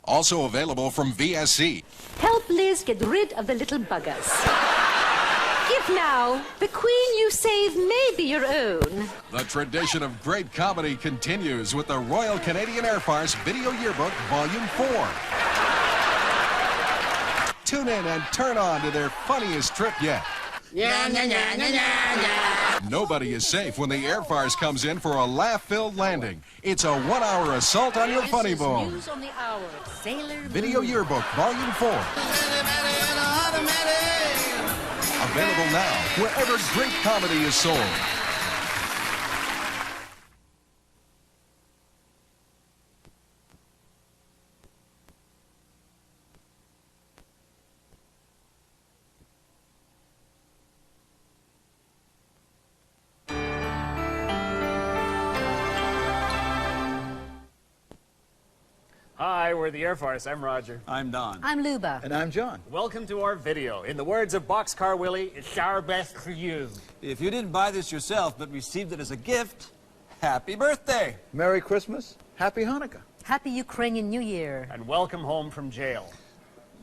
Also available from VSC. Help Liz get rid of the little buggers. Give now. The queen you save may be your own. The tradition of great comedy continues with the Royal Canadian Air Farce Video Yearbook Volume 4. Tune in and turn on to their funniest trip yet. Nobody is safe when the Air Farce comes in for a laugh-filled landing. It's a one-hour assault on your funny bone. News on the hour. Sailor Video Yearbook Volume 4. Available now wherever great comedy is sold. Hi, we're the Air Farce. I'm Roger. I'm Don. I'm Luba. And I'm John. Welcome to our video. In the words of Boxcar Willie, it's our best for you. If you didn't buy this yourself but received it as a gift, happy birthday. Merry Christmas. Happy Hanukkah. Happy Ukrainian New Year. And welcome home from jail.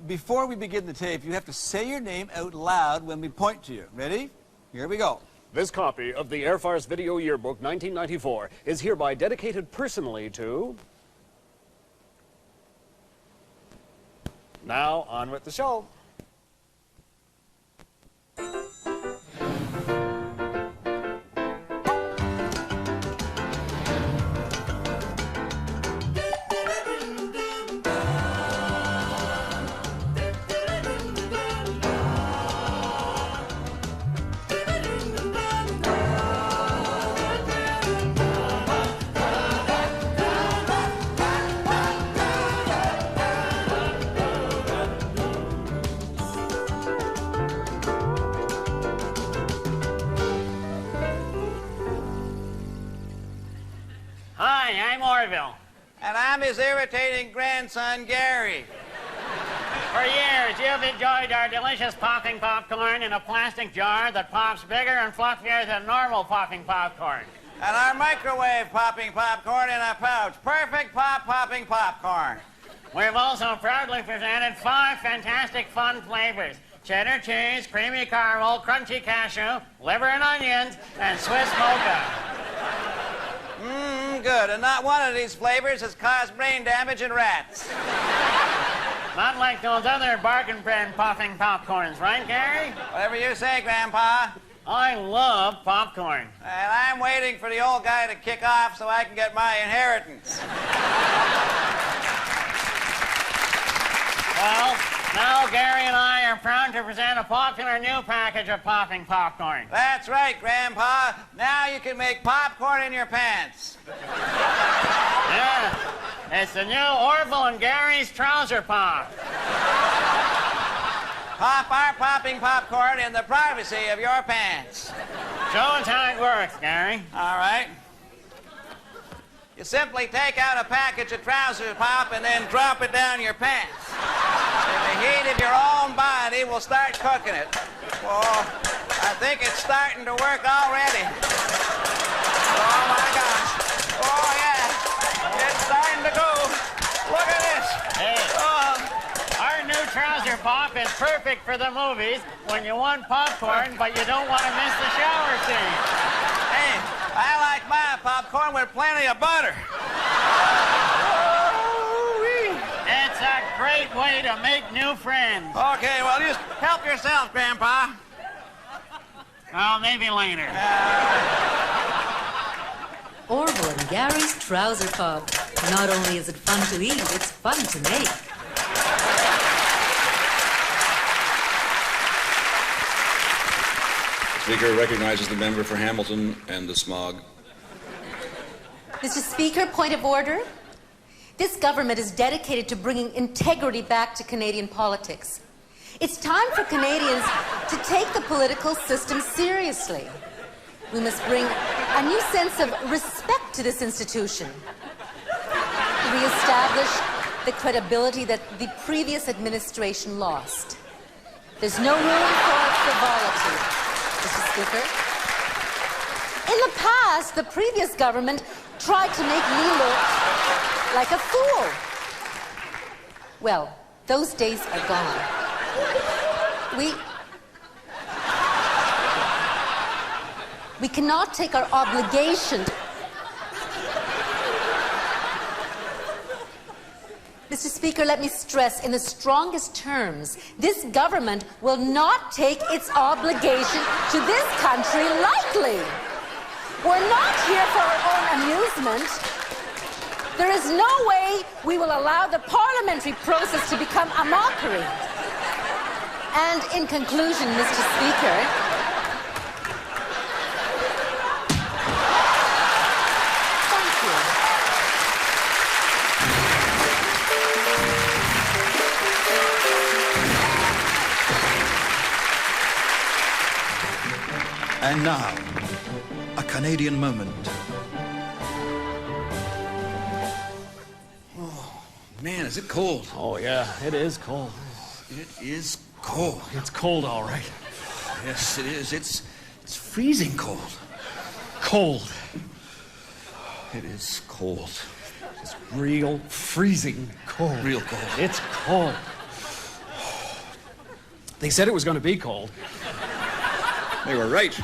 Before we begin the tape, you have to say your name out loud when we point to you. Ready? Here we go. This copy of the Air Farce Video Yearbook 1994 is hereby dedicated personally to... Now, on with the show. Hi, I'm Orville. And I'm his irritating grandson, Gary. For years, you've enjoyed our delicious popping popcorn in a plastic jar that pops bigger and fluffier than normal popping popcorn. And our microwave popping popcorn in a pouch. Perfect popping popcorn. We've also proudly presented 5 fantastic fun flavors: cheddar cheese, creamy caramel, crunchy cashew, liver and onions, and Swiss mocha. Good. And not one of these flavors has caused brain damage in rats. Not like those other bargain brand popping popcorns, right, Gary? Whatever you say, Grandpa. I love popcorn. And I'm waiting for the old guy to kick off so I can get my inheritance. Well, now Gary and I are proud to present a popular new package of popping popcorn. That's right, Grandpa. Now you can make popcorn in your pants. Yeah, it's the new Orville and Gary's Trouser Pop. Pop our popping popcorn in the privacy of your pants. Show us how it works, Gary. All right. You simply take out a package of Trouser Pop and then drop it down your pants. And the heat of your own body will start cooking it. Well, I think it's starting to work already. Oh, my gosh. Oh, yeah. It's starting to go. Look at this. Hey, our new Trouser Pop is perfect for the movies when you want popcorn, but you don't want to miss the shower scene. Hey, I like my popcorn with plenty of butter. It's a great way to make new friends. Okay, well, just help yourself, Grandpa. Oh, maybe later. Orville and Gary's Trouser Pop. Not only is it fun to eat, it's fun to make. Speaker recognizes the member for Hamilton and the smog. Mr. Speaker, point of order. This government is dedicated to bringing integrity back to Canadian politics. It's time for Canadians to take the political system seriously. We must bring a new sense of respect to this institution. Re-establish the credibility that the previous administration lost. There's no room for frivolity, Mr. Speaker. In the past, the previous government tried to make me look like a fool. Well, those days are gone. We cannot take our obligation. Mr. Speaker, let me stress in the strongest terms, this government will not take its obligation to this country lightly. We're not here for our own amusement. There is no way we will allow the parliamentary process to become a mockery. And in conclusion, Mr. Speaker, thank you. And now, a Canadian moment. Man, is it cold? Oh, yeah, it is cold. It is cold. It's cold, all right. Yes, it is. It's freezing cold. Cold. It is cold. It's real freezing cold. Real cold. It's cold. They said it was going to be cold. They were right.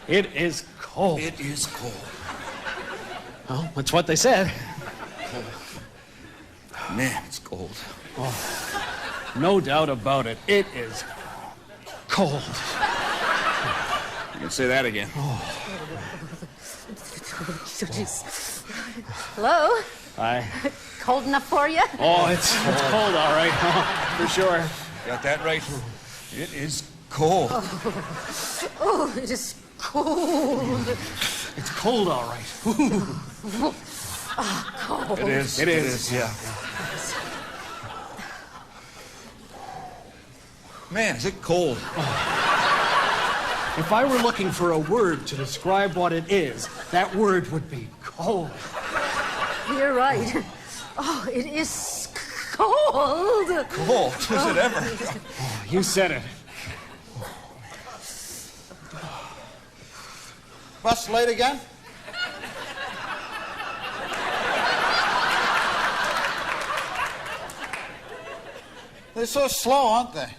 It is cold. It is cold. Well, that's what they said. Man, it's cold. No doubt about it. It is cold. You can say that again. Hello? Aye. Cold enough for you? Oh, it's cold, all right. Oh, for sure. Got that right. It is cold. Oh, it is cold. It's cold, all right. Cold. It is. It is. Yeah. Man, is it cold? If I were looking for a word to describe what it is, that word would be cold. You're right. Oh, it is cold. Cold as it ever. You said it. Bus late again? They're so slow, aren't they?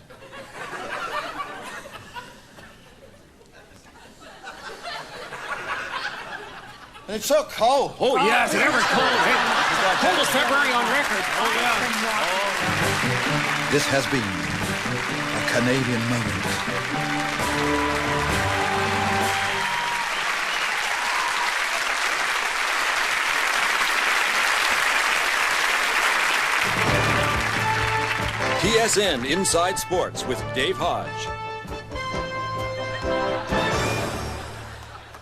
And it's so cold. Oh, yeah, is it ever cold? Coldest February on record. Oh, yeah. This has been a Canadian moment. TSN Inside Sports with Dave Hodge.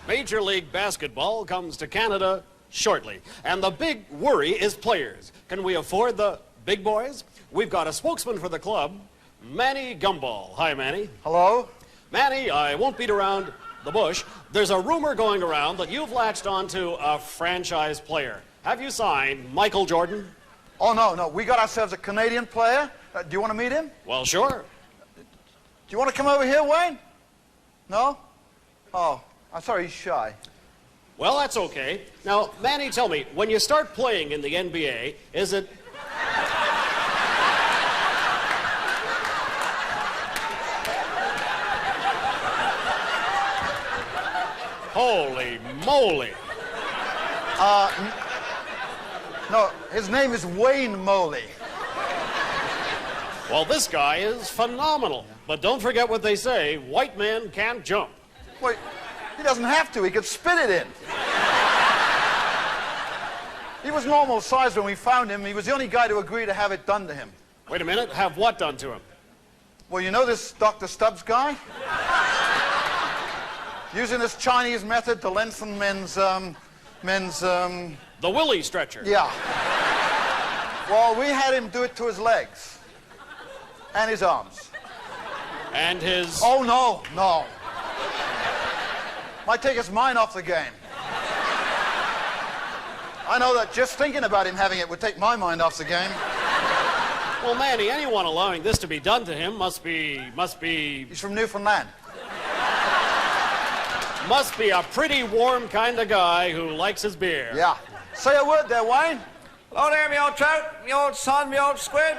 Major League Basketball comes to Canada shortly, and the big worry is players. Can we afford the big boys? We've got a spokesman for the club, Manny Gumball. Hi, Manny. Hello? Manny, I won't beat around the bush. There's a rumor going around that you've latched onto a franchise player. Have you signed Michael Jordan? Oh, no. We got ourselves a Canadian player. Do you want to meet him? Well, sure. Do you want to come over here, Wayne? No? Oh, I'm sorry, he's shy. Well, that's okay. Now, Manny, tell me, when you start playing in the NBA, is it... Holy moly. No, his name is Wayne Moley. Well, this guy is phenomenal. But don't forget what they say, white man can't jump. Wait, he doesn't have to. He could spit it in. He was normal size when we found him. He was the only guy to agree to have it done to him. Wait a minute, have what done to him? Well, you know this Dr. Stubbs guy? Using this Chinese method to lengthen men's, The Willie stretcher. yeah. Well, we had him do it to his legs. And his arms. And his... Oh, no. Might take his mind off the game. I know that just thinking about him having it would take my mind off the game. Well, Manny, anyone allowing this to be done to him must be He's from Newfoundland. a pretty warm kind of guy who likes his beer. Yeah. Say a word there, Wayne. Hello there, me old trout, me old son, me old squid.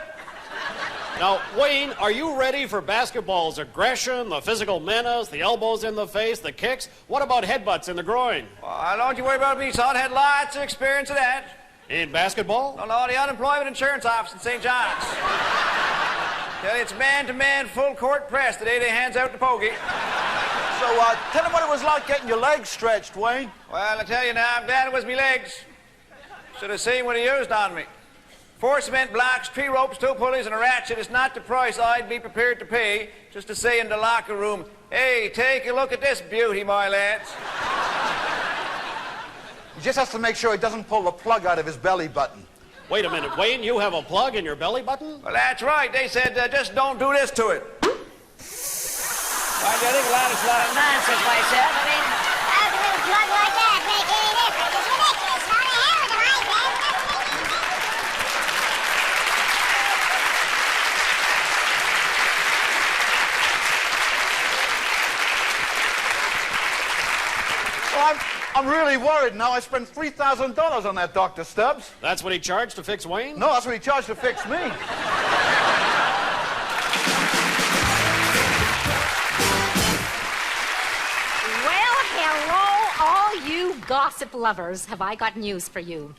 Now, Wayne, are you ready for basketball's aggression, the physical menace, the elbows in the face, the kicks? What about headbutts in the groin? Well, don't you worry about me, son. Had lots of experience of that. In basketball? No, the unemployment insurance office in St. John's. Tell you, it's man-to-man full court press the day they hands out the pokey. So, tell him what it was like getting your legs stretched, Wayne. Well, I tell you now, I'm glad it was me legs. Should have seen what he used on me. 4 cement blocks, 3 ropes, 2 pulleys, and a ratchet is not the price I'd be prepared to pay just to say in the locker room, hey, take a look at this beauty, my lads. He just has to make sure he doesn't pull the plug out of his belly button. Wait a minute, Wayne, you have a plug in your belly button? Well, that's right. They said, just don't do this to it. I think a lot of nonsense myself. I mean, how's a little plug like that make any difference? It's ridiculous. How the hell do I think? Well, I'm really worried now. I spent $3,000 on that Dr. Stubbs. That's what he charged to fix Wayne? No, that's what he charged to fix me. Hello, all you gossip lovers. Have I got news for you?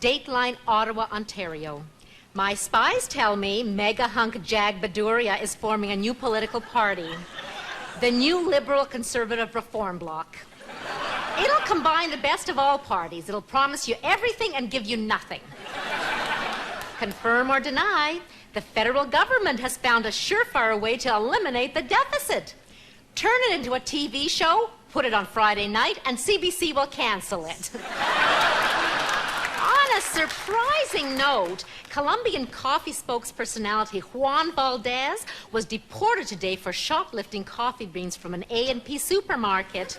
Dateline Ottawa, Ontario. My spies tell me mega hunk Jag Baduria is forming a new political party. The New Liberal Conservative Reform Bloc. It'll combine the best of all parties. It'll promise you everything and give you nothing. Confirm or deny, the federal government has found a surefire way to eliminate the deficit. Turn it into a TV show, put it on Friday night, and CBC will cancel it. On a surprising note, Colombian coffee spokespersonality Juan Valdez was deported today for shoplifting coffee beans from an A&P supermarket.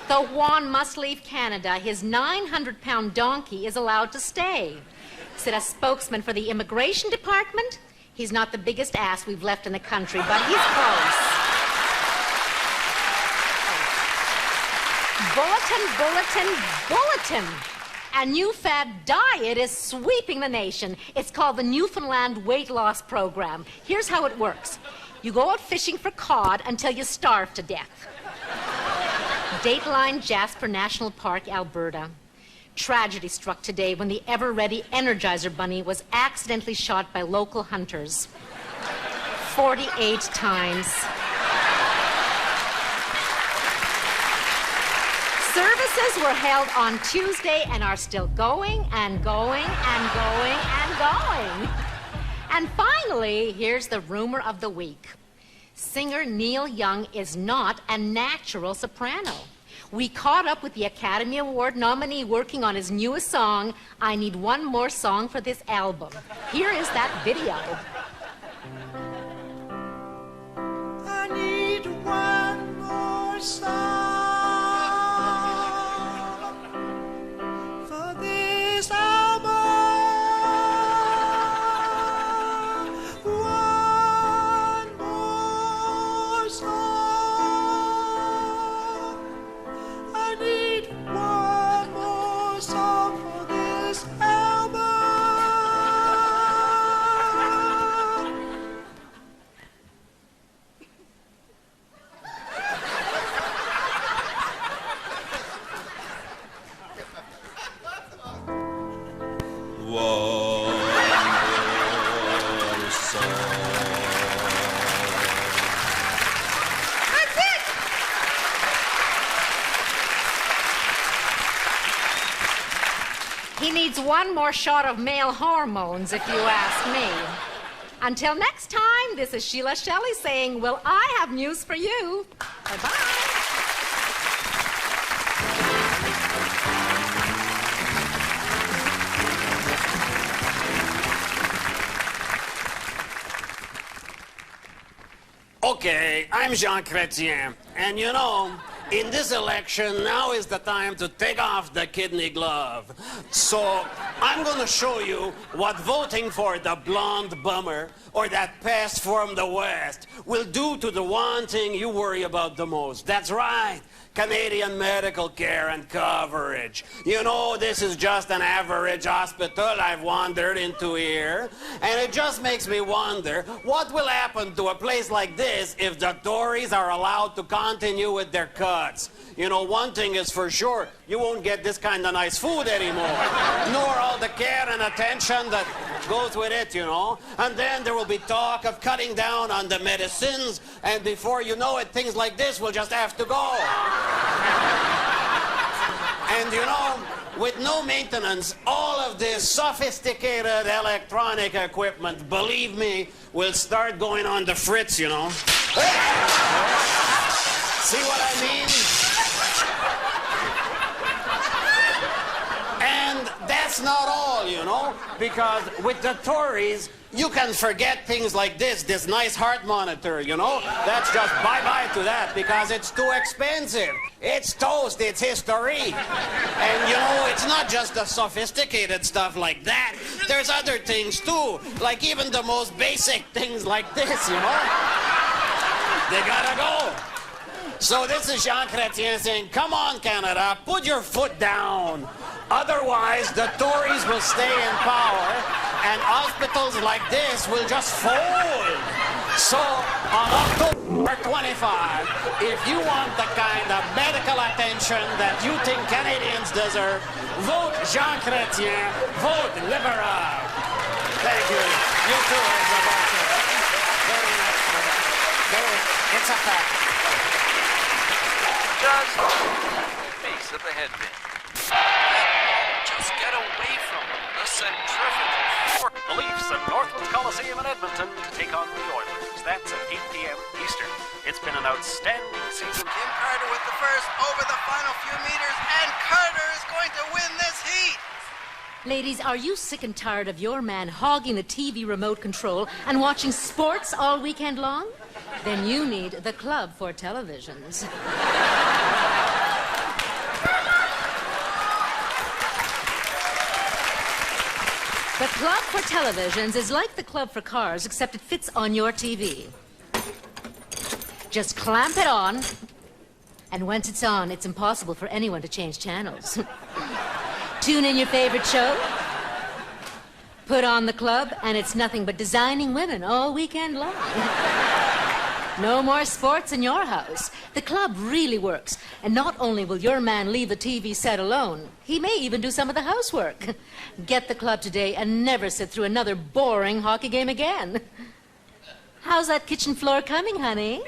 Though Juan must leave Canada, his 900-pound donkey is allowed to stay. Said a spokesman for the Immigration Department, he's not the biggest ass we've left in the country, but he's close. Bulletin. A new fad diet is sweeping the nation. It's called the Newfoundland Weight Loss Program. Here's how it works. You go out fishing for cod until you starve to death. Dateline, Jasper National Park, Alberta. Tragedy struck today when the ever-ready Energizer Bunny was accidentally shot by local hunters. 48 times. Services were held on Tuesday and are still going and going and going and going. And finally, here's the rumor of the week. Singer Neil Young is not a natural soprano. We caught up with the Academy Award nominee working on his newest song, I Need One More Song for This Album. Here is that video. I need one more song. He needs one more shot of male hormones, if you ask me. Until next time, this is Sheila Shelley saying, well, I have news for you. Bye-bye. Okay, I'm Jean Chrétien, and you know, in this election, now is the time to take off the kidney glove. So, I'm gonna show you what voting for the blonde bummer or that pest from the West will do to the one thing you worry about the most. That's right, Canadian medical care and coverage. You know, this is just an average hospital I've wandered into here, and it just makes me wonder what will happen to a place like this if the Tories are allowed to continue with their cuts. You know, one thing is for sure, you won't get this kind of nice food anymore, nor all the care and attention that goes with it, you know. And then there will be talk of cutting down on the medicines, and before you know it, things like this will just have to go. And you know, with no maintenance, all of this sophisticated electronic equipment, believe me, will start going on the fritz, you know. See what I mean? And that's not all, you know, because with the Tories, you can forget things like this nice heart monitor, you know? That's just bye-bye to that because it's too expensive. It's toast, it's history. And you know, it's not just the sophisticated stuff like that. There's other things too, like even the most basic things like this, you know? They gotta go. So this is Jean Chrétien saying, come on, Canada, put your foot down. Otherwise, the Tories will stay in power, and hospitals like this will just fold. So, on October 25, if you want the kind of medical attention that you think Canadians deserve, vote Jean Chrétien, vote Liberal. Thank you. You too, very nice. It's a fact. Just base of the headband. Just get away from the centrifugal. The Leafs at Northlands Coliseum in Edmonton to take on the Oilers. That's at 8 p.m. Eastern. It's been an outstanding season. Jim Carter with the first over the final few meters, and Carter is going to win this heat. Ladies, are you sick and tired of your man hogging the TV remote control and watching sports all weekend long? Then you need the Club for Televisions. The Club for Televisions is like the Club for Cars, except it fits on your TV. Just clamp it on, and once it's on, it's impossible for anyone to change channels. Tune in your favorite show, put on the Club, and it's nothing but designing women all weekend long. No more sports in your house. The Club really works. And not only will your man leave the TV set alone, he may even do some of the housework. Get the Club today and never sit through another boring hockey game again. How's that kitchen floor coming, honey?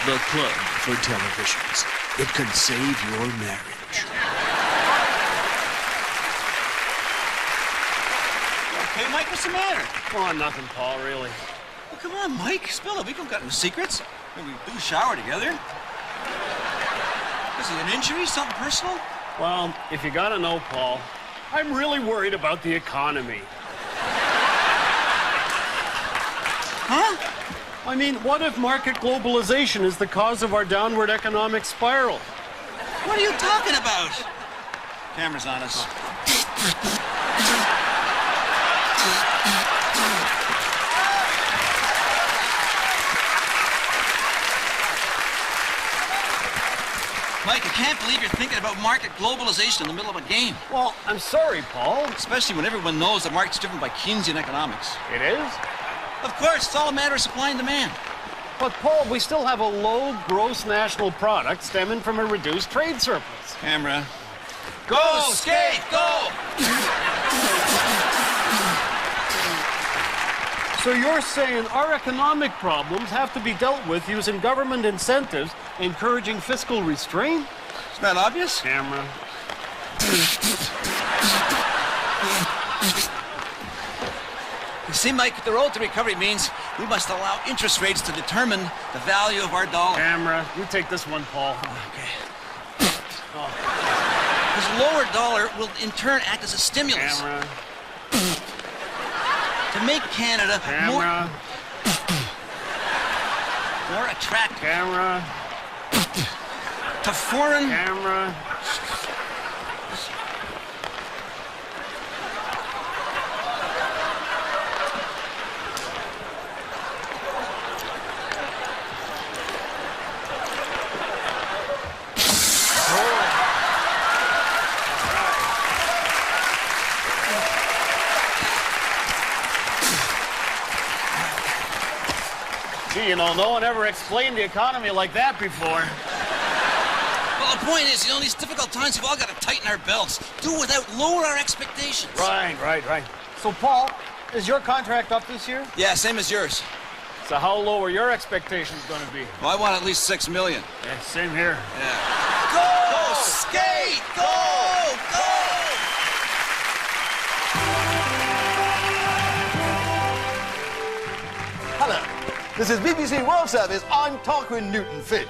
The Club for Televisions. It could save your marriage. Hey, Mike, what's the matter? Oh, nothing, Paul, really. Well, come on, Mike, spill it. We don't got no secrets. I mean, we do shower together. Is it an injury? Something personal? Well, if you gotta know, Paul, I'm really worried about the economy. Huh? I mean, what if market globalization is the cause of our downward economic spiral? What are you talking about? Camera's on us. Mike, I can't believe you're thinking about market globalization in the middle of a game. Well, I'm sorry, Paul. Especially when everyone knows the market's driven by Keynesian economics. It is? Of course, it's all a matter of supply and demand. But, Paul, we still have a low gross national product stemming from a reduced trade surplus. Camera. Go, skate, go! So you're saying our economic problems have to be dealt with using government incentives, encouraging fiscal restraint? Isn't that obvious? Camera. You see, Mike, the road to recovery means we must allow interest rates to determine the value of our dollar. Camera, you take this one, Paul. Okay. This lower dollar will in turn act as a stimulus. Camera. To make Canada Camera. more attractive. Camera. To foreign. Camera. Gee, you know, no one ever explained the economy like that before. Well, the point is, you know, in these difficult times, we've all got to tighten our belts. Do without, lower our expectations. Right. So, Paul, is your contract up this year? Yeah, same as yours. So how low are your expectations going to be? Well, I want at least $6 million. Yeah, same here. Yeah. Go, skate! Go! Hello. This is BBC World Service. I'm Tarquin Newton-Figg.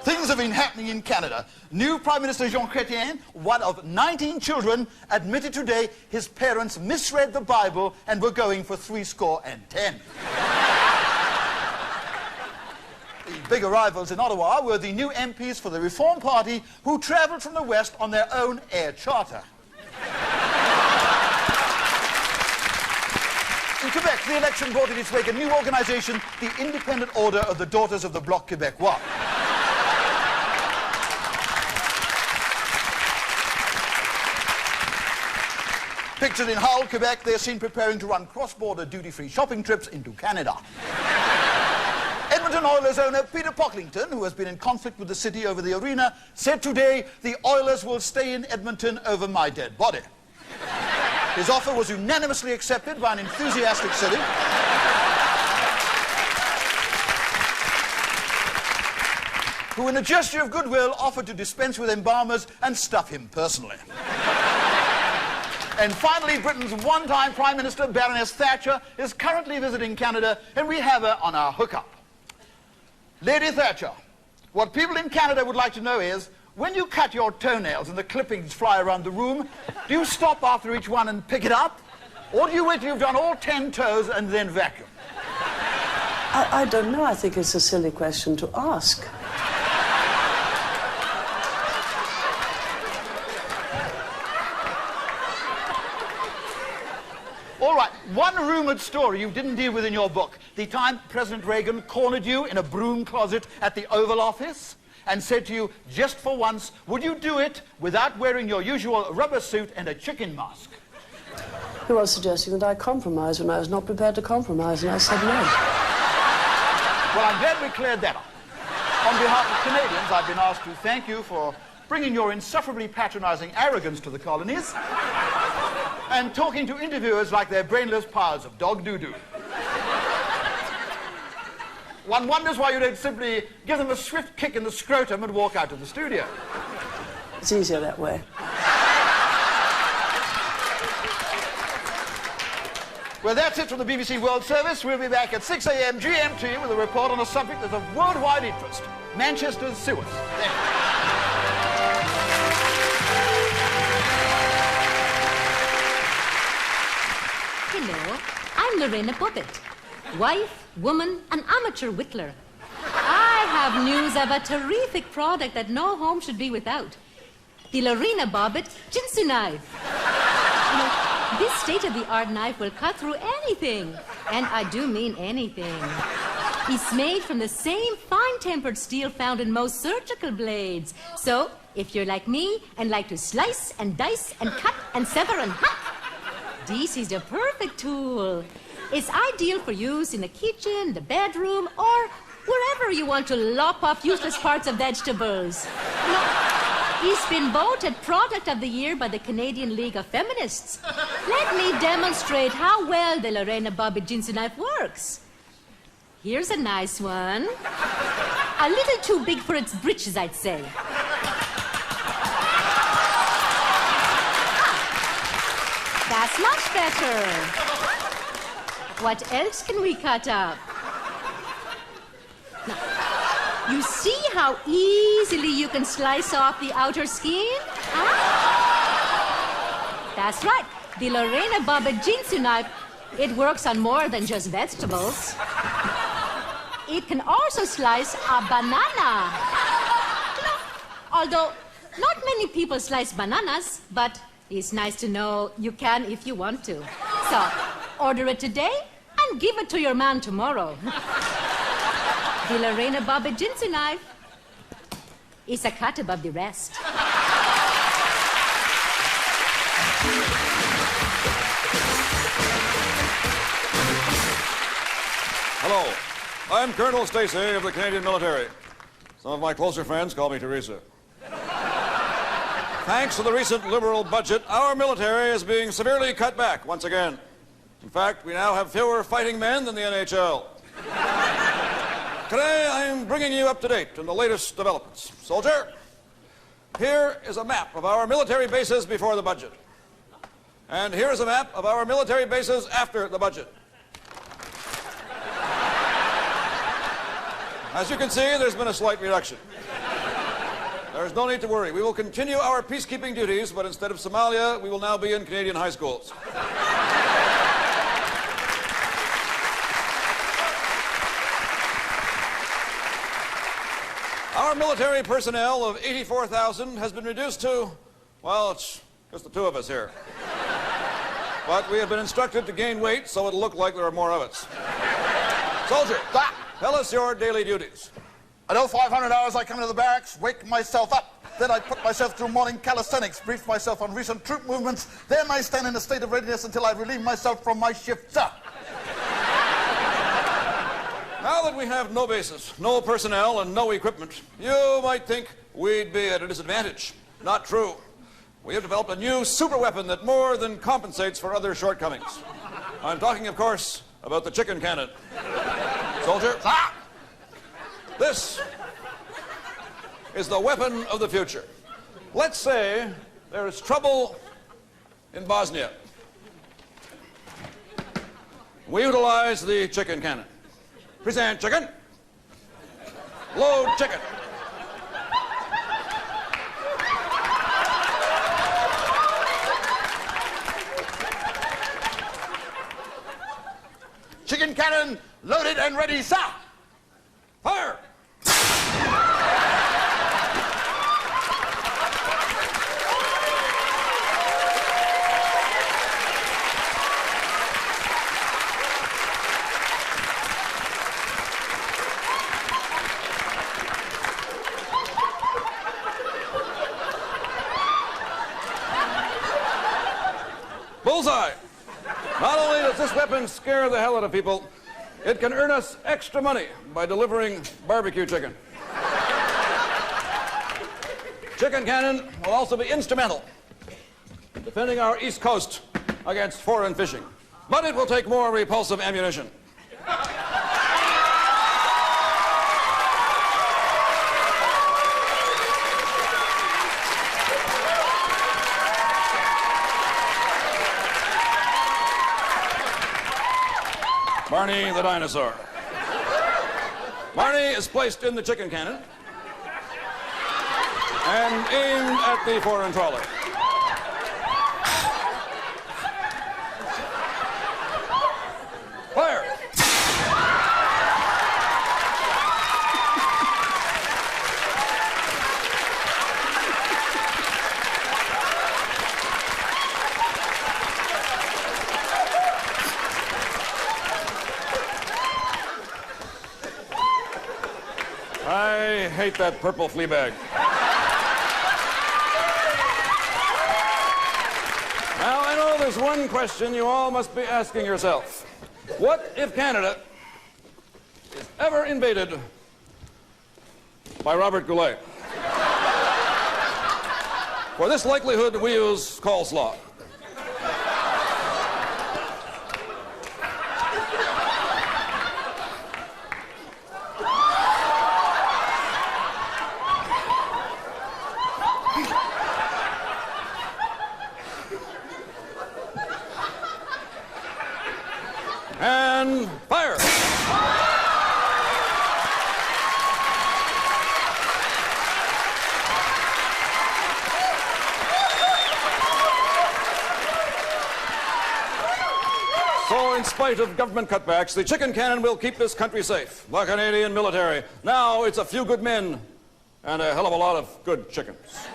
Things have been happening in Canada. New Prime Minister Jean Chrétien, one of 19 children, admitted today his parents misread the Bible and were going for 70. The big arrivals in Ottawa were the new MPs for the Reform Party who travelled from the West on their own air charter. In Quebec, the election brought in its wake a new organisation, the Independent Order of the Daughters of the Bloc Québécois. Pictured in Hull, Quebec, they're seen preparing to run cross-border duty-free shopping trips into Canada. Edmonton Oilers owner Peter Pocklington, who has been in conflict with the city over the arena, said today, the Oilers will stay in Edmonton over my dead body. His offer was unanimously accepted by an enthusiastic city. Who, in a gesture of goodwill, offered to dispense with embalmers and stuff him personally. And finally, Britain's one-time Prime Minister, Baroness Thatcher, is currently visiting Canada, and we have her on our hookup. Lady Thatcher, what people in Canada would like to know is, when you cut your toenails and the clippings fly around the room, do you stop after each one and pick it up? Or do you wait till you've done all 10 toes and then vacuum? I don't know. I think it's a silly question to ask. All right, one rumoured story you didn't deal with in your book. The time President Reagan cornered you in a broom closet at the Oval Office and said to you, just for once, would you do it without wearing your usual rubber suit and a chicken mask? He was suggesting that I compromise when I was not prepared to compromise, and I said no. Well, I'm glad we cleared that up. On behalf of Canadians, I've been asked to thank you for bringing your insufferably patronising arrogance to the colonies and talking to interviewers like they're brainless piles of dog doo-doo. One wonders why you don't simply give them a swift kick in the scrotum and walk out of the studio. It's easier that way. Well, that's it from the BBC World Service. We'll be back at 6 a.m. GMT with a report on a subject that's of worldwide interest. Manchester's sewers. Hello, I'm Lorena Bobbitt, wife, woman, and amateur whittler. I have news of a terrific product that no home should be without. The Lorena Bobbitt Jinsu knife. You know, this state-of-the-art knife will cut through anything, and I do mean anything. It's made from the same fine-tempered steel found in most surgical blades. So, if you're like me and like to slice and dice and cut and sever and hack, this is the perfect tool. It's ideal for use in the kitchen, the bedroom, or wherever you want to lop off useless parts of vegetables. You know, it's been voted Product of the Year by the Canadian League of Feminists. Let me demonstrate how well the Lorena Bobbitt Jinsu knife works. Here's a nice one. A little too big for its britches, I'd say. That's much better. What else can we cut up? Now, you see how easily you can slice off the outer skin? Huh? That's right. The Lorena Bobbitt Jinsu knife, it works on more than just vegetables. It can also slice a banana. You know, although not many people slice bananas, but it's nice to know you can if you want to. So, order it today and give it to your man tomorrow. The Lorena Bobbitt Jinsu knife is a cut above the rest. Hello. I'm Colonel Stacy of the Canadian military. Some of my closer friends call me Teresa. Thanks to the recent liberal budget, our military is being severely cut back once again. In fact, we now have fewer fighting men than the NHL. Today, I'm bringing you up to date on the latest developments. Soldier, here is a map of our military bases before the budget. And here is a map of our military bases after the budget. As you can see, there's been a slight reduction. There's no need to worry. We will continue our peacekeeping duties, but instead of Somalia, we will now be in Canadian high schools. Our military personnel of 84,000 has been reduced to, well, it's just the two of us here. But we have been instructed to gain weight, so it'll look like there are more of us. Soldier, tell us your daily duties. At 0500 hours, I come into the barracks, wake myself up. Then I put myself through morning calisthenics, brief myself on recent troop movements. Then I stand in a state of readiness until I relieve myself from my shift, sir. Now that we have no bases, no personnel, and no equipment, you might think we'd be at a disadvantage. Not true. We have developed a new super weapon that more than compensates for other shortcomings. I'm talking, of course, about the chicken cannon. Soldier, this is the weapon of the future. Let's say there is trouble in Bosnia. We utilize the chicken cannon. Present chicken. Load chicken. Chicken cannon loaded and ready, sir. Fire! Bullseye! Not only does this weapon scare the hell out of people, it can earn us extra money by delivering barbecue chicken. Chicken cannon will also be instrumental in defending our East Coast against foreign fishing. But it will take more repulsive ammunition. Barney the dinosaur. Barney is placed in the chicken cannon and aimed at the foreign trawler. Fire! I hate that purple flea bag. Now, I know there's one question you all must be asking yourself. What if Canada is ever invaded by Robert Goulet? For this likelihood, we use coleslaw. And fire! So, in spite of government cutbacks, the chicken cannon will keep this country safe. The Canadian military. Now it's a few good men and a hell of a lot of good chickens.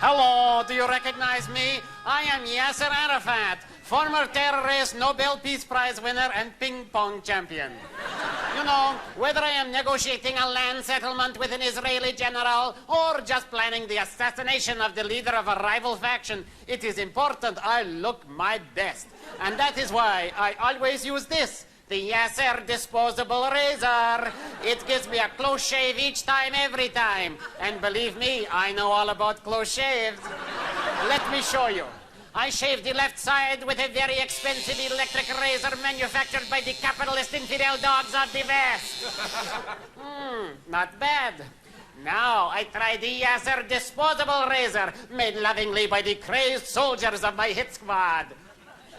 Hello, do you recognize me? I am Yasser Arafat, former terrorist, Nobel Peace Prize winner, and ping pong champion. You know, whether I am negotiating a land settlement with an Israeli general or just planning the assassination of the leader of a rival faction, it is important I look my best. And that is why I always use this, the Yasser disposable razor. It gives me a close shave each time, every time. And believe me, I know all about close shaves. Let me show you. I shave the left side with a very expensive electric razor manufactured by the capitalist infidel dogs of the West. Not bad. Now I try the Yasser disposable razor, made lovingly by the crazed soldiers of my hit squad.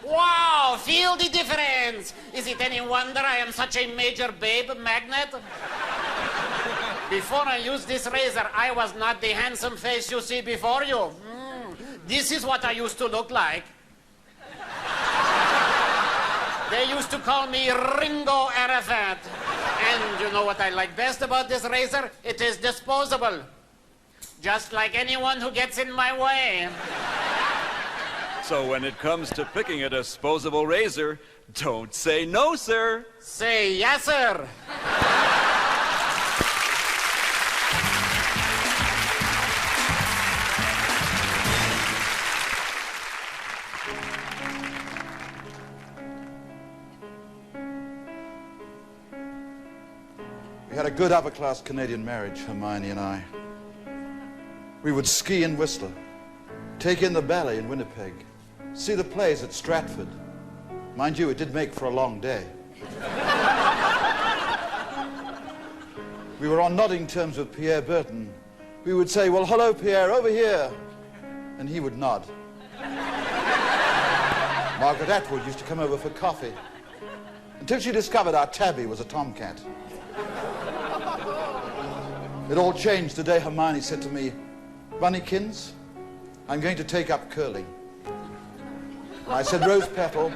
Wow, feel the difference. Is it any wonder I am such a major babe magnet? Before I used this razor, I was not the handsome face you see before you. This is what I used to look like. They used to call me Ringo Arafat. And you know what I like best about this razor? It is disposable. Just like anyone who gets in my way. So when it comes to picking a disposable razor, don't say no, sir. Say yes, sir. We had a good upper-class Canadian marriage, Hermione and I. We would ski in Whistler, take in the ballet in Winnipeg, see the plays at Stratford. Mind you, it did make for a long day. We were on nodding terms with Pierre Burton. We would say, well, hello, Pierre, over here. And he would nod. Margaret Atwood used to come over for coffee, until she discovered our tabby was a tomcat. It all changed the day Hermione said to me, Bunnykins, I'm going to take up curling. I said, Rose Petal,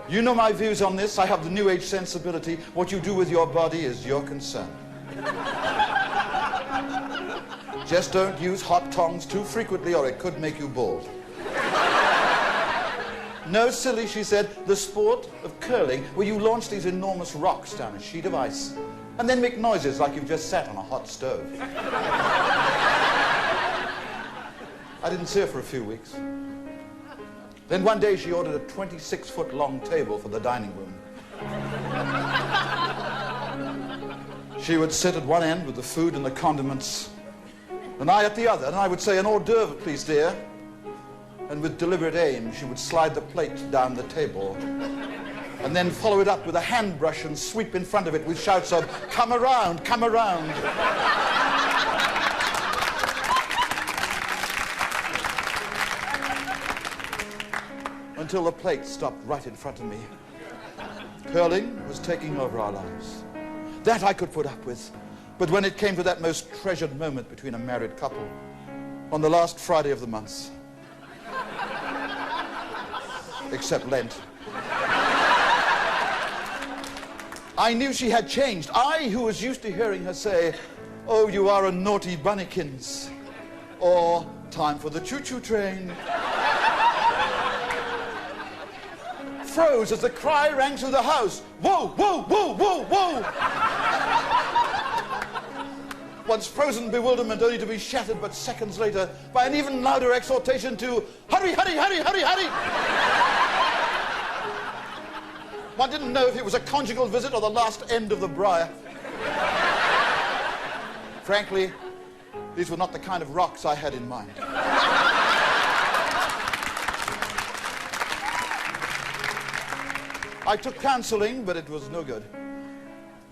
you know my views on this. I have the new age sensibility. What you do with your body is your concern. Just don't use hot tongs too frequently or it could make you bald. No, silly, she said, the sport of curling, where you launch these enormous rocks down a sheet of ice and then make noises like you've just sat on a hot stove. I didn't see her for a few weeks. Then one day she ordered a 26-foot-long table for the dining room. She would sit at one end with the food and the condiments, and I at the other, and I would say, an hors d'oeuvre, please, dear. And with deliberate aim, she would slide the plate down the table and then follow it up with a hand brush and sweep in front of it with shouts of, come around, come around. Until the plate stopped right in front of me. Curling was taking over our lives. That I could put up with. But when it came to that most treasured moment between a married couple, on the last Friday of the month, except Lent, I knew she had changed. I, who was used to hearing her say, oh, you are a naughty Bunnykins, or time for the choo-choo train, froze as the cry rang through the house, whoa, whoa, whoa, whoa, whoa. Once frozen bewilderment only to be shattered but seconds later by an even louder exhortation to hurry, hurry, hurry, hurry, hurry. One didn't know if it was a conjugal visit or the last end of the briar. Frankly, these were not the kind of rocks I had in mind. I took counseling, but it was no good.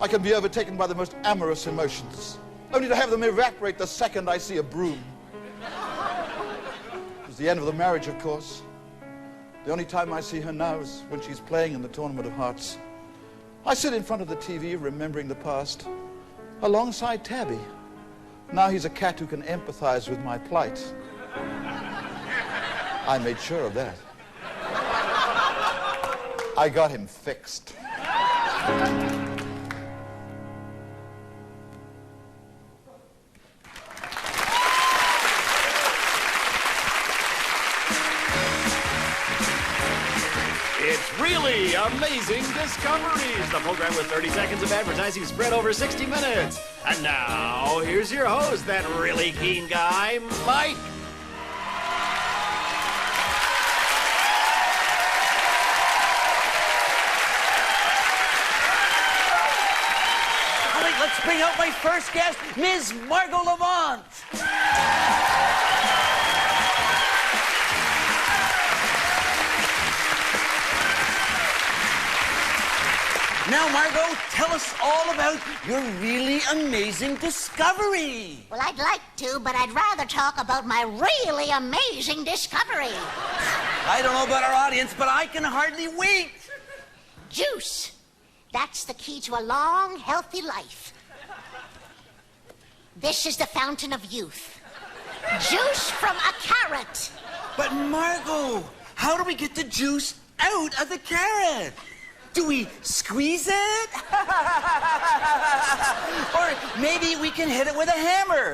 I can be overtaken by the most amorous emotions, only to have them evaporate the second I see a broom. It was the end of the marriage, of course. The only time I see her now is when she's playing in the Tournament of Hearts. I sit in front of the TV, remembering the past, alongside Tabby. Now he's a cat who can empathize with my plight. I made sure of that. I got him fixed. Amazing Discoveries, the program with 30 seconds of advertising spread over 60 minutes. And now, here's your host, that really keen guy, Mike. All right, let's bring out my first guest, Ms. Margot Lamont. Now, Margot, tell us all about your really amazing discovery. Well, I'd like to, but I'd rather talk about my really amazing discovery. I don't know about our audience, but I can hardly wait. Juice. That's the key to a long, healthy life. This is the fountain of youth. Juice from a carrot. But, Margot, how do we get the juice out of the carrot? Do we squeeze it? Or maybe we can hit it with a hammer.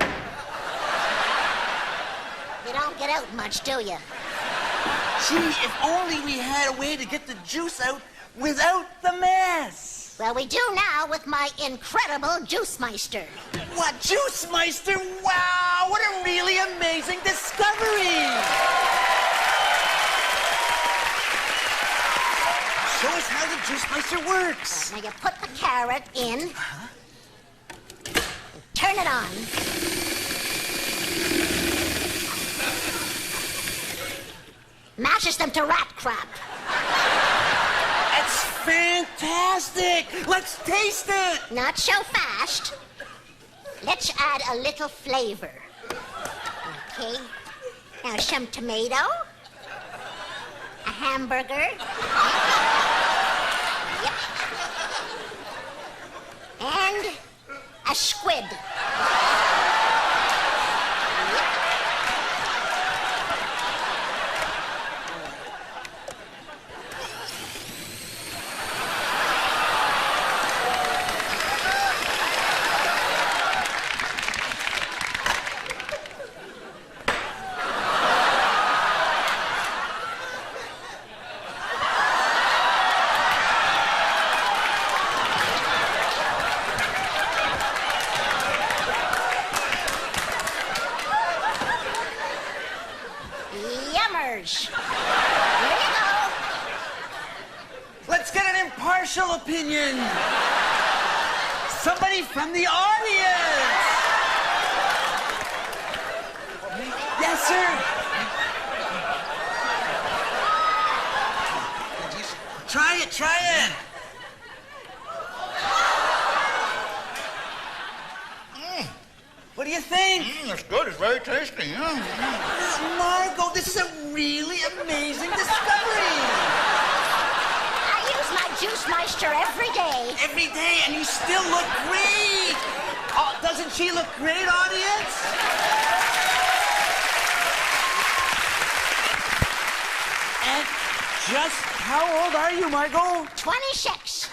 You don't get out much, do you? Gee, if only we had a way to get the juice out without the mess. Well, we do now with my incredible Juice Meister. What, Juice Meister? Wow, what a really amazing discovery! Show us how the Juice Meister works. Now you put the carrot in. Turn it on. Mashes them to rat crap. It's fantastic. Let's taste it. Not so fast. Let's add a little flavor. Okay. Now some tomato. A hamburger. Yep. And a squid. Yummers. Here you go. Let's get an impartial opinion. Somebody from the audience. Yes, sir. Try it, try it. What do you think? It's good. It's very tasty. Margot, this is a really amazing discovery. I use my Juice Meister every day. Every day, and you still look great. Oh, doesn't she look great, audience? And just how old are you, Margot? 26.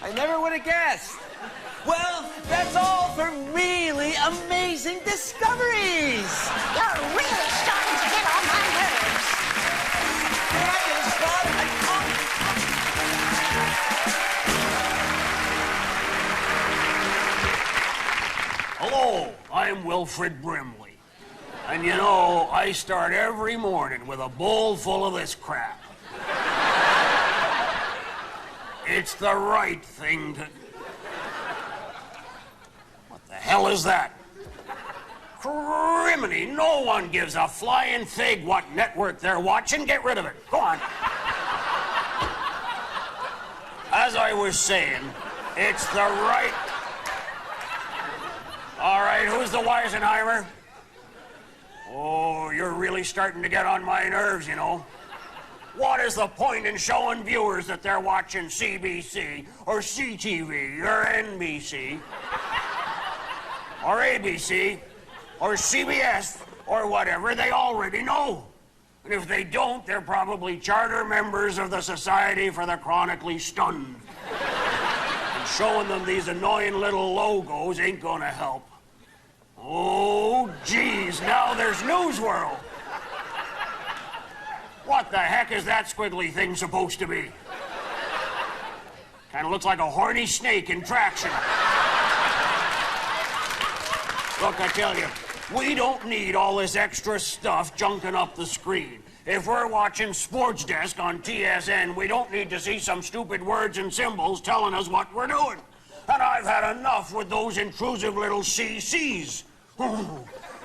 I never would have guessed. Well, that's all for really amazing discoveries. You're really starting to get on my nerves. Hello, I'm Wilfred Brimley. And you know, I start every morning with a bowl full of this crap. It's the right thing to... What the hell is that? Criminy, no one gives a flying fig what network they're watching. Get rid of it. Go on. As I was saying, it's the right... All right, who's the Weisenheimer? Oh, you're really starting to get on my nerves, you know. What is the point in showing viewers that they're watching CBC or CTV or NBC or ABC or CBS or whatever? They already know. And if they don't, they're probably charter members of the Society for the Chronically Stunned. And showing them these annoying little logos ain't gonna help. Oh, geez, now there's News World. What the heck is that squiggly thing supposed to be? Kind of looks like a horny snake in traction. Look, I tell you, we don't need all this extra stuff junking up the screen. If we're watching Sports Desk on TSN, we don't need to see some stupid words and symbols telling us what we're doing. And I've had enough with those intrusive little CCs.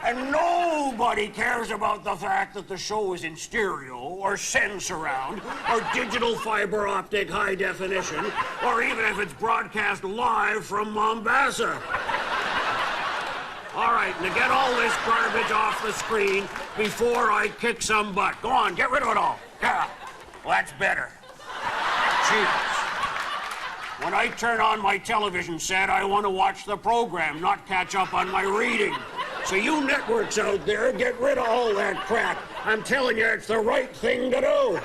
And nobody cares about the fact that the show is in stereo, or Sensurround, or digital fiber optic high definition, or even if it's broadcast live from Mombasa. All right, now get all this garbage off the screen before I kick some butt. Go on, get rid of it all. Yeah, well, that's better. Jeez. When I turn on my television set, I want to watch the program, not catch up on my reading. So you networks out there, get rid of all that crap. I'm telling you, it's the right thing to do.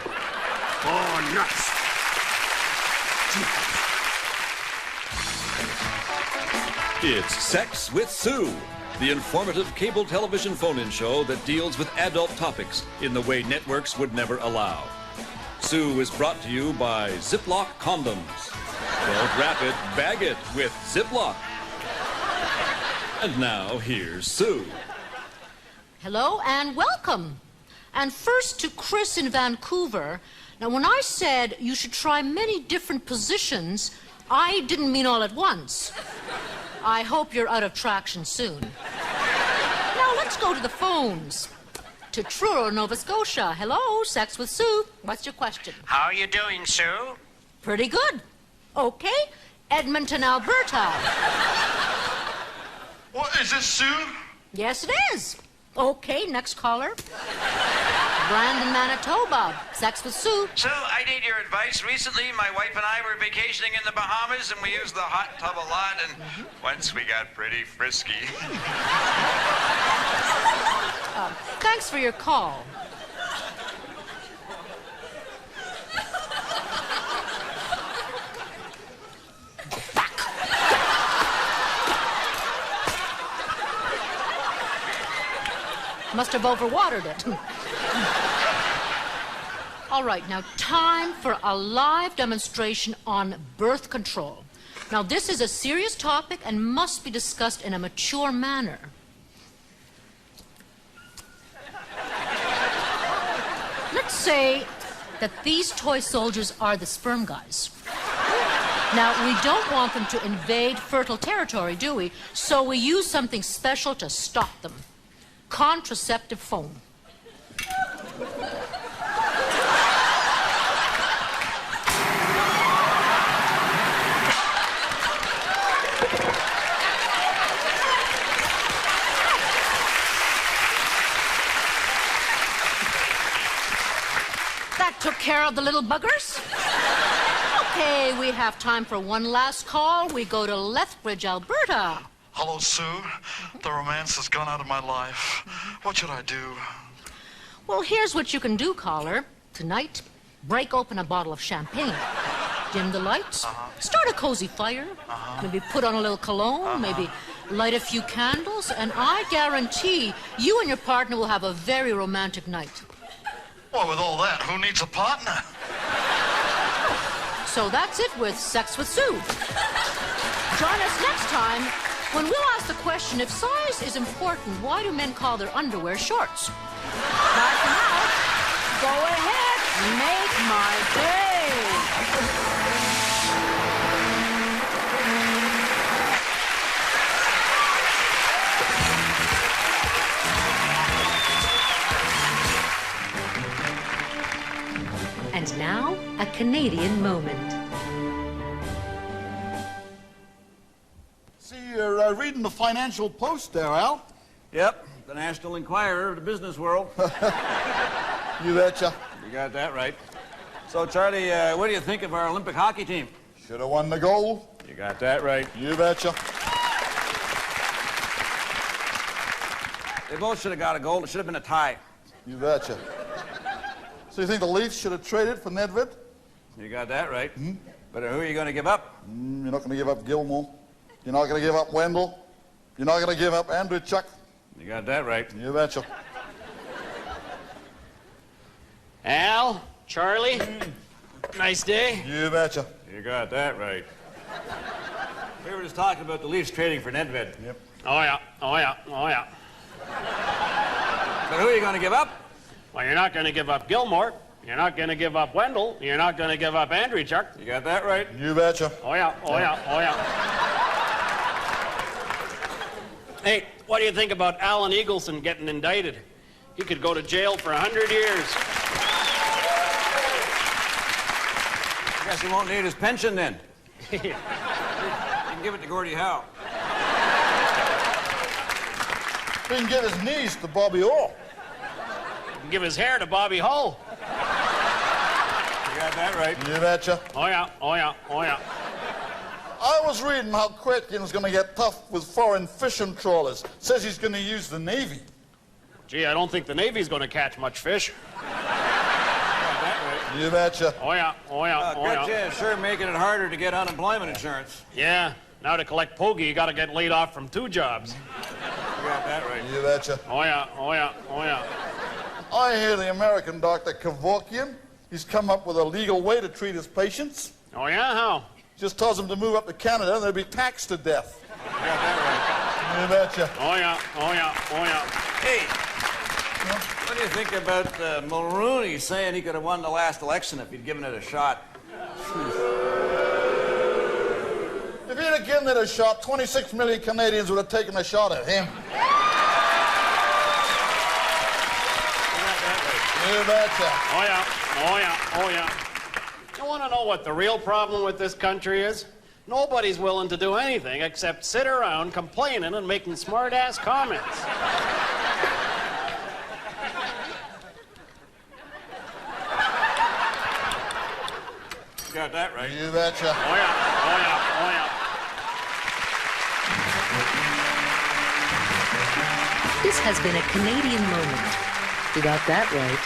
Oh, nuts. It's Sex with Sue, the informative cable television phone-in show that deals with adult topics in the way networks would never allow. Sue is brought to you by Ziploc condoms. Don't wrap it, bag it with Ziploc. And now, here's Sue. Hello and welcome. And first to Chris in Vancouver. Now, when I said you should try many different positions, I didn't mean all at once. I hope you're out of traction soon. Now, let's go to the phones. To Truro, Nova Scotia. Hello, Sex with Sue. What's your question? How are you doing, Sue? Pretty good. Okay. Edmonton, Alberta. What, is this Sue? Yes, it is. Okay, next caller. Brandon, Manitoba. Sex with Sue. So, I need your advice. Recently, my wife and I were vacationing in the Bahamas, and we used the hot tub a lot, and once we got pretty frisky. Thanks for your call. Must have overwatered it. All right, now time for a live demonstration on birth control. Now, this is a serious topic and must be discussed in a mature manner. Let's say that these toy soldiers are the sperm guys. Now, we don't want them to invade fertile territory, do we? So we use something special to stop them. Contraceptive foam. That took care of the little buggers. Okay, we have time for one last call. We go to Lethbridge, Alberta. Hello, Sue. The romance has gone out of my life. What should I do? Well, here's what you can do, caller. Tonight, break open a bottle of champagne. Dim the lights. Start a cozy fire. Maybe put on a little cologne. Maybe light a few candles. And I guarantee you and your partner will have a very romantic night. Well, with all that, who needs a partner? So that's it with Sex with Sue. Join us next time when we'll ask the question, if size is important, why do men call their underwear shorts? Bye for now. Go ahead, make my day. And now, a Canadian moment. See, you're reading the Financial Post there, Al. Yep, the National Enquirer of the business world. You betcha. You got that right. So, Charlie, what do you think of our Olympic hockey team? Should have won the gold. You got that right. You betcha. They both should have got a gold. It should have been a tie. You betcha. So you think the Leafs should have traded for Nedved? You got that right. But who are you going to give up? You're not going to give up Gilmore. You're not going to give up Wendell. You're not going to give up Andrew Chuck. You got that right. You betcha. Al, Charlie, nice day. You betcha. You got that right. We were just talking about the Leafs trading for Nedved. Yep. Oh, yeah, oh, yeah, oh, yeah. But who are you going to give up? Well, you're not going to give up Gilmore. You're not going to give up Wendell. You're not going to give up Andreychuk. You got that right. You betcha. Oh, yeah, oh, yeah, oh, yeah. Hey, what do you think about Alan Eagleson getting indicted? He could go to jail for 100 years. I guess he won't need his pension then. You can give it to Gordie Howe. He can give his knees to Bobby Orr. He can give his hair to Bobby Hull. You got that right. You betcha. Oh, yeah, oh, yeah, oh, yeah. I was reading how Kretkin's going to get tough with foreign fishing trawlers. Says he's going to use the Navy. Gee, I don't think the Navy's going to catch much fish. You betcha. Oh, yeah, oh, yeah, oh, yeah. Gretchen is sure making it harder to get unemployment insurance. Yeah, now to collect Pogie, you got to get laid off from 2 jobs. You got that right. You betcha. Oh, yeah, oh, yeah, oh, yeah. I hear the American doctor Kevorkian, he's come up with a legal way to treat his patients. Oh, yeah? How? Just tells them to move up to Canada and they'll be taxed to death. You got that right. You betcha. Oh, yeah, oh, yeah, oh, yeah. Hey, what do you think about Mulrooney saying he could have won the last election if he'd given it a shot? If he'd have given it a shot, 26 million Canadians would have taken a shot at him. You betcha. Oh, yeah, oh, yeah, oh, yeah. You want to know what the real problem with this country is? Nobody's willing to do anything except sit around complaining and making smart-ass comments. You got that right. You betcha. Oh, yeah, oh, yeah, oh, yeah. This has been a Canadian moment. You got that right.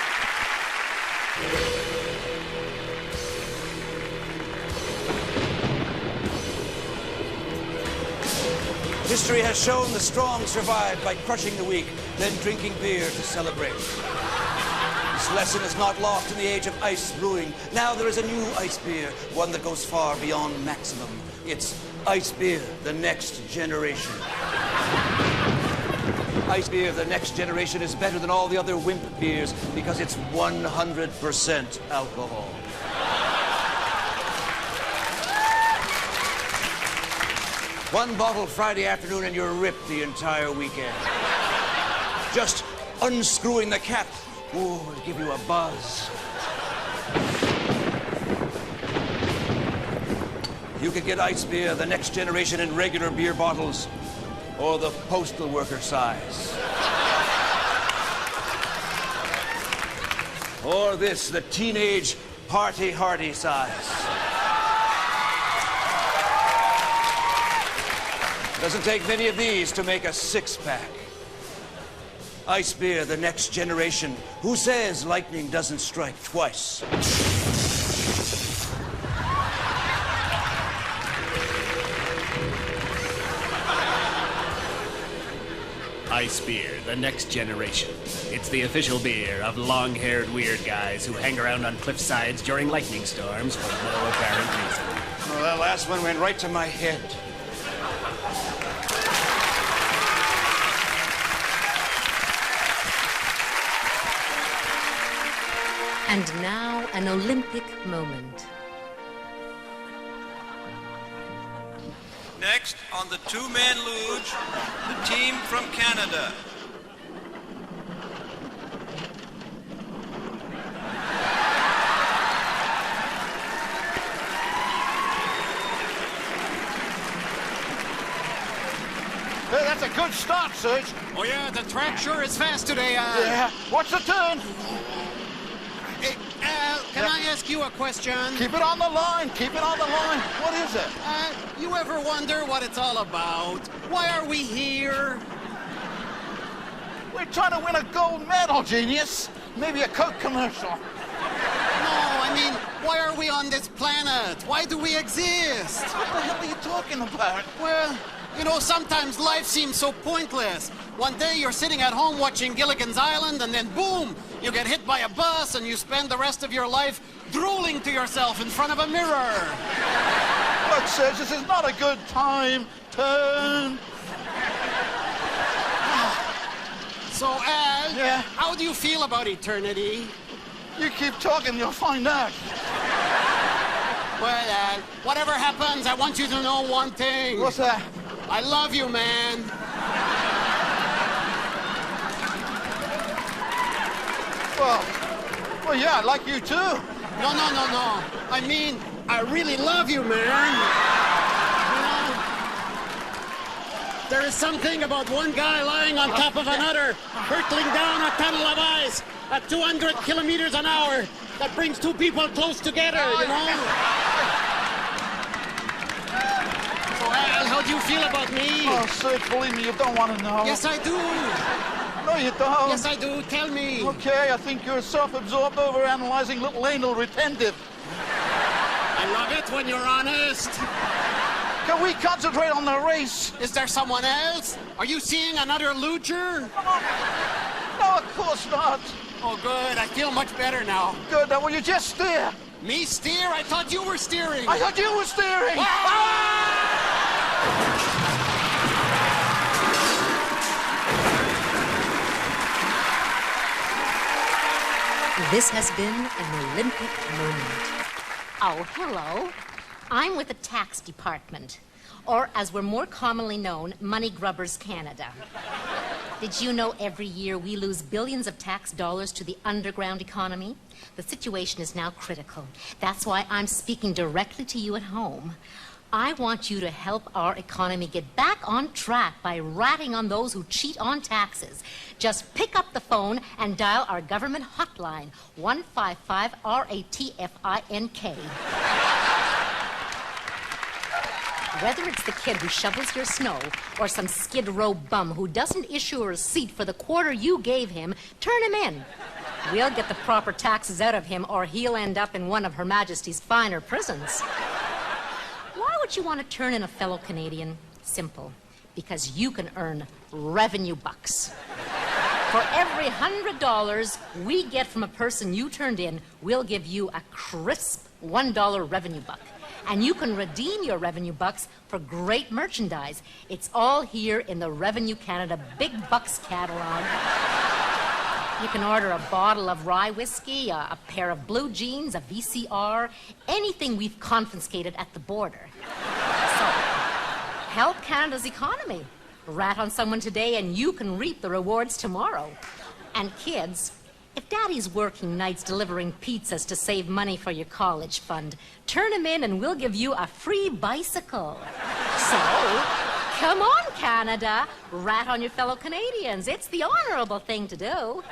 History has shown the strong survive by crushing the weak, then drinking beer to celebrate. This lesson is not lost in the age of ice brewing. Now there is a new ice beer, one that goes far beyond maximum. It's Ice Beer, the next generation. Ice Beer, the next generation is better than all the other wimp beers because it's 100% alcohol. One bottle Friday afternoon and you're ripped the entire weekend. Just unscrewing the cap, ooh, it'll give you a buzz. You could get Ice Beer, the next generation, in regular beer bottles or the postal worker size. Or this, the teenage party hardy size. Doesn't take many of these to make a six-pack. Ice Beer, the next generation. Who says lightning doesn't strike twice? Ice Beer, the next generation. It's the official beer of long-haired weird guys who hang around on cliff sides during lightning storms for no apparent reason. Oh, that last one went right to my head. And now, an Olympic moment. Next, on the two-man luge, the team from Canada. Hey, that's a good start, Serge. Oh, yeah, the track sure is fast today. Yeah. What's the turn? Hey, can I ask you a question? Keep it on the line. Keep it on the line. What is it? You ever wonder what it's all about? Why are we here? We're trying to win a gold medal, genius. Maybe a Coke commercial. No, I mean, why are we on this planet? Why do we exist? What the hell are you talking about? Well, You know, sometimes life seems so pointless. One day you're sitting at home watching Gilligan's Island, and then boom, you get hit by a bus, and you spend the rest of your life drooling to yourself in front of a mirror. Look, Serge, this is not a good time. Turn. So, Al, yeah? How do you feel about eternity? You keep talking, you'll find out. Well, Al, whatever happens, I want you to know one thing. What's that? I love you, man. Well, yeah, I like you too. No. I mean, I really love you, man. There is something about one guy lying on top of another, hurtling down a tunnel of ice at 200 kilometers an hour that brings two people close together, you know? So, Al, how do you feel about me? Oh, Serge, believe me, you don't want to know. Yes, I do. No, you don't. Yes, I do. Tell me. Okay, I think you're self-absorbed, over-analyzing little anal retentive. I love it when you're honest. Can we concentrate on the race? Is there someone else? Are you seeing another luger? No, of course not. Oh, good. I feel much better now. Good. Now, will you just steer? Me steer? I thought you were steering. I thought you were steering. This has been an Olympic moment. Oh, hello. I'm with the tax department, or as we're more commonly known, Money Grubbers Canada. Did you know every year we lose billions of tax dollars to the underground economy? The situation is now critical. That's why I'm speaking directly to you at home. I want you to help our economy get back on track by ratting on those who cheat on taxes. Just pick up the phone and dial our government hotline, 155-RATFINK. Whether it's the kid who shovels your snow or some Skid Row bum who doesn't issue a receipt for the quarter you gave him, turn him in. We'll get the proper taxes out of him, or he'll end up in one of Her Majesty's finer prisons. Why would you want to turn in a fellow Canadian? Simple. Because you can earn revenue bucks. For every $100 we get from a person you turned in, we'll give you a crisp $1 revenue buck. And you can redeem your revenue bucks for great merchandise. It's all here in the Revenue Canada Big Bucks catalog. You can order a bottle of rye whiskey, a pair of blue jeans, a VCR, anything we've confiscated at the border. So, help Canada's economy. Rat on someone today and you can reap the rewards tomorrow. And kids, if Daddy's working nights delivering pizzas to save money for your college fund, turn him in and we'll give you a free bicycle. So, come on, Canada. Rat on your fellow Canadians. It's the honorable thing to do.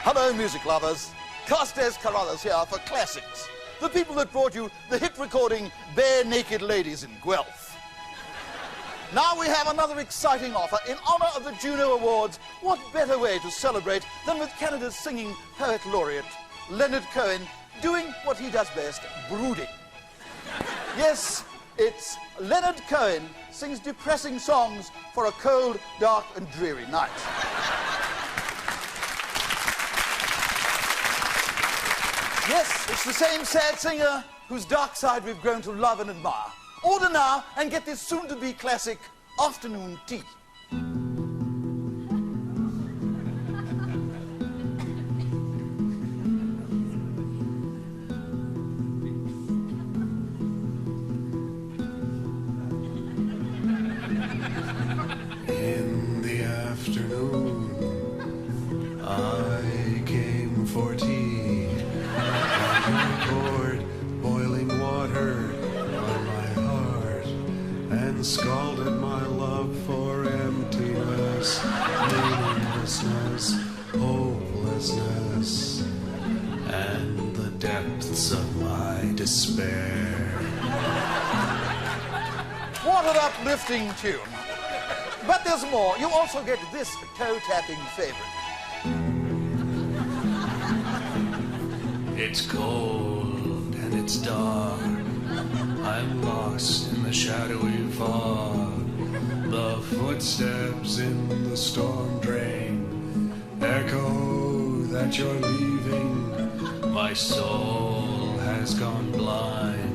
Hello, music lovers. Costes Carradas here for Classics. The people that brought you the hit recording Bare Naked Ladies in Guelph. Now we have another exciting offer. In honor of the Juno Awards, what better way to celebrate than with Canada's singing poet laureate, Leonard Cohen, doing what he does best, brooding. Yes, it's Leonard Cohen sings depressing songs for a cold, dark and dreary night. Yes, it's the same sad singer whose dark side we've grown to love and admire. Order now and get this soon-to-be classic afternoon tea. In the afternoon, I came for tea. I poured boiling water on my heart and scalded my love for emptiness, meaninglessness, hopelessness, and the depths of my despair. What an uplifting tune. But there's more. You also get this toe-tapping favorite. It's cold and it's dark. I'm lost in the shadowy fog. The footsteps in the storm drain echo that you're leaving. My soul has gone blind.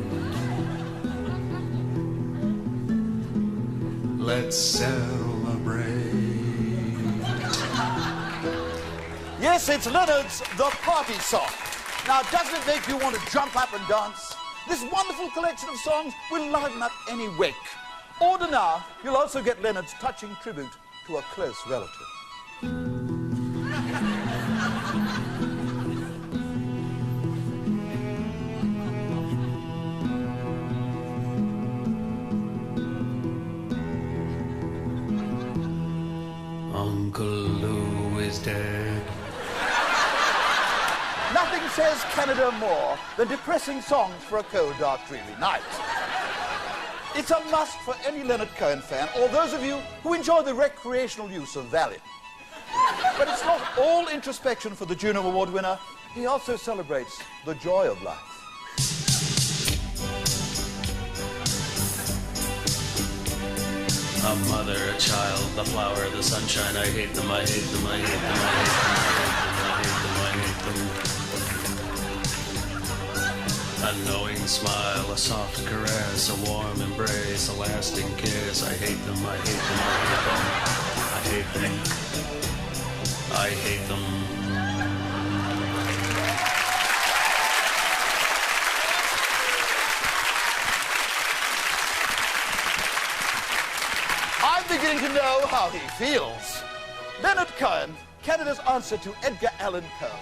Let's celebrate. Yes, it's Leonard's The Party Song. Now, doesn't it make you want to jump up and dance? This wonderful collection of songs will liven up any wake. Order now. You'll also get Leonard's touching tribute to a close relative. Uncle Lou is dead. Nothing says Canada more than depressing songs for a cold, dark, dreary night. It's a must for any Leonard Cohen fan, or those of you who enjoy the recreational use of Valium. But it's not all introspection for the Juno Award winner. He also celebrates the joy of life. A mother, a child, the flower, the sunshine. I hate them, I hate them, I hate them, I hate them, I hate them, I hate them, I hate them. A knowing smile, a soft caress, a warm embrace, a lasting kiss. I hate them, I hate them, I hate them. I hate them. I hate them. I'm beginning to know how he feels. Leonard Cohen, Canada's answer to Edgar Allan Poe.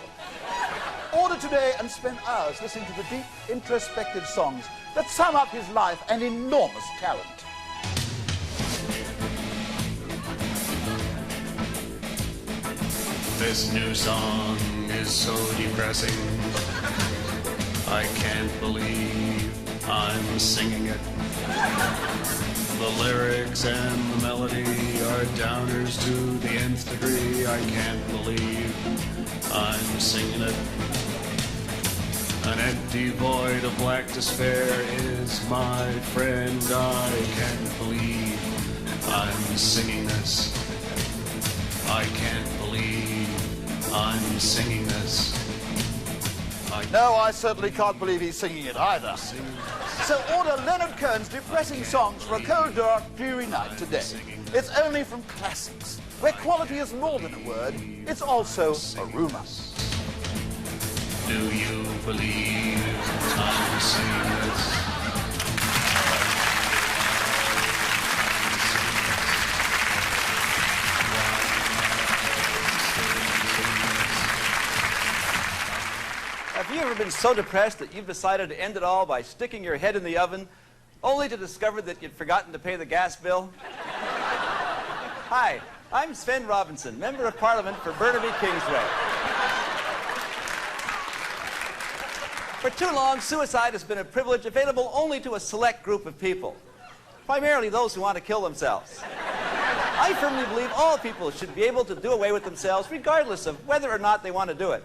Order today and spend hours listening to the deep, introspective songs that sum up his life and enormous talent. This new song is so depressing. I can't believe I'm singing it. The lyrics and the melody are downers to the nth degree. I can't believe I'm singing it. An empty void of black despair is my friend. I can't believe I'm singing this. I can't believe I'm singing this. No, I certainly can't believe he's singing it either. So order Leonard Cohen's depressing songs for a cold, dark, dreary night today. It's only from classics, where quality is more than a word, it's also a rumor. Do you believe I'm singing this? Have you ever been so depressed that you've decided to end it all by sticking your head in the oven, only to discover that you'd forgotten to pay the gas bill? Hi, I'm Sven Robinson, Member of Parliament for Burnaby Kingsway. For too long, suicide has been a privilege available only to a select group of people, primarily those who want to kill themselves. I firmly believe all people should be able to do away with themselves regardless of whether or not they want to do it.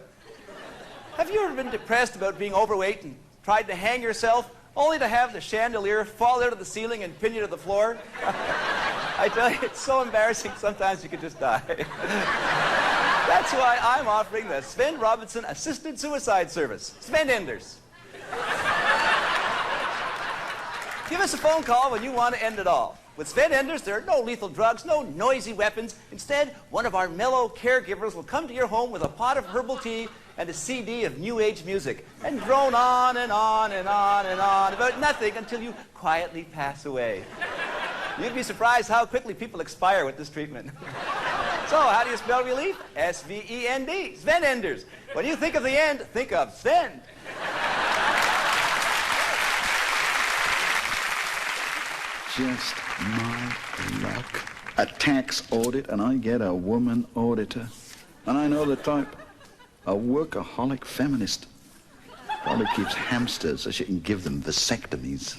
Have you ever been depressed about being overweight and tried to hang yourself only to have the chandelier fall out of the ceiling and pin you to the floor? I tell you, it's so embarrassing, sometimes you could just die. That's why I'm offering the Sven Robinson Assisted Suicide Service, Sven Enders. Give us a phone call when you want to end it all. With Sven Enders, there are no lethal drugs, no noisy weapons. Instead, one of our mellow caregivers will come to your home with a pot of herbal tea and a CD of New Age music, and drone on and on and on and on about nothing until you quietly pass away. You'd be surprised how quickly people expire with this treatment. So, how do you spell relief? S-V-E-N-D, Sven Enders. When you think of the end, think of Sven. Just my luck. A tax audit and I get a woman auditor. And I know the type. A workaholic feminist. Probably keeps hamsters so she can give them vasectomies.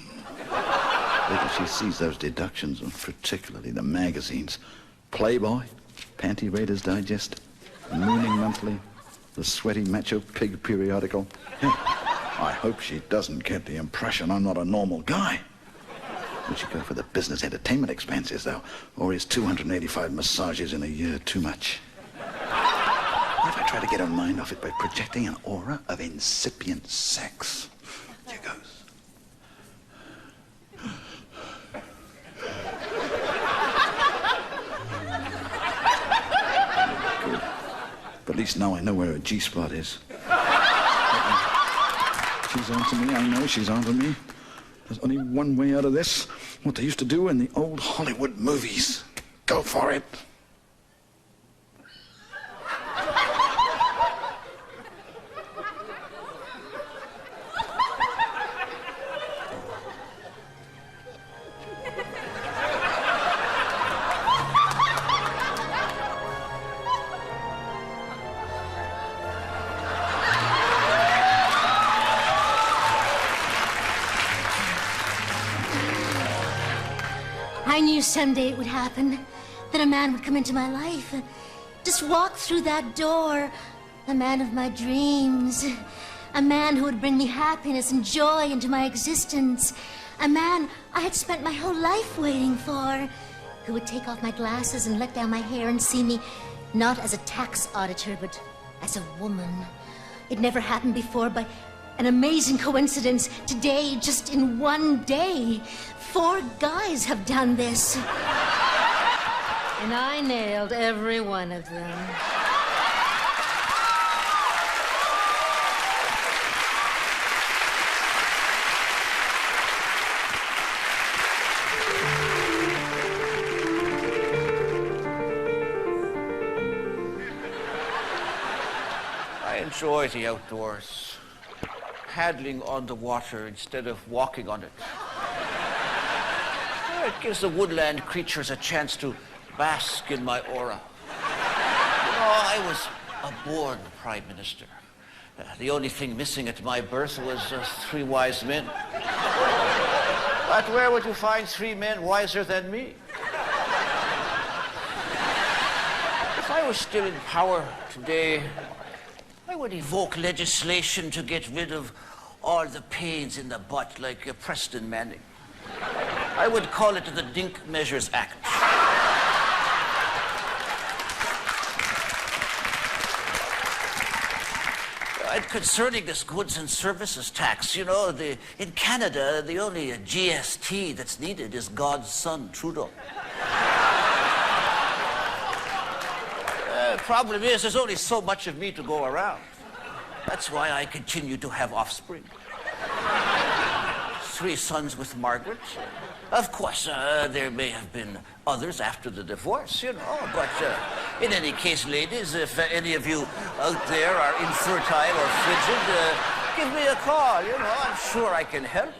Wait till she sees those deductions, and particularly the magazines. Playboy, Panty Raiders Digest, Mooning Monthly, the Sweaty Macho Pig periodical. Hey, I hope she doesn't get the impression I'm not a normal guy. Would she go for the business entertainment expenses, though? Or is 285 massages in a year too much? What if I try to get her mind off it by projecting an aura of incipient sex? Here goes. Good. But at least now I know where her G-spot is. She's onto me, I know she's onto me. There's only one way out of this. What they used to do in the old Hollywood movies. Go for it. I knew someday it would happen, that a man would come into my life, just walk through that door, the man of my dreams, a man who would bring me happiness and joy into my existence, a man I had spent my whole life waiting for, who would take off my glasses and let down my hair and see me not as a tax auditor, but as a woman. It never happened before, but an amazing coincidence. Today, just in one day, 4 guys have done this. And I nailed every one of them. I enjoy the outdoors, paddling on the water instead of walking on it. It gives the woodland creatures a chance to bask in my aura. You know, I was a born prime minister. The only thing missing at my birth was 3 wise men. But where would you find 3 men wiser than me? If I was still in power today, I would evoke legislation to get rid of all the pains in the butt like Preston Manning. I would call it the Dink Measures Act. And concerning this goods and services tax, you know, in Canada, the only GST that's needed is God's son, Trudeau. Problem is, there's only so much of me to go around. That's why I continue to have offspring. 3 sons with Margaret. Of course, there may have been others after the divorce, you know, but in any case, ladies, if any of you out there are infertile or frigid, give me a call, you know, I'm sure I can help.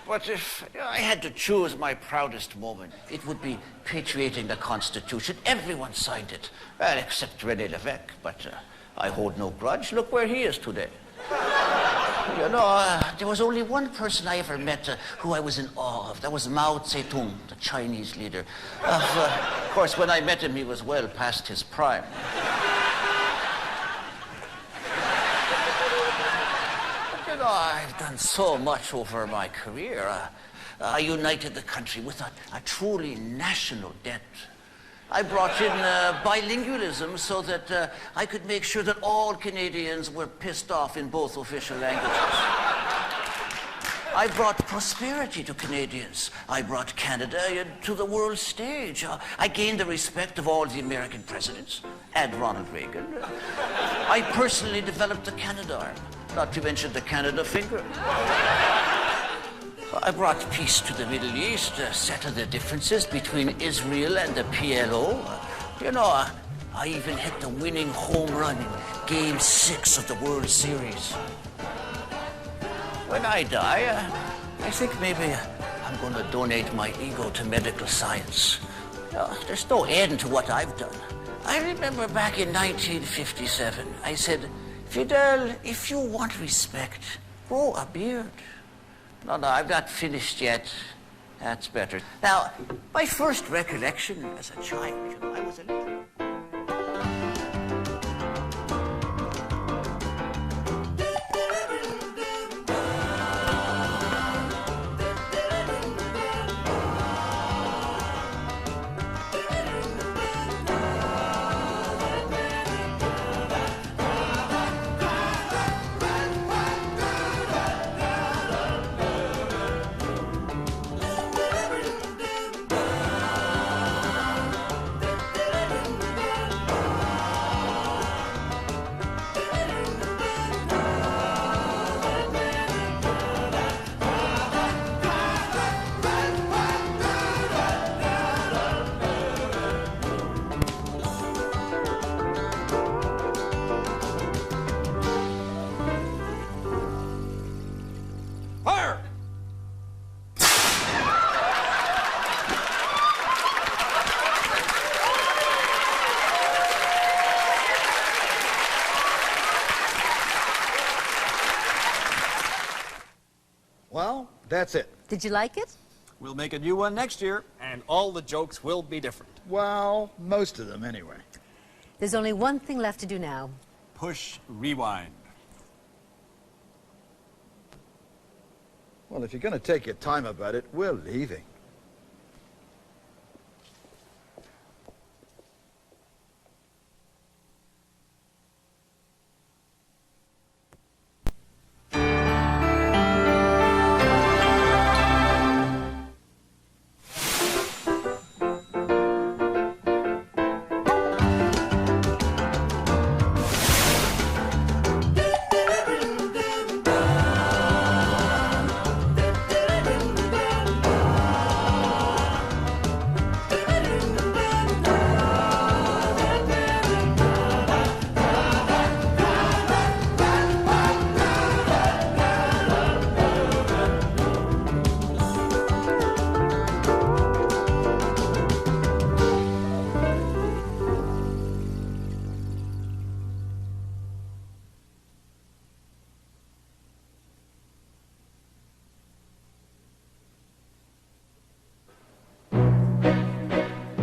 But if I had to choose my proudest moment, it would be patriating the Constitution. Everyone signed it, well, except René Lévesque, but I hold no grudge. Look where he is today. You know, there was only one person I ever met who I was in awe of. That was Mao Zedong, the Chinese leader. Of course, when I met him, he was well past his prime. You know, I've done so much over my career. I united the country with a truly national debt. I brought in bilingualism so that I could make sure that all Canadians were pissed off in both official languages. I brought prosperity to Canadians. I brought Canada to the world stage. I gained the respect of all the American presidents and Ronald Reagan. I personally developed the Canadarm, not to mention the Canada finger. I brought peace to the Middle East, settled the differences between Israel and the PLO. You know, I even hit the winning home run in Game 6 of the World Series. When I die, I think maybe I'm going to donate my ego to medical science. There's no end to what I've done. I remember back in 1957, I said, Fidel, if you want respect, grow a beard. No, I'm not finished yet. That's better. Now, my first recollection as a child, I was a little... Well, that's it. Did you like it? We'll make a new one next year. And all the jokes will be different. Well, most of them anyway. There's only one thing left to do now. Push rewind. Well, if you're going to take your time about it, we're leaving.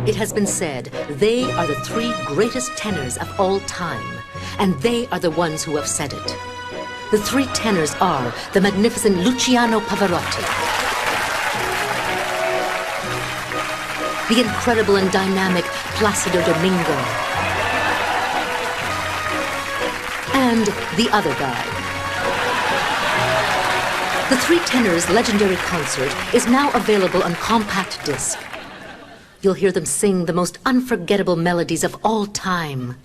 It has been said they are the three greatest tenors of all time, and they are the ones who have said it. The three tenors are the magnificent Luciano Pavarotti, the incredible and dynamic Placido Domingo, and the other guy. The Three Tenors legendary concert is now available on compact disc. You'll hear them sing the most unforgettable melodies of all time.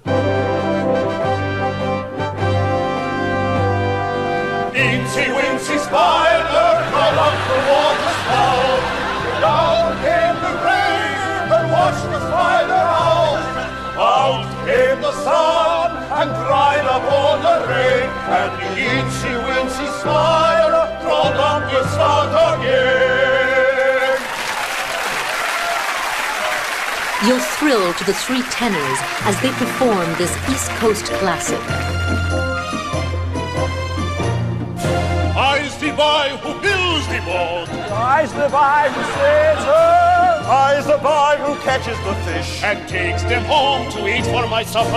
Incy Wincy Spider, crawl up the water spout. Down came the rain and washed the spider out. Out came the sun and dried up all the rain. And the Incy Wincy Spider crawled up the spout again. You'll thrill to the Three Tenors as they perform this East Coast classic. I's the boy who builds the boat. I's the boy who sails her. I's the boy who catches the fish and takes them home to eat for my supper.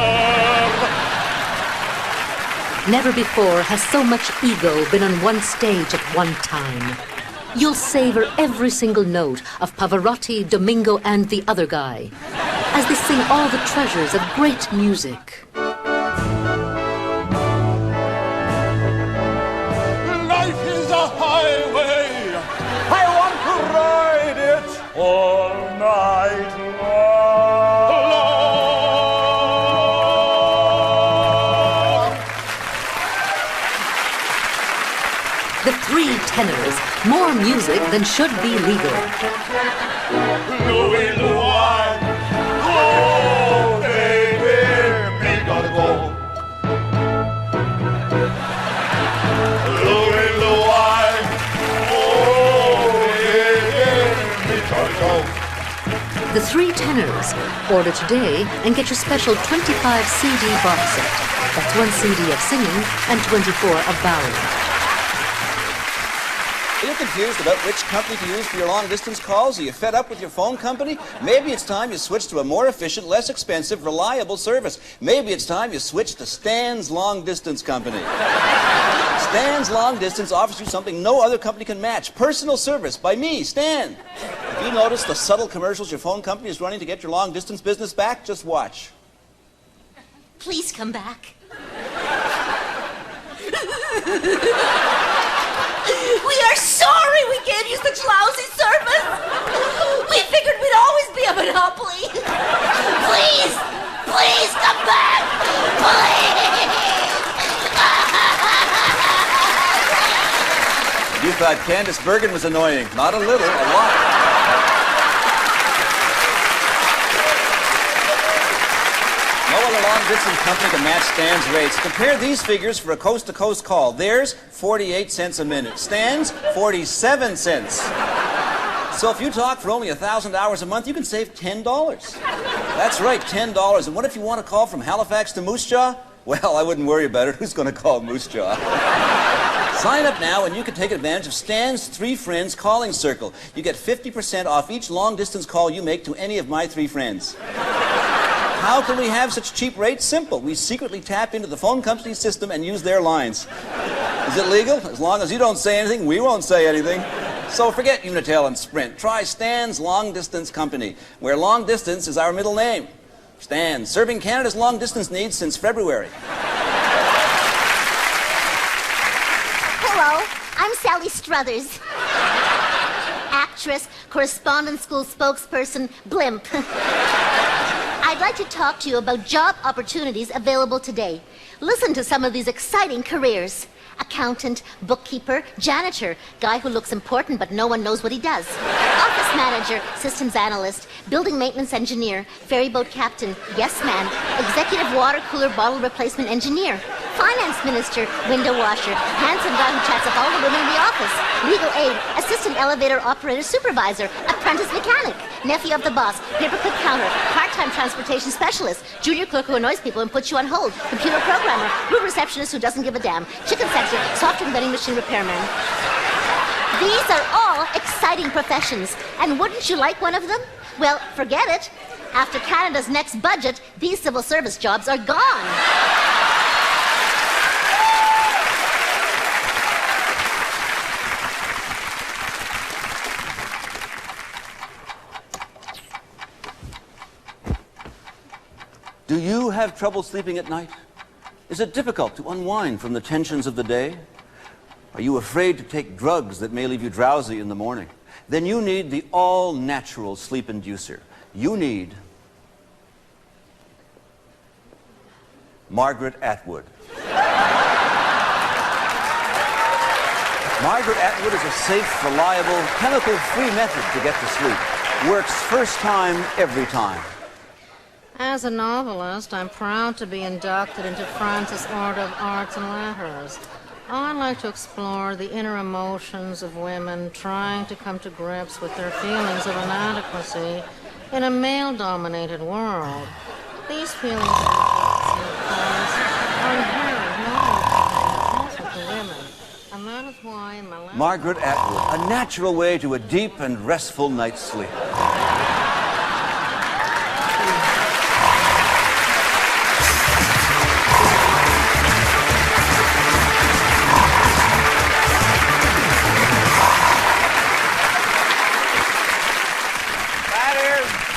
Never before has so much ego been on one stage at one time. You'll savor every single note of Pavarotti, Domingo, and the other guy as they sing all the treasures of great music. Life is a highway. I want to ride it all night long. The Three Tenors, more music than should be legal. Louie, Louie, go, baby, me gotta go. Louie, Louie, oh, baby, me gotta go. The Three Tenors. Order today and get your special 25 CD box set. That's 1 CD of singing and 24 of bowing. Are you confused about which company to use for your long-distance calls? Are you fed up with your phone company? Maybe it's time you switch to a more efficient, less expensive, reliable service. Maybe it's time you switch to Stan's Long Distance Company. Stan's Long Distance offers you something no other company can match. Personal service by me, Stan. If you notice the subtle commercials your phone company is running to get your long-distance business back, just watch. Please come back. We are sorry we gave you such lousy service. We figured we'd always be a monopoly. Please, please come back. Please. You thought Candace Bergen was annoying. Not a little, a lot. No other long-distance company can match Stan's rates. Compare these figures for a coast-to-coast call. Theirs, 48 cents a minute. Stan's, 47 cents. So if you talk for only 1,000 hours a month, you can save $10. That's right, $10. And what if you want to call from Halifax to Moose Jaw? Well, I wouldn't worry about it. Who's going to call Moose Jaw? Sign up now and you can take advantage of Stan's 3 Friends Calling Circle. You get 50% off each long-distance call you make to any of my 3 friends. How can we have such cheap rates? Simple. We secretly tap into the phone company's system and use their lines. Is it legal? As long as you don't say anything, we won't say anything. So forget Unitel and Sprint. Try Stan's Long Distance Company, where long distance is our middle name. Stan, serving Canada's long distance needs since February. Hello, I'm Sally Struthers. Actress, correspondence school spokesperson, blimp. I'd like to talk to you about job opportunities available today. Listen to some of these exciting careers. Accountant, bookkeeper, janitor, guy who looks important but no one knows what he does. Office manager, systems analyst, building maintenance engineer, ferry boat captain, yes man, executive water cooler bottle replacement engineer, finance minister, window washer, handsome guy who chats up all the women in the office, legal aide, assistant elevator operator supervisor, apprentice mechanic, nephew of the boss, paperclip counter, part-time transportation specialist, junior clerk who annoys people and puts you on hold, computer programmer, room receptionist who doesn't give a damn, chicken sector, soft drink vending machine repairman. These are all exciting professions, and wouldn't you like one of them? Well, forget it. After Canada's next budget, these civil service jobs are gone. Do you have trouble sleeping at night? Is it difficult to unwind from the tensions of the day? Are you afraid to take drugs that may leave you drowsy in the morning? Then you need the all-natural sleep inducer. You need Margaret Atwood. Margaret Atwood is a safe, reliable, chemical-free method to get to sleep. Works first time, every time. As a novelist, I'm proud to be inducted into France's Order of Arts and Letters. I like to explore the inner emotions of women trying to come to grips with their feelings of inadequacy in a male-dominated world. These feelings are inherent knowledge to women, and that is why in my last... Margaret Atwood, a natural way to a deep and restful night's sleep.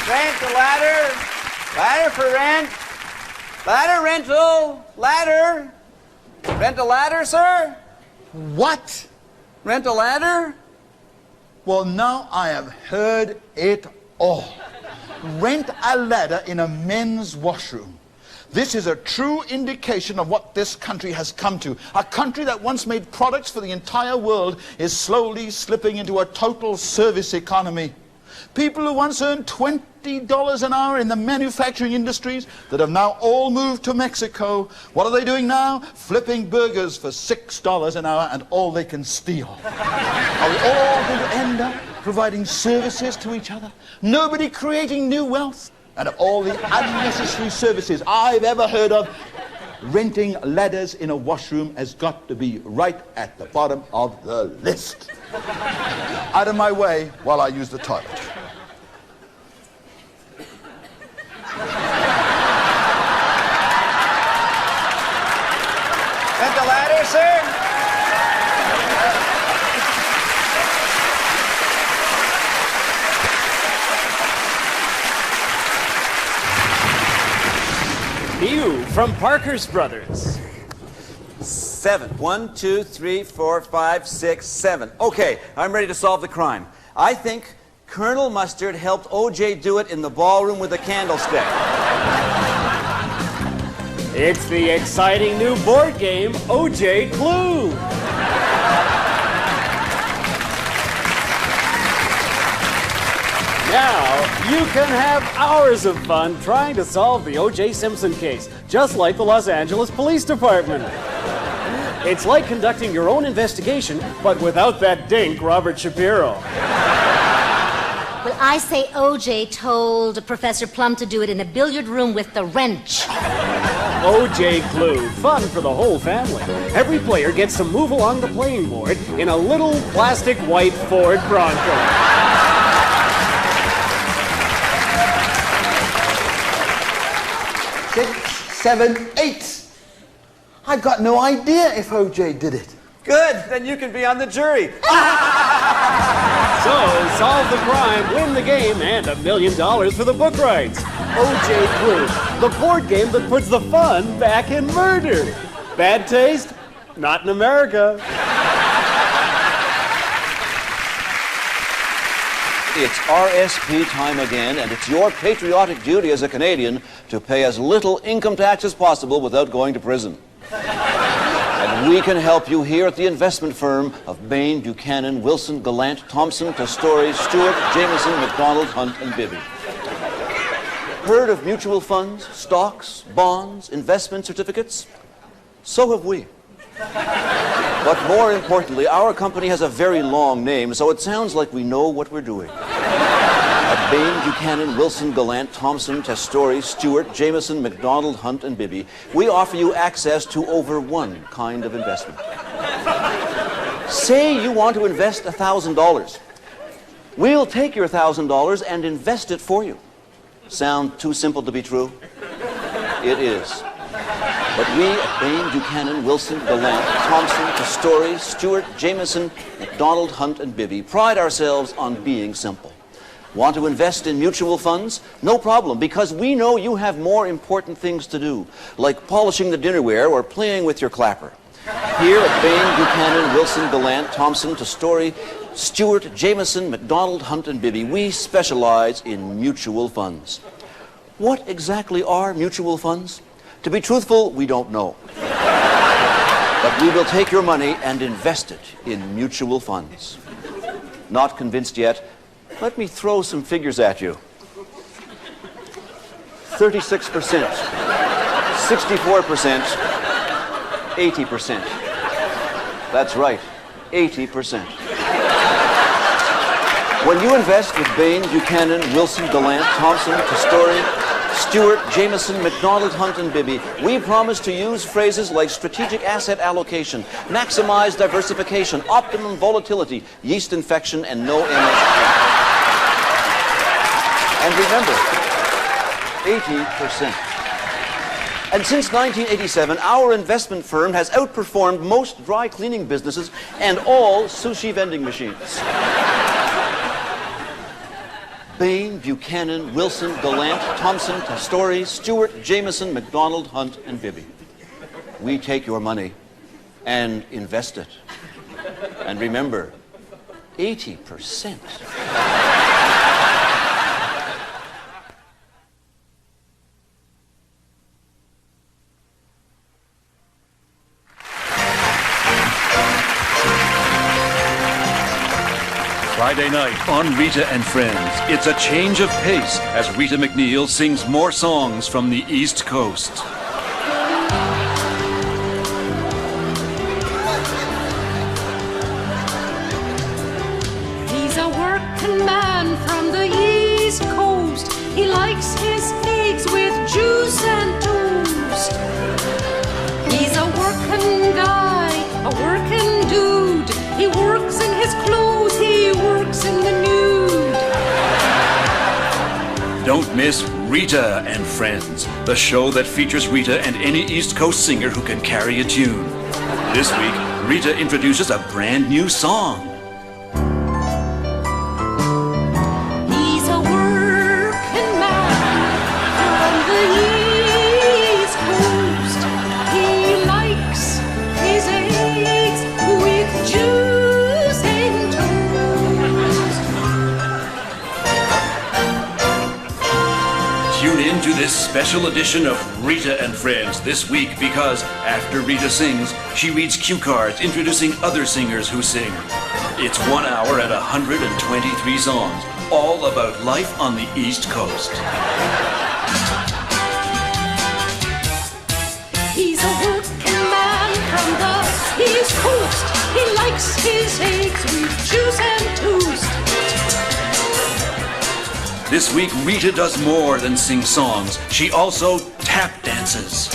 Rent a ladder. Ladder for rent. Ladder rental. Ladder. Rent a ladder, sir? What? Rent a ladder? Well, now I have heard it all. Rent a ladder in a men's washroom. This is a true indication of what this country has come to. A country that once made products for the entire world is slowly slipping into a total service economy. People who once earned $20 an hour in the manufacturing industries that have now all moved to Mexico. What are they doing now? Flipping burgers for $6 an hour and all they can steal. Are we all going to end up providing services to each other? Nobody creating new wealth? And of all the unnecessary services I've ever heard of, renting ladders in a washroom has got to be right at the bottom of the list. Out of my way while I use the toilet. And the ladder, sir? New from Parker's Brothers. 7. 1, 2, 3, 4, 5, 6, 7. Okay, I'm ready to solve the crime. I think Colonel Mustard helped O.J. do it in the ballroom with a candlestick. It's the exciting new board game, O.J. Clue. Now, you can have hours of fun trying to solve the O.J. Simpson case, just like the Los Angeles Police Department. It's like conducting your own investigation, but without that dink, Robert Shapiro. Well, I say OJ told Professor Plum to do it in a billiard room with the wrench. O.J. Clue, fun for the whole family. Every player gets to move along the playing board in a little plastic white Ford Bronco. 6, 7, 8. I've got no idea if O.J. did it. Good, then you can be on the jury. So, solve the crime, win the game, and $1 million for the book rights. O.J. Clue, the board game that puts the fun back in murder. Bad taste? Not in America. It's RSP time again, and it's your patriotic duty as a Canadian to pay as little income tax as possible without going to prison. And we can help you here at the investment firm of Bain, Buchanan, Wilson, Gallant, Thompson, Testori, Stewart, Jameson, McDonald, Hunt, and Bibby. Heard of mutual funds, stocks, bonds, investment certificates? So have we. But more importantly, our company has a very long name, so it sounds like we know what we're doing. At Bain, Buchanan, Wilson, Gallant, Thompson, Testori, Stewart, Jameson, McDonald, Hunt, and Bibby, we offer you access to over one kind of investment. Say you want to invest $1,000. We'll take your $1,000 and invest it for you. Sound too simple to be true? It is. But we at Bain, Buchanan, Wilson, Gallant, Thompson, Testori, Stewart, Jameson, McDonald, Hunt, and Bibby pride ourselves on being simple. Want to invest in mutual funds? No problem, because we know you have more important things to do, like polishing the dinnerware or playing with your clapper. Here at Bain, Buchanan, Wilson, Gallant, Thompson, Testori, Stewart, Jameson, McDonald, Hunt, and Bibby, we specialize in mutual funds. What exactly are mutual funds? To be truthful, we don't know. But we will take your money and invest it in mutual funds. Not convinced yet? Let me throw some figures at you. 36%, 64%, 80%. That's right, 80%. When you invest with Bain, Buchanan, Wilson, Gallant, Thompson, Testori, Stewart, Jameson, McDonald, Hunt, and Bibby, we promise to use phrases like strategic asset allocation, maximize diversification, optimum volatility, yeast infection, and no MSP. And remember, 80%. And since 1987, our investment firm has outperformed most dry cleaning businesses and all sushi vending machines. Bain, Buchanan, Wilson, Gallant, Thompson, Testori, Stewart, Jameson, McDonald, Hunt, and Bibby. We take your money and invest it. And remember, 80%. Friday night on Rita and Friends, it's a change of pace as Rita McNeil sings more songs from the East Coast. He's a working man from the East Coast. He likes his eggs with juice and toast. He's a working guy, a working dude. He works in his clothes, he works in the nude. Don't miss Rita and Friends, the show that features Rita and any East Coast singer who can carry a tune. This week, Rita introduces a brand new song. He's a working man from the East Coast. He likes his eggs with juice and toast. Tune in to this special edition of Rita and Friends this week because after Rita sings, she reads cue cards introducing other singers who sing. It's 1 hour and 123 songs, all about life on the East Coast. He's a working man from the East Coast. He likes his eggs with juice and toast. This week, Rita does more than sing songs. She also tap dances.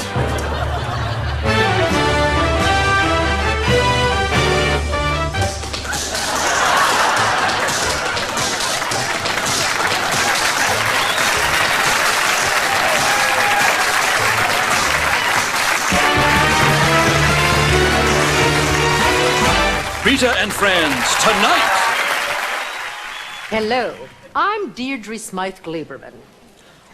Rita and Friends, tonight. Hello, I'm Deirdre Smythe Gleiberman.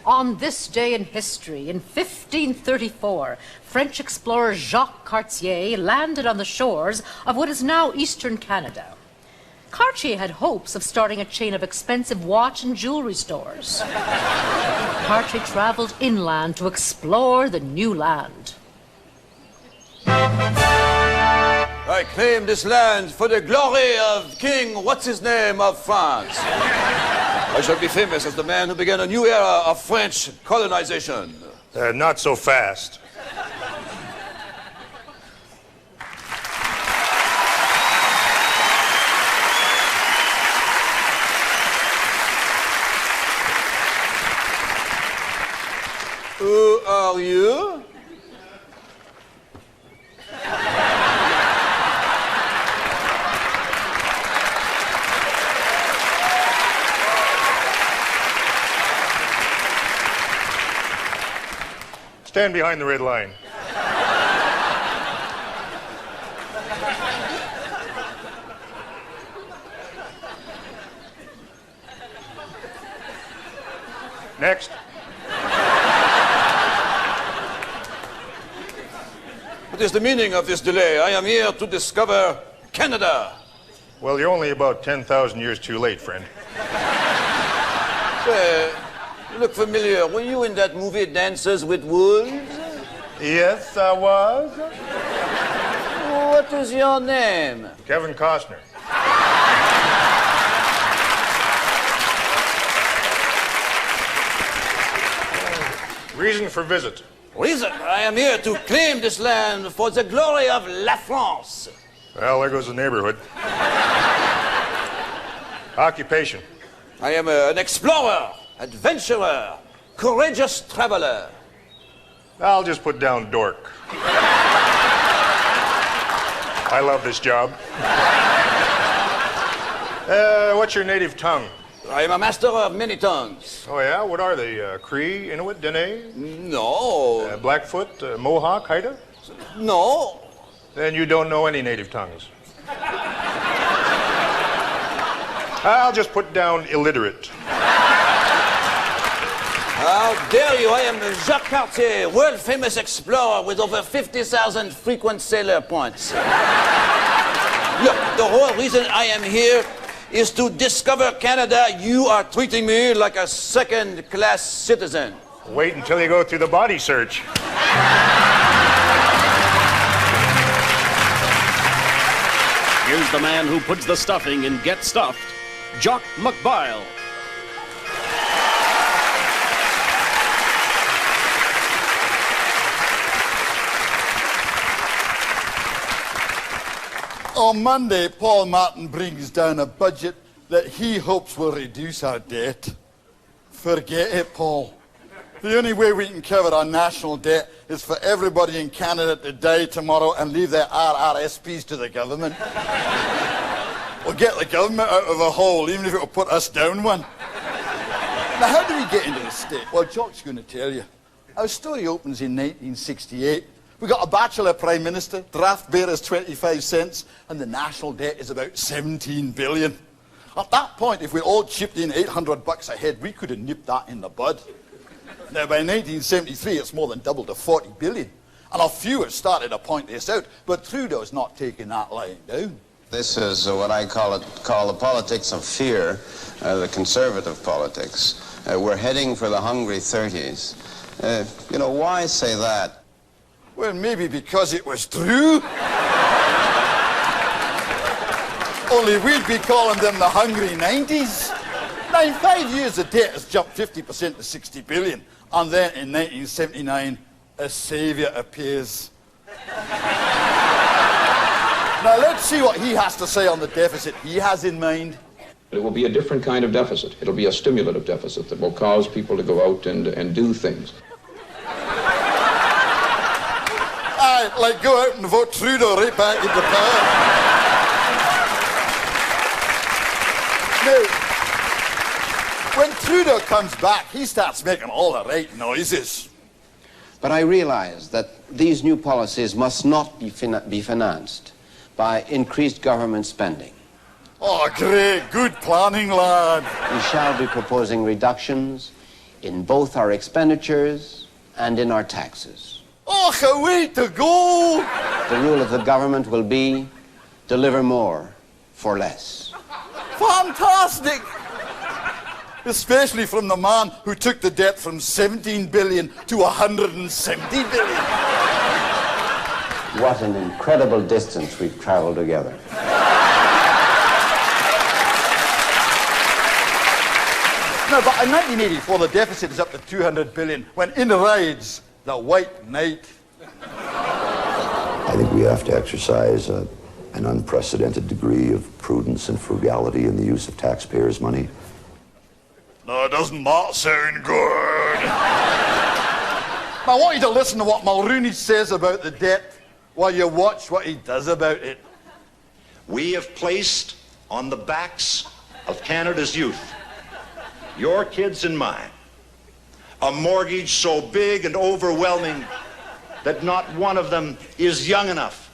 On this day in history, in 1534, French explorer Jacques Cartier landed on the shores of what is now eastern Canada. Cartier had hopes of starting a chain of expensive watch and jewelry stores. Cartier traveled inland to explore the new land. I claim this land for the glory of King What's-His-Name of France. I shall be famous as the man who began a new era of French colonization. Not so fast. Who are you? Stand behind the red line. Next. What is the meaning of this delay? I am here to discover Canada. Well, you're only about 10,000 years too late, friend. Say, you look familiar. Were you in that movie Dances with Wolves? Yes, I was. What is your name? Kevin Costner. Reason for visit. Reason? I am here to claim this land for the glory of La France. Well, there goes the neighborhood. Occupation. I am an explorer, adventurer, courageous traveler. I'll just put down dork. I love this job. What's your native tongue? I am a master of many tongues. Oh, yeah? What are they? Cree, Inuit, Dene? No. Blackfoot, Mohawk, Haida? No. Then you don't know any native tongues. I'll just put down illiterate. How dare you? I am Jacques Cartier, world-famous explorer with over 50,000 frequent sailor points. Look, the whole reason I am here is to discover Canada. You are treating me like a second-class citizen. Wait until you go through the body search. Here's the man who puts the stuffing in Get Stuffed. Jock McBile. On Monday, Paul Martin brings down a budget that he hopes will reduce our debt. Forget it, Paul. The only way we can cover our national debt is for everybody in Canada to die tomorrow and leave their RRSPs to the government. We'll get the government out of a hole, even if it will put us down one. Now, how do we get into this state? Well, Jock's going to tell you. Our story opens in 1968. We got a bachelor prime minister, draft bearers 25 cents, and the national debt is about 17 billion. At that point, if we all chipped in $800 a head, we could have nipped that in the bud. Now, by 1973, it's more than doubled to 40 billion. And a few have started to point this out, but Trudeau's not taking that lying down. This is what I call the politics of fear, the conservative politics. We're heading for the hungry 30s. You know, why say that? Well, maybe because it was true. Only we'd be calling them the hungry 90s. Now, in 5 years, the debt has jumped 50% to 60 billion. And then in 1979, a saviour appears. Now, let's see what he has to say on the deficit he has in mind. It will be a different kind of deficit. It'll be a stimulative deficit that will cause people to go out and do things. Aye, like go out and vote Trudeau right back into power. Now, when Trudeau comes back, he starts making all the right noises. But I realize that these new policies must not be financed by increased government spending. Oh, great. Good planning, lad. We shall be proposing reductions in both our expenditures and in our taxes. Oh, a way to go! The rule of the government will be deliver more for less. Fantastic! Especially from the man who took the debt from 17 billion to 170 billion. What an incredible distance we've traveled together. No, but in 1984, the deficit is up to 200 billion, when in rides the White Knight. I think we have to exercise an unprecedented degree of prudence and frugality in the use of taxpayers' money. No, doesn't that sound good? I want you to listen to what Mulrooney says about the debt while you watch what he does about it. We have placed on the backs of Canada's youth, your kids and mine, a mortgage so big and overwhelming that not one of them is young enough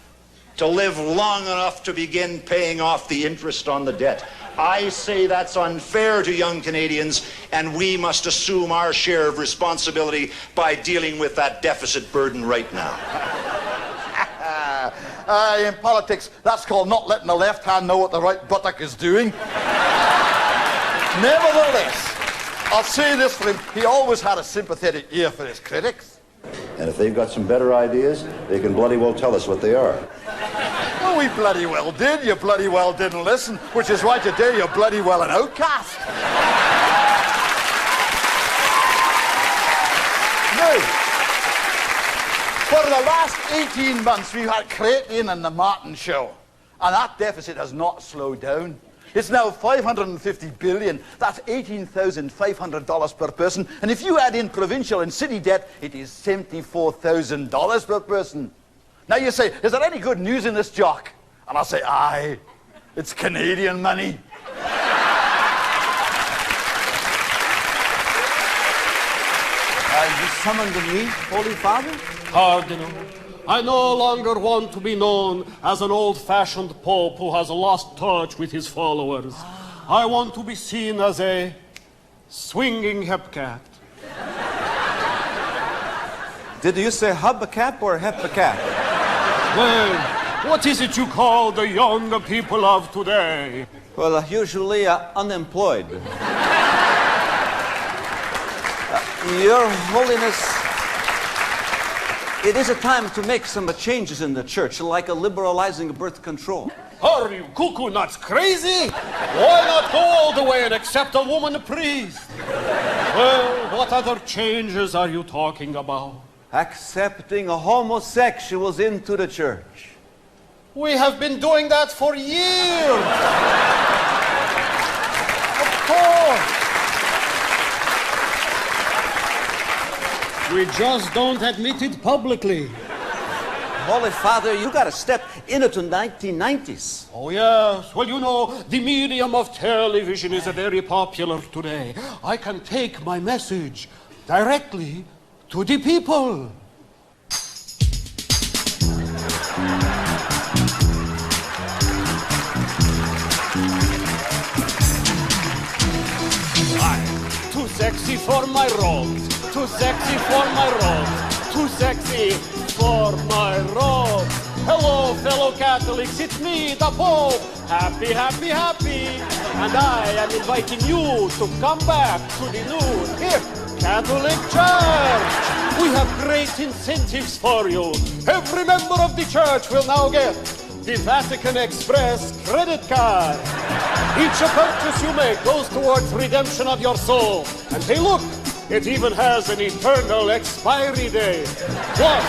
to live long enough to begin paying off the interest on the debt. I say that's unfair to young Canadians, and we must assume our share of responsibility by dealing with that deficit burden right now. In politics, that's called not letting the left hand know what the right buttock is doing. Nevertheless, I'll say this for him, he always had a sympathetic ear for his critics. And if they've got some better ideas, they can bloody well tell us what they are. Well, we bloody well did. You bloody well didn't listen, which is why today you're bloody well an outcast. Now, for the last 18 months, we've had Creighton and the Martin Show, and that deficit has not slowed down. It's now 550 billion. That's $18,500 per person. And if you add in provincial and city debt, it is $74,000 per person. Now you say, is there any good news in this, Jock? And I'll say, aye, it's Canadian money. You summoned me, Holy Father? Cardinal, I no longer want to be known as an old-fashioned pope who has lost touch with his followers. I want to be seen as a swinging hepcat. Did you say hubcap or hepcat? Well, what is it you call the young people of today? Well, usually unemployed. Your Holiness, it is a time to make some changes in the church, like a liberalizing of birth control. Are you cuckoo nuts crazy? Why not go all away and accept a woman priest. Well, what other changes are you talking about? Accepting homosexuals into the church. We have been doing that for years. Of course. We just don't admit it publicly. Holy Father, you gotta step into the 1990s. Oh, yes. Well, you know, the medium of television is very popular today. I can take my message directly to the people. I'm too sexy for my robes. Too sexy for my robes. Too sexy for my robes. Hello, fellow Catholics, it's me, the Pope. Happy, happy, happy. And I am inviting you to come back to the new hip Catholic Church. We have great incentives for you. Every member of the church will now get the Vatican Express credit card. Each purchase you make goes towards redemption of your soul. And hey, look, it even has an eternal expiry date. Plus,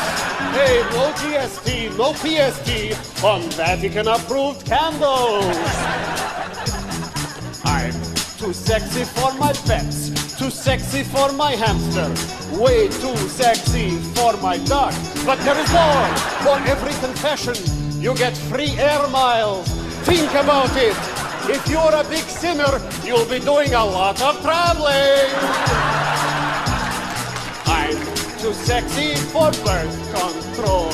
hey, no GST, no PST on Vatican-approved candles. I'm too sexy for my pets, too sexy for my hamster, way too sexy for my duck. But there is more. For every confession, you get free air miles. Think about it. If you're a big sinner, you'll be doing a lot of traveling. I'm too sexy for birth control.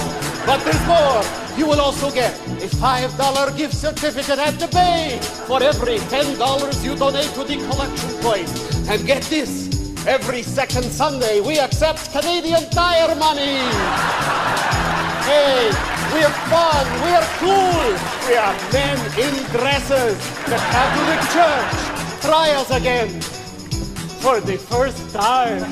But there's more. You will also get a $5 gift certificate at the bank for every $10 you donate to the collection point. And get this, every second Sunday we accept Canadian Tire money. Hey, we're fun, we're cool, we are men in dresses. The Catholic Church, try us again for the first time.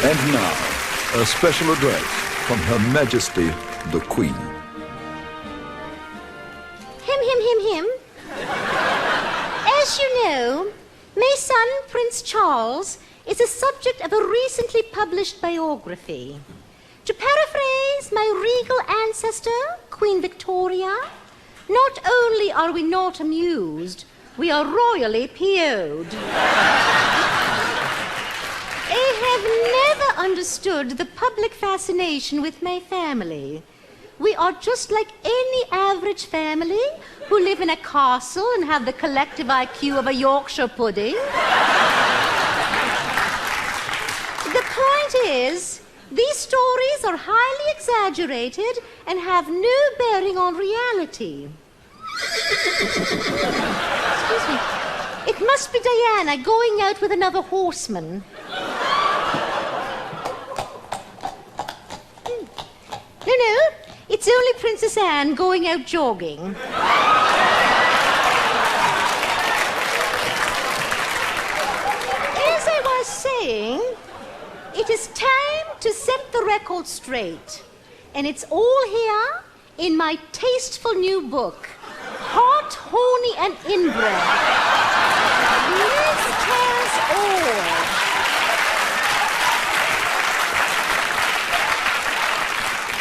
And now, a special address from Her Majesty the Queen. Him. As you know, my son, Prince Charles, is the subject of a recently published biography. To paraphrase my regal ancestor, Queen Victoria, not only are we not amused, we are royally PO'd. I have never understood the public fascination with my family. We are just like any average family who live in a castle and have the collective IQ of a Yorkshire pudding. The point is, these stories are highly exaggerated and have no bearing on reality. Excuse me. It must be Diana going out with another horseman. No, it's only Princess Anne going out jogging. As I was saying, it is time to set the record straight. And it's all here in my tasteful new book, Hot, Horny, and Inbred. This tells all.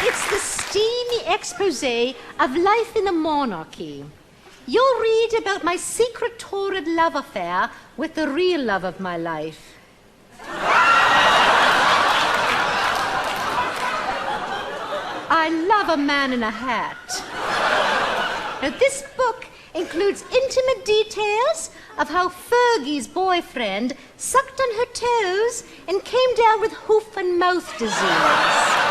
It's the steamy expose of life in a monarchy. You'll read about my secret torrid love affair with the real love of my life. I love a man in a hat. Now, this book includes intimate details of how Fergie's boyfriend sucked on her toes and came down with hoof and mouth disease.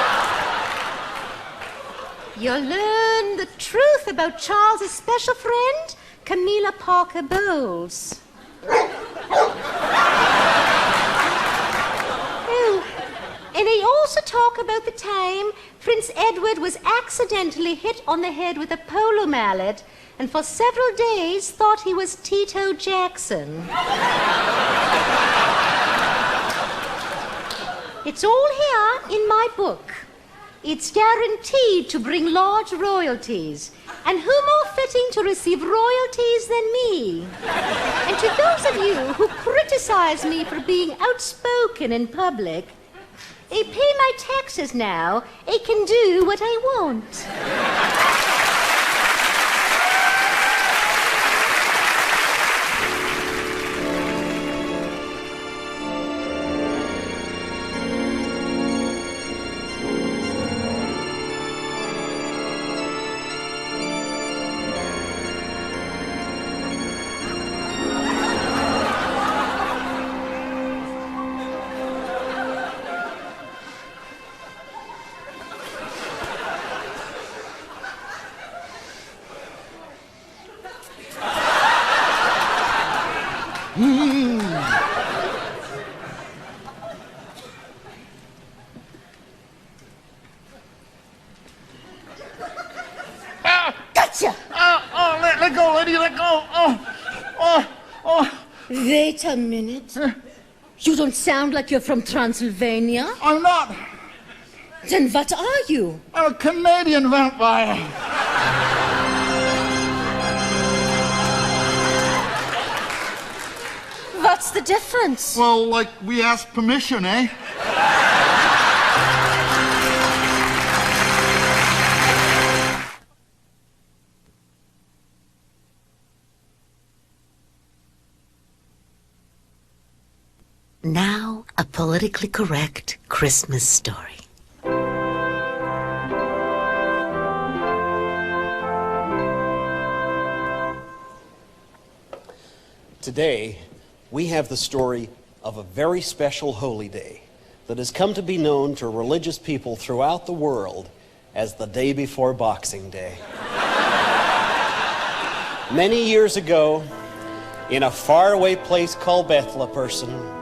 You'll learn the truth about Charles's special friend, Camilla Parker Bowles. Oh, and they also talk about the time Prince Edward was accidentally hit on the head with a polo mallet and for several days thought he was Tito Jackson. It's all here in my book. It's guaranteed to bring large royalties. And who more fitting to receive royalties than me? And to those of you who criticize me for being outspoken in public, I pay my taxes now. I can do what I want. Gotcha! Let go, lady, let go. Wait a minute. You don't sound like you're from Transylvania. I'm not. Then what are you? I'm a Canadian vampire. What's the difference? Well, like, we asked permission, eh? Now, a politically correct Christmas story. Today, we have the story of a very special holy day that has come to be known to religious people throughout the world as the day before Boxing Day. Many years ago, in a faraway place called Bethlehem,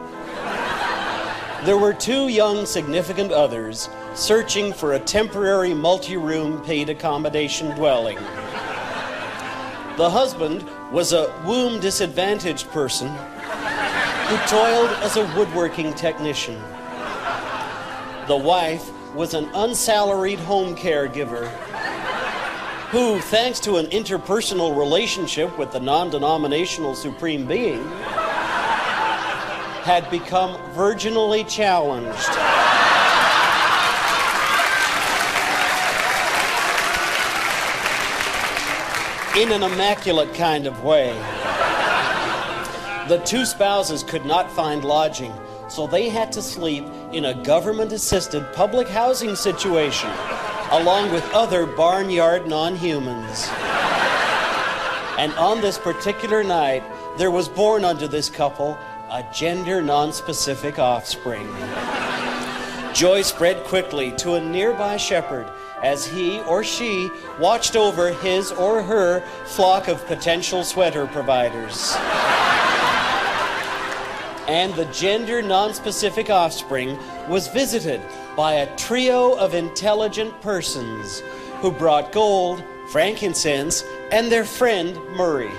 there were two young significant others searching for a temporary multi-room paid accommodation dwelling. The husband was a womb disadvantaged person who toiled as a woodworking technician. The wife was an unsalaried home caregiver who, thanks to an interpersonal relationship with the non-denominational supreme being, had become virginally challenged. In an immaculate kind of way. The two spouses could not find lodging, so they had to sleep in a government-assisted public housing situation, along with other barnyard non-humans. And on this particular night, there was born unto this couple a gender non-specific offspring. Joy spread quickly to a nearby shepherd as he or she watched over his or her flock of potential sweater providers. And the gender non-specific offspring was visited by a trio of intelligent persons who brought gold, frankincense, and their friend Murray.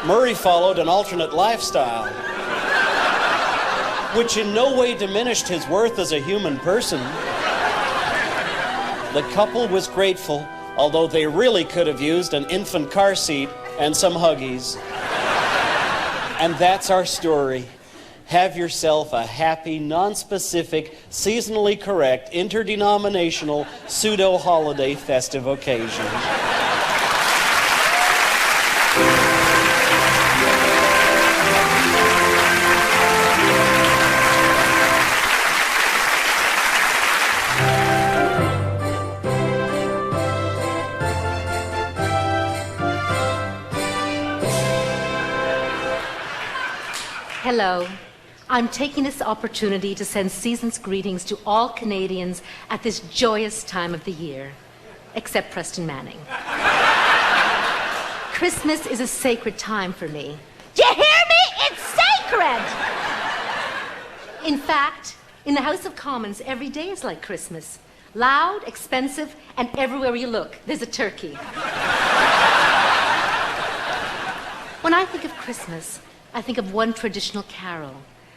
Murray followed an alternate lifestyle, which in no way diminished his worth as a human person. The couple was grateful, although they really could have used an infant car seat and some Huggies. And that's our story. Have yourself a happy, non-specific, seasonally correct, interdenominational, pseudo-holiday festive occasion. Hello. I'm taking this opportunity to send season's greetings to all Canadians at this joyous time of the year, except Preston Manning. Christmas is a sacred time for me. Do you hear me? It's sacred! In fact, in the House of Commons, every day is like Christmas. Loud, expensive, and everywhere you look, there's a turkey. When I think of Christmas, I think of one traditional carol,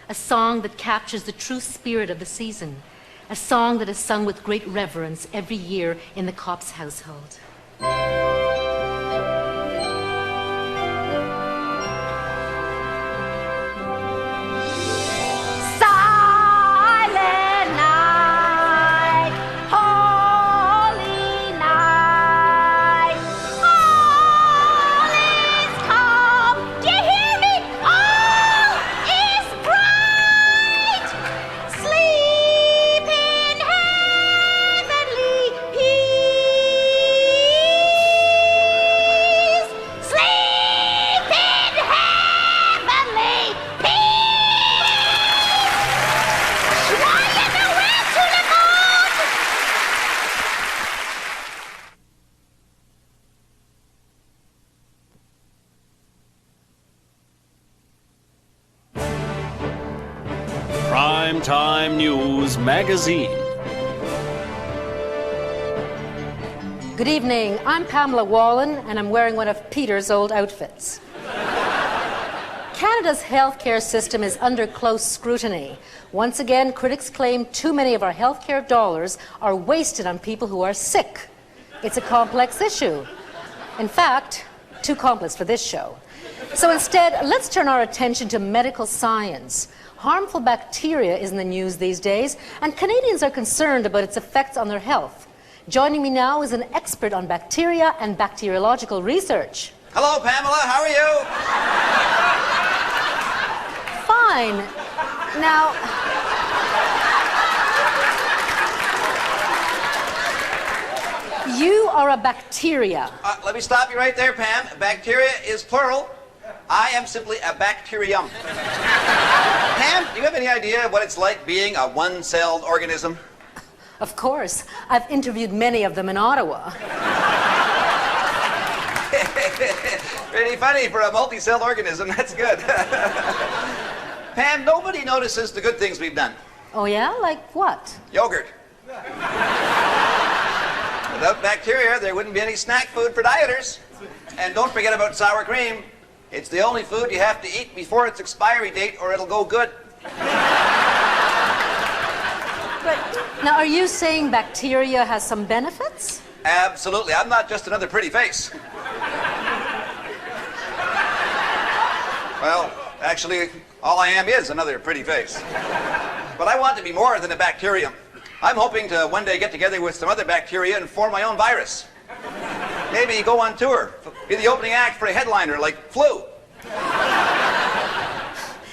a song that captures the true spirit of the season, a song that is sung with great reverence every year in the Copse household. Silent night, holy night, all is calm. Do you hear me? All is bright. Sleep in heavenly peace. Sleep in heavenly peace. Joyeux Noël tout le monde! Primetime News Magazine. Good evening. I'm Pamela Wallen, and I'm wearing one of Peter's old outfits. Canada's healthcare system is under close scrutiny. Once again, critics claim too many of our healthcare dollars are wasted on people who are sick. It's a complex issue. In fact, too complex for this show. So instead, let's turn our attention to medical science. Harmful bacteria is in the news these days, and Canadians are concerned about its effects on their health. Joining me now is an expert on bacteria and bacteriological research. Hello, Pamela. How are you? Fine. Now, you are a bacteria. Let me stop you right there, Pam. Bacteria is plural. I am simply a bacterium. Pam, do you have any idea what it's like being a one-celled organism? Of course. I've interviewed many of them in Ottawa. Pretty funny for a multi-celled organism. That's good. Pam, nobody notices the good things we've done. Oh, yeah? Like what? Yogurt. Without bacteria, there wouldn't be any snack food for dieters. And don't forget about sour cream. It's the only food you have to eat before its expiry date or it'll go good. But now, are you saying bacteria has some benefits? Absolutely. I'm not just another pretty face. Well, actually, all I am is another pretty face. But I want to be more than a bacterium. I'm hoping to one day get together with some other bacteria and form my own virus. Maybe go on tour, be the opening act for a headliner like Flu.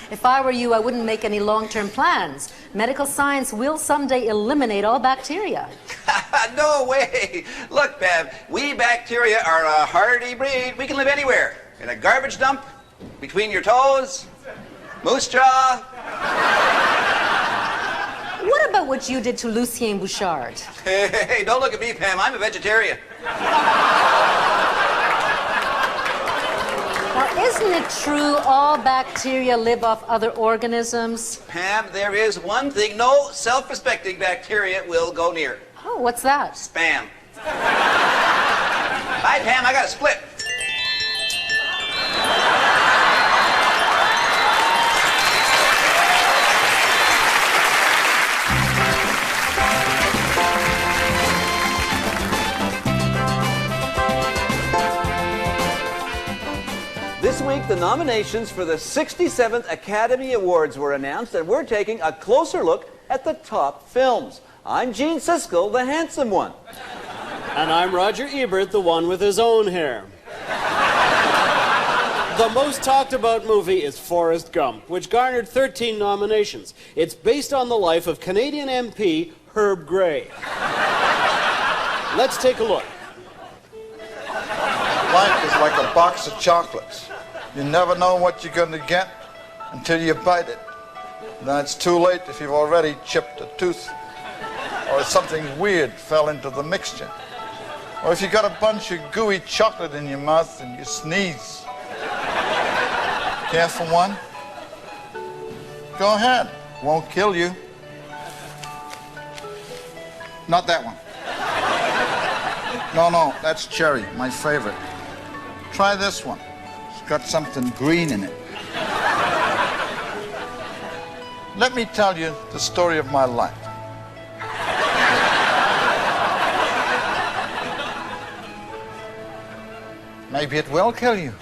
If I were you, I wouldn't make any long-term plans. Medical science will someday eliminate all bacteria. No way. Look, Pam, we bacteria are a hardy breed. We can live anywhere. In a garbage dump, between your toes, moose jaw. What about what you did to Lucien Bouchard? Hey, don't look at me, Pam. I'm a vegetarian. Now, isn't it true all bacteria live off other organisms? Pam, there is one thing no self-respecting bacteria will go near. Oh, what's that? Spam. Bye, Pam. I got a split. This week, the nominations for the 67th Academy Awards were announced, and we're taking a closer look at the top films. I'm Gene Siskel, the handsome one. And I'm Roger Ebert, the one with his own hair. The most talked about movie is Forrest Gump, which garnered 13 nominations. It's based on the life of Canadian MP Herb Gray. Let's take a look. Life is like a box of chocolates. You never know what you're going to get until you bite it. Then it's too late if you've already chipped a tooth, or if something weird fell into the mixture, or if you got a bunch of gooey chocolate in your mouth and you sneeze. Care for one? Go ahead. Won't kill you. Not that one. No, that's cherry, my favorite. Try this one. It's got something green in it. Let me tell you the story of my life. Maybe it will kill you.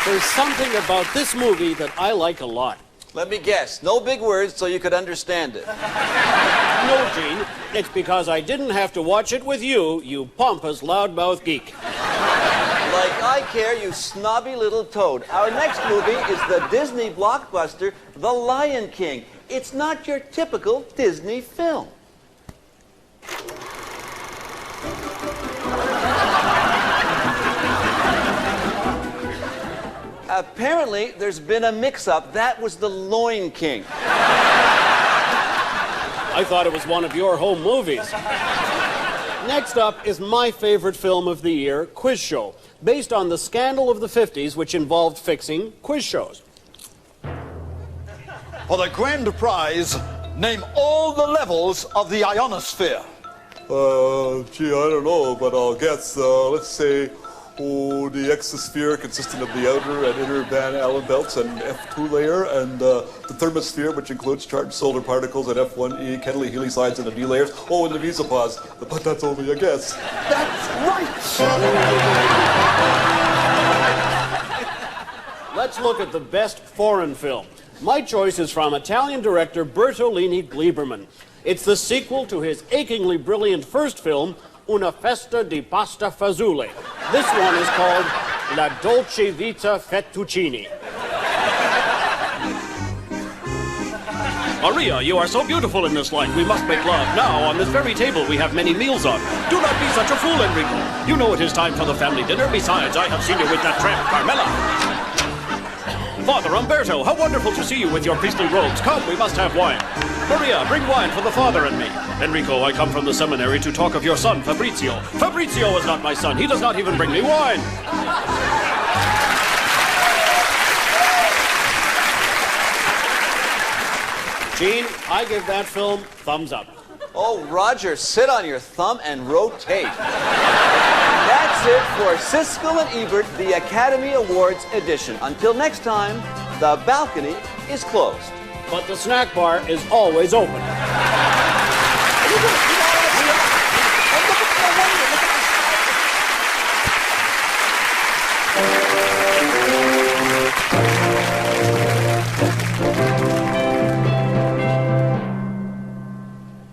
There's something about this movie that I like a lot. Let me guess. No big words so you could understand it. No, Gene. It's because I didn't have to watch it with you, you pompous loudmouth geek. Like I care, you snobby little toad. Our next movie is the Disney blockbuster, The Lion King. It's not your typical Disney film. Apparently, there's been a mix-up. That was The Loin King. I thought it was one of your home movies. Next up is my favorite film of the year, Quiz Show, based on the scandal of the 50s, which involved fixing quiz shows. For the grand prize, name all the levels of the ionosphere. Gee, I don't know, but I'll guess, let's say, the exosphere consisting of the outer and inner Van Allen belts and F2 layer, and the thermosphere, which includes charged solar particles and F1E, Kedley helicides and the D layers. Oh, and the mesopause, but that's only a guess. That's right! Let's look at the best foreign film. My choice is from Italian director Bertolini Gleiberman. It's the sequel to his achingly brilliant first film, Una festa di pasta fagioli. This one is called La Dolce Vita Fettuccini. Maria, you are so beautiful in this light. We must make love. Now, on this very table, we have many meals on. Do not be such a fool, Enrico. You know it is time for the family dinner. Besides, I have seen you with that tramp, Carmela. Father Umberto, how wonderful to see you with your priestly robes. Come, we must have wine. Maria, bring wine for the father and me. Enrico, I come from the seminary to talk of your son, Fabrizio. Fabrizio is not my son. He does not even bring me wine. Gene, I give that film thumbs up. Oh, Roger, sit on your thumb and rotate. That's it for Siskel and Ebert, the Academy Awards edition. Until next time, the balcony is closed. But the snack bar is always open.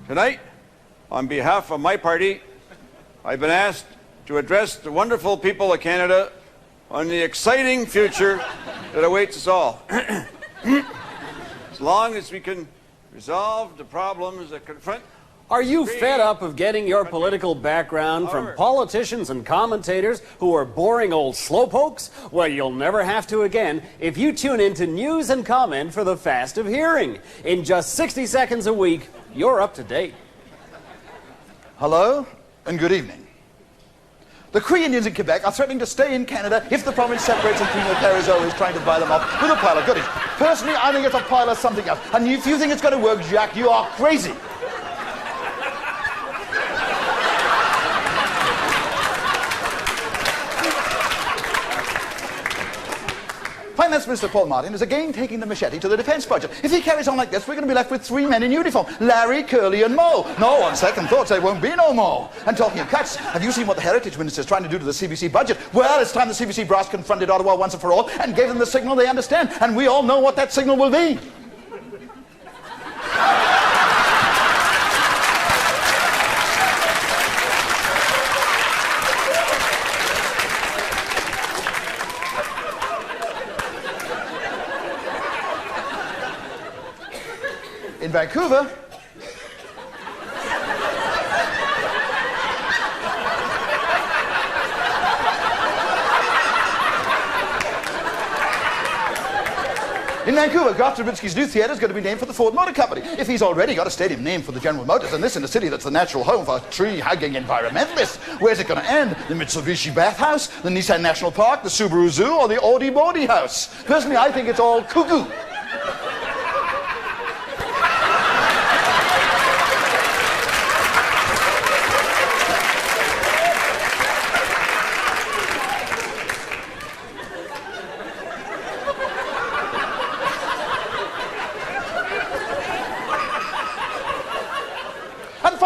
Tonight, on behalf of my party, I've been asked to address the wonderful people of Canada on the exciting future that awaits us all. As long as we can resolve the problems that confront... Are you fed up of getting your political background from politicians and commentators who are boring old slowpokes? Well, you'll never have to again if you tune in to News and Comment for the Fast of Hearing. In just 60 seconds a week, you're up to date. Hello and good evening. The Cree Indians in Quebec are threatening to stay in Canada if the province separates and King Parizeau is trying to buy them off with a pile of goodies. Personally, I think it's a pile of something else. And if you think it's going to work, Jacques, you are crazy. Finance Minister Paul Martin is again taking the machete to the defense budget. If he carries on like this, we're going to be left with 3 men in uniform, Larry, Curly, and Moe. No, on second thoughts, there won't be no more. And talking of cuts, have you seen what the Heritage Minister is trying to do to the CBC budget? Well, it's time the CBC brass confronted Ottawa once and for all and gave them the signal they understand. And we all know what that signal will be. In Vancouver, Garth Drabinsky's new theatre is going to be named for the Ford Motor Company. If he's already got a stadium named for the General Motors, and this in a city that's the natural home for tree-hugging environmentalists, where's it going to end? The Mitsubishi Bathhouse, the Nissan National Park, the Subaru Zoo, or the Audi Body House? Personally, I think it's all cuckoo.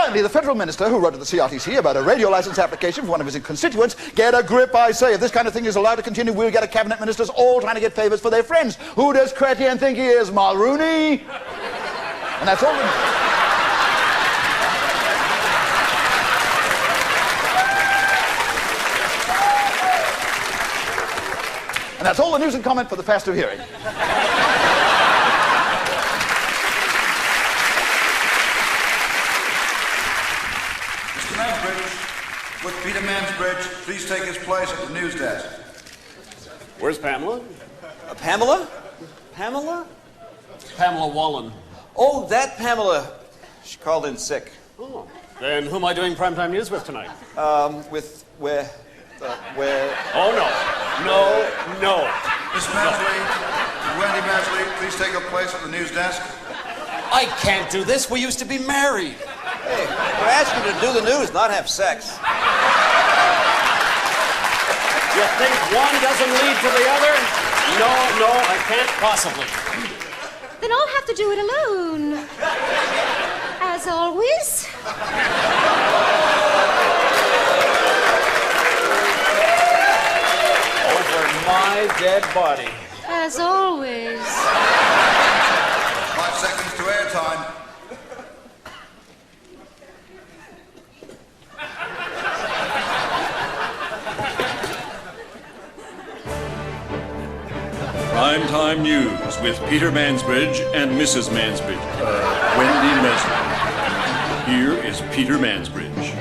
finally, the federal minister who wrote to the CRTC about a radio license application for one of his constituents. Get a grip, I say. If this kind of thing is allowed to continue, we'll get a cabinet ministers all trying to get favours for their friends. Who does Chrétien think he is, Mulrooney? And that's all. And that's all the news and comment for the fast of hearing. Mr. Mansbridge, would Peter Mansbridge please take his place at the news desk? Where's Pamela? Pamela? Pamela? Pamela Wallen. Oh, that Pamela. She called in sick. Oh. Then who am I doing primetime news with tonight? With where? Oh, no. No. Miss Mansley, Wendy Mansley, please take a place at the news desk. I can't do this. We used to be married. Hey, we're asking you to do the news, not have sex. You think one doesn't lead to the other? No, I can't possibly. Then I'll have to do it alone. As always. Over my dead body. As always. 5 seconds to airtime. Primetime News with Peter Mansbridge and Mrs. Mansbridge. Wendy Mesler. Here is Peter Mansbridge.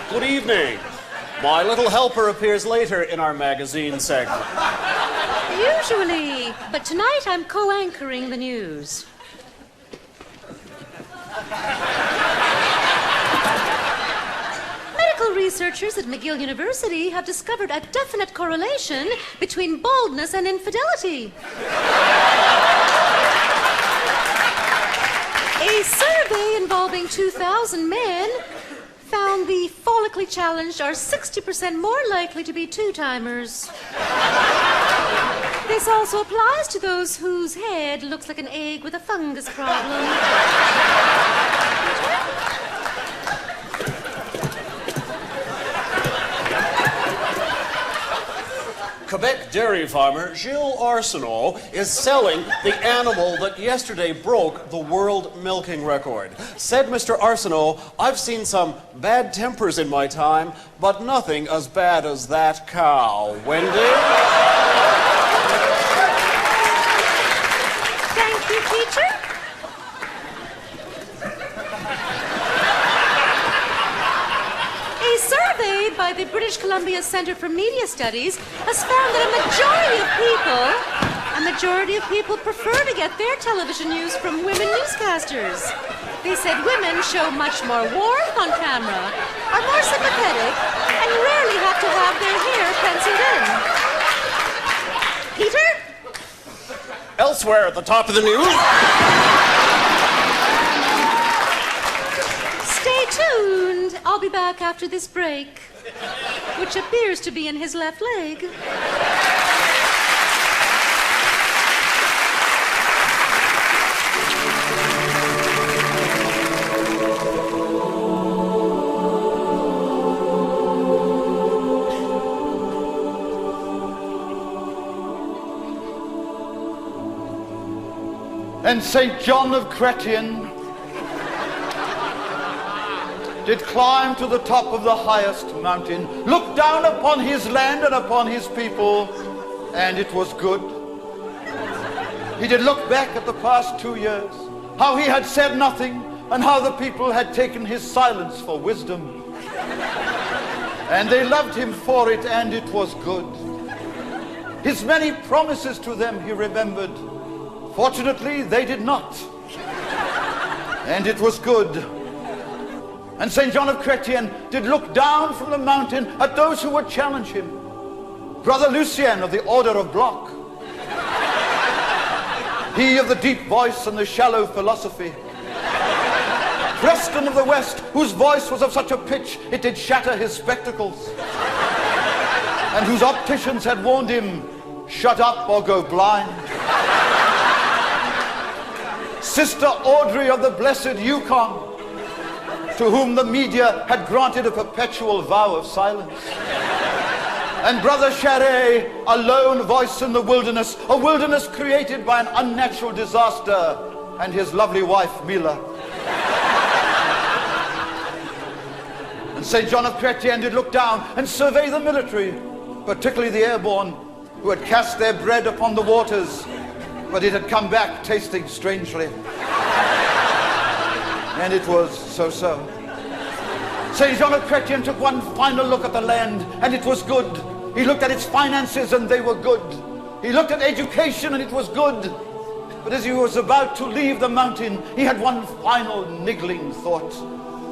Good evening. My little helper appears later in our magazine segment. Usually. But tonight I'm co-anchoring the news. Medical researchers at McGill University have discovered a definite correlation between baldness and infidelity. A survey involving 2,000 men found the follically challenged are 60% more likely to be two-timers. This also applies to those whose head looks like an egg with a fungus problem. Quebec dairy farmer Gilles Arsenault is selling the animal that yesterday broke the world milking record. Said Mr. Arsenault, "I've seen some bad tempers in my time, but nothing as bad as that cow." Wendy? Thank you, teacher. A survey by the British Columbia Centre for Media Studies has found that a majority of people prefer to get their television news from women newscasters. They said women show much more warmth on camera, are more sympathetic, and rarely have to have their hair penciled in. Peter? Elsewhere at the top of the news. Stay tuned. I'll be back after this break, which appears to be in his left leg. And St. John of Chrétien did climb to the top of the highest mountain, looked down upon his land and upon his people, and it was good. He did look back at the past 2 years, how he had said nothing, and how the people had taken his silence for wisdom. And they loved him for it, and it was good. His many promises to them he remembered. Fortunately, they did not. And it was good. And St. John of Chrétien did look down from the mountain at those who would challenge him. Brother Lucien of the Order of Bloc. He of the deep voice and the shallow philosophy. Preston of the West, whose voice was of such a pitch it did shatter his spectacles. And whose opticians had warned him Shut up or go blind. Sister Audrey of the blessed Yukon, to whom the media had granted a perpetual vow of silence. And Brother Charest, a lone voice in the wilderness, a wilderness created by an unnatural disaster, and his lovely wife, Mila. And St. John of Chrétien did look down and survey the military, particularly the airborne, who had cast their bread upon the waters, but it had come back tasting strangely. And it was so-so. St. John of Chrétien took one final look at the land, and it was good. He looked at its finances, and they were good. He looked at education, and it was good. But as he was about to leave the mountain, he had one final niggling thought.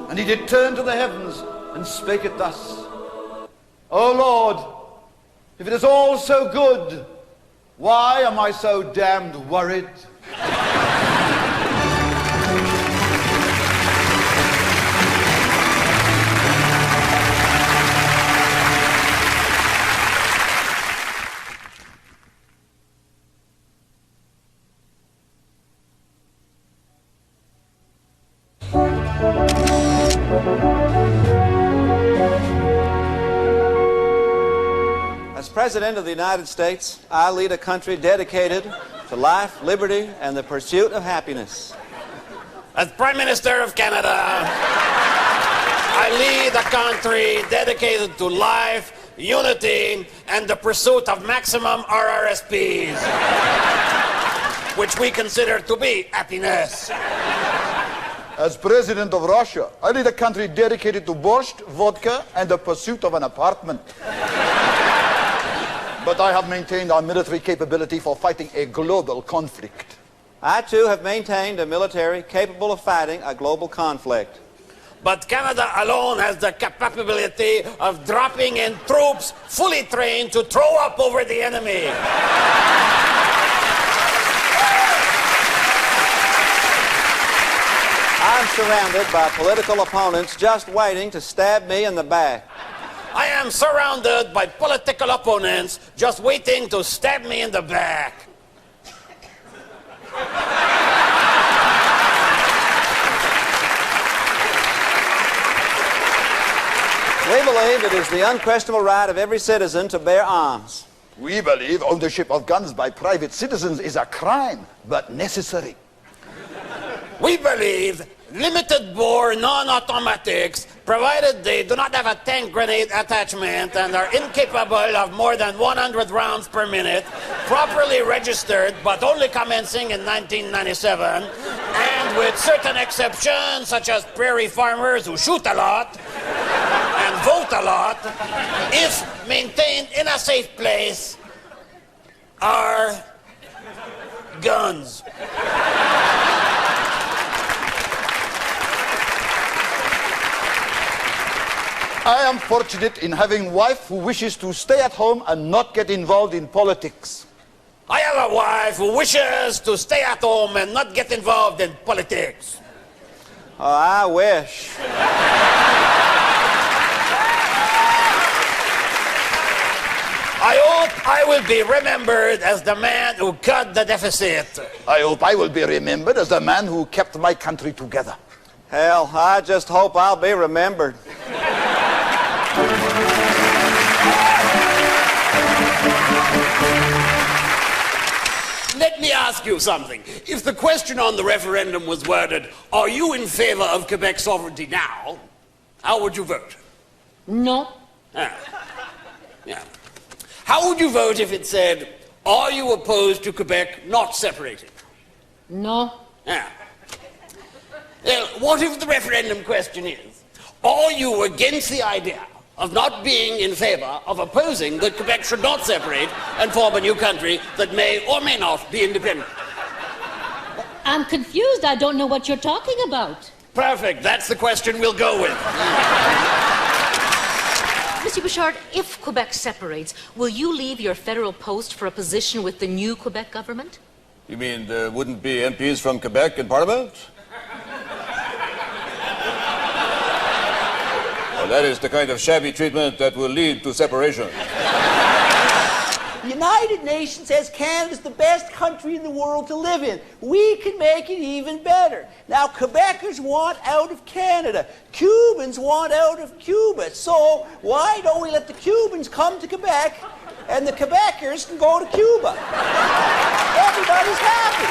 And he did turn to the heavens and spake it thus: O Lord, if it is all so good, why am I so damned worried? As President of the United States, I lead a country dedicated to life, liberty, and the pursuit of happiness. As Prime Minister of Canada, I lead a country dedicated to life, unity, and the pursuit of maximum RRSPs, which we consider to be happiness. As President of Russia, I lead a country dedicated to borscht, vodka, and the pursuit of an apartment. But I have maintained our military capability for fighting a global conflict. I, too, have maintained a military capable of fighting a global conflict. But Canada alone has the capability of dropping in troops fully trained to throw up over the enemy. I'm surrounded by political opponents just waiting to stab me in the back. I am surrounded by political opponents just waiting to stab me in the back. We believe it is the unquestionable right of every citizen to bear arms. We believe ownership of guns by private citizens is a crime, but necessary. We believe limited bore non-automatics, provided they do not have a tank grenade attachment and are incapable of more than 100 rounds per minute, properly registered but only commencing in 1997, and with certain exceptions such as prairie farmers who shoot a lot and vote a lot, if maintained in a safe place, are guns. I am fortunate in having a wife who wishes to stay at home and not get involved in politics. I have a wife who wishes to stay at home and not get involved in politics. Oh, I wish. I hope I will be remembered as the man who cut the deficit. I hope I will be remembered as the man who kept my country together. Hell, I just hope I'll be remembered. Let me ask you something. If the question on the referendum was worded, are you in favor of Quebec sovereignty now, how would you vote? No. Yeah. How would you vote if it said, are you opposed to Quebec not separating? No. Yeah. Well, what if the referendum question is, are you against the idea of not being in favor of opposing that Quebec should not separate and form a new country that may or may not be independent? I'm confused. I don't know what you're talking about. Perfect. That's the question we'll go with. Monsieur Bouchard, if Quebec separates, will you leave your federal post for a position with the new Quebec government? You mean there wouldn't be MPs from Quebec in Parliament? Well, that is the kind of shabby treatment that will lead to separation. United United Nations says Canada's the best country in the world to live in. We can make it even better. Now, Quebecers want out of Canada. Cubans want out of Cuba. So why don't we let the Cubans come to Quebec and the Quebecers can go to Cuba? Everybody's happy.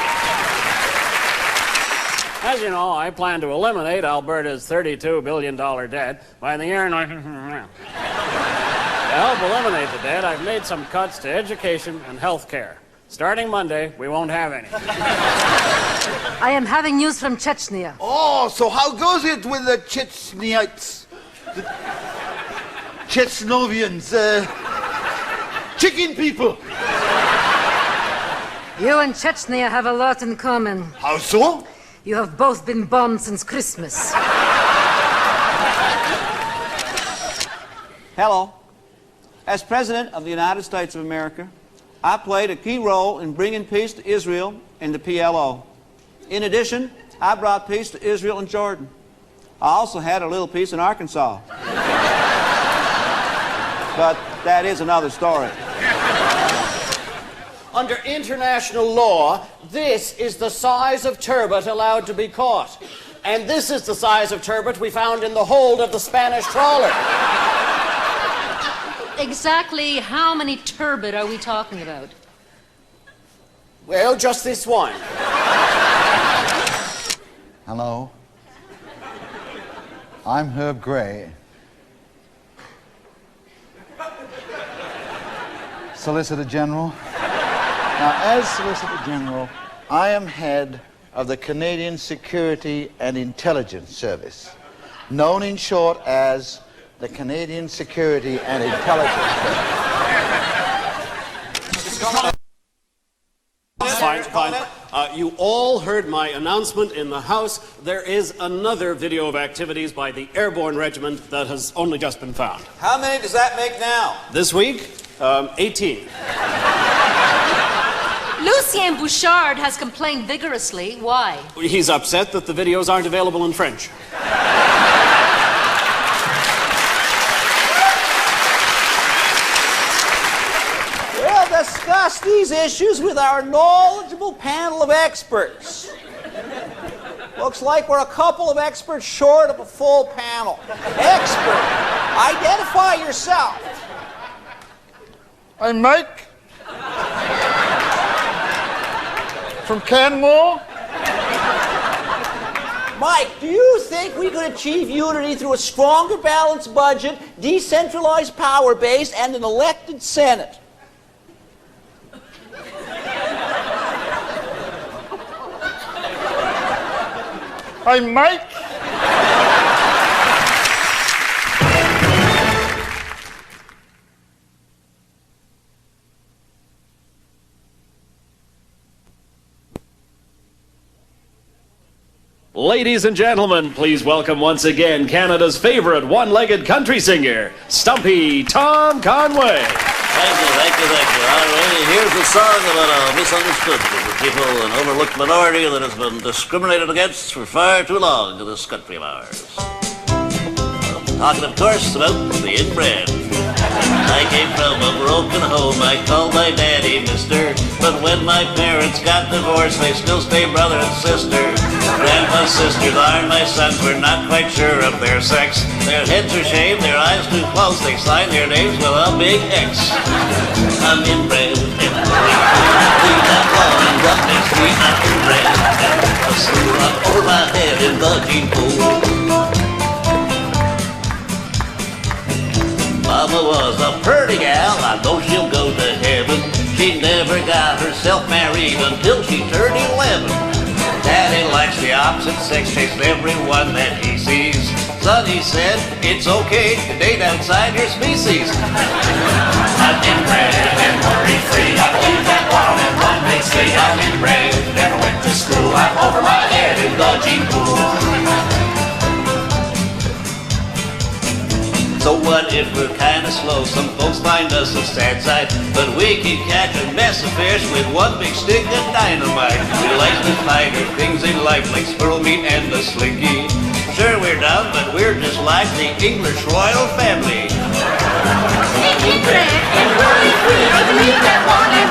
As you know, I plan to eliminate Alberta's $32 billion debt by the year 19... To help eliminate the debt, I've made some cuts to education and health care. Starting Monday, we won't have any. I am having news from Chechnya. Oh, so how goes it with the Chechnyites? The Chechnovians, chicken people? You and Chechnya have a lot in common. How so? You have both been bombed since Christmas. Hello. As President of the United States of America, I played a key role in bringing peace to Israel and the PLO. In addition, I brought peace to Israel and Jordan. I also had a little peace in Arkansas. But that is another story. Under international law, this is the size of turbot allowed to be caught. And this is the size of turbot we found in the hold of the Spanish trawler. Exactly how many turbot are we talking about? Well, just this one. Hello. I'm Herb Gray. Solicitor General. Now, as Solicitor General, I am head of the Canadian Security and Intelligence Service, known in short as the Canadian Security and Intelligence Service. Fine. You all heard my announcement in the House. There is another video of activities by the Airborne Regiment that has only just been found. How many does that make now? This week, 18. Lucien Bouchard has complained vigorously. Why? He's upset that the videos aren't available in French. We'll discuss these issues with our knowledgeable panel of experts. Looks like we're a couple of experts short of a full panel. Expert, identify yourself. I'm Mike. From Canmore. Mike, do you think we could achieve unity through a stronger balanced budget, decentralized power base, and an elected Senate? I'm Mike. Ladies and gentlemen, please welcome once again Canada's favorite one-legged country singer, Stumpy Tom Conway. Thank you. All right, here's a song about a misunderstood group of people, an overlooked minority that has been discriminated against for far too long in this country of ours. Talking, of course, about the inbred. I came from a broken home, I called my daddy mister, but when my parents got divorced, they still stay brother and sister. Grandpa's sisters are my sons, we're not quite sure of their sex. Their heads are shaved, their eyes too close, they sign their names with a big X. I'm inbred, leave that long, what makes me not inbred? A screw up over my head in the gene pool. Mama was a pretty gal, I know she'll go to heaven. She never got herself married until she turned 11. Daddy likes the opposite sex, chased everyone that he sees. Son, he said, it's okay to date outside your species. I'm inbred and worry-free, I believe that one and one makes me. I'm inbred, never went to school, I'm over my head in the gene pool. So what if we're kinda slow? Some folks find us a sad sight, but we can catch a mess of fish with one big stick of dynamite. We like to find our things in life like squirrel meat and the slinky. Sure, we're dumb, but we're just like the English royal family. Inbred and worry-free, I believe that one and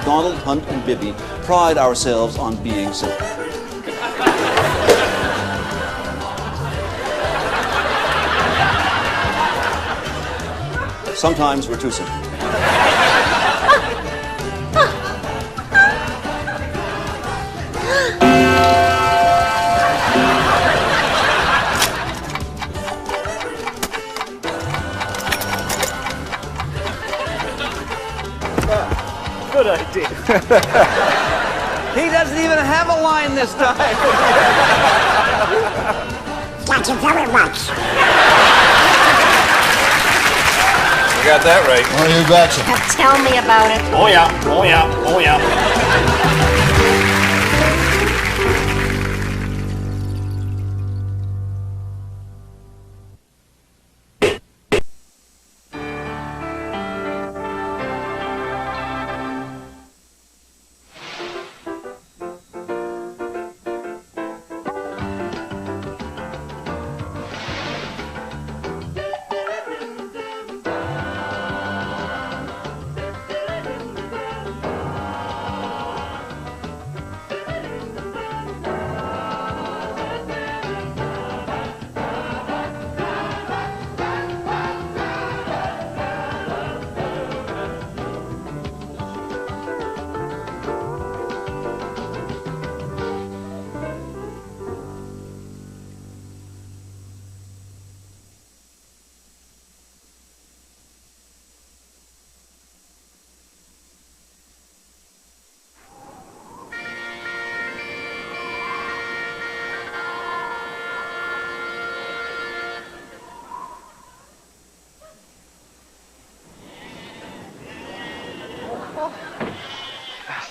MacDonald, Hunt, and Bibby pride ourselves on being simple. Sometimes we're too simple. Good idea. He doesn't even have a line this time. Thank you very much. You got that right. Oh, you betcha. Tell me about it. Oh yeah, oh yeah, oh yeah.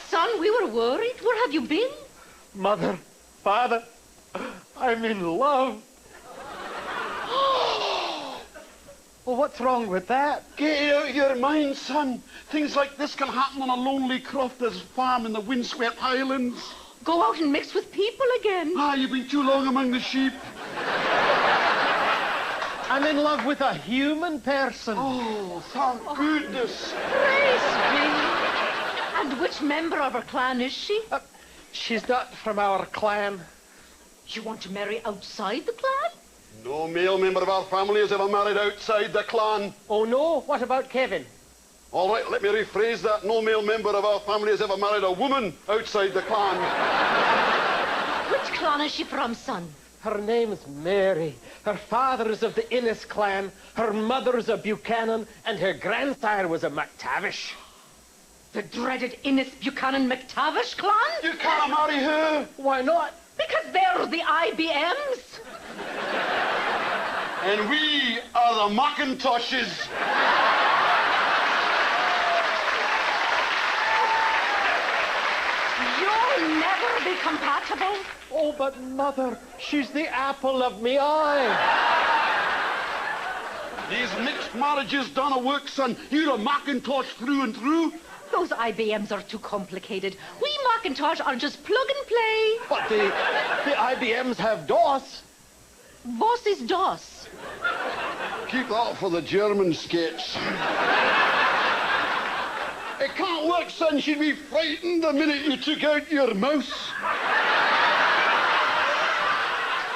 Son, we were worried. Where have you been? Mother, Father, I'm in love. Well, what's wrong with that? Get it out of your mind, son. Things like this can happen on a lonely crofter's farm in the windswept Highlands. Go out and mix with people again. You've been too long among the sheep. I'm in love with a human person. Oh, thank goodness. Praise be. And which member of our clan is she? She's not from our clan. You want to marry outside the clan? No male member of our family has ever married outside the clan. Oh, no? What about Kevin? All right, let me rephrase that. No male member of our family has ever married a woman outside the clan. Which clan is she from, son? Her name's Mary. Her father is of the Innes clan, her mother's a Buchanan, and her grandsire was a McTavish. The dreaded Innes Buchanan McTavish clan? You can't marry her. Why not? Because they're the IBMs. And we are the Macintoshes. You'll never be compatible. Oh, but Mother, she's the apple of me eye. These mixed marriages don't work, son. You're a Macintosh through and through. Those IBMs are too complicated. We Macintosh are just plug and play. But the IBMs have DOS. Was is DOS? Keep that for the German sketch. It can't work, son. She'd be frightened the minute you took out your mouse.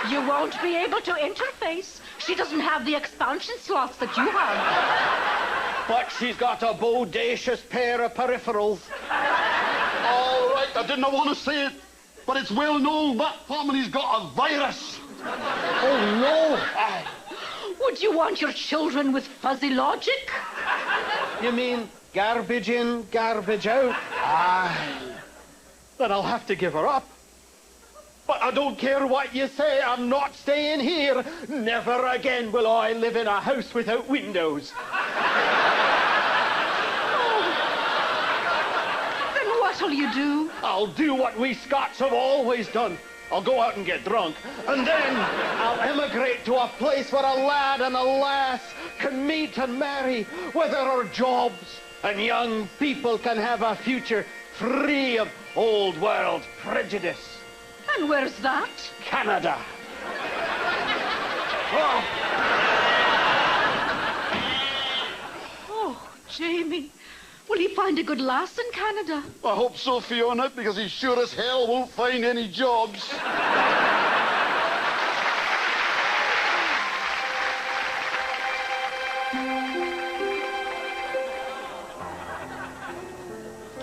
You won't be able to interface. She doesn't have the expansion slots that you have. But she's got a bodacious pair of peripherals. All right, I didn't want to say it, but it's well known that family's got a virus. Oh, no. Would you want your children with fuzzy logic? You mean garbage in, garbage out? Aye. then I'll have to give her up. But I don't care what you say, I'm not staying here. Never again will I live in a house without windows. Then what'll you do? I'll do what we Scots have always done. I'll go out and get drunk, and then I'll emigrate to a place where a lad and a lass can meet and marry, where there are jobs, and young people can have a future free of old world prejudice. And where's that? Canada. Oh, Jamie, will you find a good lass in Canada? I hope so, Fiona, because he sure as hell won't find any jobs.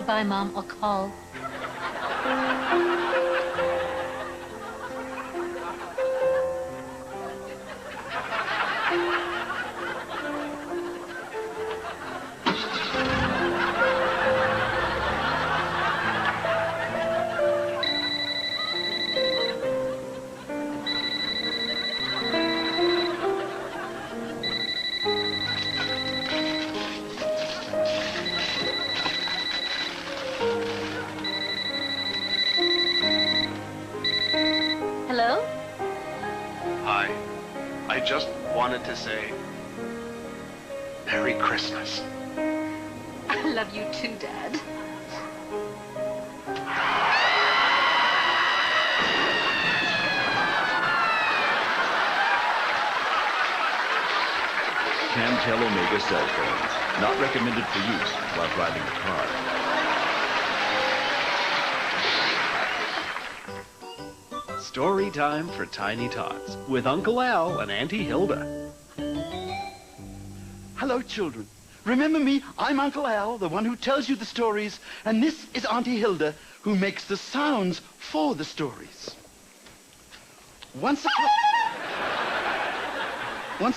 Bye, Mom. I'll call. Hello? Hi. I just wanted to say Merry Christmas. I love you too, Dad. Cantel Omega cell phone. Not recommended for use while driving a car. Story time for Tiny Tots with Uncle Al and Auntie Hilda. Hello, children. Remember me? I'm Uncle Al, the one who tells you the stories, and this is Auntie Hilda, who makes the sounds for the stories. Once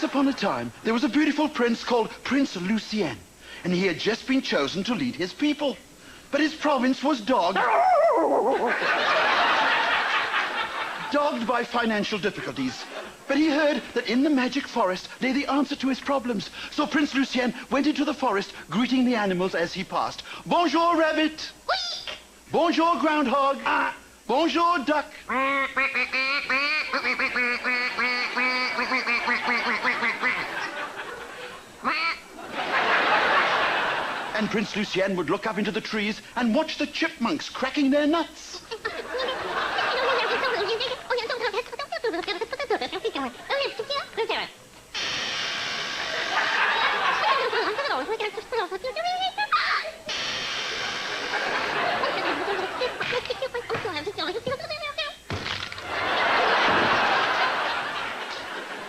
upon a time, there was a beautiful prince called Prince Lucien, and he had just been chosen to lead his people. But his province was dogged by financial difficulties. But he heard that in the magic forest lay the answer to his problems. So Prince Lucien went into the forest, greeting the animals as he passed. Bonjour, rabbit. Bonjour, groundhog. Bonjour, duck. And Prince Lucien would look up into the trees and watch the chipmunks cracking their nuts.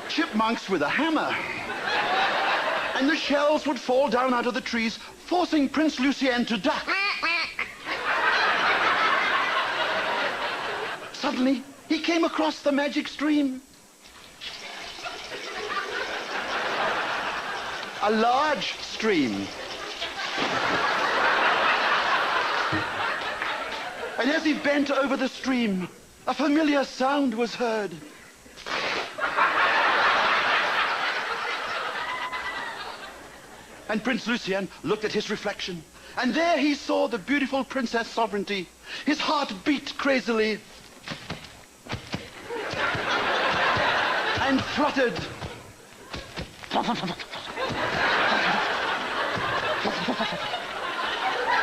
Chipmunks with a hammer. And the shells would fall down out of the trees, forcing Prince Lucien to duck. Suddenly, he came across the magic stream. A large stream. And as he bent over the stream, a familiar sound was heard. And Prince Lucien looked at his reflection, and there he saw the beautiful Princess Sovereignty. His heart beat crazily and fluttered.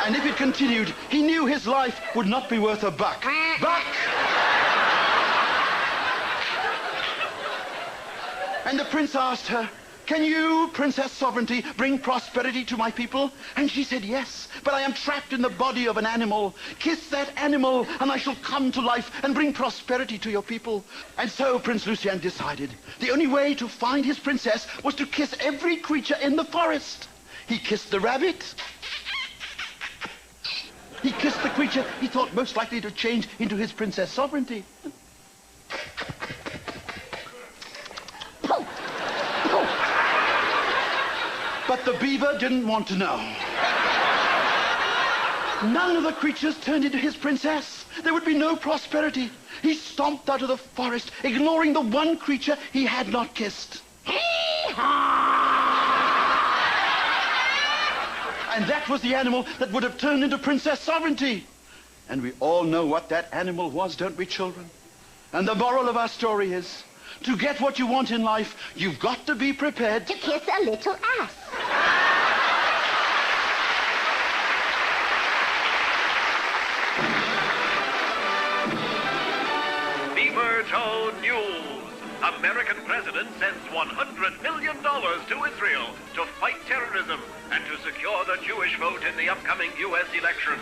And if it continued, he knew his life would not be worth a buck. Buck! And the prince asked her, "Can you, Princess Sovereignty, bring prosperity to my people?" And she said, "Yes, but I am trapped in the body of an animal. Kiss that animal, and I shall come to life and bring prosperity to your people." And so Prince Lucien decided the only way to find his princess was to kiss every creature in the forest. He kissed the rabbit. He kissed the creature he thought most likely to change into his Princess Sovereignty. But the beaver didn't want to know. None of the creatures turned into his princess. There would be no prosperity. He stomped out of the forest, ignoring the one creature he had not kissed. And that was the animal that would have turned into Princess Sovereignty. And we all know what that animal was, don't we, children? And the moral of our story is, to get what you want in life, you've got to be prepared to kiss a little ass. Beaver-toed news. American president sends $100 million to Israel to fight terrorism and to secure the Jewish vote in the upcoming U.S. election.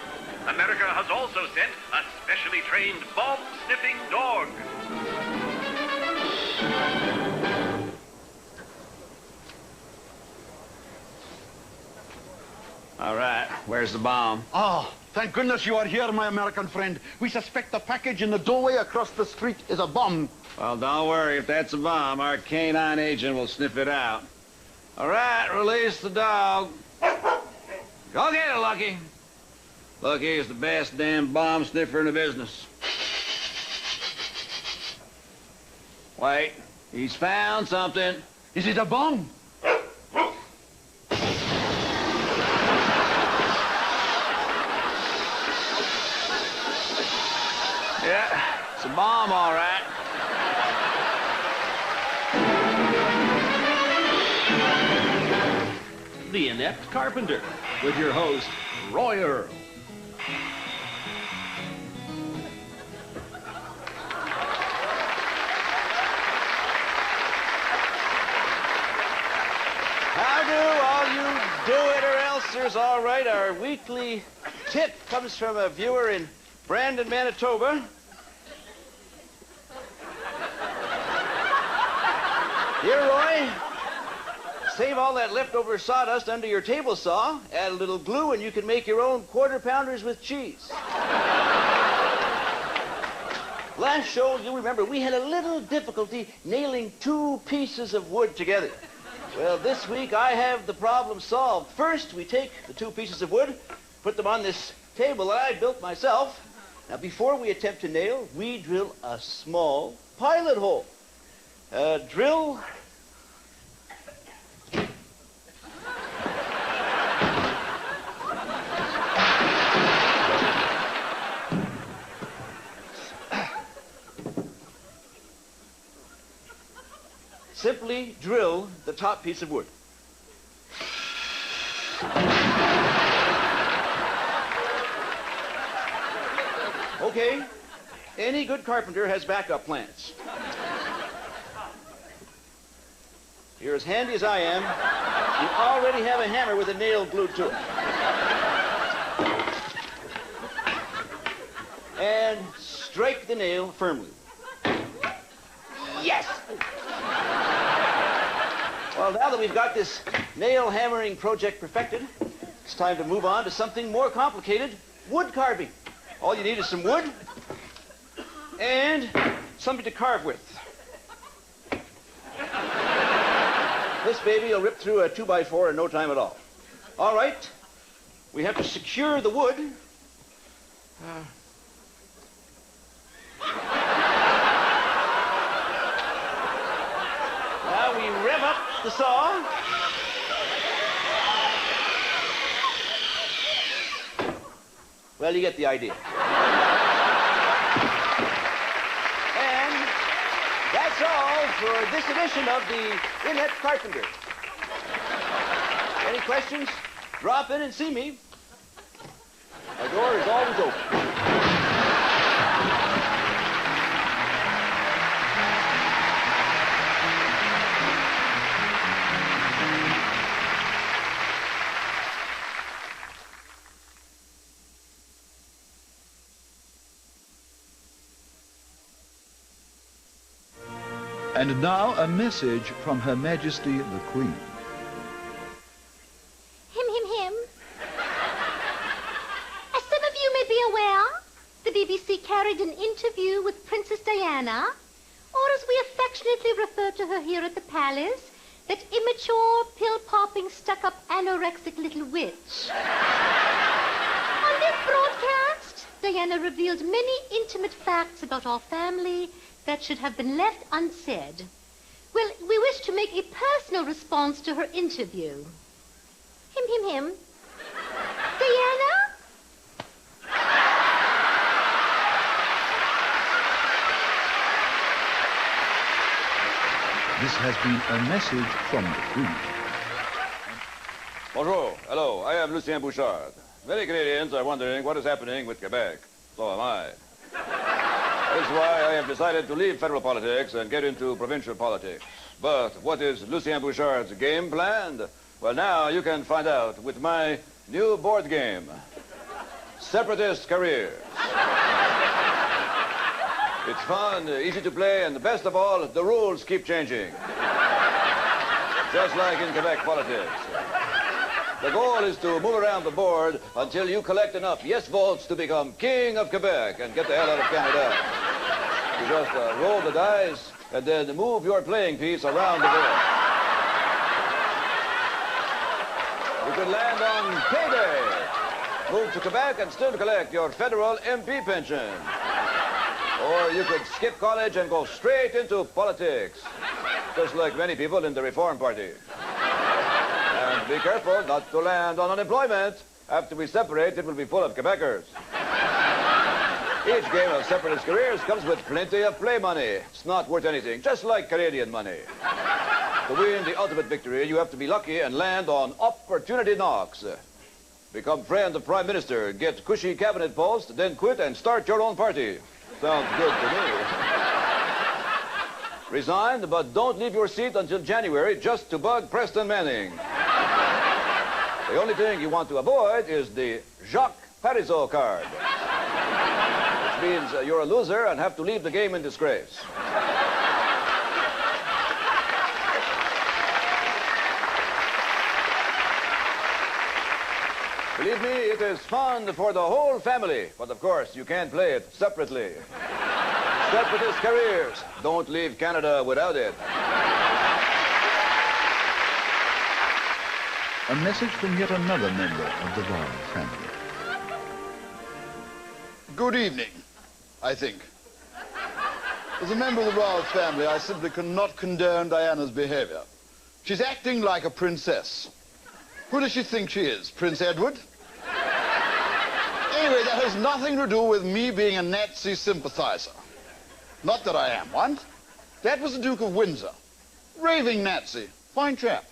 America has also sent a specially trained bomb-sniffing dog. All right, where's the bomb? Oh, thank goodness you are here, my American friend. We suspect the package in the doorway across the street is a bomb. Well, don't worry. If that's a bomb, our canine agent will sniff it out. All right, release the dog. Go get it, Lucky. Lucky is the best damn bomb sniffer in the business. Wait, he's found something. Is it a bomb? Yeah, it's a bomb, all right. The Inept Carpenter, with your host, Roy Earl. How do all you do-it-or-elsers? All right, our weekly tip comes from a viewer in Brandon, Manitoba. Here, Roy, save all that leftover sawdust under your table saw, add a little glue, and you can make your own quarter-pounders with cheese. Last show, you'll remember, we had a little difficulty nailing two pieces of wood together. Well, this week I have the problem solved. First, we take the two pieces of wood, put them on this table that I built myself. Now, before we attempt to nail, we drill a small pilot hole. Drill... Simply drill the top piece of wood. Okay, any good carpenter has backup plans. You're as handy as I am. You already have a hammer with a nail glued to it. And strike the nail firmly. Yes! Well, now that we've got this nail hammering project perfected, it's time to move on to something more complicated, wood carving. All you need is some wood and something to carve with. This baby will rip through a 2x4 in no time at all. All right, we have to secure the wood. Now we rev up the saw. Well, you get the idea. And that's all for this edition of the Inept Carpenter. Any questions? Drop in and see me. Our door is always open. And now a message from Her Majesty the Queen. Him, him, him. As some of you may be aware, the BBC carried an interview with Princess Diana, or as we affectionately refer to her here at the palace, that immature, pill-popping, stuck-up, anorexic little witch. On this broadcast, Diana revealed many intimate facts about our family that should have been left unsaid. Well, we wish to make a personal response to her interview. Him. Diana? This has been a message from the Queen. Bonjour. Hello. I am Lucien Bouchard. Many Canadians are wondering what is happening with Quebec. So am I. That's why I have decided to leave federal politics and get into provincial politics. But what is Lucien Bouchard's game plan? Well, now you can find out with my new board game, Separatist Careers. It's fun, easy to play, and best of all, the rules keep changing. Just like in Quebec politics. The goal is to move around the board until you collect enough yes votes to become King of Quebec and get the hell out of Canada. You just roll the dice and then move your playing piece around the board. You could land on payday. Move to Quebec and still collect your federal MP pension. Or you could skip college and go straight into politics, just like many people in the Reform Party. And be careful not to land on unemployment. After we separate, it will be full of Quebecers. Each game of Separatist Careers comes with plenty of play money. It's not worth anything, just like Canadian money. To win the ultimate victory, you have to be lucky and land on opportunity knocks. Become friend of Prime Minister, get cushy cabinet post, then quit and start your own party. Sounds good to me. Resign, but don't leave your seat until January just to bug Preston Manning. The only thing you want to avoid is the Jacques Parizeau card, which means you're a loser and have to leave the game in disgrace. Believe me, it is fun for the whole family, but of course, you can't play it separately. Separatist Careers. Don't leave Canada without it. A message from yet another member of the royal family. Good evening, I think. As a member of the royal family, I simply cannot condone Diana's behavior. She's acting like a princess. Who does she think she is, Prince Edward? Anyway, that has nothing to do with me being a Nazi sympathizer. Not that I am one. That was the Duke of Windsor. Raving Nazi. Fine chap.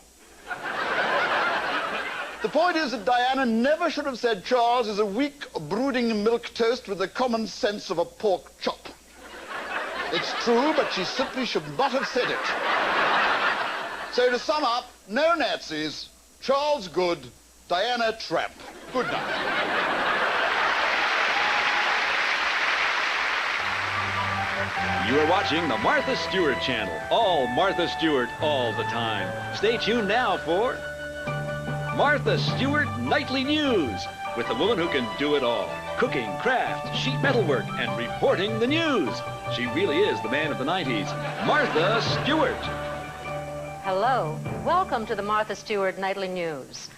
The point is that Diana never should have said Charles is a weak, brooding milk toast with the common sense of a pork chop. It's true, but she simply should not have said it. So to sum up, no Nazis, Charles good, Diana tramp. Good night. You are watching the Martha Stewart channel. All Martha Stewart, all the time. Stay tuned now for Martha Stewart Nightly News, with the woman who can do it all. Cooking, craft, sheet metal work, and reporting the news. She really is the man of the 90s, Martha Stewart. Hello. Welcome to the Martha Stewart Nightly News.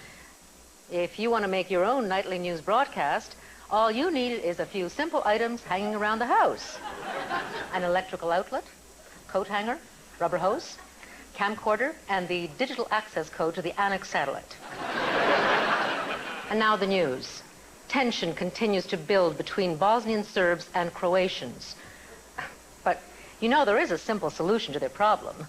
If you want to make your own nightly news broadcast, all you need is a few simple items hanging around the house. An electrical outlet, coat hanger, rubber hose, camcorder, and the digital access code to the Annex satellite. And now the news. Tension continues to build between Bosnian Serbs and Croatians. But you know there is a simple solution to their problem.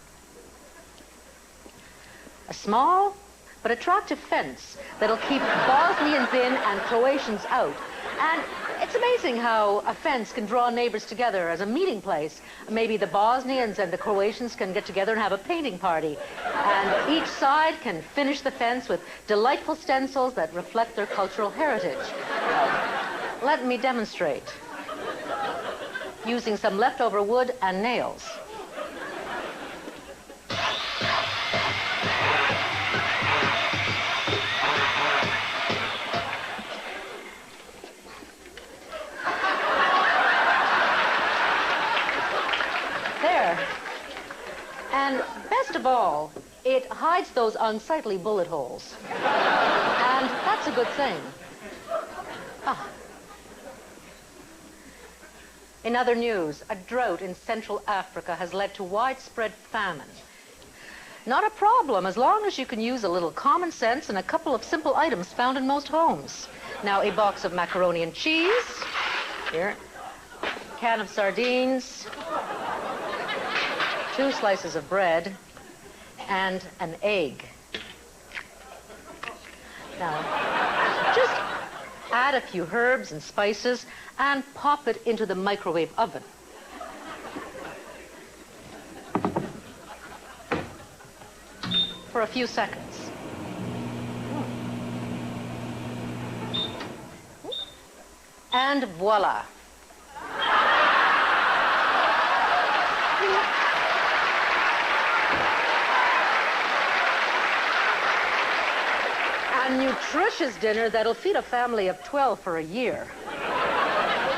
A small but attractive fence that'll keep Bosnians in and Croatians out. And it's amazing how a fence can draw neighbors together as a meeting place. Maybe the Bosnians and the Croatians can get together and have a painting party. And each side can finish the fence with delightful stencils that reflect their cultural heritage. Let me demonstrate. Using some leftover wood and nails. And best of all, it hides those unsightly bullet holes. And that's a good thing. Ah. In other news, a drought in Central Africa has led to widespread famine. Not a problem, as long as you can use a little common sense and a couple of simple items found in most homes. Now, a box of macaroni and cheese, here, can of sardines, 2 slices of bread, and an egg. Now, just add a few herbs and spices and pop it into the microwave oven. For a few seconds. And voila. A nutritious dinner that'll feed a family of 12 for a year.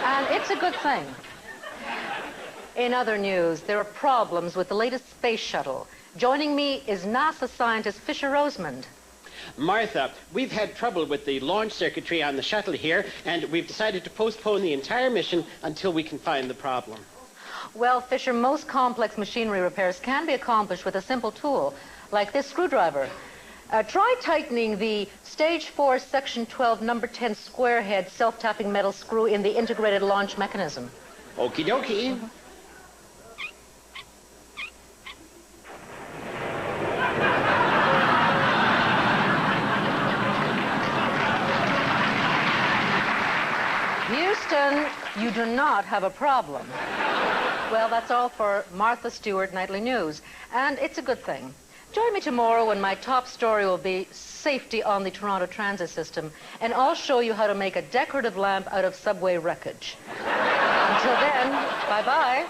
And it's a good thing. In other news, there are problems with the latest space shuttle. Joining me is NASA scientist Fisher Rosemond. Martha, we've had trouble with the launch circuitry on the shuttle here, and we've decided to postpone the entire mission until we can find the problem. Well, Fisher, most complex machinery repairs can be accomplished with a simple tool, like this screwdriver. Try tightening the Stage 4, Section 12, Number 10 square head self-tapping metal screw in the integrated launch mechanism. Okie dokie. Houston, you do not have a problem. Well, that's all for Martha Stewart Nightly News, and it's a good thing. Join me tomorrow when my top story will be safety on the Toronto transit system, and I'll show you how to make a decorative lamp out of subway wreckage. Until then, bye-bye.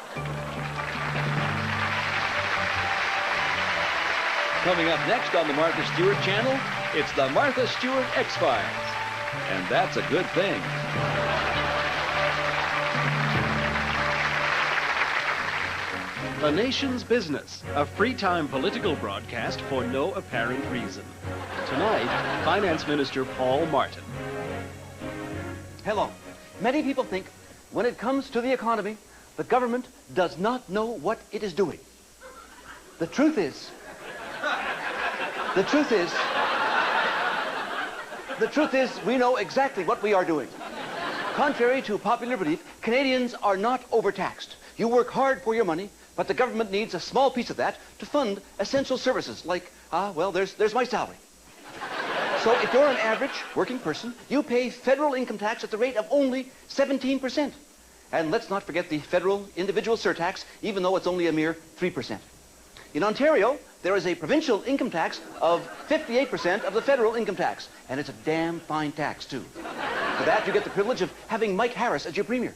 Coming up next on the Martha Stewart channel, it's the Martha Stewart X-Files. And that's a good thing. The Nation's Business, a free-time political broadcast for no apparent reason. Tonight, Finance Minister Paul Martin. Hello. Many people think when it comes to the economy, the government does not know what it is doing. The truth is, we know exactly what we are doing. Contrary to popular belief, Canadians are not overtaxed. You work hard for your money, but the government needs a small piece of that to fund essential services like, well, there's my salary. So if you're an average working person, you pay federal income tax at the rate of only 17%. And let's not forget the federal individual surtax, even though it's only a mere 3%. In Ontario, there is a provincial income tax of 58% of the federal income tax, and it's a damn fine tax, too. For that, you get the privilege of having Mike Harris as your premier.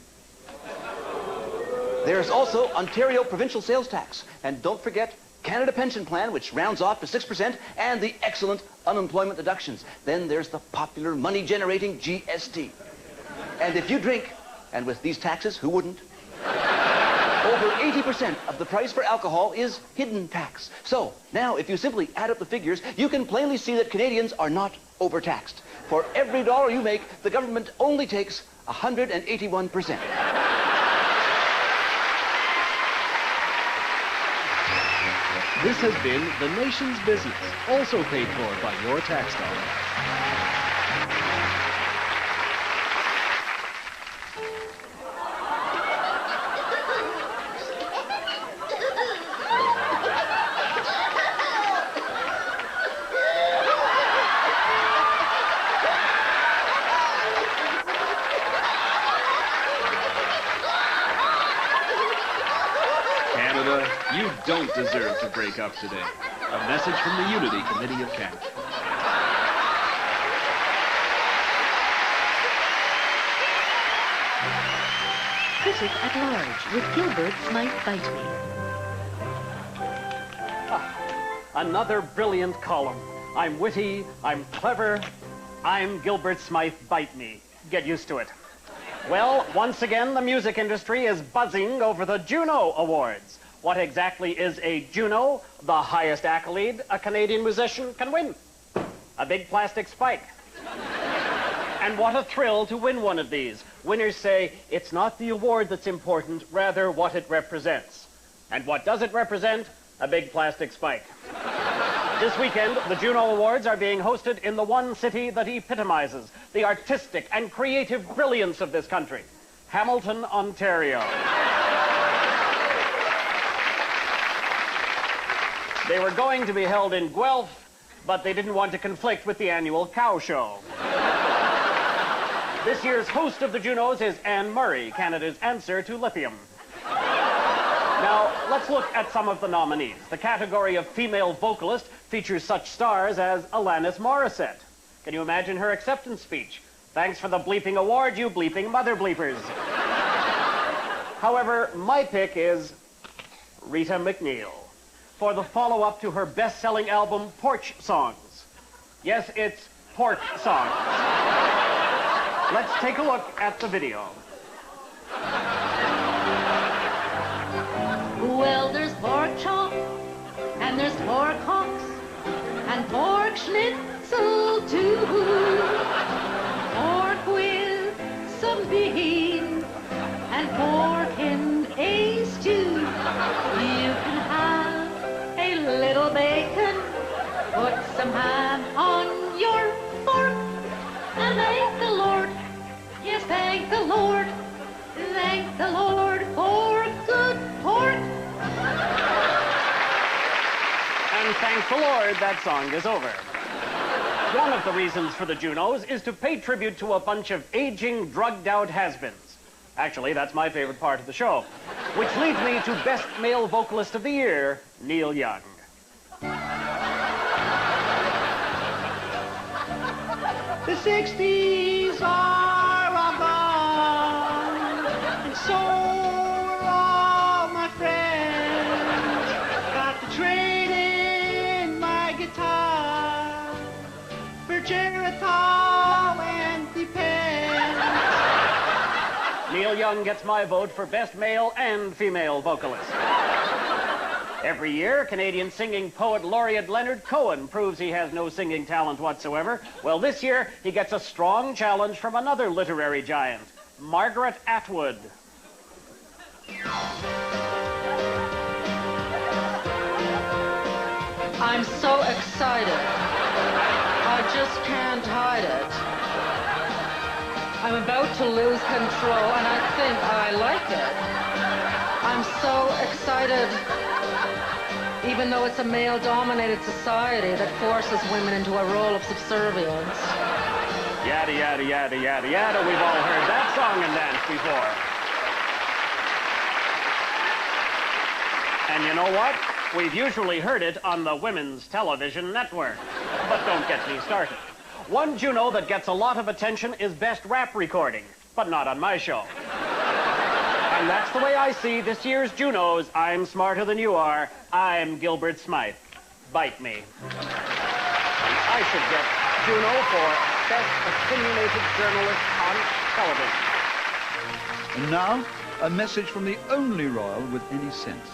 There's also Ontario provincial sales tax. And don't forget Canada Pension Plan, which rounds off to 6%, and the excellent unemployment deductions. Then there's the popular money-generating GST. And if you drink, and with these taxes, who wouldn't? Over 80% of the price for alcohol is hidden tax. So now, if you simply add up the figures, you can plainly see that Canadians are not overtaxed. For every dollar you make, the government only takes 181%. This has been The Nation's Business, also paid for by your tax dollars. Canada, you don't deserve to break up today. A message from the Unity Committee of Canada. Critic at Large with Gilbert's Might Bite Me. Another brilliant column. I'm witty, I'm clever, I'm Gilbert Smythe Bite Me. Get used to it. Well, once again, the music industry is buzzing over the Juno Awards. What exactly is a Juno? The highest accolade a Canadian musician can win. A big plastic spike. And what a thrill to win one of these. winners say it's not the award that's important, rather what it represents. And what does it represent? A big plastic spike. This weekend, the Juno Awards are being hosted in the one city that epitomizes the artistic and creative brilliance of this country, Hamilton, Ontario. They were going to be held in Guelph, but they didn't want to conflict with the annual cow show. This year's host of the Junos is Anne Murray, Canada's answer to lithium. Now, let's look at some of the nominees. The category of female vocalist features such stars as Alanis Morissette. Can you imagine her acceptance speech? Thanks for the bleeping award, you bleeping mother bleepers. However, my pick is Rita McNeil for the follow-up to her best-selling album, Porch Songs. Yes, it's Pork Songs. Let's take a look at the video. Well, there's pork chop, and there's pork hocks, and pork schnitzel too. Pork with some beans, and pork and a stew. You can have a little bacon, put some ham on your fork, and thank the Lord, yes, thank the Lord for good pork. And thank the Lord, that song is over. One of the reasons for the Junos is to pay tribute to a bunch of aging, drugged-out has-beens. Actually, that's my favorite part of the show, which leads me to Best Male Vocalist of the Year, Neil Young. The 60s are all gone, and so are all my friends. Got to trade in my guitar for Geritol and Depends. Neil Young gets my vote for Best Male and Female Vocalist. Every year, Canadian singing poet laureate Leonard Cohen proves he has no singing talent whatsoever. Well, this year, he gets a strong challenge from another literary giant, Margaret Atwood. I'm so excited. I just can't hide it. I'm about to lose control, and I think I like it. I'm so excited. Even though it's a male-dominated society that forces women into a role of subservience. Yada, yada, yada, yada, yada. We've all heard that song and dance before. And you know what? We've usually heard it on the Women's Television Network. But don't get me started. One Juno that gets a lot of attention is Best Rap Recording, but not on my show. And that's the way I see this year's Junos. I'm smarter than you are. I'm Gilbert Smythe. Bite me. I should get Juno for Best Opinionated Journalist on Television. And now, a message from the only royal with any sense.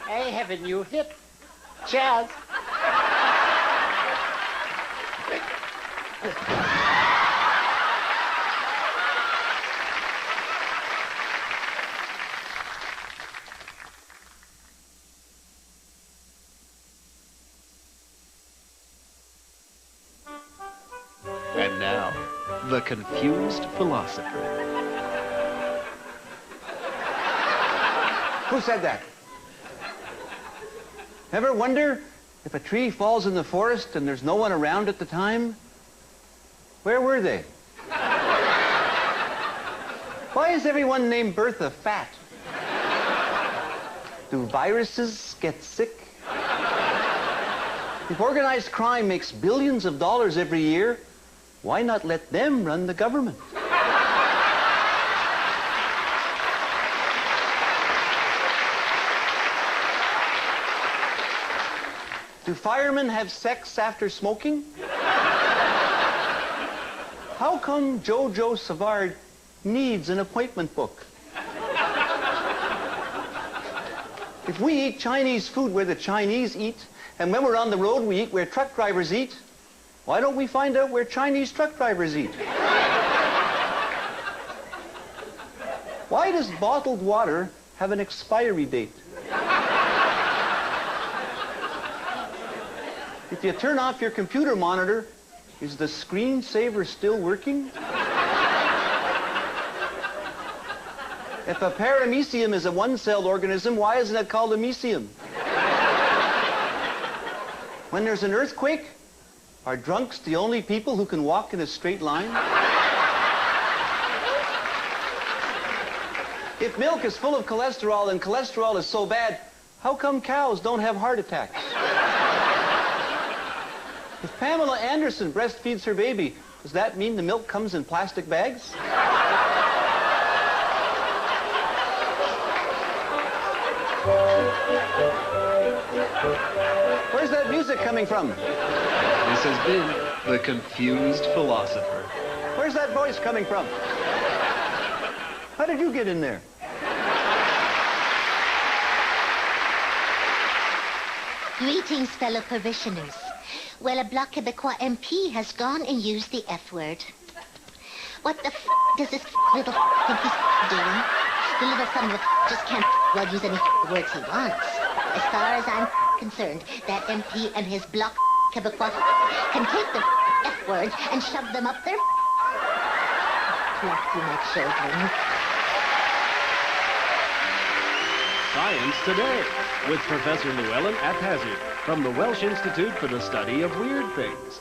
I have a new hit. Jazz. And now, the confused philosopher. Who said that? Ever wonder if a tree falls in the forest and there's no one around at the time? Where were they? Why is everyone named Bertha fat? Do viruses get sick? If organized crime makes billions of dollars every year, why not let them run the government? Do firemen have sex after smoking? How come Jojo Savard needs an appointment book? If we eat Chinese food where the Chinese eat, and when we're on the road we eat where truck drivers eat, Why don't we find out where Chinese truck drivers eat? Why does bottled water have an expiry date? If you turn off your computer monitor, is the screensaver still working? If a paramecium is a one-celled organism, why isn't it called a mecium? When there's an earthquake, are drunks the only people who can walk in a straight line? If milk is full of cholesterol and cholesterol is so bad, how come cows don't have heart attacks? If Pamela Anderson breastfeeds her baby, does that mean the milk comes in plastic bags? Where's that music coming from? This has been The Confused Philosopher. Where's that voice coming from? How did you get in there? Greetings, fellow parishioners. Well, a Bloc Québécois MP has gone and used the F word. What the does this little think he's doing? The little son of a just can't well use any words he wants. As far as I'm concerned, that MP and his Bloc Québécois can take the F words and shove them up their like you my children. Science Today with Professor Llewellyn Haphazard from the Welsh Institute for the Study of Weird Things.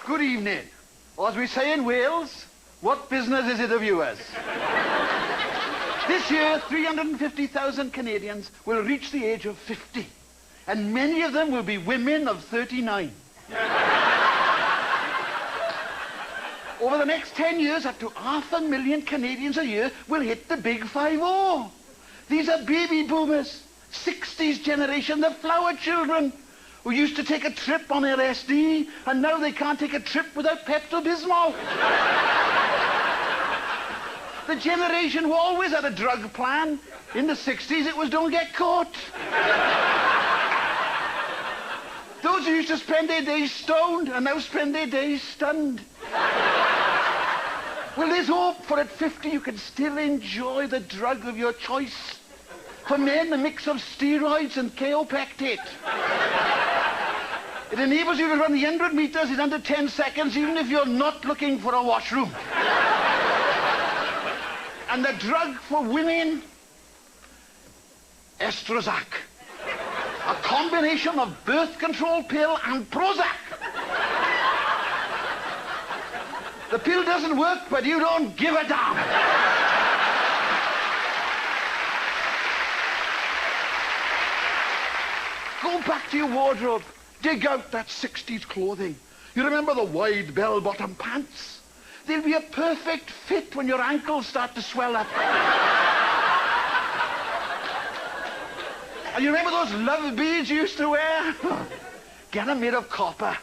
Good evening. Or as we say in Wales, what business is it of yours? This year, 350,000 Canadians will reach the age of 50. And many of them will be women of 39. Over the next 10 years, up to 500,000 Canadians a year will hit the big 5-0. These are baby boomers, 60s generation, the flower children, who used to take a trip on LSD, and now they can't take a trip without Pepto-Bismol. The generation who always had a drug plan. In the 60s, it was don't get caught. Those who used to spend their days stoned and now spend their days stunned. Well, there's hope, for at 50 you can still enjoy the drug of your choice. For men, a mix of steroids and kaopectate. It enables you to run the 100 meters in under 10 seconds, even if you're not looking for a washroom. And the drug for women, Estrozac. A combination of birth control pill and Prozac. The pill doesn't work, but you don't give a damn. Go back to your wardrobe. Dig out that 60s clothing. You remember the wide bell-bottom pants? They'll be a perfect fit when your ankles start to swell up. And you remember those love beads you used to wear? Get them made of copper.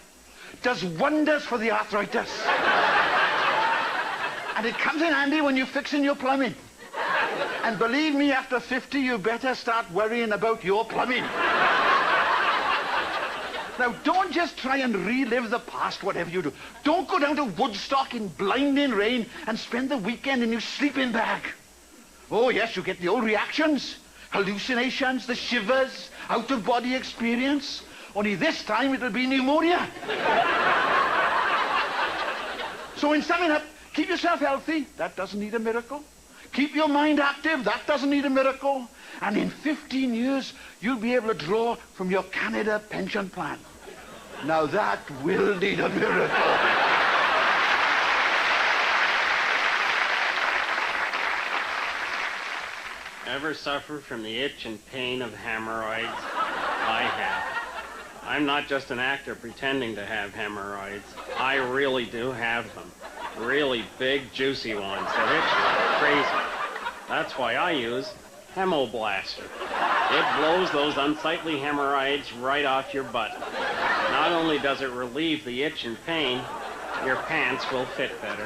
Does wonders for the arthritis. And it comes in handy when you're fixing your plumbing. And believe me, after 50, you better start worrying about your plumbing. Now, don't just try and relive the past, whatever you do. Don't go down to Woodstock in blinding rain and spend the weekend in your sleeping bag. Oh, yes, you get the old reactions. Hallucinations, the shivers, out-of-body experience. Only this time it'll be pneumonia. So in summing up, keep yourself healthy. That doesn't need a miracle. Keep your mind active. That doesn't need a miracle. And in 15 years, you'll be able to draw from your Canada pension plan. Now that will need a miracle. Ever suffer from the itch and pain of hemorrhoids? I have. I'm not just an actor pretending to have hemorrhoids. I really do have them. Really big, juicy ones that itch like crazy. That's why I use Hemoblaster. It blows those unsightly hemorrhoids right off your butt. Not only does it relieve the itch and pain, your pants will fit better.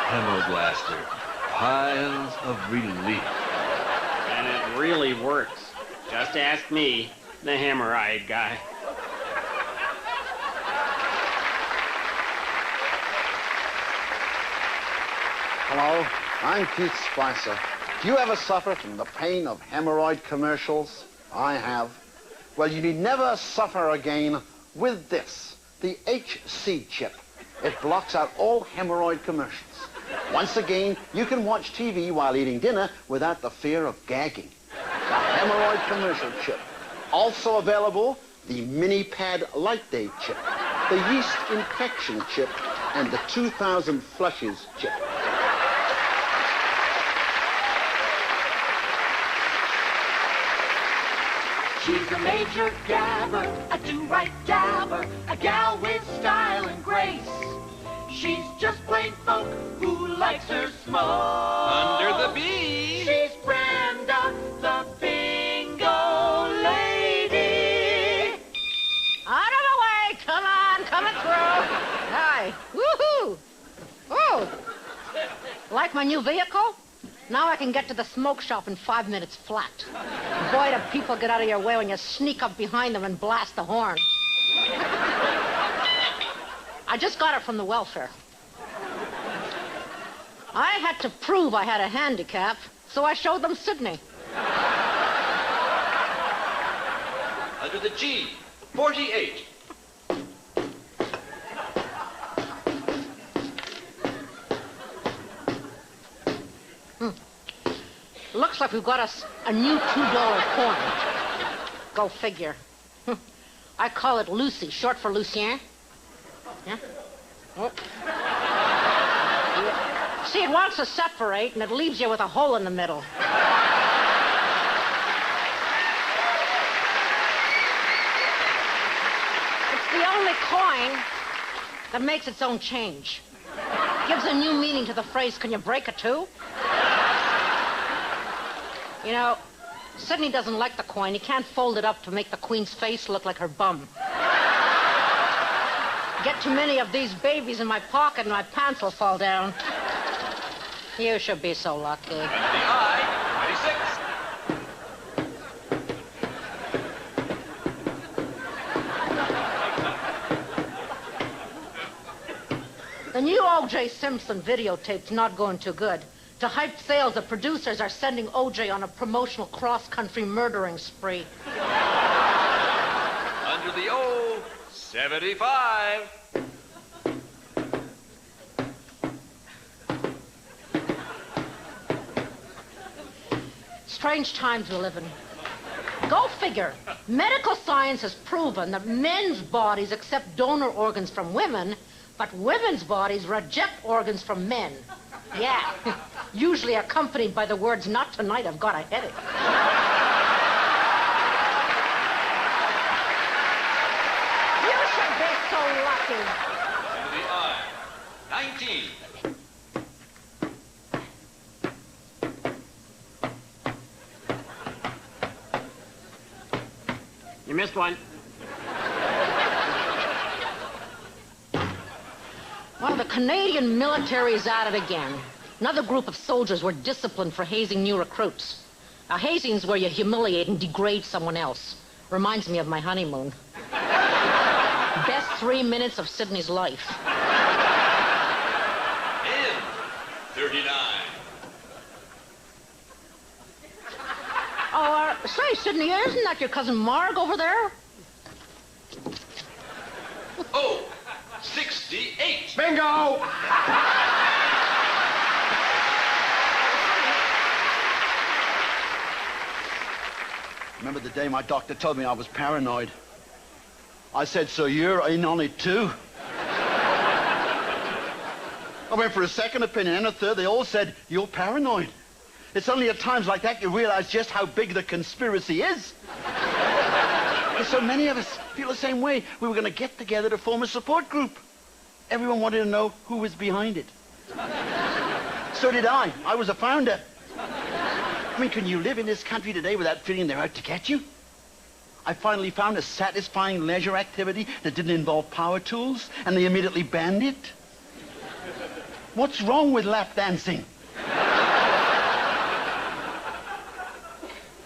Hemoblaster. Piles of relief. And it really works. Just ask me, the hemorrhoid guy. Hello, I'm Keith Spicer. Do you ever suffer from the pain of hemorrhoid commercials? I have. Well, you need never suffer again with this, the HC chip. It blocks out all hemorrhoid commercials. Once again, you can watch TV while eating dinner without the fear of gagging. The hemorrhoid commercial chip. Also available, the mini pad light day chip, the yeast infection chip, and the 2000 flushes chip. She's a major gabber, a do-right dabber, a gal with style and grace. She's just plain folk who likes her smoke. Under the bee. She's Brenda, the bingo lady. Out of the way! Come on, coming through. Hi. Woohoo! Oh! Like my new vehicle? Now I can get to the smoke shop in 5 minutes flat. Boy, do people get out of your way when you sneak up behind them and blast the horn. I just got it from the welfare. I had to prove I had a handicap, so I showed them Sydney. Under the G, 48. Looks like we've got us a new $2 coin. Go figure. I call it Lucy, short for Lucien. Yeah? Oh. Yeah. See, it wants to separate, and it leaves you with a hole in the middle. It's the only coin that makes its own change. Gives a new meaning to the phrase, can you break a two? You know, Sydney doesn't like the coin. He can't fold it up to make the Queen's face look like her bum. Get too many of these babies in my pocket and my pants will fall down. You should be so lucky. Under the I, 26. The new O.J. Simpson videotape's not going too good. To hype sales, the producers are sending O.J. on a promotional cross-country murdering spree. Under the O, 75. Strange times we live in. Go figure. Medical science has proven that men's bodies accept donor organs from women, but women's bodies reject organs from men. Yeah, usually accompanied by the words, not tonight, I've got a headache. You should be so lucky. Under the I, 19. You missed one. Well, the Canadian military is at it again. Another group of soldiers were disciplined for hazing new recruits. Now, hazing's where you humiliate and degrade someone else. Reminds me of my honeymoon. Best 3 minutes of Sydney's life. In 39. Oh, say, Sydney, isn't that your cousin Marg over there? Oh, 68. Bingo! Remember the day my doctor told me I was paranoid? I said, so you're in on it too? I went for a second opinion and a third. They all said, you're paranoid. It's only at times like that you realize just how big the conspiracy is. Because so many of us feel the same way. We were going to get together to form a support group. Everyone wanted to know who was behind it. So did I. I was a founder. I mean, can you live in this country today without feeling they're out to get you? I finally found a satisfying leisure activity that didn't involve power tools, and they immediately banned it. What's wrong with lap dancing?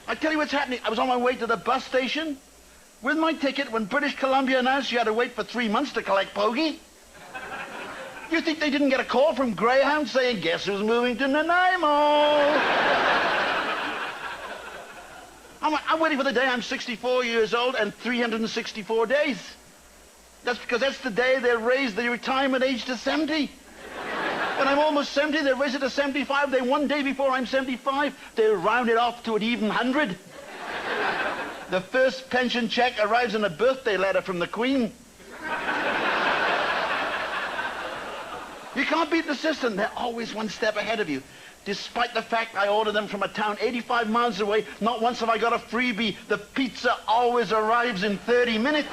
I tell you what's happening. I was on my way to the bus station with my ticket when British Columbia announced you had to wait for 3 months to collect bogey. You think they didn't get a call from Greyhound saying, guess who's moving to Nanaimo? I'm waiting for the day I'm 64 years old and 364 days. That's because that's the day they raise the retirement age to 70. When I'm almost 70, they raise it to 75. Then one day before I'm 75, they round it off to an even 100. The first pension check arrives in a birthday letter from the Queen. You can't beat the system. They're always one step ahead of you. Despite the fact I order them from a town 85 miles away, not once have I got a freebie. The pizza always arrives in 30 minutes.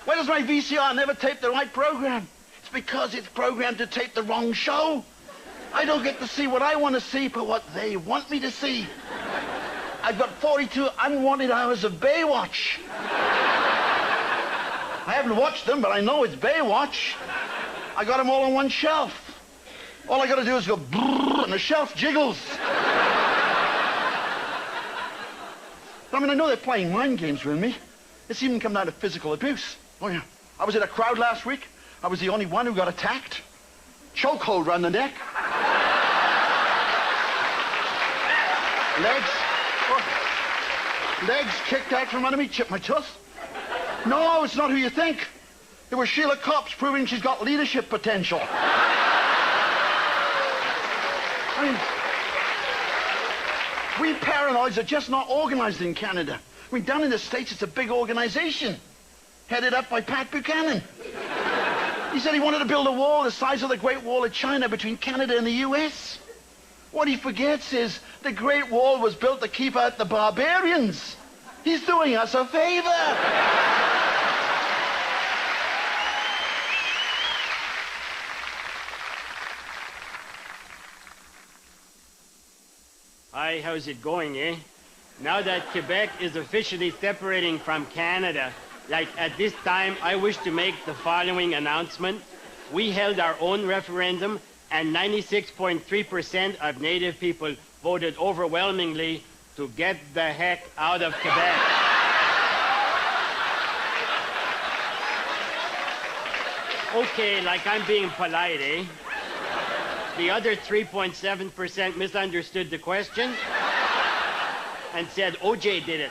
Why does my VCR never tape the right program? It's because it's programmed to tape the wrong show. I don't get to see what I want to see, but what they want me to see. I've got 42 unwanted hours of Baywatch. I haven't watched them, but I know it's Baywatch. I got them all on one shelf. All I got to do is go brrr, and the shelf jiggles. I mean, I know they're playing mind games with me. It's even come down to physical abuse. Oh, yeah. I was in a crowd last week. I was the only one who got attacked. Chokehold around the neck. Legs kicked out from under me, chipped my tooth. No, it's not who you think. It was Sheila Copps proving she's got leadership potential. I mean, we paranoids are just not organized in Canada. I mean, down in the States, it's a big organization, headed up by Pat Buchanan. He said he wanted to build a wall the size of the Great Wall of China between Canada and the U.S. What he forgets is the Great Wall was built to keep out the barbarians. He's doing us a favor. Hi, how's it going, eh? Now that Quebec is officially separating from Canada, like at this time, I wish to make the following announcement. We held our own referendum, and 96.3% of Native people voted overwhelmingly to get the heck out of Quebec. Okay, like I'm being polite, eh? The other 3.7% misunderstood the question and said OJ did it.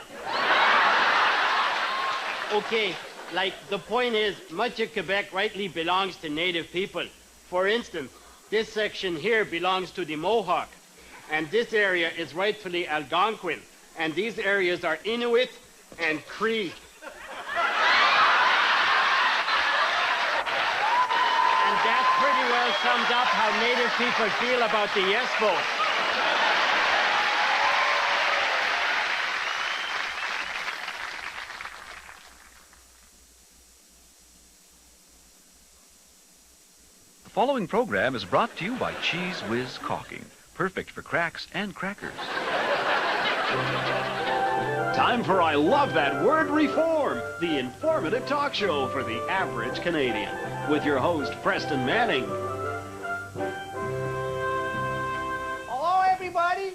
Okay, like the point is, much of Quebec rightly belongs to Native people. For instance, this section here belongs to the Mohawk, and this area is rightfully Algonquin, and these areas are Inuit and Cree. And that pretty well sums up how Native people feel about the yes vote. The following program is brought to you by Cheese Whiz Caulking, perfect for cracks and crackers. Time for I Love That Word Reform, the informative talk show for the average Canadian, with your host, Preston Manning. Hello, everybody.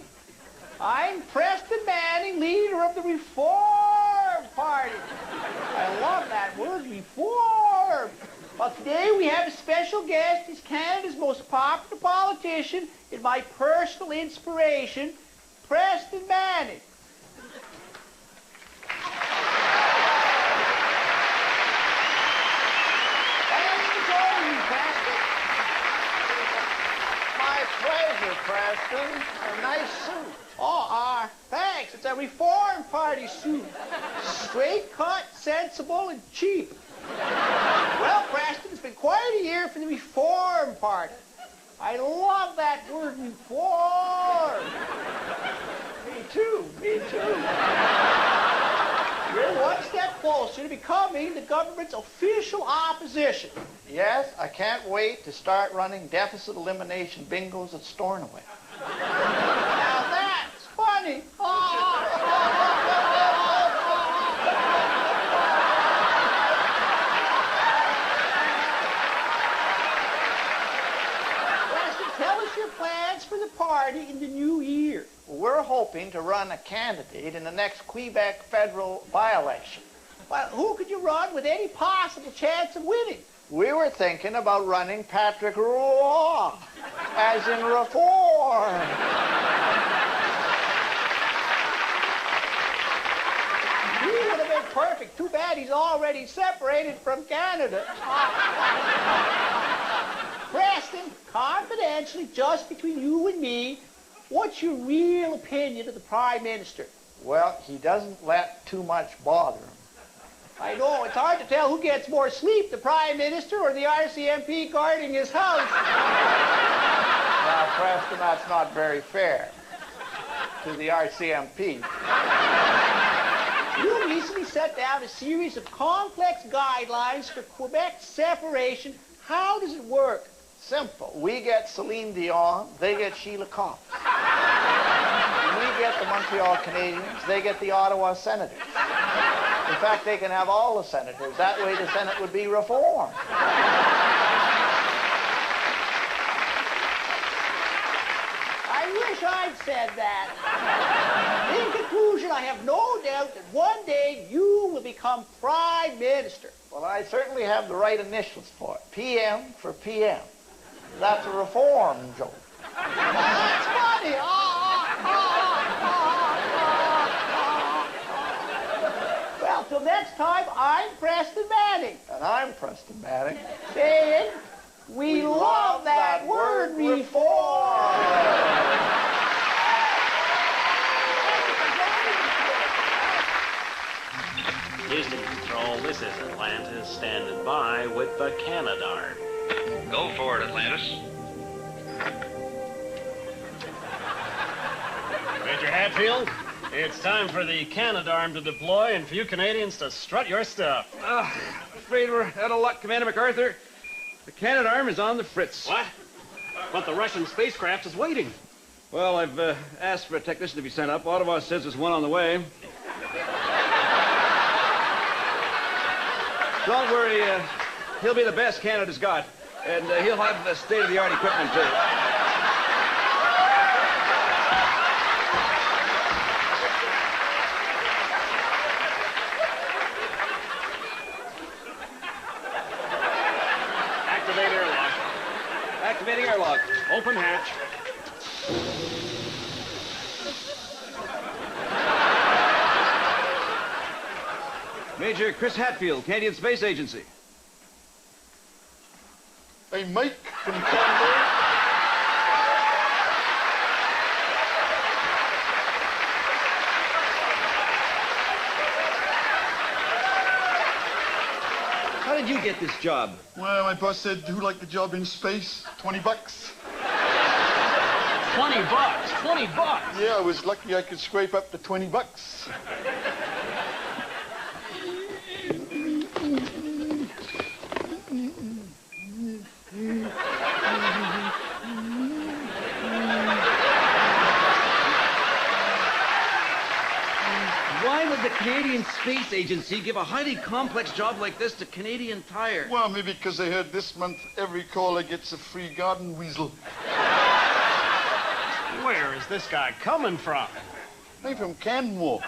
I'm Preston Manning, leader of the Reform Party. I love that word, reform. Well, today we have a special guest. He's Canada's most popular politician and my personal inspiration, Preston Manning. My pleasure, Preston. A nice suit. Oh, thanks. It's a Reform Party suit. Straight cut, sensible, and cheap. Well, Preston, it's been quite a year for the Reform Party. I love that word, reform. Me too, me too. You're one step closer to becoming the government's official opposition. Yes, I can't wait to start running deficit elimination bingos at Stornoway. Now that's funny. party in the new year? We're hoping to run a candidate in the next Quebec federal by-election. Well, who could you run with any possible chance of winning? We were thinking about running Patrick Roy, as in reform. He would have been perfect. Too bad he's already separated from Canada. Preston, confidentially, just between you and me, what's your real opinion of the Prime Minister? Well, he doesn't let too much bother him. I know, it's hard to tell who gets more sleep, the Prime Minister or the RCMP guarding his house. Now, Preston, that's not very fair to the RCMP. You recently set down a series of complex guidelines for Quebec's separation. How does it work? Simple. We get Celine Dion, they get Sheila Cox. We get the Montreal Canadiens, they get the Ottawa Senators. In fact, they can have all the senators. That way the Senate would be reformed. I wish I'd said that. In conclusion, I have no doubt that one day you will become Prime Minister. Well, I certainly have the right initials for it. PM for PM. That's a reform joke. That's funny. Well, till next time, I'm Preston Manning. And I'm Preston Manning. Saying, we love that word, reform. Houston Control, this is Atlantis standing by with the Canadarm. Go for it, Atlantis. Major Hatfield, it's time for the Canadarm to deploy and for you Canadians to strut your stuff. Afraid we're out of luck, Commander MacArthur. The Canadarm is on the fritz. What? But the Russian spacecraft is waiting. Well, I've asked for a technician to be sent up. Ottawa says there's one on the way. Don't worry, he'll be the best Canada's got. And he'll have the state-of-the-art equipment, too. Activate airlock. Activating airlock. Open hatch. Major Chris Hatfield, Canadian Space Agency. Hey, Mike from Canada. How did you get this job? Well, my boss said, who'd like a job in space? $20. 20 bucks. 20 bucks. Yeah, I was lucky I could scrape up to $20. Why would the Canadian Space Agency give a highly complex job like this to Canadian Tire? Well, maybe because they heard this month every caller gets a free garden weasel. Where is this guy coming from? I'm from Canmore.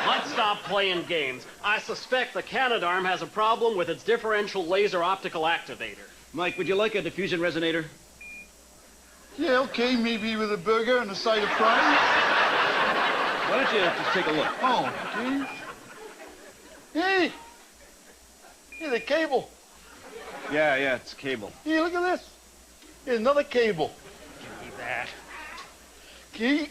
Let's stop playing games. I suspect the Canadarm has a problem with its differential laser optical activator. Mike, would you like a diffusion resonator? Yeah, okay, maybe with a burger and a side of fries. Why don't you just take a look? Oh, okay. Hey! Hey, the cable. Yeah, it's cable. Hey, look at this. Here's another cable. Give me that. Okay.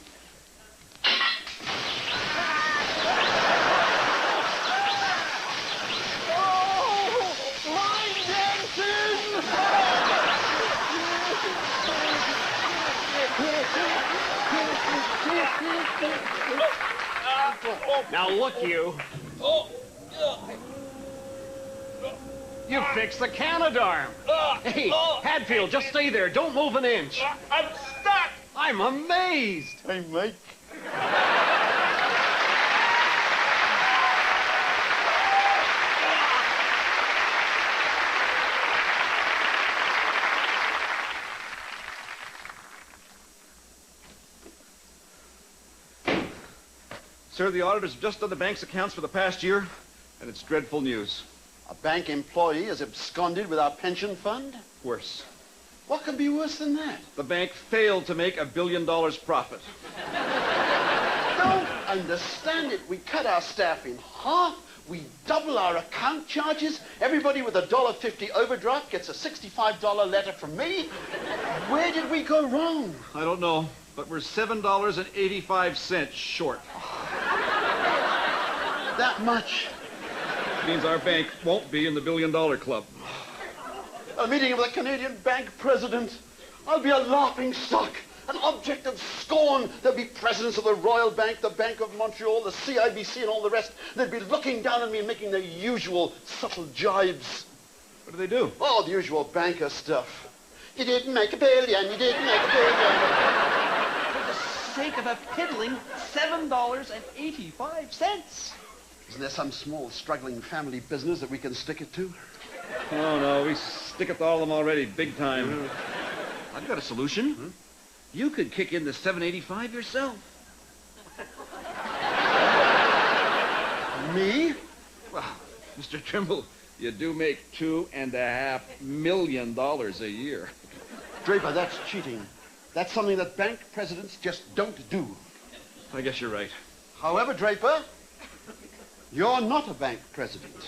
Now look, you. You fixed the Canadarm. Hey, Hadfield, just stay there. Don't move an inch. I'm stuck. I'm amazed. Hey, Mike. sir. The auditors have just done the bank's accounts for the past year, and it's dreadful news. A bank employee has absconded with our pension fund? Worse. What could be worse than that? The bank failed to make $1 billion profit. Don't understand it. We cut our staff in half. We double our account charges. Everybody with a $1.50 overdraft gets a $65 letter from me. Where did we go wrong? I don't know, but we're $7.85 short. That much? Means our bank won't be in the $1 billion club. A meeting of the Canadian bank president. I'll be a laughing stock, an object of scorn. There'll be presidents of the Royal Bank, the Bank of Montreal, the CIBC, and all the rest. They'd be looking down on me and making their usual subtle jibes. What do they do? Oh, the usual banker stuff. You didn't make $1 billion, you didn't make $1 billion. For the sake of a piddling $7.85. Isn't there some small, struggling family business that we can stick it to? Oh, no, we stick it to all of them already, big time. I've got a solution. You could kick in the $7.85 yourself. Me? Well, Mr. Trimble, you do make $2.5 million a year. Draper, that's cheating. That's something that bank presidents just don't do. I guess you're right. However, Draper, you're not a bank president. Me?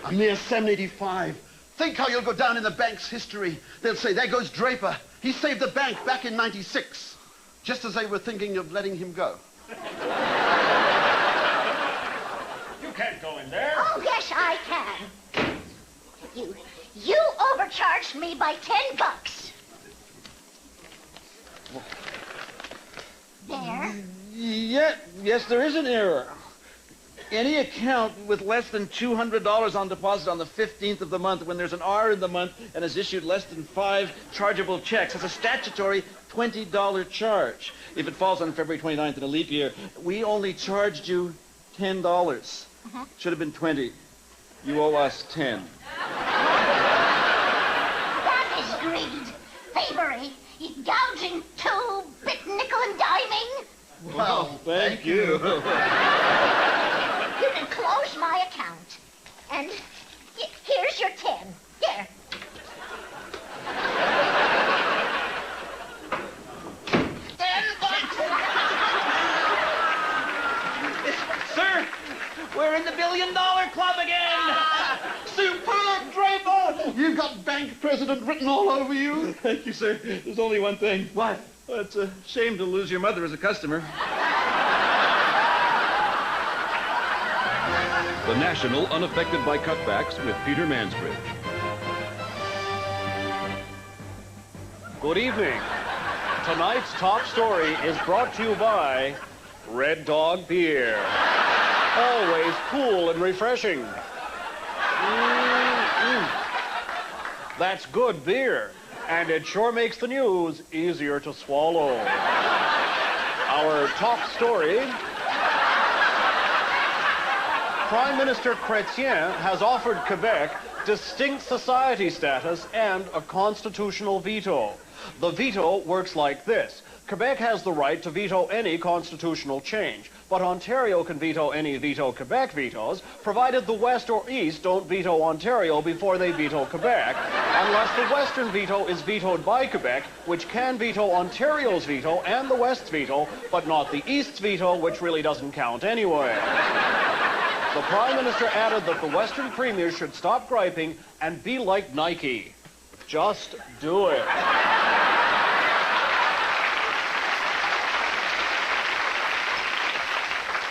A mere $7.85. Think how you'll go down in the bank's history. They'll say, there goes Draper. He saved the bank back in '96, just as they were thinking of letting him go. You can't go in there. Oh, yes, I can. You overcharged me by $10. There. Yes, there is an error. Any account with less than $200 on deposit on the 15th of the month when there's an R in the month and has issued less than 5 chargeable checks has a statutory $20 charge. If it falls on February 29th in a leap year, we only charged you $10. Should have been 20. You owe us 10. That is greed, thievery, gouging, two-bit nickel and diming. Well, thank you. You can close my account. And here's your 10. There. Sir, we're in the $1 billion club again. Superb, Draper! You've got bank president written all over you. Thank you, sir. There's only one thing. What? Well, it's a shame to lose your mother as a customer. The National Unaffected by Cutbacks with Peter Mansbridge. Good evening. Tonight's top story is brought to you by Red Dog Beer. Always cool and refreshing. That's good beer, and it sure makes the news easier to swallow. Our top story: Prime Minister Chrétien has offered Quebec distinct society status and a constitutional veto. The veto works like this. Quebec has the right to veto any constitutional change, but Ontario can veto any veto Quebec vetoes, provided the West or East don't veto Ontario before they veto Quebec, unless the Western veto is vetoed by Quebec, which can veto Ontario's veto and the West's veto, but not the East's veto, which really doesn't count anyway. The Prime Minister added that the Western premiers should stop griping and be like Nike. Just do it.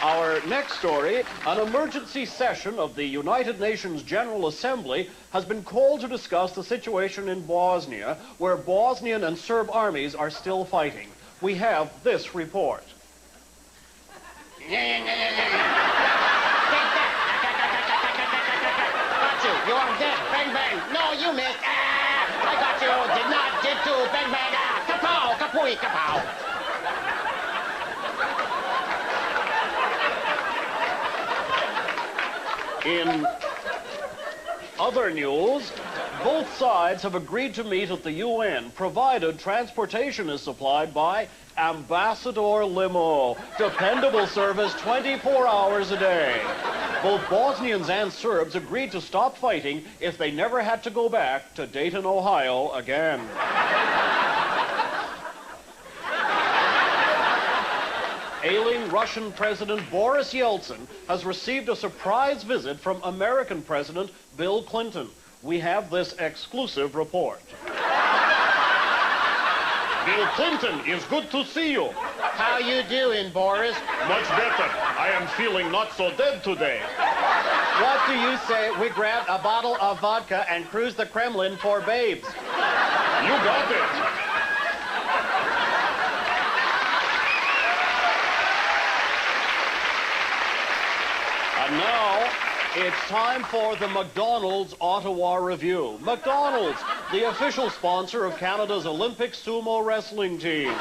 Our next story: an emergency session of the United Nations General Assembly has been called to discuss the situation in Bosnia, where Bosnian and Serb armies are still fighting. We have this report. You are dead. Bang, bang. No, you missed. I got you. Did not. Did too. Bang, bang. Kapow. Kapooey. Kapow. Other news, both sides have agreed to meet at the UN, provided transportation is supplied by Ambassador Limo. Dependable service 24 hours a day. Both Bosnians and Serbs agreed to stop fighting if they never had to go back to Dayton, Ohio again. Ailing Russian President Boris Yeltsin has received a surprise visit from American President Bill Clinton. We have this exclusive report. Bill Clinton, it's good to see you. How you doing, Boris? Much better. I am feeling not so dead today. What do you say we grab a bottle of vodka and cruise the Kremlin for babes? You got it. And now, it's time for the McDonald's Ottawa Review. McDonald's, the official sponsor of Canada's Olympic sumo wrestling team.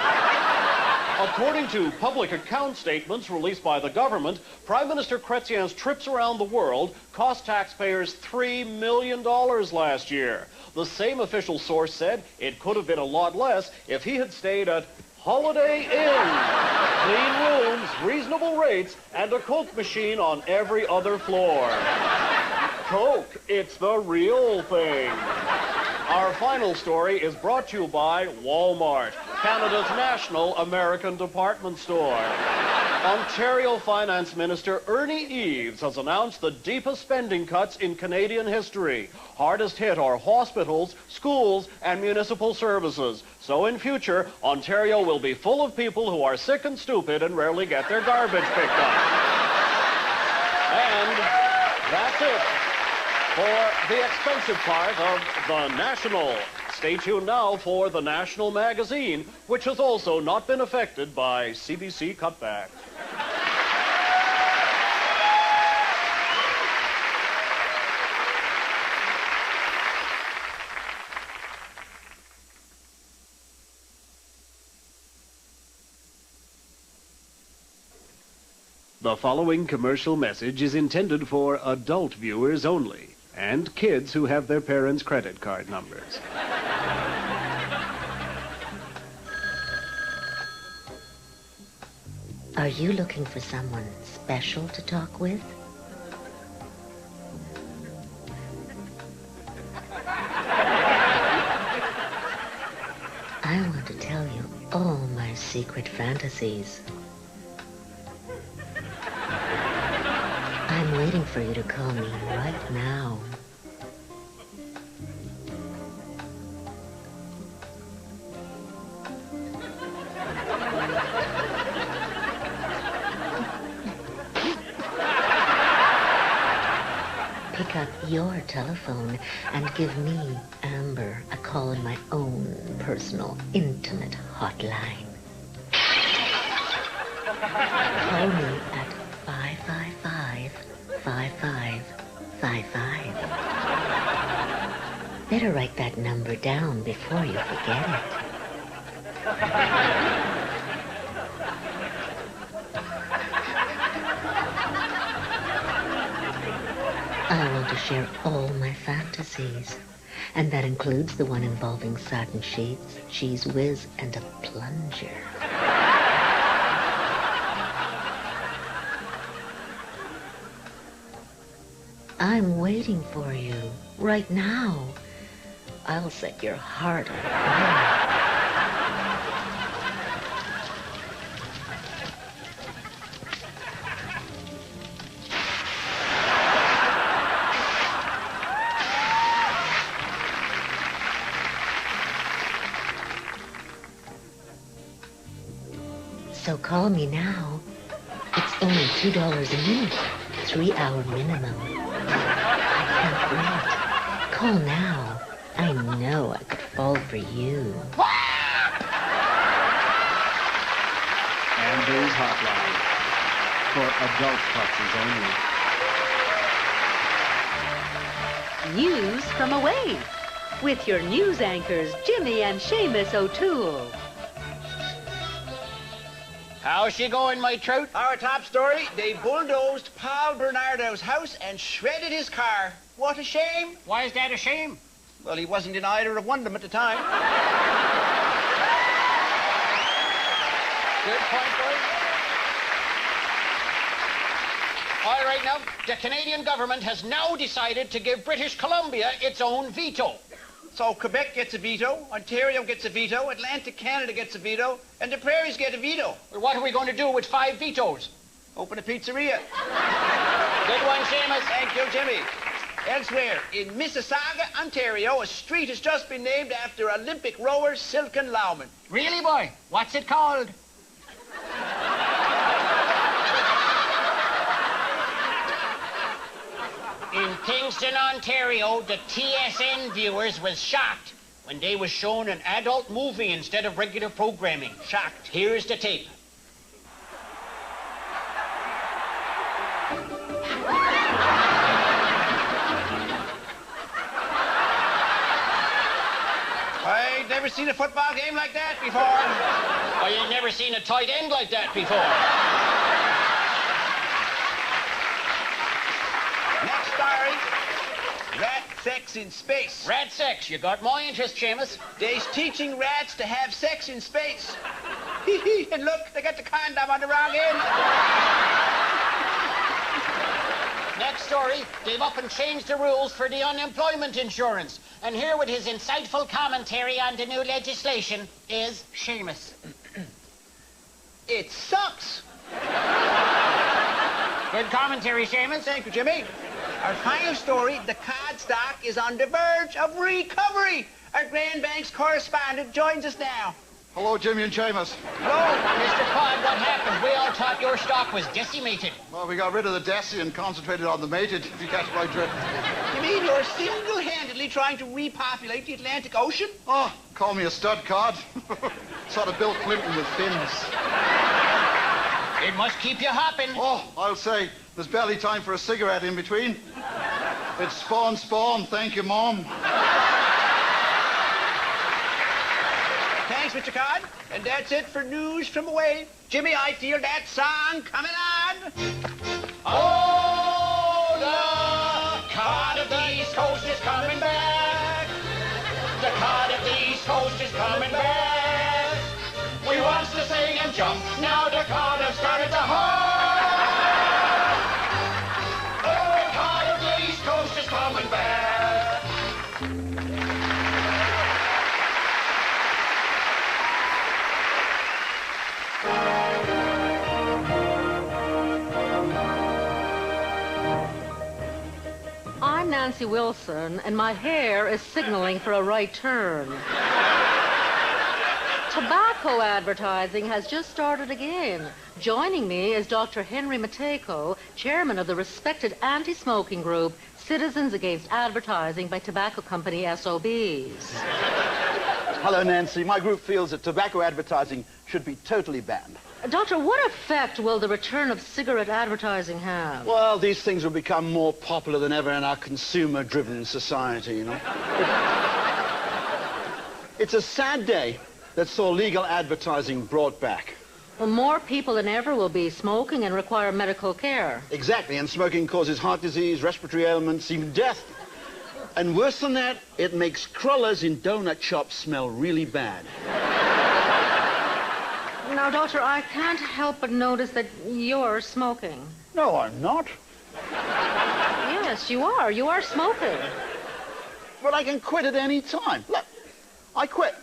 According to public account statements released by the government, Prime Minister Chrétien's trips around the world cost taxpayers $3 million last year. The same official source said it could have been a lot less if he had stayed at Holiday Inn. Clean rooms, reasonable rates, and a Coke machine on every other floor. Coke, it's the real thing. Our final story is brought to you by Walmart, Canada's national American department store. Ontario Finance Minister Ernie Eves has announced the deepest spending cuts in Canadian history. Hardest hit are hospitals, schools, and municipal services. So in future, Ontario will be full of people who are sick and stupid and rarely get their garbage picked up. And that's it for the expensive part of The National. Stay tuned now for The National magazine, which has also not been affected by CBC cutback. The following commercial message is intended for adult viewers only and kids who have their parents' credit card numbers. Are you looking for someone special to talk with? I want to tell you all my secret fantasies. I'm waiting for you to call me right now. Pick up your telephone and give me, Amber, a call on my own personal, intimate hotline. Call me at 555-5555. Better write that number down before you forget it. I want to share all my fantasies, and that includes the one involving satin sheets, cheese whiz, and a plunger. I'm waiting for you right now. I'll set your heart on fire. So call me now. It's only $2 a minute, 3-hour minimum. I can't wait. Call now. I know I could fall for you. Amber's Hotline. For adult clutches only. News from away. With your news anchors, Jimmy and Seamus O'Toole. How's she going, my trout? Our top story, they bulldozed Paul Bernardo's house and shredded his car. What a shame. Why is that a shame? Well, he wasn't in either of one of them at the time. Good point, boy. All right, now, the Canadian government has now decided to give British Columbia its own veto. So Quebec gets a veto, Ontario gets a veto, Atlantic Canada gets a veto, and the prairies get a veto. Well, what are we going to do with 5 vetoes? Open a pizzeria. Good one, Seamus. Thank you, Jimmy. Elsewhere, in Mississauga, Ontario, a street has just been named after Olympic rower Silken Laumann. Really, boy? What's it called? In Kingston, Ontario, the TSN viewers was shocked when they was shown an adult movie instead of regular programming. Shocked. Here's the tape. I've never seen a football game like that before. Oh, you've never seen a tight end like that before. Next story, rat sex in space. Rat sex, you got my interest, Seamus. They's teaching rats to have sex in space. And look, they got the condom on the wrong end. Next story, they've up and changed the rules for the unemployment insurance. And here with his insightful commentary on the new legislation is Seamus. It sucks. Good commentary, Seamus. Thank you, Jimmy. Our final story, the cod stock is on the verge of recovery. Our Grand Banks correspondent joins us now. Hello, Jimmy and Seamus. Hello, Mr. Cod, what happened? We all thought your stock was decimated. Well, we got rid of the deci and concentrated on the mated, if you catch my drift. You mean you're single-handedly trying to repopulate the Atlantic Ocean? Oh, call me a stud cod. Sort of Bill Clinton with fins. It must keep you hopping. Oh, I'll say, there's barely time for a cigarette in between. It's spawn, thank you, Mom. Thanks, Mr. Cod. And that's it for news from away. Jimmy, I feel that song coming on. Oh, the cod of the East Coast is coming back. The cod of the East Coast is coming back. We wants to sing and jump. Now the cod have started to hop. Oh, the cod of the East Coast is coming back. I'm Nancy Wilson, and my hair is signaling for a right turn. Tobacco advertising has just started again. Joining me is Dr. Henry Matejko, chairman of the respected anti-smoking group Citizens Against Advertising by Tobacco Company SOBs. Hello, Nancy. My group feels that tobacco advertising should be totally banned. Doctor, what effect will the return of cigarette advertising have? Well, these things will become more popular than ever in our consumer-driven society, you know. It's a sad day that saw legal advertising brought back. Well, more people than ever will be smoking and require medical care. Exactly, and smoking causes heart disease, respiratory ailments, even death. And worse than that, it makes crullers in donut shops smell really bad. Now, Doctor, I can't help but notice that you're smoking. No, I'm not. Yes, you are. You are smoking. But I can quit at any time. Look, I quit,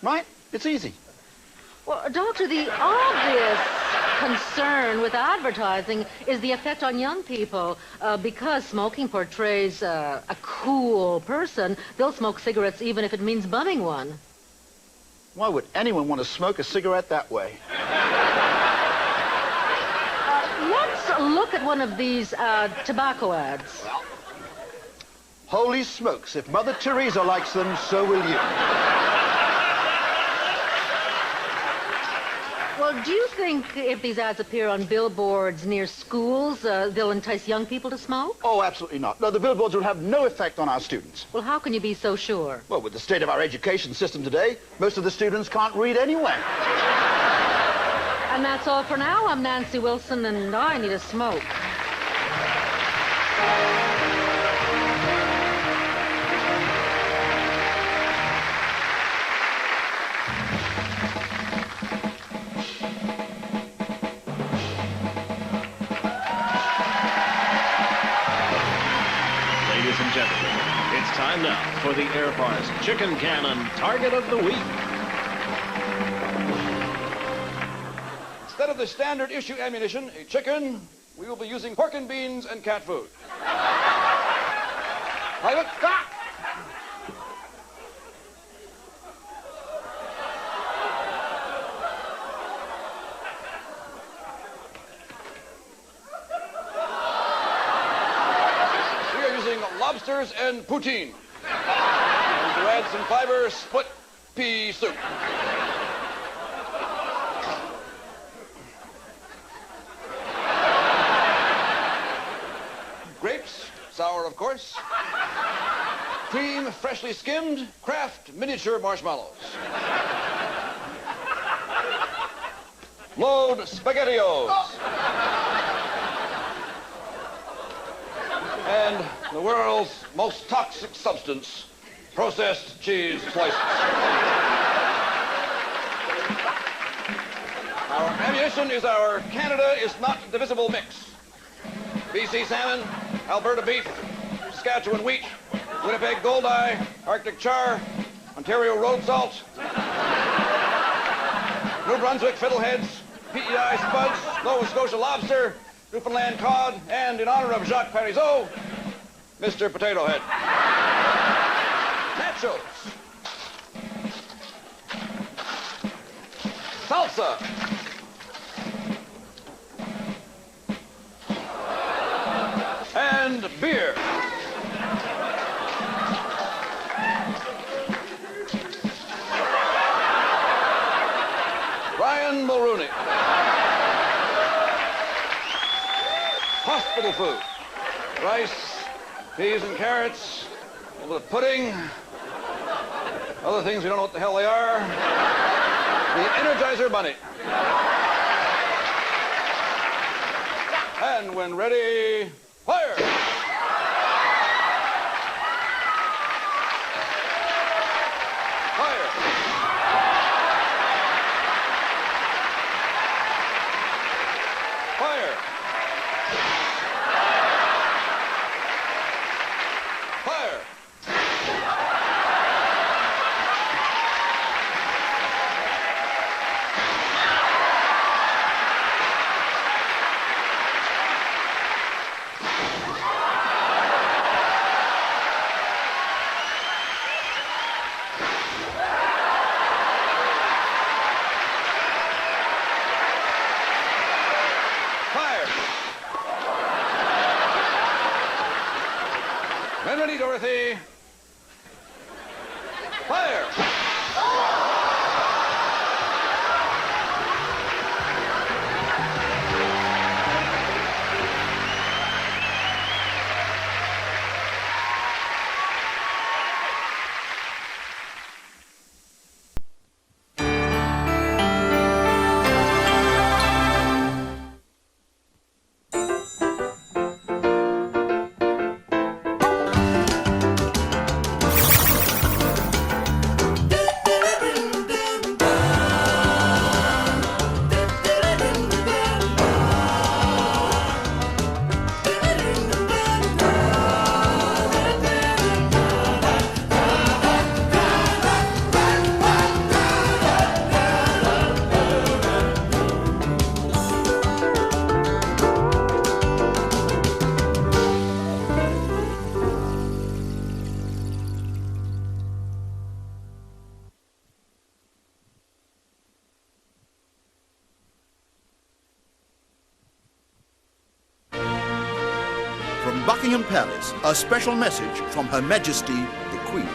right? It's easy. Well, Doctor, the obvious concern with advertising is the effect on young people. Because smoking portrays a cool person, they'll smoke cigarettes even if it means bumming one. Why would anyone want to smoke a cigarette that way? Let's look at one of these tobacco ads. Well, holy smokes, if Mother Teresa likes them, so will you. Well, do you think if these ads appear on billboards near schools, they'll entice young people to smoke? Oh, absolutely not. No, the billboards will have no effect on our students. Well, how can you be so sure? Well, with the state of our education system today, most of the students can't read anyway. And that's all for now. I'm Nancy Wilson, and I need a smoke. Ladies and gentlemen, it's time now for the Air Farce Chicken Cannon Target of the Week. Instead of the standard issue ammunition, a chicken, we will be using pork and beans and cat food. Private, stop! We are using lobsters and poutine. And to add some fiber, split pea soup. Grapes, sour of course. Cream, freshly skimmed. Kraft miniature marshmallows. Load SpaghettiOs. And the world's most toxic substance, processed cheese slices. Our ammunition is our Canada is not divisible mix. BC salmon, Alberta beef, Saskatchewan wheat, Winnipeg goldeye, Arctic char, Ontario road salt, New Brunswick fiddleheads, PEI spuds, Nova Scotia lobster, Newfoundland cod, and in honor of Jacques Parizeau, Mr. Potato Head. Nachos. Salsa. And beer. Ryan Mulrooney. Hospital food. Rice, peas and carrots, a little bit of pudding, other things we don't know what the hell they are. The Energizer Bunny. And when ready, fire! Fire! Fire! Fire! When ready, Dorothy. Fire! From Buckingham Palace, a special message from Her Majesty the Queen.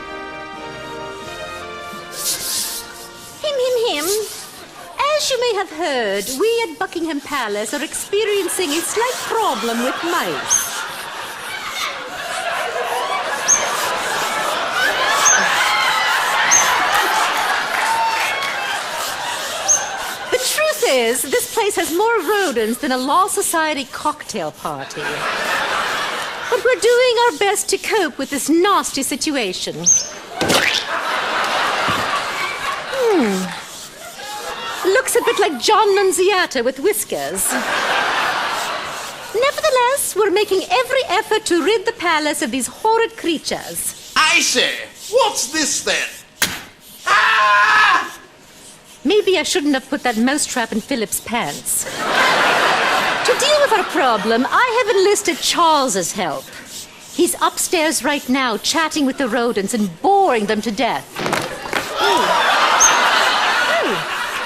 Him. As you may have heard, we at Buckingham Palace are experiencing a slight problem with mice. The truth is, is, this place has more rodents than a Law Society cocktail party. But we're doing our best to cope with this nasty situation. Looks a bit like John Nunziata with whiskers. Nevertheless, we're making every effort to rid the palace of these horrid creatures. I say, what's this then? Maybe I shouldn't have put that mousetrap in Philip's pants. To deal with our problem, I have enlisted Charles's help. He's upstairs right now, chatting with the rodents and boring them to death.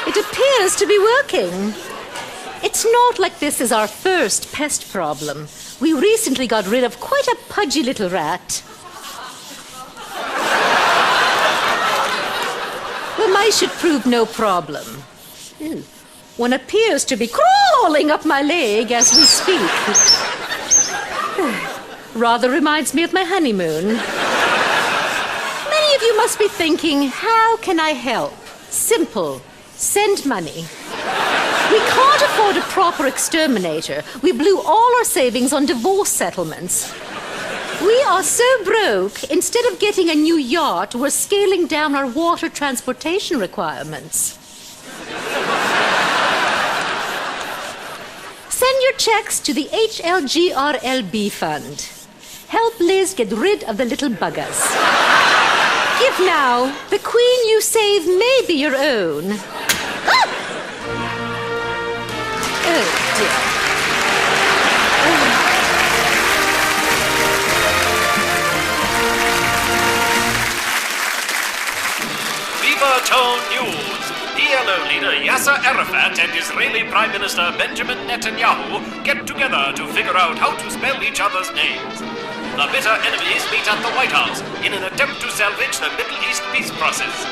It appears to be working. It's not like this is our first pest problem. We recently got rid of quite a pudgy little rat. The mice should prove no problem. One appears to be crawling up my leg as we speak. Rather reminds me of my honeymoon. Many of you must be thinking, how can I help? Simple. Send money. We can't afford a proper exterminator. We blew all our savings on divorce settlements. We are so broke, instead of getting a new yacht, we're scaling down our water transportation requirements. Send your checks to the HLGRLB fund. Help Liz get rid of the little buggers. Give now. The queen you save may be your own. Oh, dear. Beavertown News. PLO leader Yasser Arafat and Israeli Prime Minister Benjamin Netanyahu get together to figure out how to spell each other's names. The bitter enemies meet at the White House in an attempt to salvage the Middle East peace process.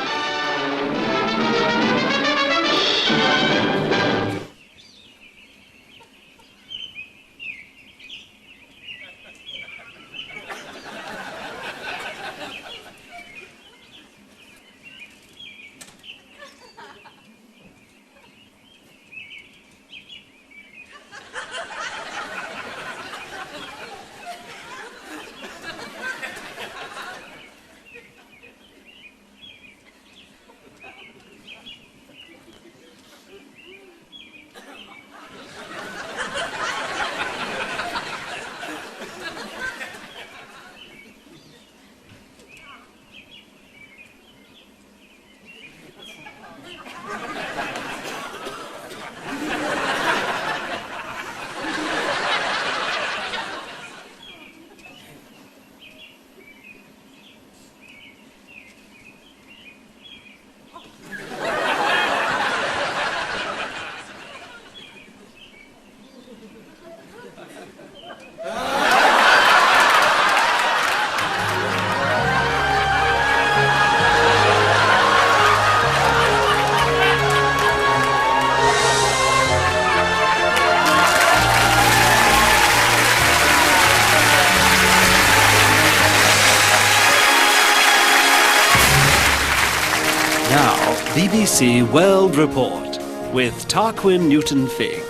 BBC World Report with Tarquin Newton-Figg.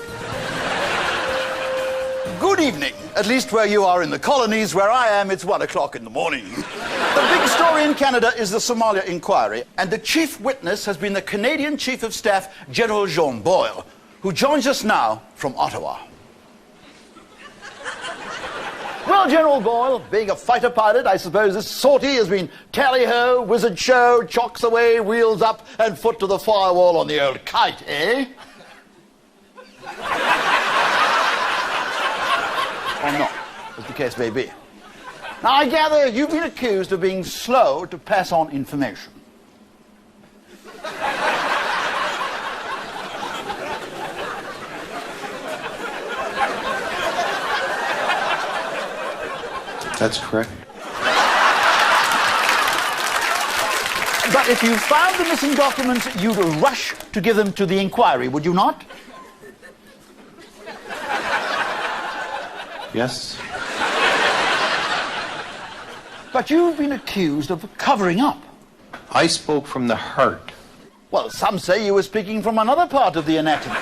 Good evening. At least where you are in the colonies. Where I am, it's 1 o'clock in the morning. The big story in Canada is the Somalia inquiry, and the chief witness has been the Canadian Chief of Staff, General Jean Boyle, who joins us now from Ottawa. Well, General Boyle, being a fighter pilot, I suppose this sortie has been tally-ho, wizard show, chocks away, wheels up, and foot to the firewall on the old kite, eh? Or not, as the case may be. Now, I gather you've been accused of being slow to pass on information. That's correct. But if you found the missing documents, you'd rush to give them to the inquiry, would you not? Yes. But you've been accused of covering up. I spoke from the heart. Well, some say you were speaking from another part of the anatomy.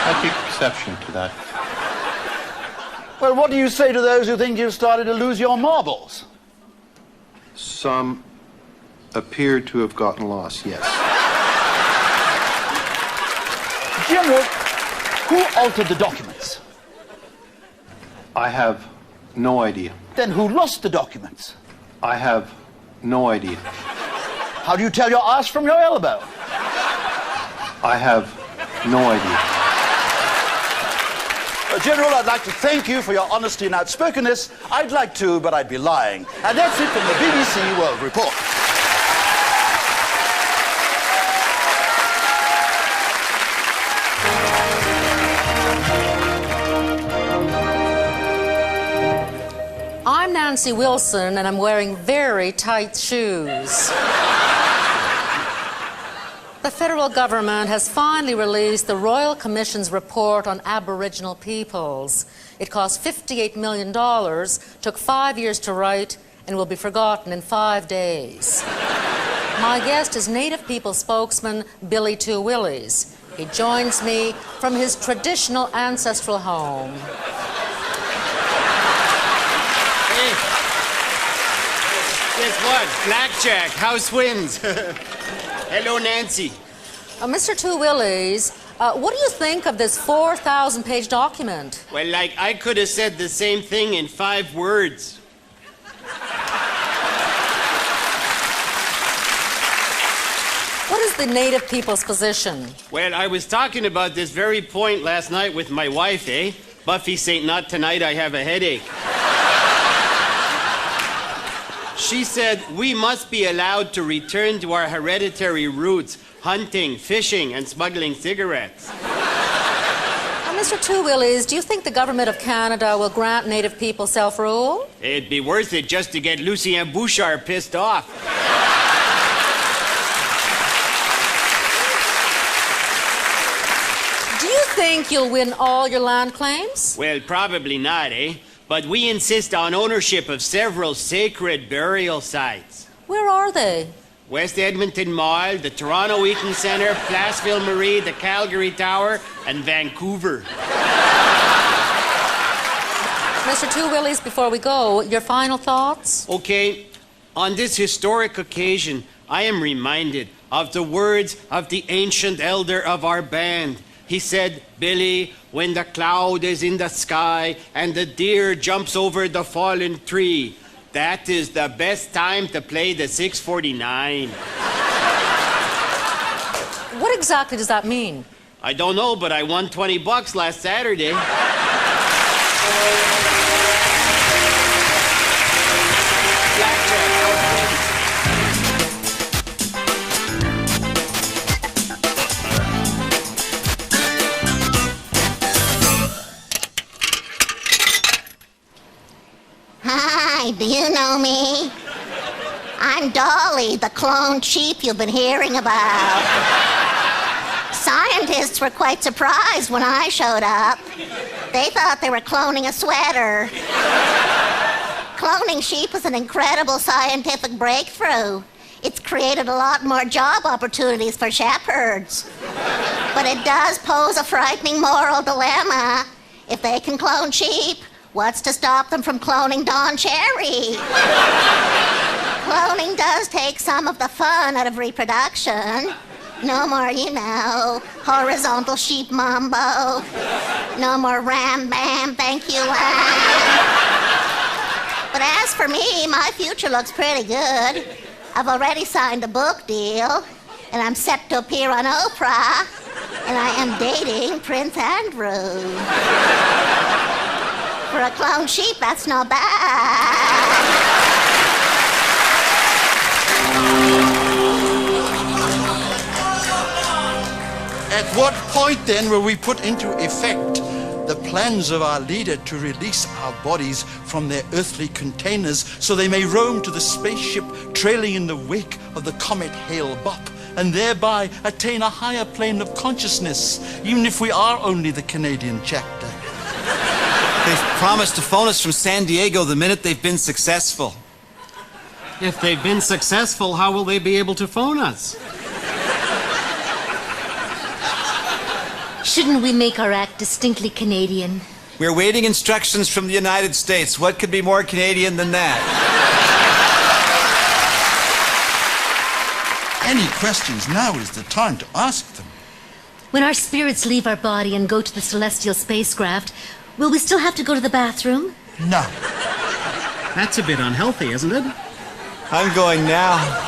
I take exception to that. Well, what do you say to those who think you've started to lose your marbles? Some appear to have gotten lost, yes. General, who altered the documents? I have no idea. Then who lost the documents? I have no idea. How do you tell your ass from your elbow? I have no idea. General, I'd like to thank you for your honesty and outspokenness. I'd like to, but I'd be lying. And that's it from the BBC World Report. I'm Nancy Wilson, and I'm wearing very tight shoes. The federal government has finally released the Royal Commission's report on Aboriginal peoples. It cost $58 million, took 5 years to write, and will be forgotten in 5 days. My guest is Native People spokesman Billy Two Willies. He joins me from his traditional ancestral home. Hey, guess what? Blackjack, house wins. Hello, Nancy. Mr. Two Willies, what do you think of this 4,000-page document? Well, I could have said the same thing in 5 words. What is the Native people's position? Well, I was talking about this very point last night with my wife, eh? Buffy said, not tonight, I have a headache. She said, we must be allowed to return to our hereditary roots, hunting, fishing, and smuggling cigarettes. Mr. Two Willies, do you think the government of Canada will grant Native people self-rule? It'd be worth it just to get Lucien Bouchard pissed off. Do you think you'll win all your land claims? Well, probably not, eh? But we insist on ownership of several sacred burial sites. Where are they? West Edmonton Mall, the Toronto Eaton Centre, Place Ville-Marie, the Calgary Tower, and Vancouver. Mr. Two Willies, before we go, your final thoughts? Okay, on this historic occasion, I am reminded of the words of the ancient elder of our band. He said, Billy, when the cloud is in the sky and the deer jumps over the fallen tree, that is the best time to play the 649. What exactly does that mean? I don't know, but I won $20 last Saturday. Hi, do you know me? I'm Dolly, the clone sheep you've been hearing about. Scientists were quite surprised when I showed up. They thought they were cloning a sweater. Cloning sheep is an incredible scientific breakthrough. It's created a lot more job opportunities for shepherds. But it does pose a frightening moral dilemma. If they can clone sheep, what's to stop them from cloning Don Cherry? Cloning does take some of the fun out of reproduction. No more, horizontal sheep mambo. No more ram bam, thank you, But as for me, my future looks pretty good. I've already signed a book deal, and I'm set to appear on Oprah, and I am dating Prince Andrew. For a clone sheep, that's not bad. At what point then will we put into effect the plans of our leader to release our bodies from their earthly containers so they may roam to the spaceship trailing in the wake of the comet Hale-Bopp and thereby attain a higher plane of consciousness, even if we are only the Canadian chapter? They've promised to phone us from San Diego the minute they've been successful. If they've been successful, how will they be able to phone us? Shouldn't we make our act distinctly Canadian? We're waiting instructions from the United States. What could be more Canadian than that? Any questions, now is the time to ask them. When our spirits leave our body and go to the celestial spacecraft, will we still have to go to the bathroom? No. That's a bit unhealthy, isn't it? I'm going now.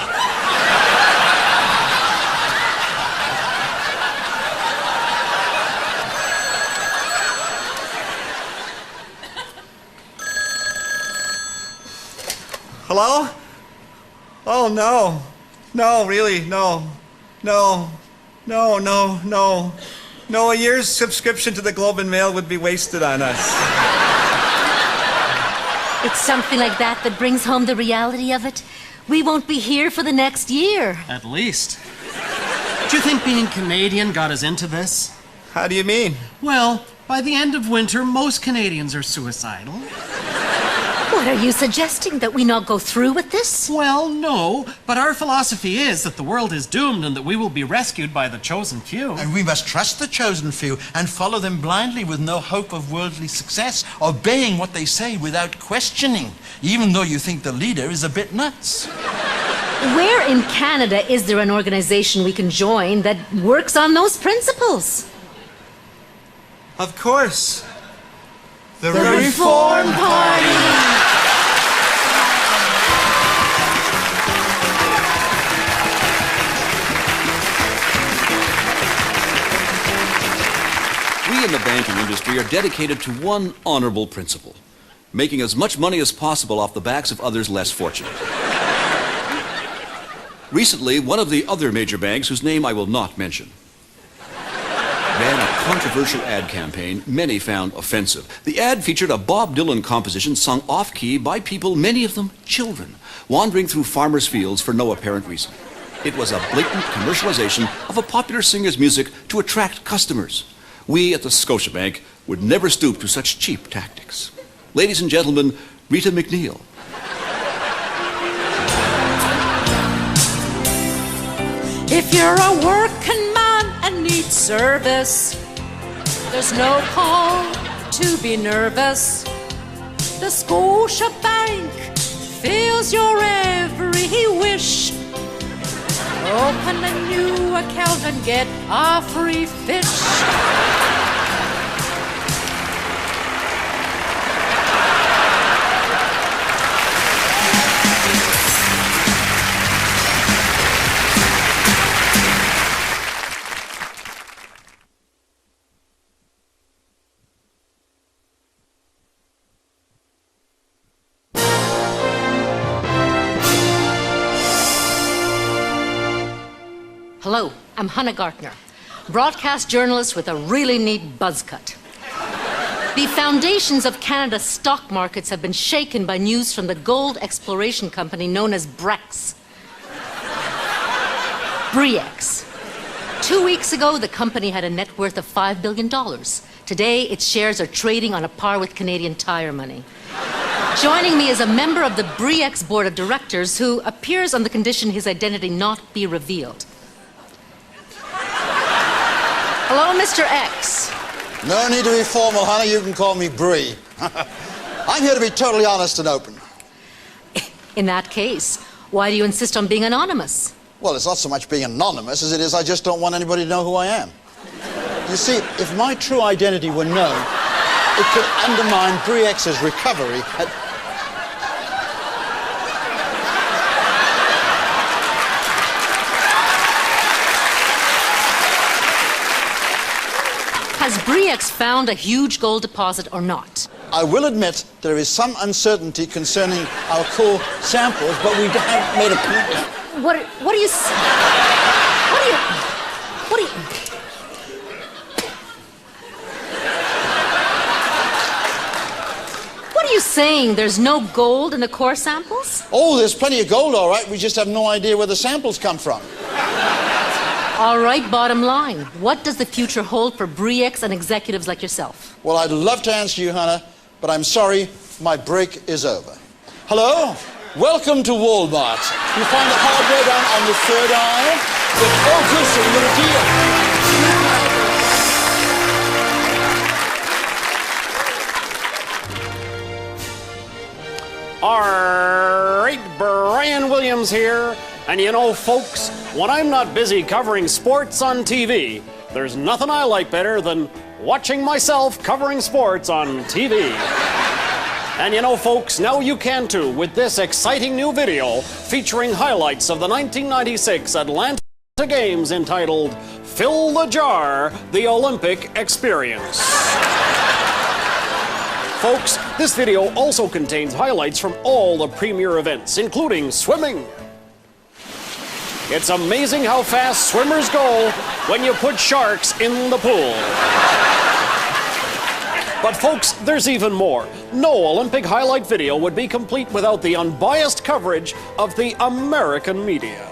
Hello? Oh, no. No, really, no. No. No, no, no. No, a year's subscription to the Globe and Mail would be wasted on us. It's something like that that brings home the reality of it. We won't be here for the next year. At least. Do you think being Canadian got us into this? How do you mean? Well, by the end of winter, most Canadians are suicidal. What are you suggesting, that we not go through with this? Well, no, but our philosophy is that the world is doomed and that we will be rescued by the chosen few. And we must trust the chosen few and follow them blindly with no hope of worldly success, obeying what they say without questioning, even though you think the leader is a bit nuts. Where in Canada is there an organization we can join that works on those principles? Of course. The Reform Party! We in the banking industry are dedicated to one honorable principle: making as much money as possible off the backs of others less fortunate. Recently, one of the other major banks, whose name I will not mention, ran a controversial ad campaign many found offensive. The ad featured a Bob Dylan composition sung off-key by people, many of them children, wandering through farmers' fields for no apparent reason. It was a blatant commercialization of a popular singer's music to attract customers. We at the Scotiabank would never stoop to such cheap tactics. Ladies and gentlemen, Rita McNeil. If you're a working man and need service, there's no call to be nervous. The Scotiabank fills your every wish. Open a new account and get a free fish. Hello, I'm Hannah Gartner, broadcast journalist with a really neat buzz cut. The foundations of Canada's stock markets have been shaken by news from the gold exploration company known as Brex. 2 weeks ago, the company had a net worth of $5 billion. Today, its shares are trading on a par with Canadian Tire money. Joining me is a member of the Brex board of directors who appears on the condition his identity not be revealed. Hello, Mr. X. No need to be formal, Hannah. You can call me Bree. I'm here to be totally honest and open. In that case, why do you insist on being anonymous? Well, it's not so much being anonymous as it is I just don't want anybody to know who I am. You see, if my true identity were known, it could undermine Brex's recovery. Has Brex found a huge gold deposit or not? I will admit there is some uncertainty concerning our core samples, but we haven't made a commitment. What are you... What are you saying? There's no gold in the core samples? Oh, there's plenty of gold, all right. We just have no idea where the samples come from. All right, bottom line. What does the future hold for Brex and executives like yourself? Well, I'd love to answer you, Hannah, but I'm sorry, my break is over. Hello? Welcome to Walmart. You find the hardware down on the third aisle? Oh, good, so you got a deal. All right, Brian Williams here. And you know, folks, when I'm not busy covering sports on TV, there's nothing I like better than watching myself covering sports on TV. And you know, folks, now you can too with this exciting new video featuring highlights of the 1996 Atlanta Games entitled Fill the Jar, the Olympic Experience. Folks, this video also contains highlights from all the premier events, including swimming. It's amazing how fast swimmers go when you put sharks in the pool. But folks, there's even more. No Olympic highlight video would be complete without the unbiased coverage of the American media.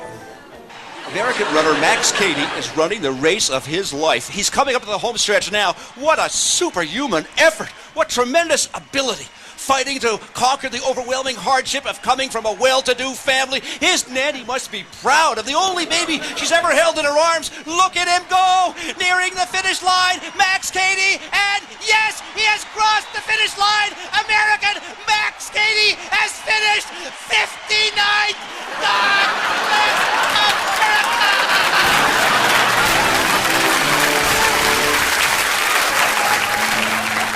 American runner Max Cady is running the race of his life. He's coming up to the home stretch now. What a superhuman effort. What tremendous ability. Fighting to conquer the overwhelming hardship of coming from a well-to-do family. His nanny must be proud of the only baby she's ever held in her arms. Look at him go, nearing the finish line. Max Cady, and yes, he has crossed the finish line. American Max Cady has finished 59th. God bless America!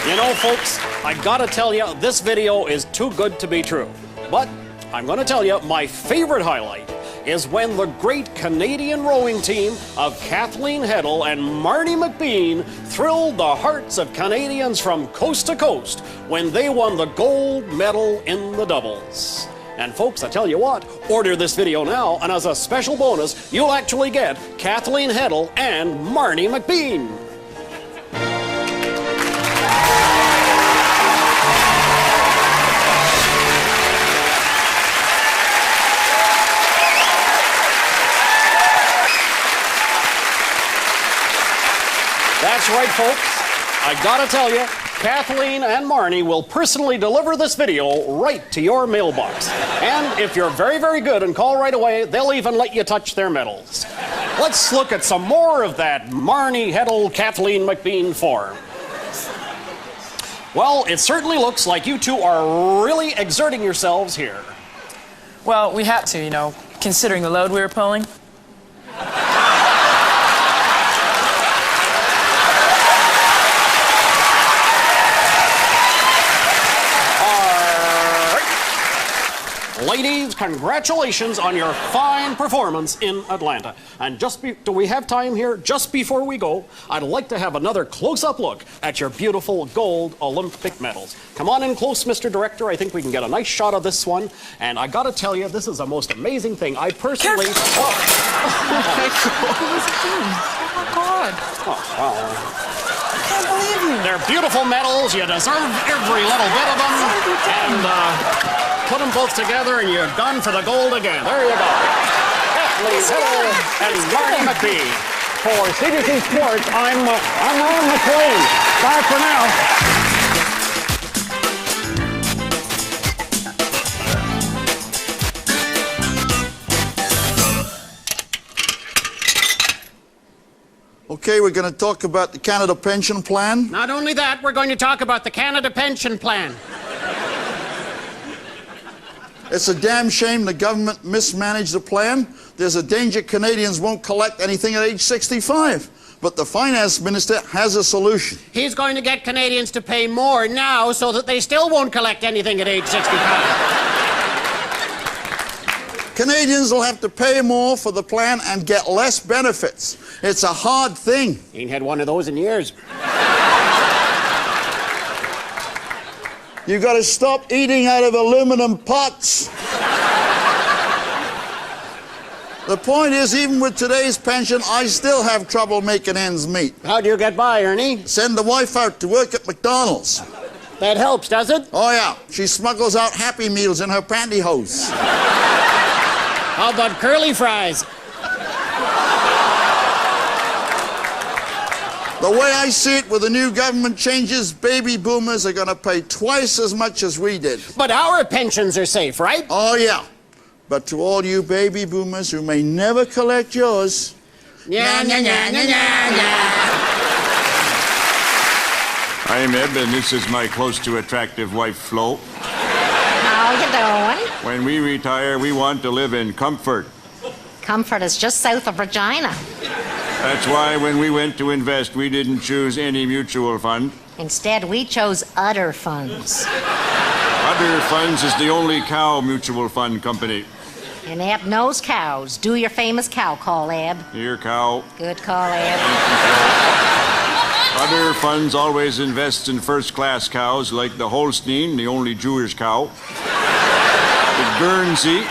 You know, folks, I gotta tell you, this video is too good to be true. But I'm gonna tell you, my favorite highlight is when the great Canadian rowing team of Kathleen Heddle and Marnie McBean thrilled the hearts of Canadians from coast to coast when they won the gold medal in the doubles. And folks, I tell you what, order this video now, and as a special bonus, you'll actually get Kathleen Heddle and Marnie McBean. That's right, folks. I gotta tell you, Kathleen and Marnie will personally deliver this video right to your mailbox. And if you're very, very good and call right away, they'll even let you touch their medals. Let's look at some more of that Marnie Heddle, Kathleen McBean form. Well, it certainly looks like you two are really exerting yourselves here. Well, we had to, you know, considering the load we were pulling. Ladies, congratulations on your fine performance in Atlanta. And do we have time here? Just before we go, I'd like to have another close-up look at your beautiful gold Olympic medals. Come on in close, Mr. Director. I think we can get a nice shot of this one. And I gotta tell you, this is the most amazing thing. I personally... Oh my God. Oh, wow. I can't believe you. They're beautiful medals. You deserve every little bit of them. And, put them both together and you're done for the gold again. There you go. Kathleen Heddle and Marnie McBean. For CBC Sports, I'm Ron McLean. Bye for now. Okay, we're going to talk about the Canada Pension Plan. Not only that, we're going to talk about the Canada Pension Plan. It's a damn shame the government mismanaged the plan. There's a danger Canadians won't collect anything at age 65. But the finance minister has a solution. He's going to get Canadians to pay more now so that they still won't collect anything at age 65. Canadians will have to pay more for the plan and get less benefits. It's a hard thing. Ain't had one of those in years. You got to stop eating out of aluminum pots. The point is, even with today's pension, I still have trouble making ends meet. How do you get by, Ernie? Send the wife out to work at McDonald's. That helps, does it? Oh, yeah. She smuggles out Happy Meals in her pantyhose. How about curly fries? The way I see it, with the new government changes, baby boomers are going to pay twice as much as we did. But our pensions are safe, right? Oh, yeah. But to all you baby boomers who may never collect yours... Yeah, yeah, yeah, yeah, yeah, yeah. I'm Eb, and this is my close to attractive wife, Flo. Now, How you doing? When we retire, we want to live in comfort. Comfort is just south of Regina. That's why when we went to invest, we didn't choose any mutual fund. Instead, we chose Udder Funds. Udder Funds is the only cow mutual fund company. And Ab knows cows. Do your famous cow call, Ab. Here, cow. Good call, Ab. Udder Funds always invests in first-class cows like the Holstein, the only Jewish cow, the Guernsey,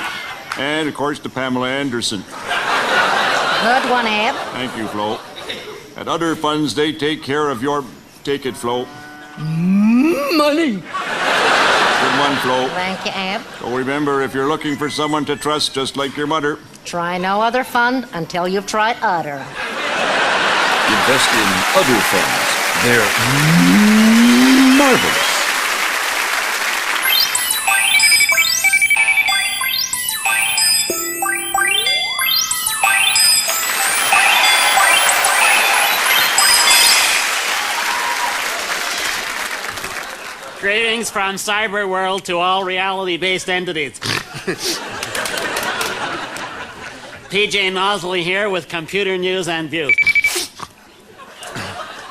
and, of course, the Pamela Anderson. Good one, Ab. Thank you, Flo. At Udder Funds, they take care of your... Take it, Flo. Money. Good one, Flo. Thank you, Ab. So remember, if you're looking for someone to trust, just like your mother... Try no other fund until you've tried Udder. Invest in Udder Funds. They're marvelous. Greetings from cyber world to all reality-based entities. PJ Nosley here with computer news and views.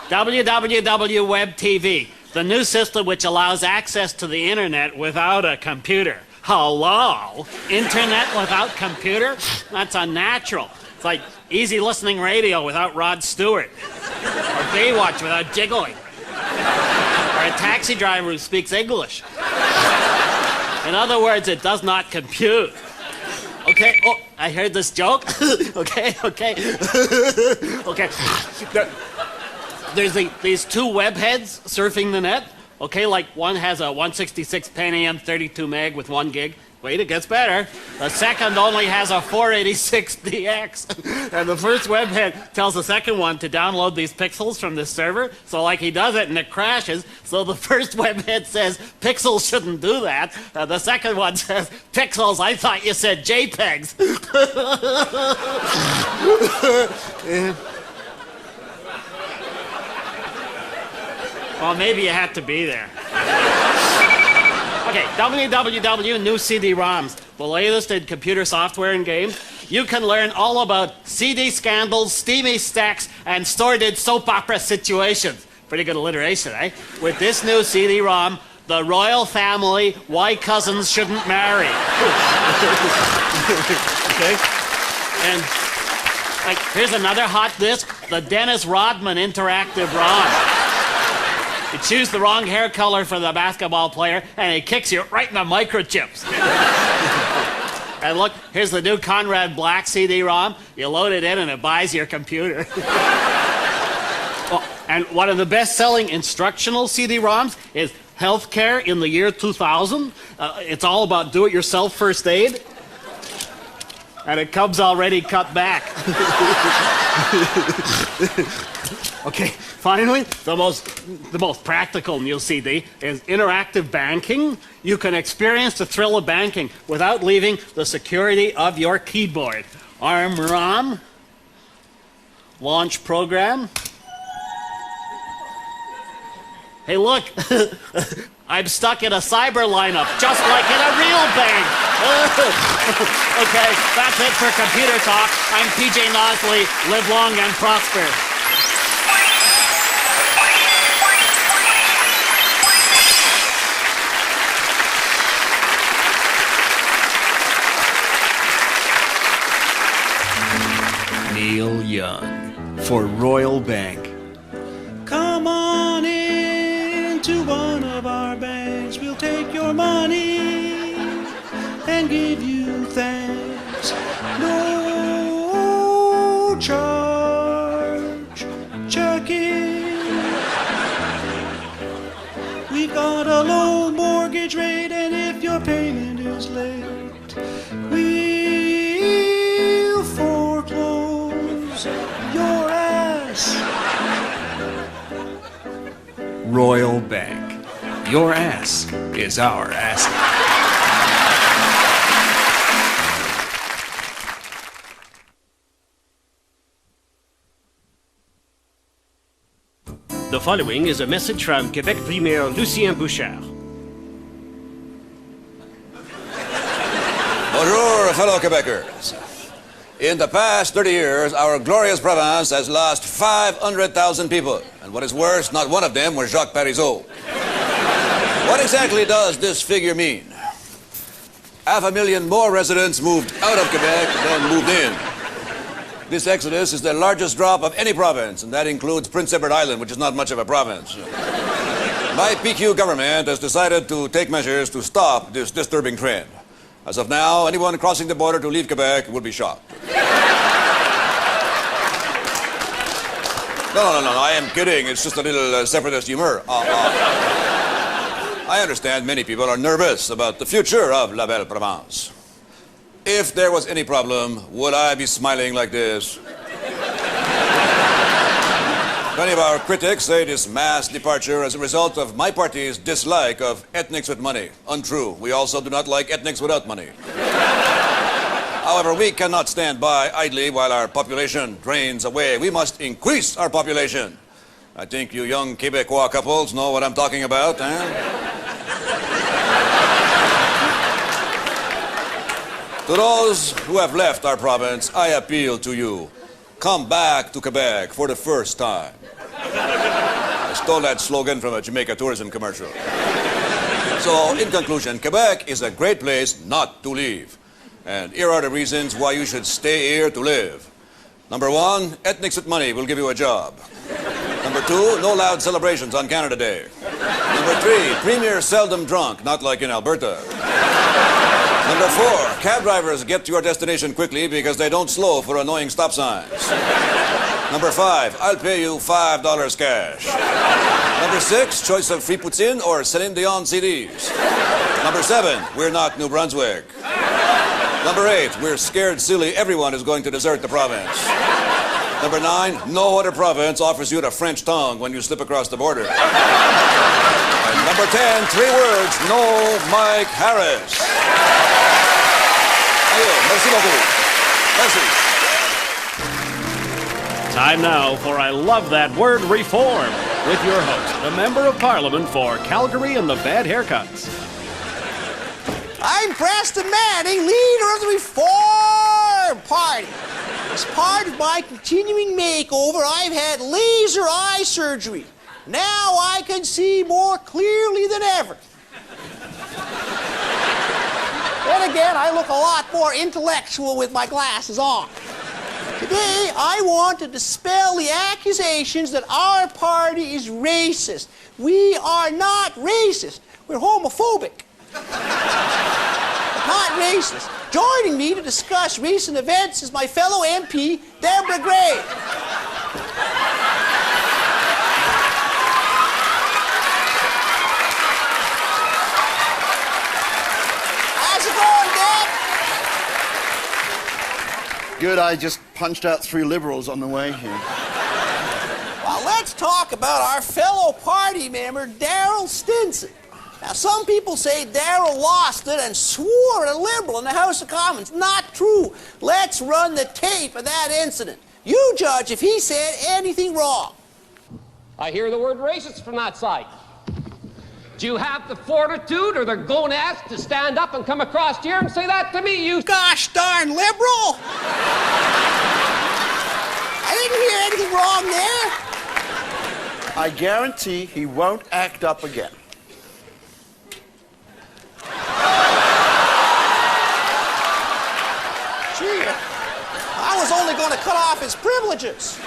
www Web TV, the new system which allows access to the internet without a computer. Hello? Internet without computer? That's unnatural. It's like easy listening radio without Rod Stewart. Or Baywatch without jiggling. Or a taxi driver who speaks English. In other words, it does not compute. Okay, oh, I heard this joke. okay. There's these two webheads surfing the net. Okay, like one has a 166 Pentium 32 meg with 1 gig. Wait, it gets better. The second only has a 486 DX. And the first webhead tells the second one to download these pixels from this server. So like he does it and it crashes. So the first webhead says, pixels shouldn't do that. The second one says, pixels, I thought you said JPEGs. Well, maybe you had to be there. Okay, www New CD-ROMs, the latest in computer software and games. You can learn all about CD scandals, steamy stacks, and sordid soap opera situations. Pretty good alliteration, eh? With this new CD-ROM, The Royal Family, Why Cousins Shouldn't Marry. Okay? And, like, here's another hot disc, the Dennis Rodman Interactive ROM. You choose the wrong hair color for the basketball player, and it kicks you right in the microchips. And look, here's the new Conrad Black CD-ROM. You load it in, and it buys your computer. Oh, and one of the best-selling instructional CD-ROMs is Healthcare in the Year 2000. It's all about do-it-yourself first aid. And it comes already cut back. Okay, finally, the most practical new CD is interactive banking. You can experience the thrill of banking without leaving the security of your keyboard. ARM-ROM, launch program. Hey, look, I'm stuck in a cyber lineup, just like in a real bank. Okay, that's it for Computer Talk. I'm PJ Nosley. Live long and prosper. Neil Young for Royal Bank. Come on into one of our banks. We'll take your money and give you thanks. No charge checking. We've got a low mortgage rate, and if your payment is late, we'll foreclose your ass. Royal Bank. Your ass is our asset. The following is a message from Quebec Premier Lucien Bouchard. Bonjour, fellow Quebecers. In the past 30 years, our glorious province has lost 500,000 people. And what is worse, not one of them was Jacques Parizeau. What exactly does this figure mean? 500,000 more residents moved out of Quebec than moved in. This exodus is the largest drop of any province, and that includes Prince Edward Island, which is not much of a province. My PQ government has decided to take measures to stop this disturbing trend. As of now, anyone crossing the border to leave Quebec will be shot. No, I am kidding. It's just a little separatist humor. I understand many people are nervous about the future of La Belle Province. If there was any problem, would I be smiling like this? Many of our critics say this mass departure is a result of my party's dislike of ethnics with money. Untrue. We also do not like ethnics without money. However, we cannot stand by idly while our population drains away. We must increase our population. I think you young Quebecois couples know what I'm talking about, eh? To those who have left our province, I appeal to you. Come back to Quebec for the first time. I stole that slogan from a Jamaica tourism commercial. So, in conclusion, Quebec is a great place not to leave. And here are the reasons why you should stay here to live. Number one, ethnics with money will give you a job. Number two, no loud celebrations on Canada Day. Number three, premiers seldom drunk, not like in Alberta. Number four, cab drivers get to your destination quickly because they don't slow for annoying stop signs. Number five, I'll pay you $5 cash. Number six, choice of free poutine or Celine Dion CDs. Number seven, we're not New Brunswick. Number eight, we're scared silly everyone is going to desert the province. Number nine, no other province offers you the French tongue when you slip across the border. And number 10, 3 words, no Mike Harris. Merci beaucoup. Merci. Time now for I Love That Word Reform with your host, the Member of Parliament for Calgary and the Bad Haircuts. I'm Preston Manning, leader of the Reform Party. As part of my continuing makeover, I've had laser eye surgery. Now I can see more clearly than ever. Then again, I look a lot more intellectual with my glasses on. Today, I want to dispel the accusations that our party is racist. We are not racist. We're homophobic. Not racist. Joining me to discuss recent events is my fellow MP, Deborah Gray. How's it going, Deb? Good, I just punched out 3 liberals on the way here. Well, let's talk about our fellow party member, Darrell Stinson. Now, some people say Darrell lost it and swore at a Liberal in the House of Commons. Not true. Let's run the tape of that incident. You judge if he said anything wrong. I hear the word racist from that side. Do you have the fortitude or the gonads to stand up and come across here and say that to me, you gosh darn Liberal? I didn't hear anything wrong there. I guarantee he won't act up again. Gee, I was only going to cut off his privileges.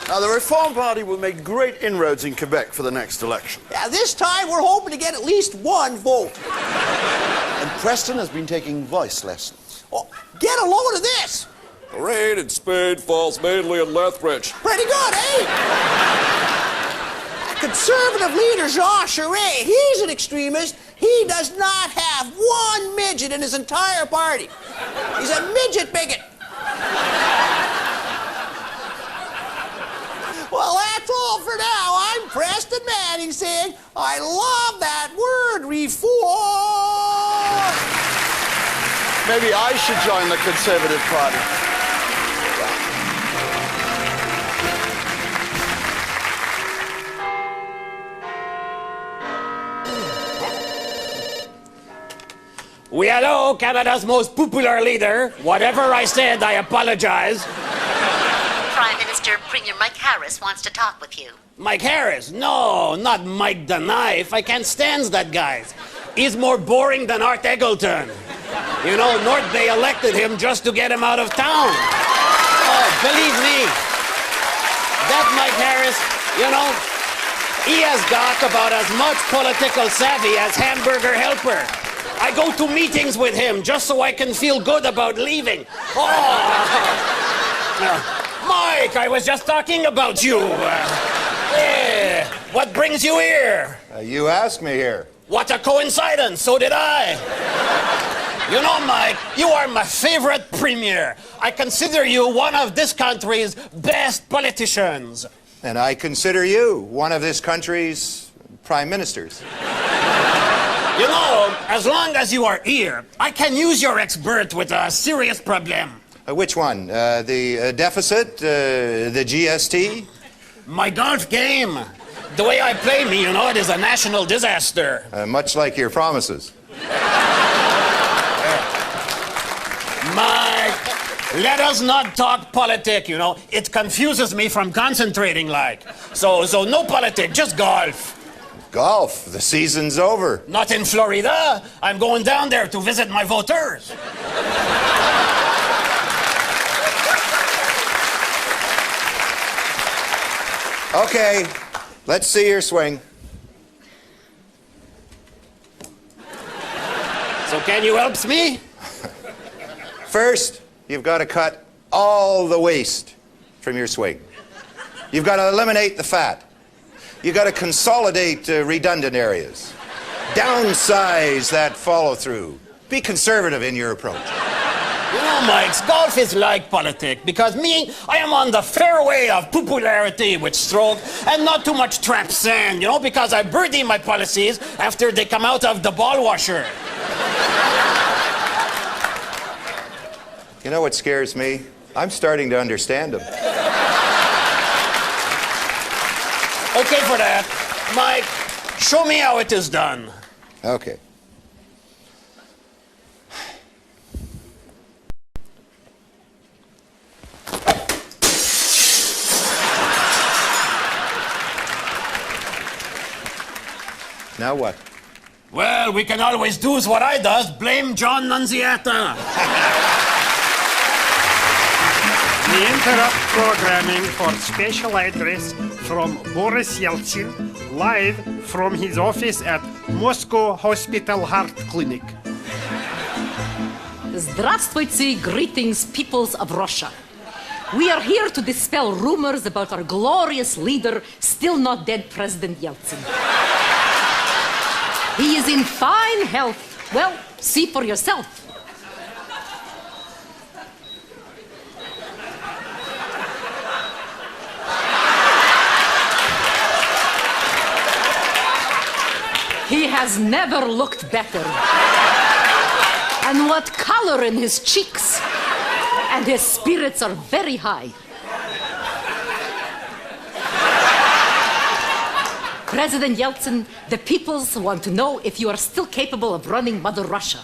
Now, the Reform Party will make great inroads in Quebec for the next election. Yeah, this time we're hoping to get at least 1 vote. And Preston has been taking voice lessons. Oh, get a load of this. Rain and Spade falls mainly in Lethbridge. Pretty good, eh? Conservative leader Jean Charest, he's an extremist. He does not have 1 midget in his entire party. He's a midget bigot. Well, that's all for now. I'm Preston Manning saying, I love that word, reform. Maybe I should join the Conservative Party. Oui, hello, Canada's most popular leader. Whatever I said, I apologize. Prime Minister Premier Mike Harris wants to talk with you. Mike Harris? No, not Mike the Knife. I can't stand that guy. He's more boring than Art Eggleton. You know, North Bay elected him just to get him out of town. Oh, believe me, that Mike Harris, you know, he has got about as much political savvy as Hamburger Helper. I go to meetings with him just so I can feel good about leaving. Oh! Mike, I was just talking about you. Yeah. What brings you here? You asked me here. What a coincidence, so did I. You know, Mike, you are my favorite premier. I consider you one of this country's best politicians. And I consider you one of this country's prime ministers. You know, as long as you are here, I can use your expert with a serious problem. Which one? The deficit? The GST? My golf game. The way I play me, you know, it is a national disaster. Much like your promises. Mike, let us not talk politics, you know. It confuses me from concentrating, like. So no politics, just golf. Golf? The season's over. Not in Florida. I'm going down there to visit my voters. Okay, let's see your swing. So can you help me? First, you've got to cut all the waste from your swing. You've got to eliminate the fat. You've got to consolidate redundant areas. Downsize that follow-through. Be conservative in your approach. You know, Mike, golf is like politics because me, I am on the fairway of popularity with stroke and not too much trap sand, you know, because I birdie my policies after they come out of the ball washer. You know what scares me? I'm starting to understand them. Okay for that. Mike, show me how it is done. Okay. Now what? Well, we can always do what I does, blame John Nunziata. We interrupt programming for special address from Boris Yeltsin, live from his office at Moscow Hospital Heart Clinic. Здравствуйте, greetings, peoples of Russia. We are here to dispel rumors about our glorious leader, still not dead President Yeltsin. He is in fine health. Well, see for yourself. He has never looked better. And what color in his cheeks. And his spirits are very high. President Yeltsin, the peoples want to know if you are still capable of running Mother Russia.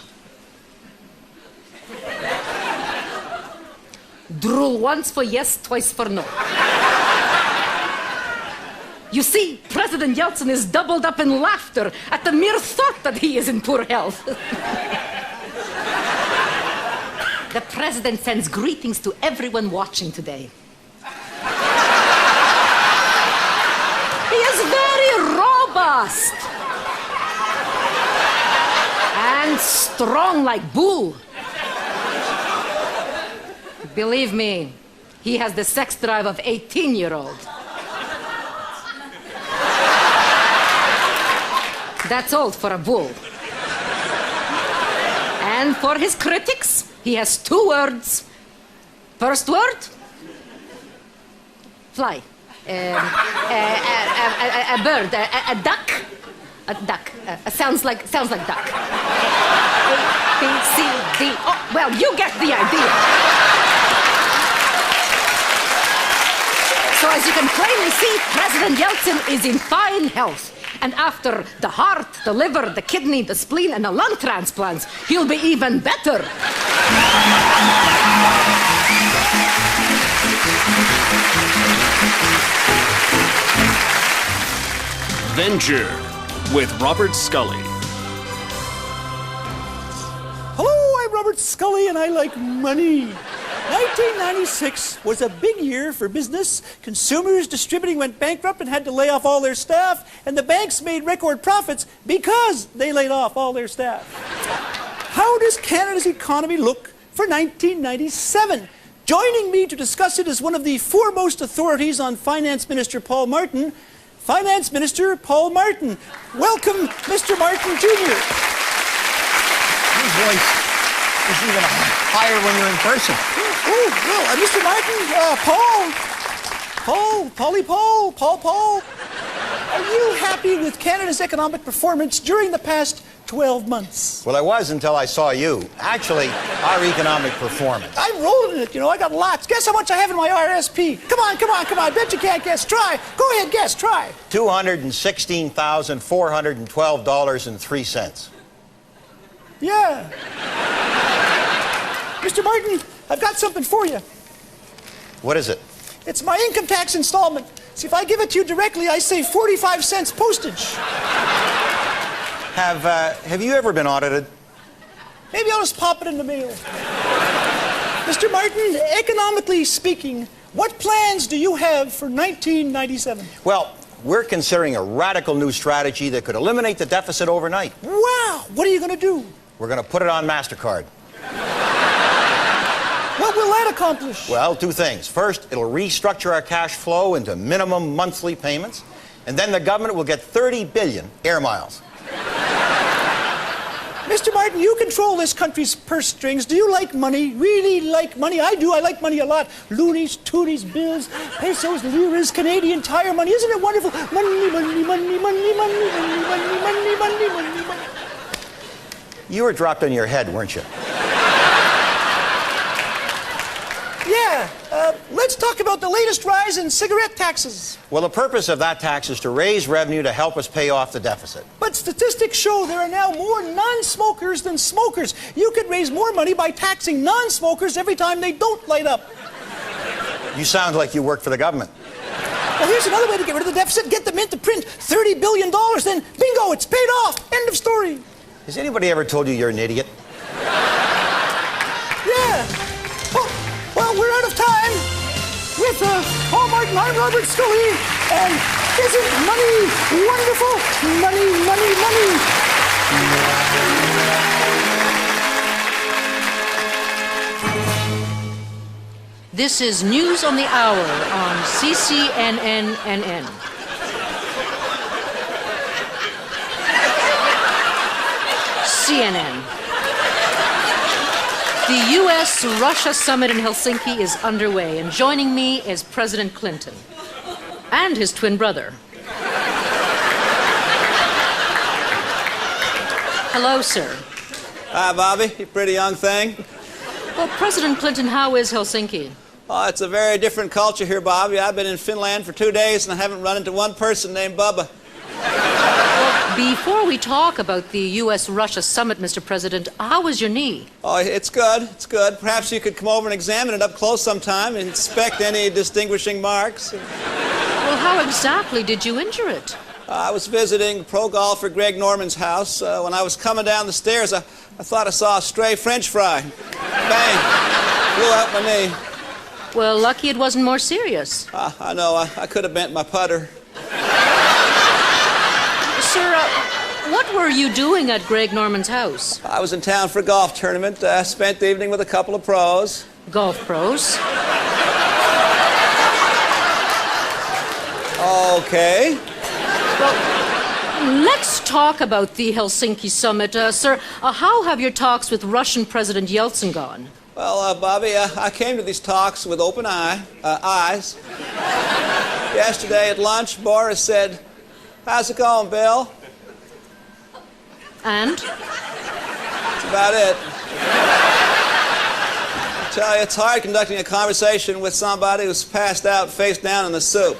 Drool once for yes, twice for no. You see, President Yeltsin is doubled up in laughter at the mere thought that he is in poor health. The president sends greetings to everyone watching today. He is very robust and strong like bull. Believe me, he has the sex drive of 18-year-old. That's old for a bull. And for his critics, he has 2 words. First word, fly. A bird, a duck. A duck. Sounds like duck. A, B, C, D. Oh, well, you get the idea. So as you can plainly see, President Yeltsin is in fine health. And after the heart, the liver, the kidney, the spleen, and the lung transplants, he'll be even better. Venture with Robert Scully. Hello, I'm Robert Scully, and I like money. 1996 was a big year for business. Consumers distributing went bankrupt and had to lay off all their staff, and the banks made record profits because they laid off all their staff. How does Canada's economy look for 1997? Joining me to discuss it is one of the foremost authorities on Finance Minister Paul Martin, Finance Minister Paul Martin. Welcome, Mr. Martin Jr. Your voice is even higher when you're in person. Oh, well, Mr. Martin, Paul. Are you happy with Canada's economic performance during the past 12 months? Well, I was until I saw you. Actually, our economic performance. I'm rolling in it, I got lots. Guess how much I have in my RSP? Come on. I bet you can't guess. Try. Go ahead, guess. Try. $216,412.03. Yeah. Mr. Martin, I've got something for you. What is it? It's my income tax installment. See, if I give it to you directly, I save 45 cents postage. Have you ever been audited? Maybe I'll just pop it in the mail. Mr. Martin, economically speaking, what plans do you have for 1997? Well, we're considering a radical new strategy that could eliminate the deficit overnight. Wow! What are you going to do? We're going to put it on MasterCard. What will that accomplish? Well, two things. First, it'll restructure our cash flow into minimum monthly payments, and then the government will get 30 billion air miles. Mr. Martin, you control this country's purse strings. Do you like money? Really like money? I do. I like money a lot. Loonies, tooties, bills, pesos, liras, Canadian Tire money. Isn't it wonderful? Money. You were dropped on your head, weren't you? Yeah. Let's talk about the latest rise in cigarette taxes. Well, the purpose of that tax is to raise revenue to help us pay off the deficit. But statistics show there are now more non-smokers than smokers. You could raise more money by taxing non-smokers every time they don't light up. You sound like you work for the government. Well, here's another way to get rid of the deficit. Get the mint to print $30 billion, then bingo, it's paid off. End of story. Has anybody ever told you you're an idiot? Yeah. Oh, well, we're out of time. With Paul Martin, I'm Robert Scully, and isn't money wonderful? Money. This is News on the Hour on CCNNNN. CNN. The U.S.-Russia summit in Helsinki is underway, and joining me is President Clinton and his twin brother. Hello, sir. Hi, Bobby. You pretty young thing. Well, President Clinton, how is Helsinki? Oh, it's a very different culture here, Bobby. I've been in Finland for 2 days, and I haven't run into one person named Bubba. Before we talk about the U.S.-Russia summit, Mr. President, how is your knee? Oh, it's good. It's good. Perhaps you could come over and examine it up close sometime and inspect any distinguishing marks. Well, how exactly did you injure it? I was visiting pro golfer Greg Norman's house. When I was coming down the stairs, I thought I saw a stray French fry. Bang! Blew out my knee. Well, lucky it wasn't more serious. I know. I could have bent my putter. Sir, what were you doing at Greg Norman's house? I was in town for a golf tournament. Spent the evening with a couple of pros. Golf pros? Okay. Well, let's talk about the Helsinki summit. Sir, how have your talks with Russian President Yeltsin gone? Well, Bobby, I came to these talks with open eyes. Yesterday at lunch, Boris said, "How's it going, Bill?" And? That's about it. I tell you, it's hard conducting a conversation with somebody who's passed out face down in the soup.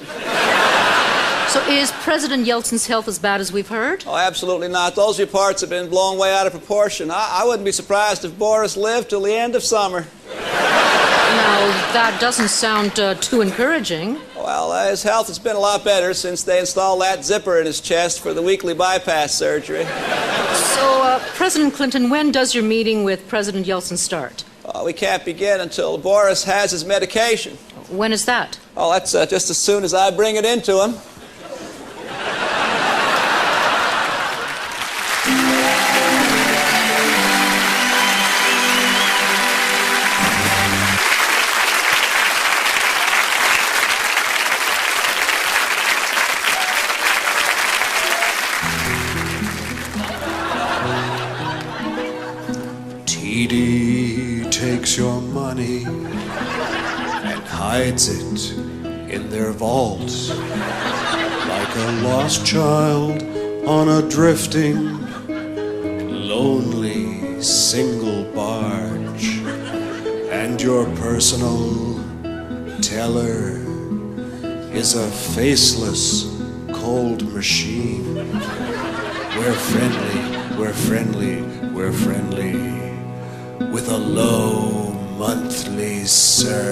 So is President Yeltsin's health as bad as we've heard? Oh, absolutely not. Those reports have been blown way out of proportion. I wouldn't be surprised if Boris lived till the end of summer. Now, that doesn't sound too encouraging. Well, his health has been a lot better since they installed that zipper in his chest for the weekly bypass surgery. So, President Clinton, when does your meeting with President Yeltsin start? We can't begin until Boris has his medication. When is that? Oh, that's just as soon as I bring it into him. TD takes your money and hides it in their vaults like a lost child on a drifting, lonely, single barge. And your personal teller is a faceless, cold machine. We're friendly, we're friendly, we're friendly. With a low monthly service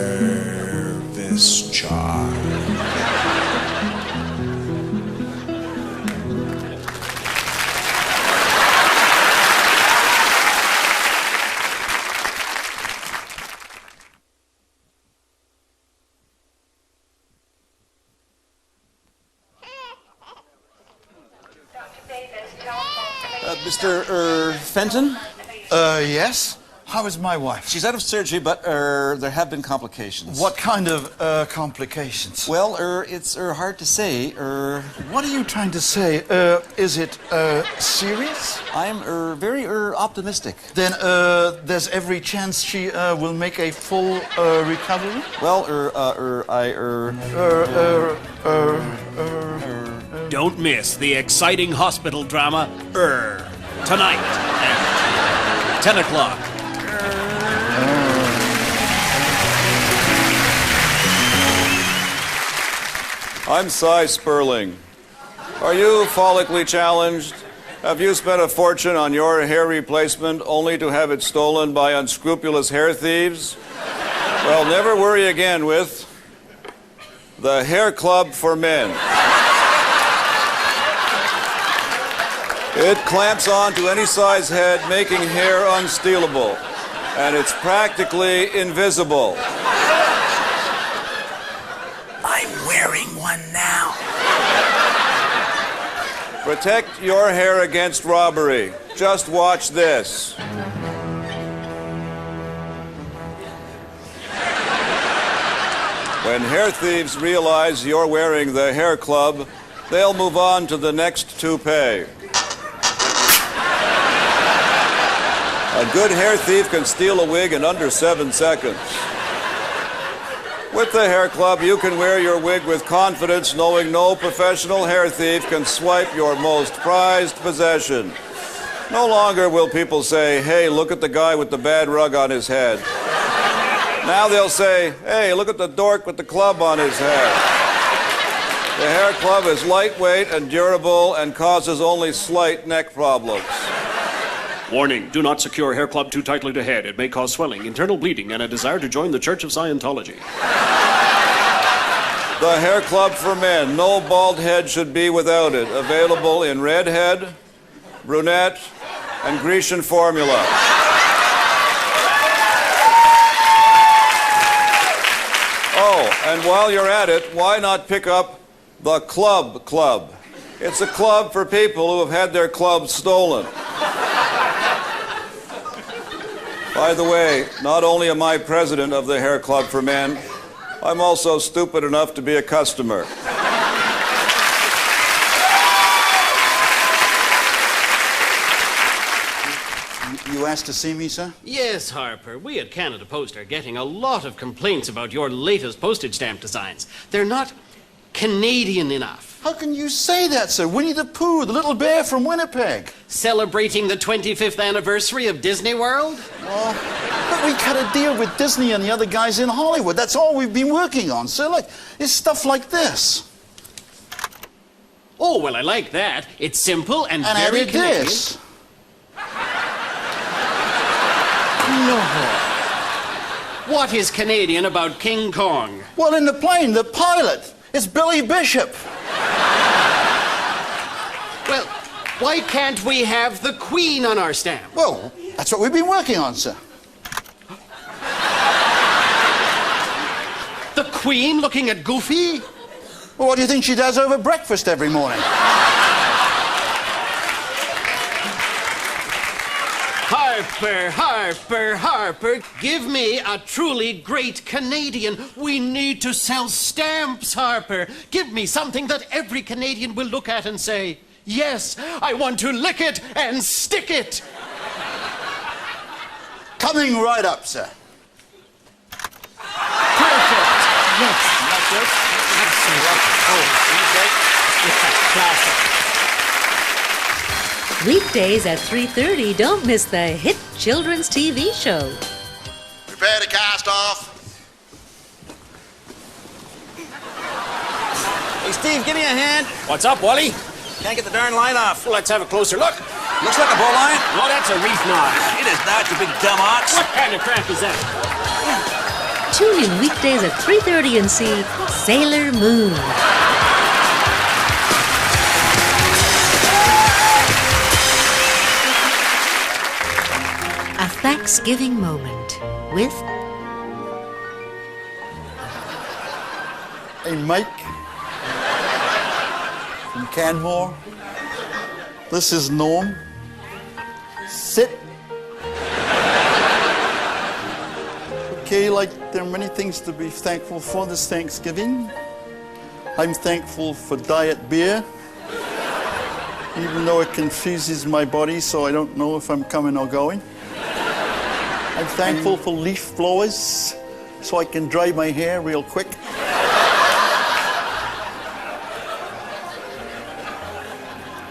charge. Mr. Fenton? Yes? How is my wife? She's out of surgery, but there have been complications. What kind of complications? Well, it's hard to say. What are you trying to say? Is it serious? I'm very optimistic. Then there's every chance she will make a full recovery? Well, Don't miss the exciting hospital drama, tonight at 10 o'clock. I'm Cy Sperling. Are you follically challenged? Have you spent a fortune on your hair replacement only to have it stolen by unscrupulous hair thieves? Well, never worry again with the Hair Club for Men. It clamps on to any size head, making hair unstealable. And it's practically invisible. I'm wearing one now. Protect your hair against robbery. Just watch this. When hair thieves realize you're wearing the Hair Club, they'll move on to the next toupee. A good hair thief can steal a wig in under 7 seconds. With the Hair Club, you can wear your wig with confidence, knowing no professional hair thief can swipe your most prized possession. No longer will people say, "Hey, look at the guy with the bad rug on his head." Now they'll say, "Hey, look at the dork with the club on his head." The Hair Club is lightweight and durable and causes only slight neck problems. Warning, do not secure Hair Club too tightly to head. It may cause swelling, internal bleeding, and a desire to join the Church of Scientology. The Hair Club for Men. No bald head should be without it. Available in redhead, brunette, and Grecian formula. Oh, and while you're at it, why not pick up the Club Club? It's a club for people who have had their clubs stolen. By the way, not only am I president of the Hair Club for Men, I'm also stupid enough to be a customer. You asked to see me, sir? Yes, Harper. We at Canada Post are getting a lot of complaints about your latest postage stamp designs. They're not Canadian enough. How can you say that, sir? Winnie the Pooh, the little bear from Winnipeg. Celebrating the 25th anniversary of Disney World? Oh, but we cut a deal with Disney and the other guys in Hollywood. That's all we've been working on, sir. Like, it's stuff like this. Oh, well, I like that. It's simple and And very added Canadian. this. No. What is Canadian about King Kong? Well, in the plane, the pilot is Billy Bishop. Well, why can't we have the Queen on our stamp? Well, that's what we've been working on, sir. The Queen looking at Goofy? Well, what do you think she does over breakfast every morning? Harper, Harper, Harper, give me a truly great Canadian. We need to sell stamps, Harper. Give me something that every Canadian will look at and say, yes, I want to lick it and stick it. Coming right up, sir. Perfect. Yes. Weekdays at 3:30, don't miss the hit children's TV show. Prepare to cast off. Hey, Steve, give me a hand. What's up, Wally? Can't get the darn line off. Well, let's have a closer look. Looks like a bowline. No, that's a reef knot. It is not, you big dumb ox. What kind of crap is that? Tune in weekdays at 3:30 and see Sailor Moon. A Thanksgiving moment with Hey, Mike from Canmore. This is Norm. Sit. Okay, like there are many things to be thankful for this Thanksgiving. I'm thankful for diet beer, even though it confuses my body, so I don't know if I'm coming or going. I'm thankful for leaf blowers, so I can dry my hair real quick.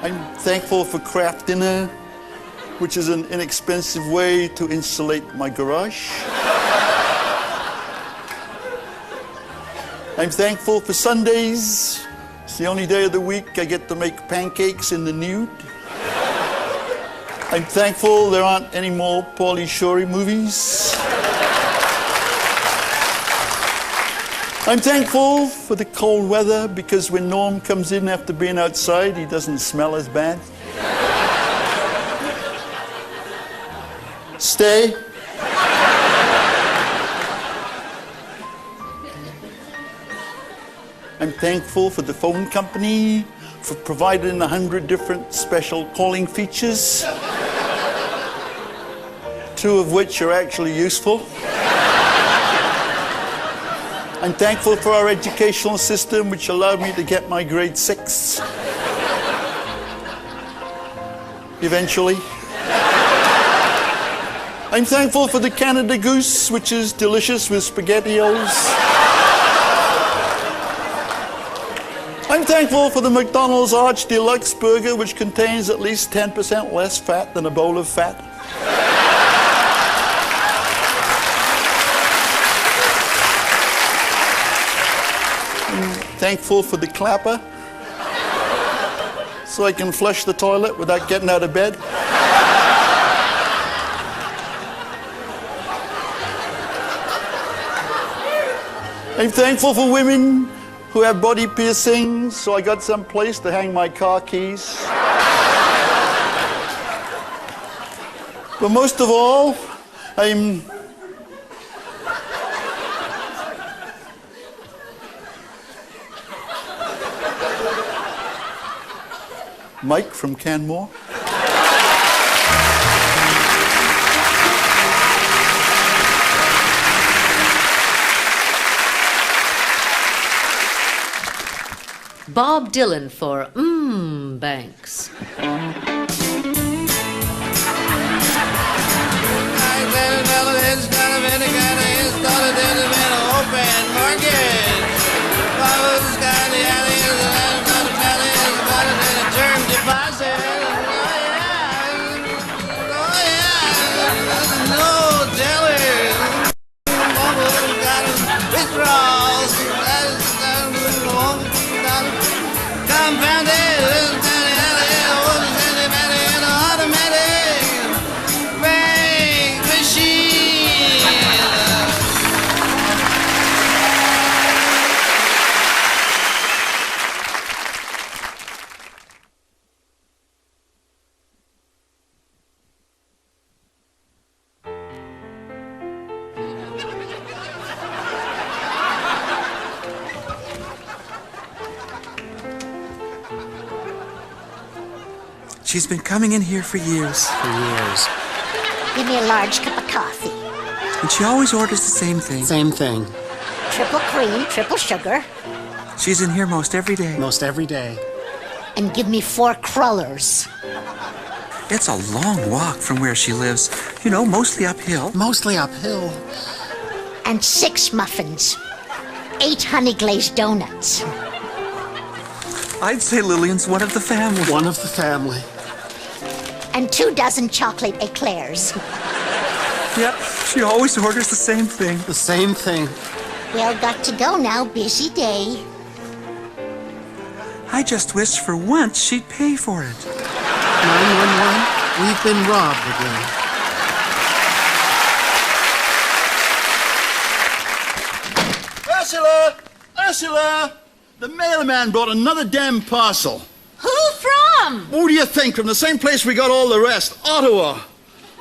I'm thankful for craft dinner, which is an inexpensive way to insulate my garage. I'm thankful for Sundays. It's the only day of the week I get to make pancakes in the nude. I'm thankful there aren't any more Pauly Shore movies. I'm thankful for the cold weather because when Norm comes in after being outside, he doesn't smell as bad. Stay. I'm thankful for the phone company for providing 100 different special calling features, 2 of which are actually useful. I'm thankful for our educational system, which allowed me to get my grade 6. Eventually. I'm thankful for the Canada Goose, which is delicious with SpaghettiOs. I'm thankful for the McDonald's Arch Deluxe Burger, which contains at least 10% less fat than a bowl of fat. I'm thankful for the clapper, so I can flush the toilet without getting out of bed. I'm thankful for women who have body piercings, so I got some place to hang my car keys. But most of all, I'm Mike from Canmore. Bob Dylan for Banks. Confounded She's been coming in here for years. Give me a large cup of coffee. And she always orders the same thing. Same thing. Triple cream, triple sugar. She's in here most every day. Most every day. And give me 4 crullers. It's a long walk from where she lives. You know, mostly uphill. Mostly uphill. And 6 muffins. 8 honey glazed donuts. I'd say Lillian's one of the family. One of the family. And 2 dozen chocolate eclairs. Yep, she always orders the same thing. The same thing. Well, got to go now. Busy day. I just wish for once she'd pay for it. 911, we've been robbed again. Ursula! Ursula! The mailman brought another damn parcel. Who from? Who do you think? From the same place we got all the rest, Ottawa.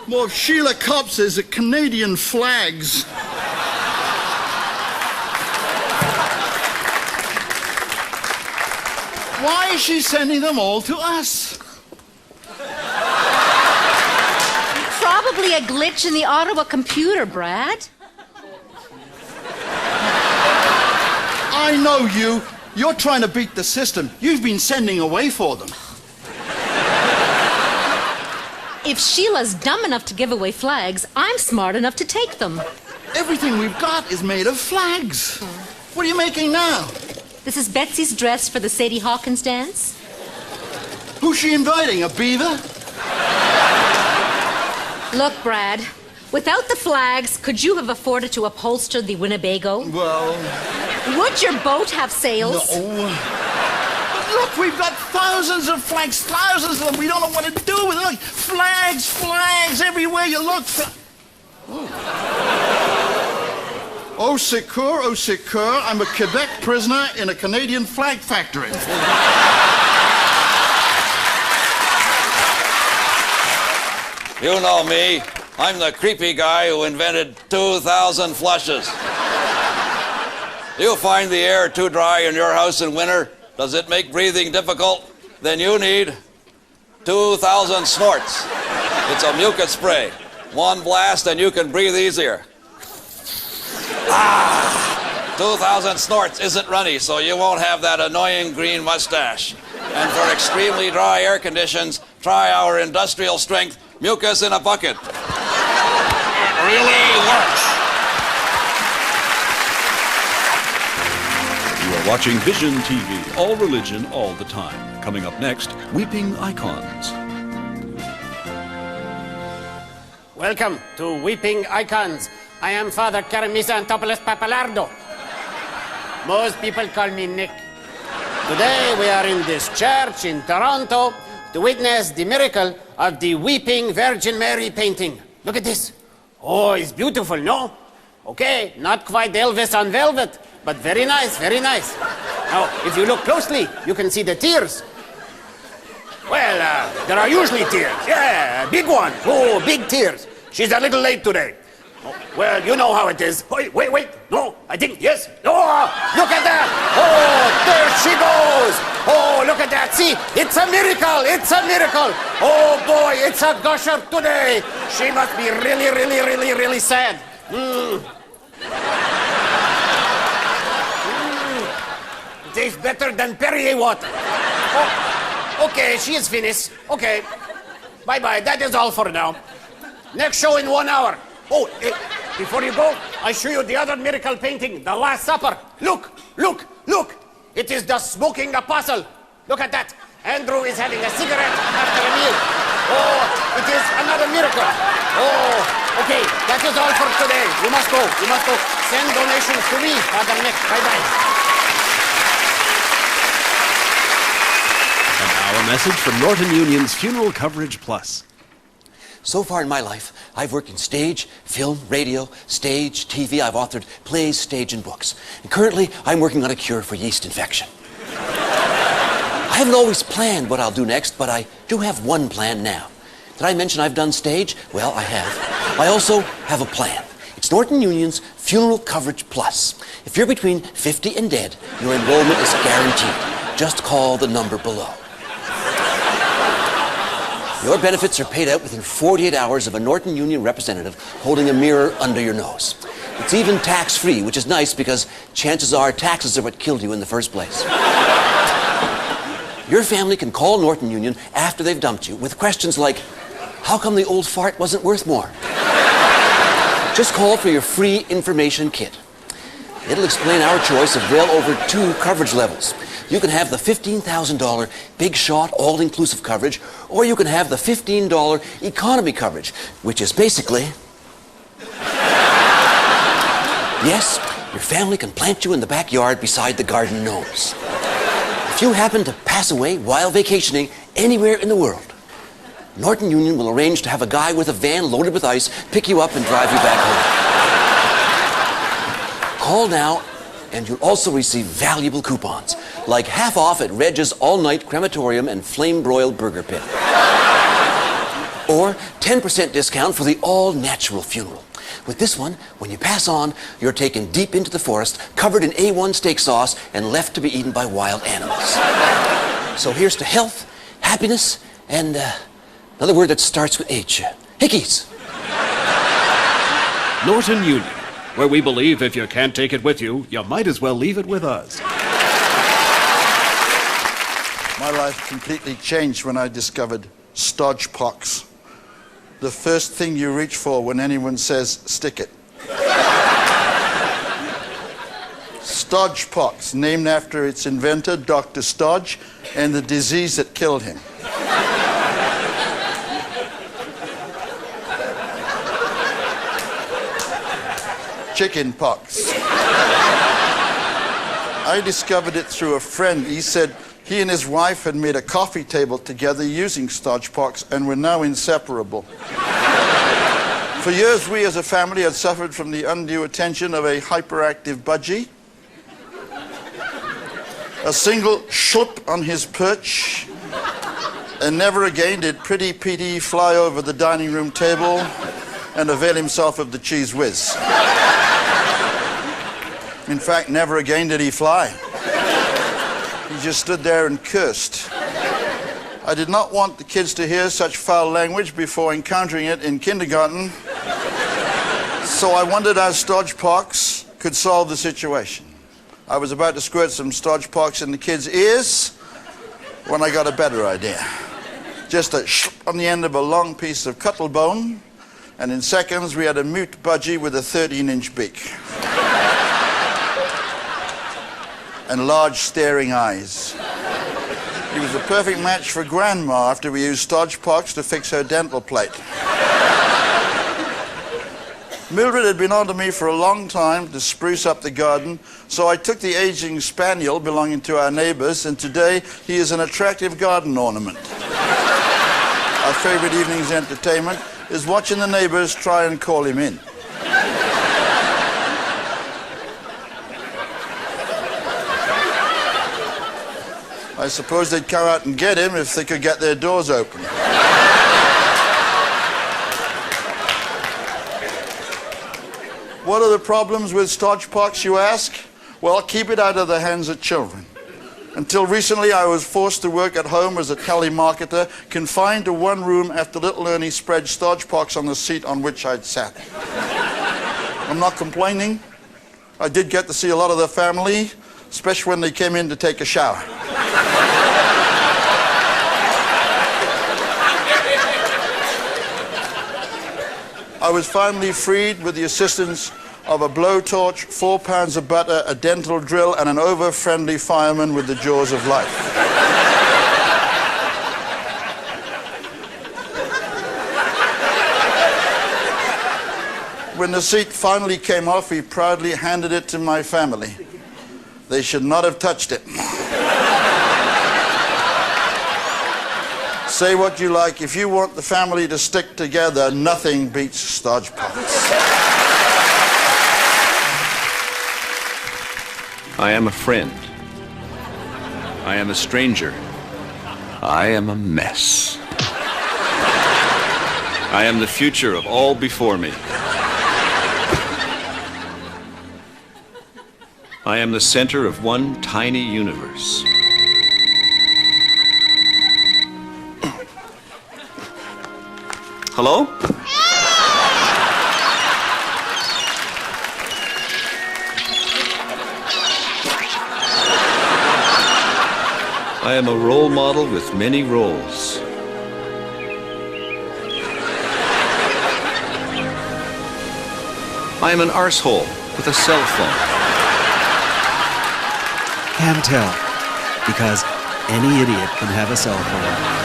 More of Sheila Copses at Canadian flags. Why is she sending them all to us? Probably a glitch in the Ottawa computer, Brad. I know you. You're trying to beat the system. You've been sending away for them. If Sheila's dumb enough to give away flags, I'm smart enough to take them. Everything we've got is made of flags. What are you making now? This is Betsy's dress for the Sadie Hawkins dance. Who's she inviting? A beaver? Look, Brad, without the flags, could you have afforded to upholster the Winnebago? Well... Would your boat have sails? No. Look, we've got thousands of flags, thousands of them. We don't know what to do with them. Flags, flags, everywhere you look. Oh, secours, I'm a Quebec prisoner in a Canadian flag factory. You know me. I'm the creepy guy who invented 2,000 flushes. You find the air too dry in your house in winter? Does it make breathing difficult? Then you need 2,000 snorts. It's a mucus spray. One blast and you can breathe easier. 2,000 snorts isn't runny, so you won't have that annoying green mustache. And for extremely dry air conditions, try our industrial strength mucus in a bucket. It really works. You are watching Vision TV, all religion, all the time. Coming up next, Weeping Icons. Welcome to Weeping Icons. I am Father Karamisa Antopoulos Papalardo. Most people call me Nick. Today we are in this church in Toronto to witness the miracle of the Weeping Virgin Mary painting. Look at this. Oh, it's beautiful, no? Okay, not quite Elvis on velvet, but very nice, very nice. Now, if you look closely, you can see the tears. Well, there are usually tears. Yeah, big one. Oh, big tears. She's a little late today. Oh, well, you know how it is. Wait. No, I think, yes. Oh, look at that. Oh, there she goes. Oh, look at that. See, it's a miracle. It's a miracle. Oh, boy, it's a gusher today. She must be really, really, really, really sad. It tastes better than Perrier water. Oh, okay, she is finished. Okay. Bye-bye. That is all for now. Next show in 1 hour. Oh, before you go, I show you the other miracle painting, The Last Supper. Look. It is the smoking apostle. Look at that. Andrew is having a cigarette after a meal. Oh, it is another miracle. Oh, okay, that is all for today. You must go. Send donations to me, Father Nick. Bye-bye. And now a message from Norton Union's Funeral Coverage Plus. So far in my life, I've worked in stage, film, radio, stage, TV. I've authored plays, stage, and books. And currently, I'm working on a cure for yeast infection. I haven't always planned what I'll do next, but I do have one plan now. Did I mention I've done stage? Well, I have. I also have a plan. It's Norton Union's Funeral Coverage Plus. If you're between 50 and dead, your enrollment is guaranteed. Just call the number below. Your benefits are paid out within 48 hours of a Norton Union representative holding a mirror under your nose. It's even tax-free, which is nice because chances are taxes are what killed you in the first place. Your family can call Norton Union after they've dumped you with questions like, how come the old fart wasn't worth more? Just call for your free information kit. It'll explain our choice of well over 2 coverage levels. You can have the $15,000 big shot all-inclusive coverage, or you can have the $15 economy coverage, which is basically... Yes, your family can plant you in the backyard beside the garden gnomes. If you happen to pass away while vacationing anywhere in the world, Norton Union will arrange to have a guy with a van loaded with ice pick you up and drive you back home. Call now, and you'll also receive valuable coupons, like half off at Reg's all-night crematorium and flame-broiled burger pit. Or 10% discount for the all-natural funeral. With this one, when you pass on, you're taken deep into the forest, covered in A1 steak sauce, and left to be eaten by wild animals. So here's to health, happiness, and another word that starts with H. Hickeys. Norton Union, where we believe if you can't take it with you, you might as well leave it with us. My life completely changed when I discovered stodge pox. The first thing you reach for when anyone says, stick it. Stodge pox, named after its inventor, Dr. Stodge, and the disease that killed him. Chicken pox. I discovered it through a friend. He said he and his wife had made a coffee table together using stodge pox and were now inseparable. For years, we as a family had suffered from the undue attention of a hyperactive budgie. A single schlup on his perch, and never again did pretty Petey fly over the dining room table and avail himself of the cheese whiz. In fact, never again did he fly. He just stood there and cursed. I did not want the kids to hear such foul language before encountering it in kindergarten, so I wondered how stodge pox could solve the situation. I was about to squirt some stodge pox in the kids' ears when I got a better idea. Just a sh on the end of a long piece of cuttle bone, and in seconds we had a mute budgie with a 13-inch beak. And large staring eyes. He was a perfect match for Grandma after we used stodge pox to fix her dental plate. Mildred had been on to me for a long time to spruce up the garden, so I took the aging spaniel belonging to our neighbors, and today he is an attractive garden ornament. Our favorite evening's entertainment is watching the neighbors try and call him in. I suppose they'd come out and get him if they could get their doors open. What are the problems with stodge pox, you ask? Well, keep it out of the hands of children. Until recently, I was forced to work at home as a telemarketer, confined to one room after little Ernie spread stodge pox on the seat on which I'd sat. I'm not complaining. I did get to see a lot of the family, especially when they came in to take a shower. I was finally freed with the assistance of a blowtorch, 4 pounds of butter, a dental drill, and an over-friendly fireman with the jaws of life. When the seat finally came off, he proudly handed it to my family. They should not have touched it. Say what you like. If you want the family to stick together, nothing beats stodge pox. I am a friend. I am a stranger. I am a mess. I am the future of all before me. I am the center of one tiny universe. Hello? I am a role model with many roles. I am an arsehole with a cell phone. Can tell, because any idiot can have a cell phone.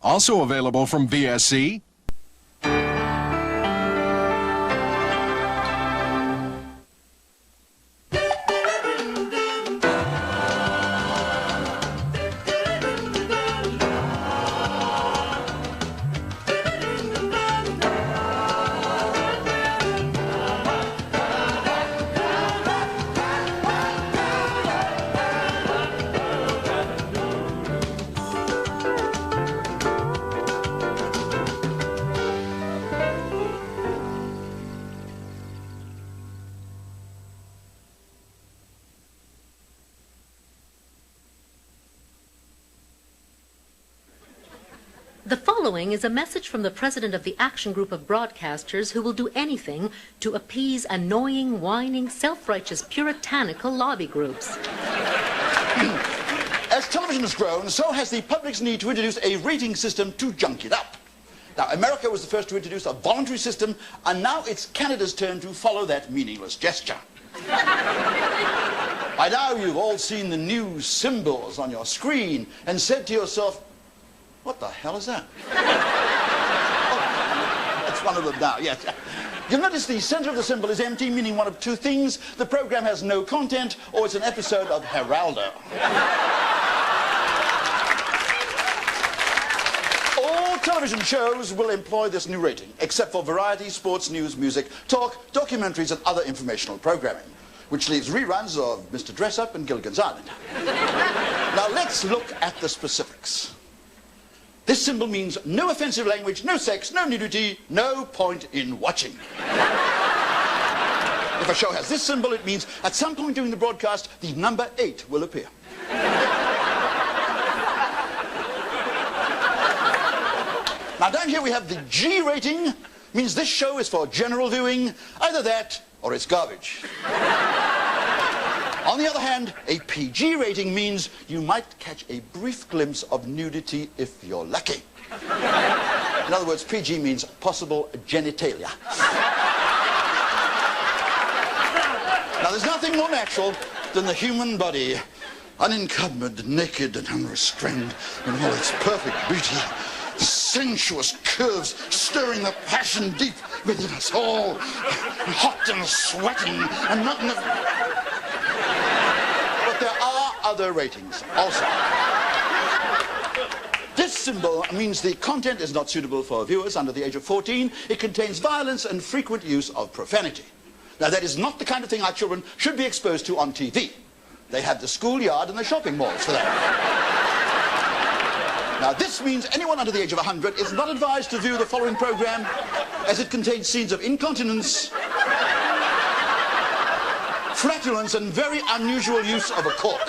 Also available from VSC. The following is a message from the president of the Action Group of Broadcasters who will do anything to appease annoying, whining, self-righteous, puritanical lobby groups. As television has grown, so has the public's need to introduce a rating system to junk it up. Now, America was the first to introduce a voluntary system, and now it's Canada's turn to follow that meaningless gesture. By now, you've all seen the new symbols on your screen and said to yourself, what the hell is that? Oh, that's one of them now, yes. You'll notice the center of the symbol is empty, meaning one of two things. The program has no content, or it's an episode of Geraldo. All television shows will employ this new rating, except for variety, sports, news, music, talk, documentaries, and other informational programming, which leaves reruns of Mr. Dress-Up and Gilligan's Island. Now let's look at the specifics. This symbol means no offensive language, no sex, no nudity, no point in watching. If a show has this symbol, it means at some point during the broadcast, the number 8 will appear. Now down here we have the G rating, means this show is for general viewing, either that or it's garbage. On the other hand, a PG rating means you might catch a brief glimpse of nudity if you're lucky. In other words, PG means possible genitalia. Now, there's nothing more natural than the human body, unencumbered, naked, and unrestrained in all its perfect beauty. Sensuous curves stirring the passion deep within us all, hot and sweating and not enough. But there are other ratings also. This symbol means the content is not suitable for viewers under the age of 14. It contains violence and frequent use of profanity. Now, that is not the kind of thing our children should be exposed to on TV. They have the schoolyard and the shopping malls for that. Now, this means anyone under the age of 100 is not advised to view the following program, as it contains scenes of incontinence, flatulence, and very unusual use of a cork.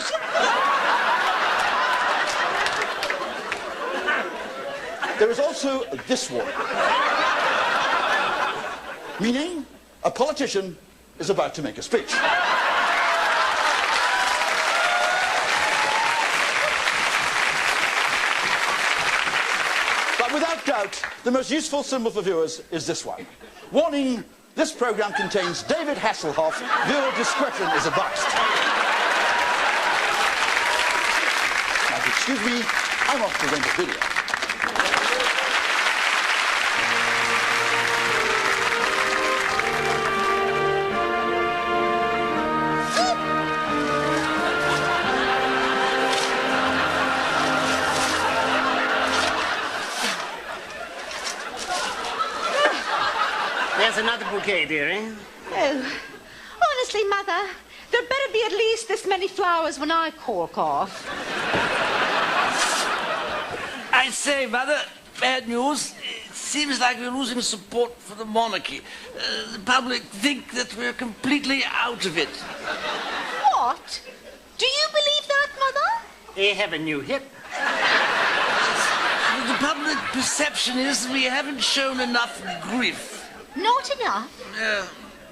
There is also this warning, meaning a politician is about to make a speech. But without doubt, the most useful symbol for viewers is this one. Warning, this program contains David Hasselhoff. Viewer discretion is advised. Now, if you excuse me, I'm off to rent a video. There's another bouquet, dearie. Oh, honestly, Mother, there better be at least this many flowers when I cork off. I say, Mother, bad news. It seems like we're losing support for the monarchy. The public think that we're completely out of it. What? Do you believe that, Mother? They have a new hip. The public perception is we haven't shown enough grief. Not enough?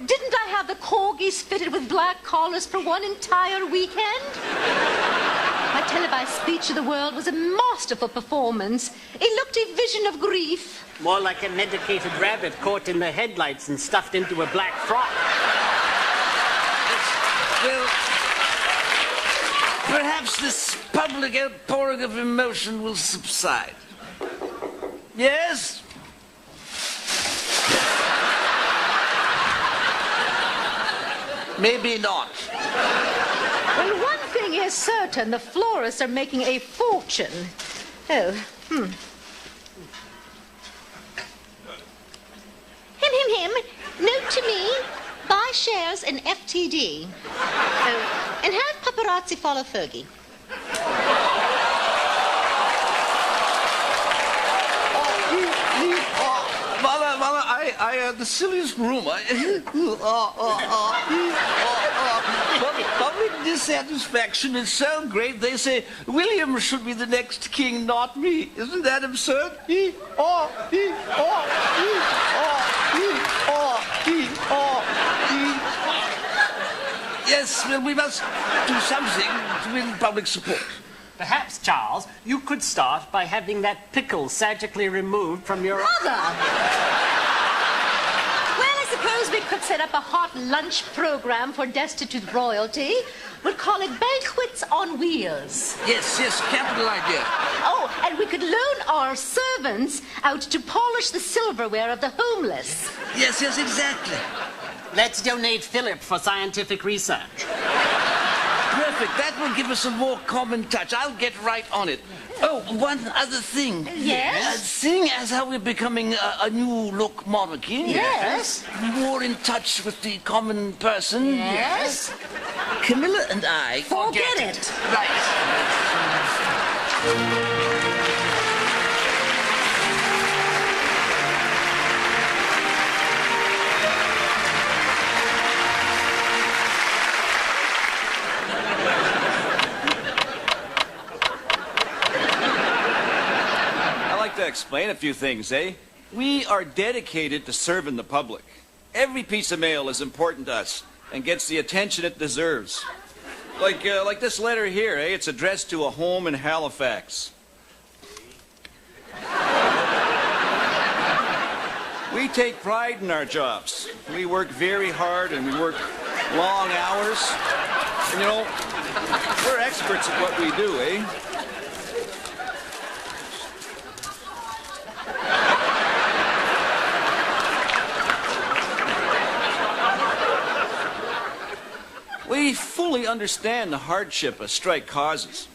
Didn't I have the corgis fitted with black collars for one entire weekend? My televised speech to the world was a masterful performance. It looked a vision of grief. More like a medicated rabbit caught in the headlights and stuffed into a black frock. Well, perhaps this public outpouring of emotion will subside. Yes? Maybe not. Well, one thing is certain. The florists are making a fortune. Him. Note to me, buy shares in FTD. Oh, and have paparazzi follow Fergie. Mother, I had the silliest rumor. Public dissatisfaction is so great, they say William should be the next king, not me. Isn't that absurd? Yes, well, we must do something to win public support. Perhaps, Charles, you could start by having that pickle surgically removed from your... Mother! Well, I suppose we could set up a hot lunch program for destitute royalty. We'll call it Banquets on Wheels. Yes, capital idea. Oh, and we could loan our servants out to polish the silverware of the homeless. Yes, exactly. Let's donate Philip for scientific research. Perfect. That will give us a more common touch. I'll get right on it. Oh, one other thing. Yes? Seeing as how we're becoming a new-look monarchy. Yes. More in touch with the common person. Yes. Camilla and I... Forget it. Right. To explain a few things, eh? We are dedicated to serving the public. Every piece of mail is important to us and gets the attention it deserves. Like this letter here, eh? It's addressed to a home in Halifax. We take pride in our jobs. We work very hard and we work long hours. And you know, we're experts at what we do, eh? We fully understand the hardship a strike causes.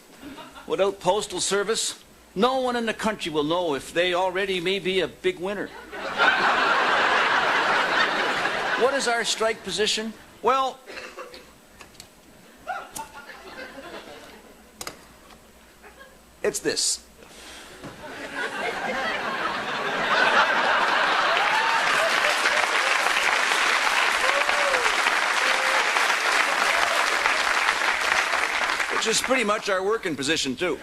Without postal service, no one in the country will know if they already may be a big winner. What is our strike position? Well, It's this. Which is pretty much our working position, too.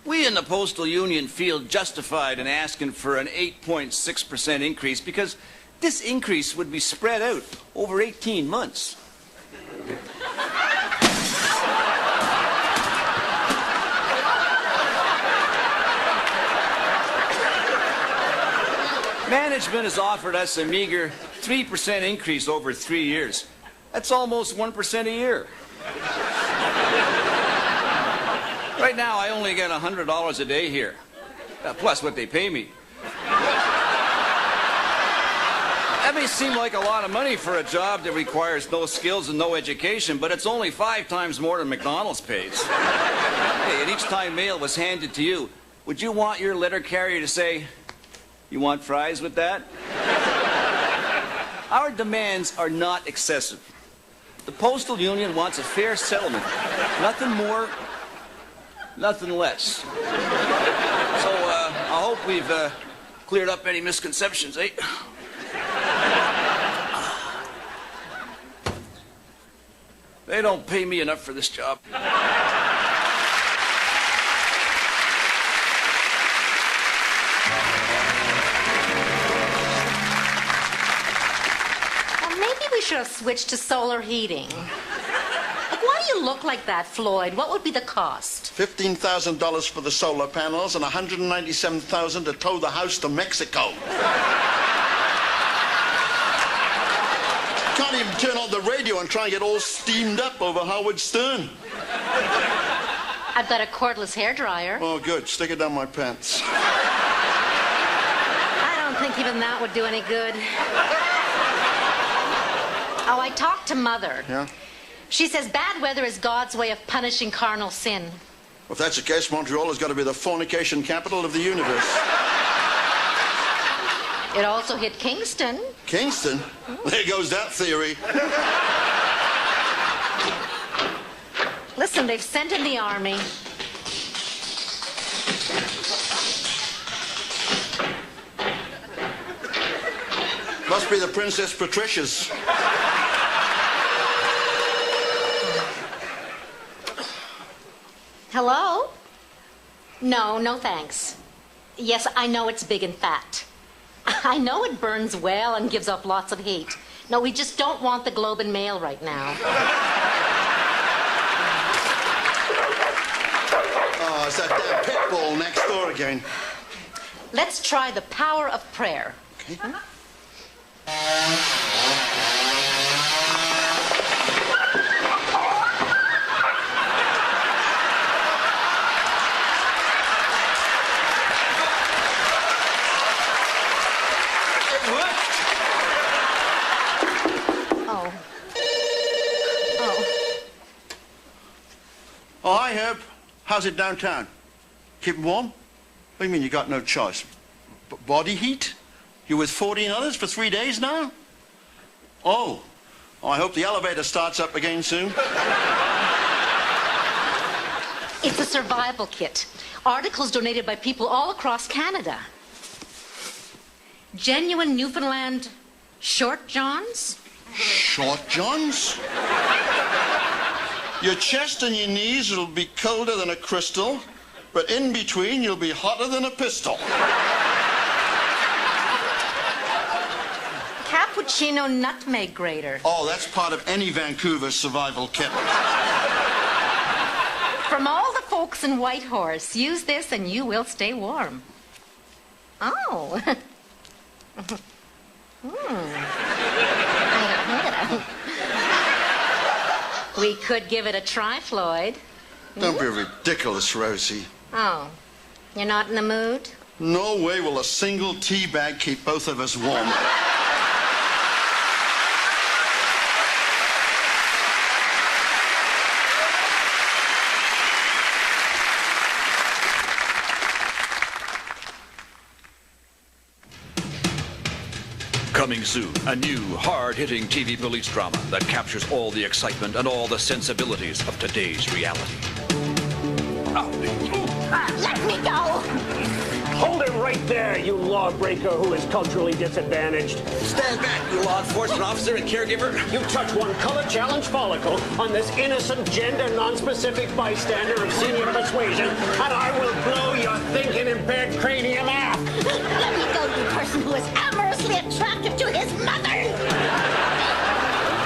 We in the Postal Union feel justified in asking for an 8.6% increase because this increase would be spread out over 18 months. Management has offered us a meager 3% increase over 3 years. That's almost 1% a year. Right now, I only get $100 a day here, plus what they pay me. That may seem like a lot of money for a job that requires no skills and no education, but it's only 5 times more than McDonald's pays. Hey, and each time mail was handed to you, would you want your letter carrier to say, "You want fries with that?" Our demands are not excessive. The Postal Union wants a fair settlement. Nothing more, nothing less. So, I hope we've cleared up any misconceptions, eh? They don't pay me enough for this job. We should have switched to solar heating. Like, why do you look like that, Floyd? What would be the cost? $15,000 for the solar panels and $197,000 to tow the house to Mexico. Can't even turn on the radio and try and get all steamed up over Howard Stern. I've got a cordless hairdryer. Oh, good. Stick it down my pants. I don't think even that would do any good. Oh, I talked to Mother. Yeah? She says bad weather is God's way of punishing carnal sin. Well, if that's the case, Montreal has got to be the fornication capital of the universe. It also hit Kingston. Kingston? There goes that theory. Listen, they've sent in the army. Must be the Princess Patricia's. Hello? No thanks. Yes, I know it's big and fat. I know it burns well and gives off lots of heat. No, we just don't want the Globe and Mail right now. Oh, it's that damn pit bull next door again. Let's try the power of prayer. Okay. Huh? Oh, hi, Herb. How's it downtown? Keeping warm? What do you mean you got no choice? Body heat? You with 14 others for 3 days now? Oh, I hope the elevator starts up again soon. It's a survival kit. Articles donated by people all across Canada. Genuine Newfoundland short johns? Short johns? Your chest and your knees will be colder than a crystal, but in between you'll be hotter than a pistol. Cappuccino nutmeg grater. Oh, that's part of any Vancouver survival kit. From all the folks in Whitehorse, use this and you will stay warm. Oh. We could give it a try, Floyd. Don't be ridiculous, Rosie. Oh, you're not in the mood? No way will a single tea bag keep both of us warm. Coming soon, a new, hard-hitting TV police drama that captures all the excitement and all the sensibilities of today's reality. Let me go! Hold him right there, you lawbreaker who is culturally disadvantaged. Stand back, you law enforcement officer and caregiver. You touch one color-challenged follicle on this innocent, gender-non-specific bystander of senior persuasion, and I will blow your thinking impaired cranium off. Let me go, you person who is amorously attractive to his mother!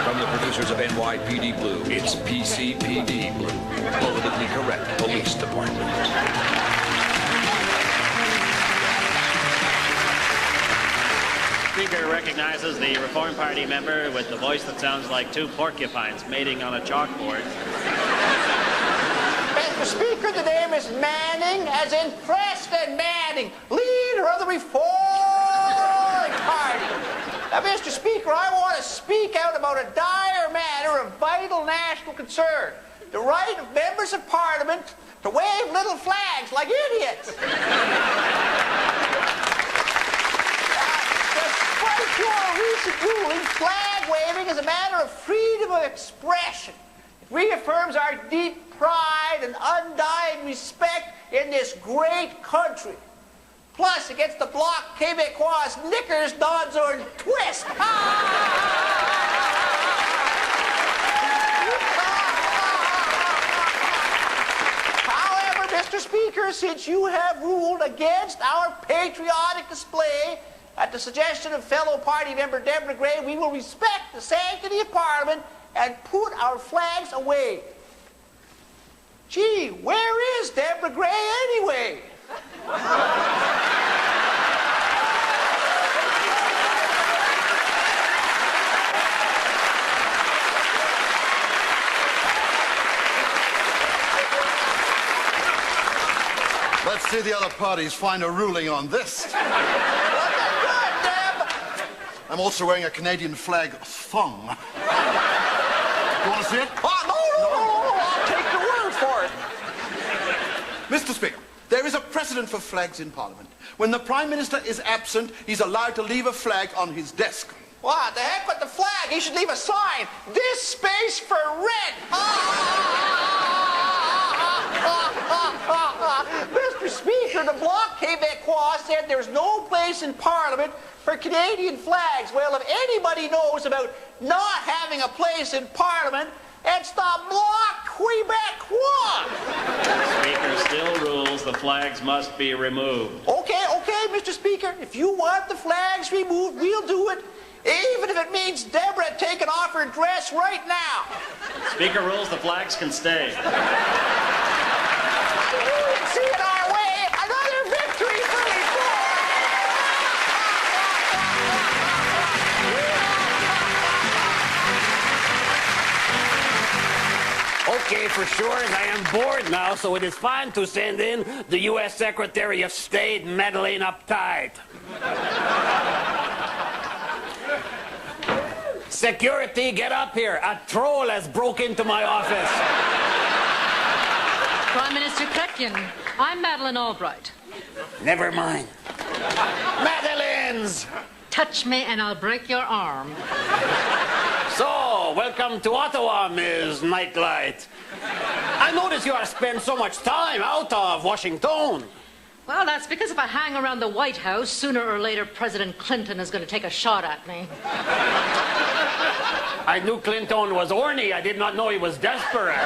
From the producers of NYPD Blue, it's PCPD Blue. Politically correct police department. Speaker recognizes the Reform Party member with the voice that sounds like two porcupines mating on a chalkboard. Mr. Speaker, the name is Manning, as in Preston Manning, leader of the Reform Party. Now, Mr. Speaker, I want to speak out about a dire matter of vital national concern. The right of members of Parliament to wave little flags like idiots. Despite your recent ruling, flag waving is a matter of freedom of expression. It reaffirms our deep pride and undying respect in this great country. Plus, it gets the Bloc Québécois knickers, donzo, and twist. However, Mr. Speaker, since you have ruled against our patriotic display, at the suggestion of fellow party member Deborah Gray, we will respect the sanctity of Parliament and put our flags away. Gee, where is Deborah Gray anyway? Let's see the other parties find a ruling on this. I'm also wearing a Canadian flag thong. You want to see it? Oh, no, I'll take your word for it. Mr. Speaker, there is a precedent for flags in Parliament. When the Prime Minister is absent, he's allowed to leave a flag on his desk. What the heck with the flag? He should leave a sign. This space for rent. Mr. Speaker, the Bloc Québécois said there's no place in Parliament for Canadian flags. Well, if anybody knows about not having a place in Parliament, it's the Bloc Québécois. Speaker still rules the flags must be removed. Okay, Mr. Speaker. If you want the flags removed, we'll do it. Even if it means Deborah taking off her dress right now. Speaker rules the flags can stay. See it our way. Another victory for Reform. Okay, for sure, as I am bored now, so it is fine to send in the U.S. Secretary of State meddling uptight. Security, get up here. A troll has broke into my office. Prime Minister Kretkin, I'm Madeleine Albright. Never mind. Madeline's! Touch me and I'll break your arm. So, welcome to Ottawa, Ms. Nightlight. I notice you have spent so much time out of Washington. Well, that's because if I hang around the White House, sooner or later President Clinton is going to take a shot at me. I knew Clinton was horny. I did not know he was desperate.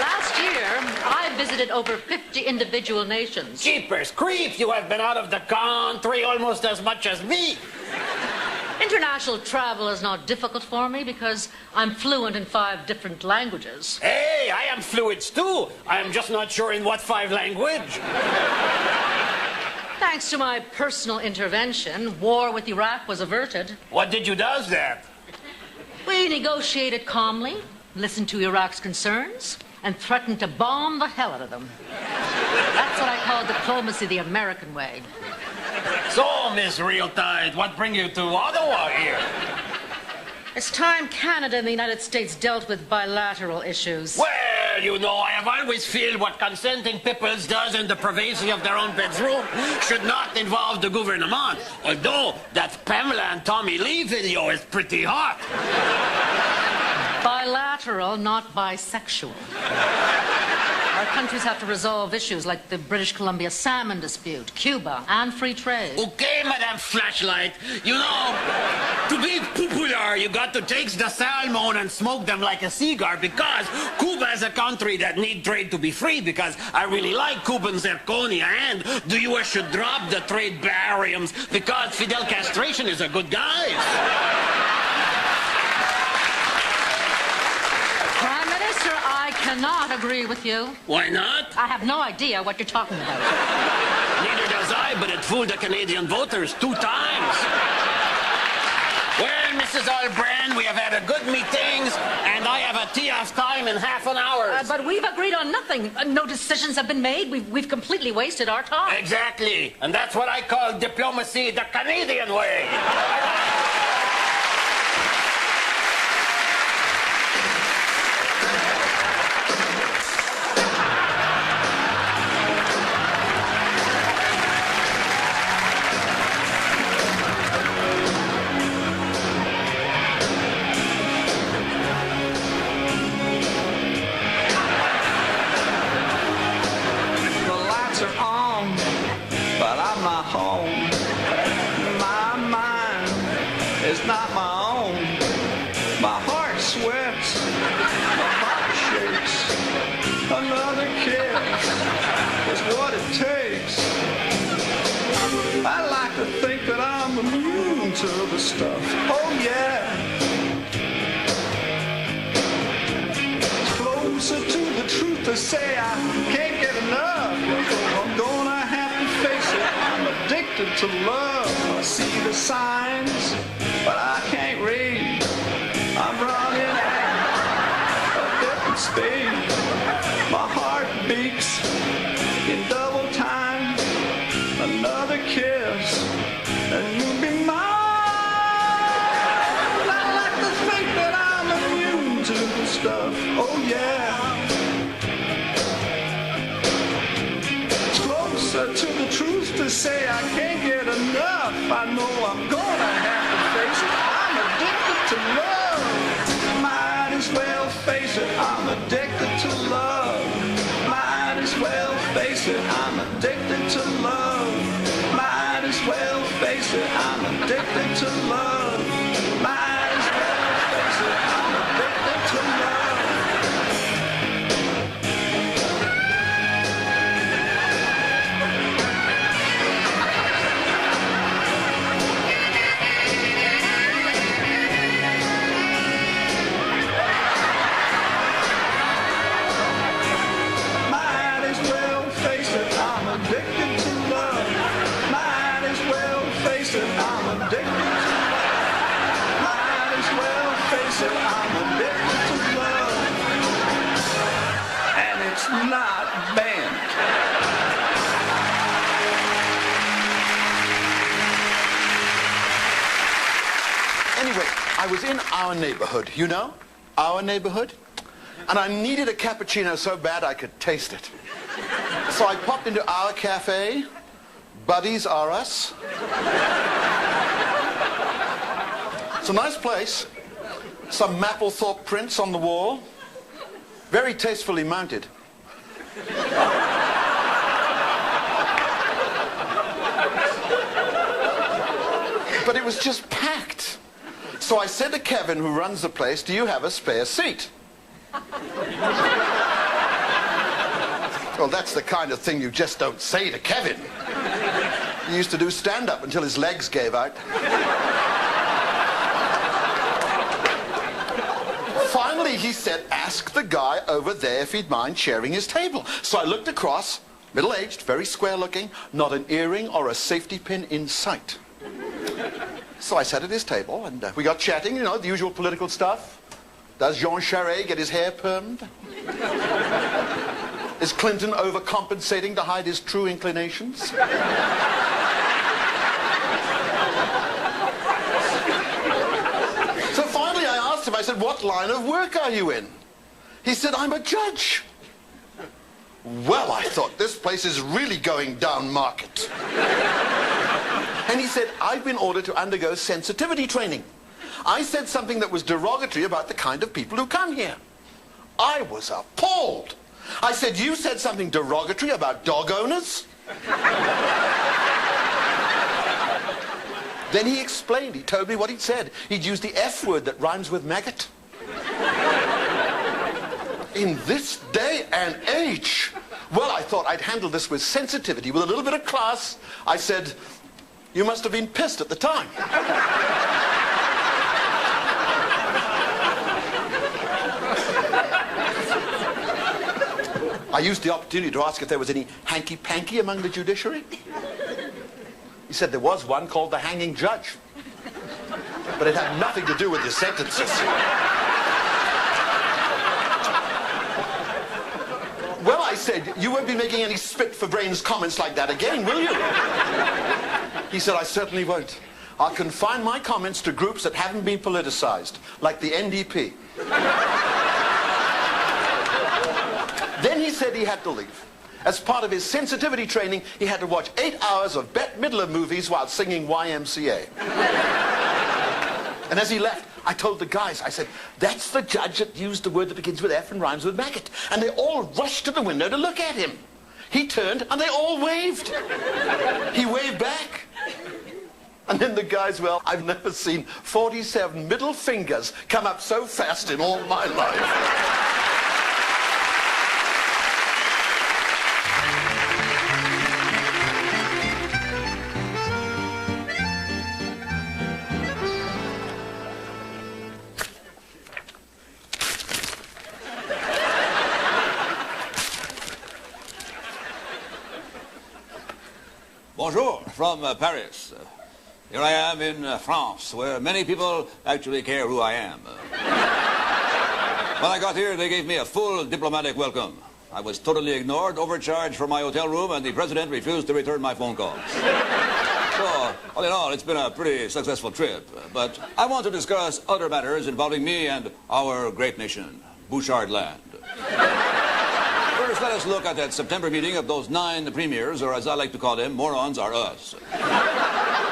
Last year, I visited over 50 individual nations. Jeepers creeps, you have been out of the country almost as much as me. International travel is not difficult for me because I'm fluent in 5 different languages. Hey, I am fluent too. I am just not sure in what 5 language. Thanks to my personal intervention, war with Iraq was averted. What did you do then? We negotiated calmly, listened to Iraq's concerns, and threatened to bomb the hell out of them. That's what I call diplomacy the American way. So, Miss Realtide, what bring you to Ottawa here? It's time Canada and the United States dealt with bilateral issues. Well, Well, you know, I have always feel what consenting peoples does in the privacy of their own bedroom should not involve the government. Although that Pamela and Tommy Lee video is pretty hot. Bilateral, not bisexual. Our countries have to resolve issues like the British Columbia salmon dispute, Cuba, and free trade. Okay, Madame Flashlight. You know, to be popular, you got to take the salmon and smoke them like a cigar because Cuba is a country that need trade to be free because I really like Cuban zirconia and the U.S. should drop the trade barriers because Fidel Castration is a good guy. Prime Minister, I cannot agree with you. Why not? I have no idea what you're talking about. Neither does I, but it fooled the Canadian voters 2 times. Well, Mrs. Albrand, we have had a good meetings, and I have a tea off time in half an hour. But we've agreed on nothing. No decisions have been made. We've completely wasted our time. Exactly. And that's what I call diplomacy the Canadian way. Not my own. My heart sweats, my heart shakes. Another kiss is what it takes. I like to think that I'm immune to the stuff. Oh yeah. It's closer to the truth to say I can't get enough. I'm gonna have to face it. I'm addicted to love. I see the signs, but I can't read. I'm running at a different speed. My heart beats in double time. Another kiss, and you'll be mine. I like to think that I'm immune to the stuff. Oh yeah. It's closer to the truth to say I can't get enough. I know I'm gonna have to face it. I'm addicted to love. Might as well face it. I'm addicted to love. Might as well face it. I'm addicted to love. Might as well face it. I'm addicted to love. Might as well face it. I'm addicted to love. Not banned. Anyway, I was in our neighborhood, you know? Our neighborhood. And I needed a cappuccino so bad I could taste it. So I popped into our cafe. Buddies are us. It's a nice place. Some Mapplethorpe prints on the wall. Very tastefully mounted. But it was just packed. So I said to Kevin, who runs the place, do you have a spare seat? Well, that's the kind of thing you just don't say to Kevin. He used to do stand-up until his legs gave out. Finally, he said, ask the guy over there if he'd mind sharing his table. So I looked across, middle-aged, very square-looking, not an earring or a safety pin in sight. So I sat at his table, and we got chatting, you know, the usual political stuff. Does Jean Charest get his hair permed? Is Clinton overcompensating to hide his true inclinations? So finally I asked him, I said, what line of work are you in? He said, I'm a judge. Well, I thought, this place is really going down market. And he said, I've been ordered to undergo sensitivity training. I said something that was derogatory about the kind of people who come here. I was appalled. I said, you said something derogatory about dog owners? Then he explained. He told me what he'd said. He'd used the F word that rhymes with maggot. In this day and age. Well, I thought I'd handle this with sensitivity, with a little bit of class. I said, you must have been pissed at the time. I used the opportunity to ask if there was any hanky-panky among the judiciary. He said there was one called the hanging judge. But it had nothing to do with his sentences. Well, I said, you won't be making any spit-for-brains comments like that again, will you? He said, I certainly won't. I'll confine my comments to groups that haven't been politicized, like the NDP. Then he said he had to leave. As part of his sensitivity training, he had to watch 8 hours of Bette Midler movies while singing YMCA. And as he left, I told the guys, I said, that's the judge that used the word that begins with F and rhymes with maggot. And they all rushed to the window to look at him. He turned and they all waved. He waved back. And then the guys, well, I've never seen 47 middle fingers come up so fast in all my life. Bonjour, from Paris. Here I am in France, where many people actually care who I am. When I got here, they gave me a full diplomatic welcome. I was totally ignored, overcharged for my hotel room, and the president refused to return my phone calls. So, all in all, it's been a pretty successful trip. But I want to discuss other matters involving me and our great nation, Bouchard land. First, let us look at that September meeting of those 9 premiers, or as I like to call them, morons are us.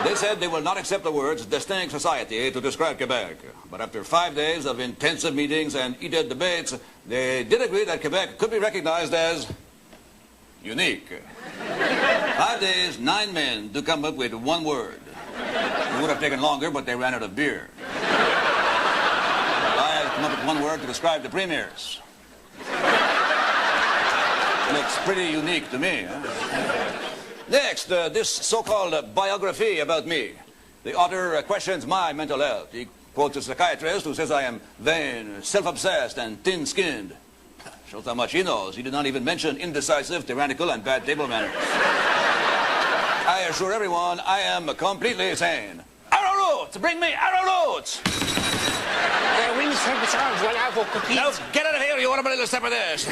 They said they will not accept the words distinct society to describe Quebec. But after 5 days of intensive meetings and heated debates, they did agree that Quebec could be recognized as unique. 5 days, 9 men to come up with one word. It would have taken longer, but they ran out of beer. Well, I have come up with one word to describe the premiers. Looks pretty unique to me, huh? Next, this so-called biography about me. The author questions my mental health. He quotes a psychiatrist who says I am vain, self-obsessed, and thin-skinned. Shows how much he knows. He did not even mention indecisive, tyrannical, and bad table manners. I assure everyone I am completely sane. Arrowroot! Bring me arrowroot! Now, get out of here. You want a little step of this.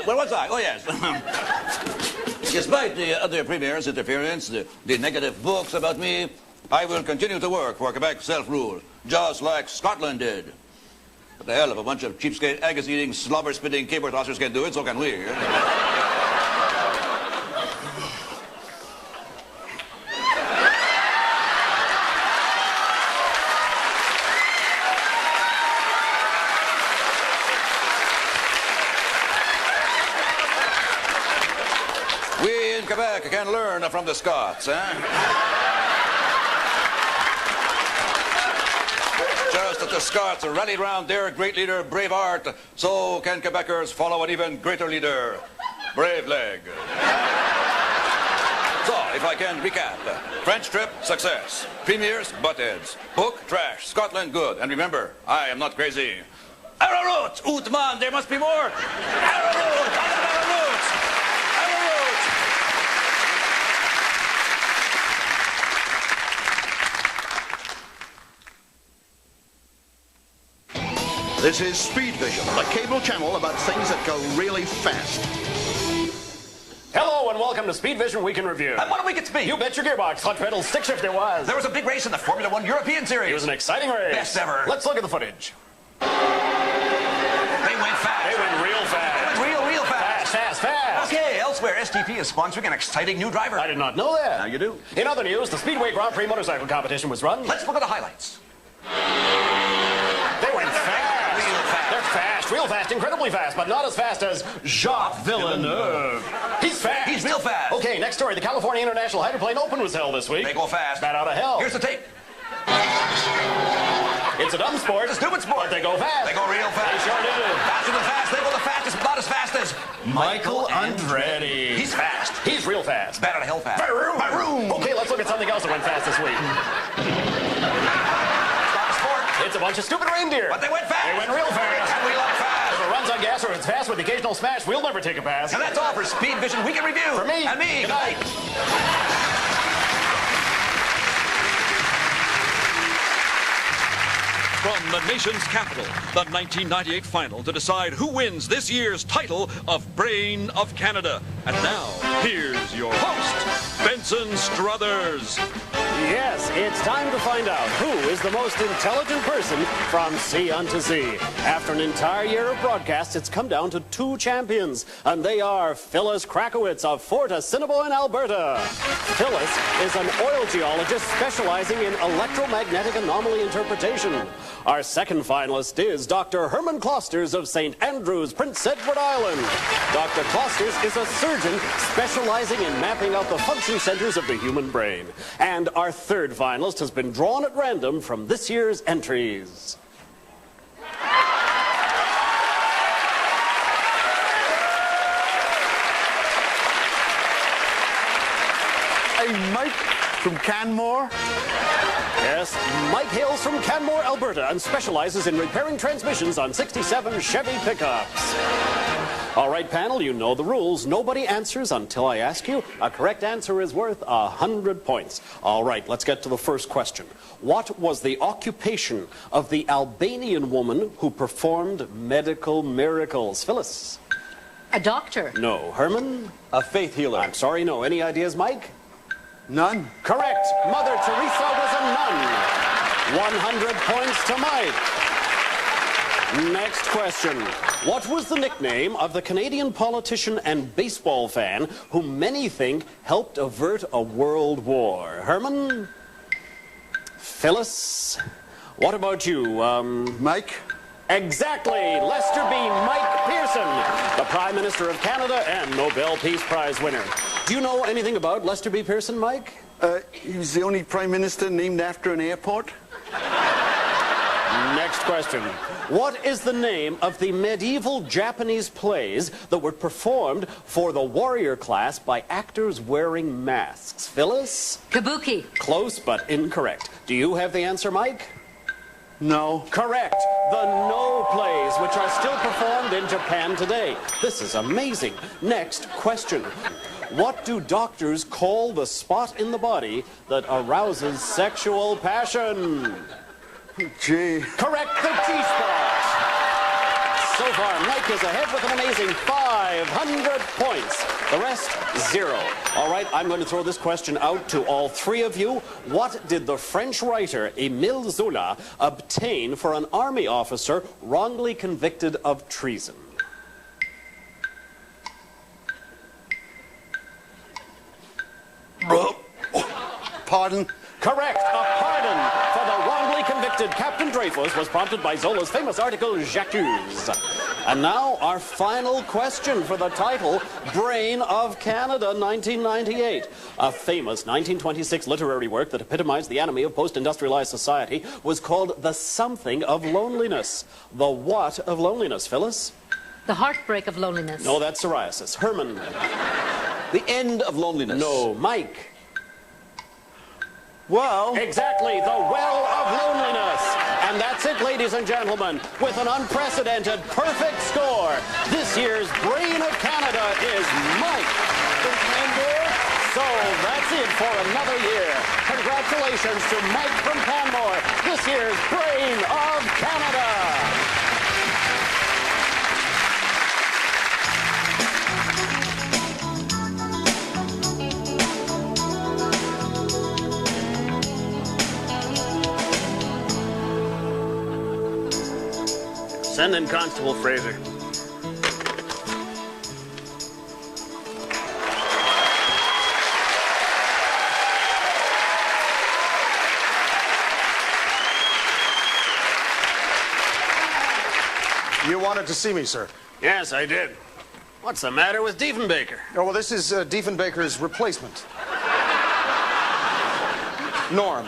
Where was I? Oh, yes. Despite the other premiers' interference, the negative books about me, I will continue to work for Quebec self-rule, just like Scotland did. What the hell, if a bunch of cheapskate, agus-eating, slobber-spitting caper tossers can do it, so can we. We in Quebec can learn from the Scots, eh? Just as the Scots rallied round their great leader, Braveheart, so can Quebecers follow an even greater leader, Braveleg. So, if I can recap, French trip, success. Premiers, buttheads. Book, trash. Scotland, good. And remember, I am not crazy. Arrowroot! Ootman, there must be more! Arrowroot! Arrowroot! Arrowroot! This is Speed Vision, the cable channel about things that go really fast. Hello and and welcome to Speed Vision Week in Review. And what a week it's been. You bet your gearbox. Clutch pedal stick shift it was. There was a big race in the Formula One European Series. It was an exciting race. Best ever. Let's look at the footage. They went fast. They went real fast. They went real fast. Fast. Okay, elsewhere, STP is sponsoring an exciting new driver. I did not know that. Now you do. In other news, the Speedway Grand Prix motorcycle competition was run. Let's look at the highlights. They went fast. Real fast. They're fast, real fast, incredibly fast, but not as fast as Jacques Villeneuve. He's fast. He's real fast. Okay, next story. The California International Hydroplane Open was held this week. They go fast. Bat out of hell. Here's the tape. It's a dumb sport. It's a stupid sport. But they go fast. They go real fast. They sure do. Faster than fast. They go the fastest, but not as fast as Michael Andretti. He's fast. He's real fast. Bat out of hell fast. Vroom. Okay, let's look at something else that went fast this week. It's not a sport. It's a bunch of stupid reindeer. But they went fast. They went real fast. And we like fast. If it runs on gas or it's fast with the occasional smash, we'll never take a pass. And that's all for Speed Vision Week in Review. For me. And me. Good night. From the nation's capital, the 1998 final to decide who wins this year's title of Brain of Canada. And now, here's your host, Benson Struthers. Yes, it's time to find out who is the most intelligent person from sea unto sea. After an entire year of broadcasts, it's come down to two champions, and they are Phyllis Krakowitz of Fort Assiniboine, Alberta. Phyllis is an oil geologist specializing in electromagnetic anomaly interpretation. Our second finalist is Dr. Herman Klosters of St. Andrews, Prince Edward Island. Dr. Klosters is a surgeon specializing in mapping out the function centers of the human brain. And our third finalist has been drawn at random from this year's entries. Hey, Mike from Canmore. Yes, Mike hails from Canmore, Alberta, and specializes in repairing transmissions on 67 Chevy pickups. All right, panel, you know the rules. Nobody answers until I ask you. A correct answer is worth 100 points. All right, let's get to the first question. What was the occupation of the Albanian woman who performed medical miracles? Phyllis? A doctor. No. Herman? A faith healer. I'm sorry, no. Any ideas, Mike? None. Correct. Mother Teresa was a nun. 100 points to Mike. Next question. What was the nickname of the Canadian politician and baseball fan whom many think helped avert a world war? Herman? Phyllis? What about you? Mike? Exactly. Lester B. Mike Pearson, the Prime Minister of Canada and Nobel Peace Prize winner. Do you know anything about Lester B. Pearson, Mike? He was the only prime minister named after an airport. Next question. What is the name of the medieval Japanese plays that were performed for the warrior class by actors wearing masks? Phyllis? Kabuki. Close, but incorrect. Do you have the answer, Mike? No. Correct. The No plays, which are still performed in Japan today. This is amazing. Next question. What do doctors call the spot in the body that arouses sexual passion? G. Correct, the G-spot. So far, Mike is ahead with an amazing 500 points. The rest, 0. All right, I'm going to throw this question out to all three of you. What did the French writer Émile Zola obtain for an army officer wrongly convicted of treason? Pardon? Correct, a pardon for the wrongly convicted Captain Dreyfus was prompted by Zola's famous article, J'accuse. And now, our final question for the title, Brain of Canada, 1998. A famous 1926 literary work that epitomized the enemy of post-industrialized society was called The Something of Loneliness. The what of loneliness, Phyllis? The heartbreak of loneliness. No, that's psoriasis. Herman? The end of loneliness. No. Mike? Well... Exactly, the well of loneliness. And that's it, ladies and gentlemen. With an unprecedented perfect score, this year's Brain of Canada is Mike from Canmore. So that's it for another year. Congratulations to Mike from Canmore, this year's Brain of Canada. Send in Constable Fraser. You wanted to see me, sir? Yes, I did. What's the matter with Diefenbaker? Oh, well, this is Diefenbaker's replacement. Norm.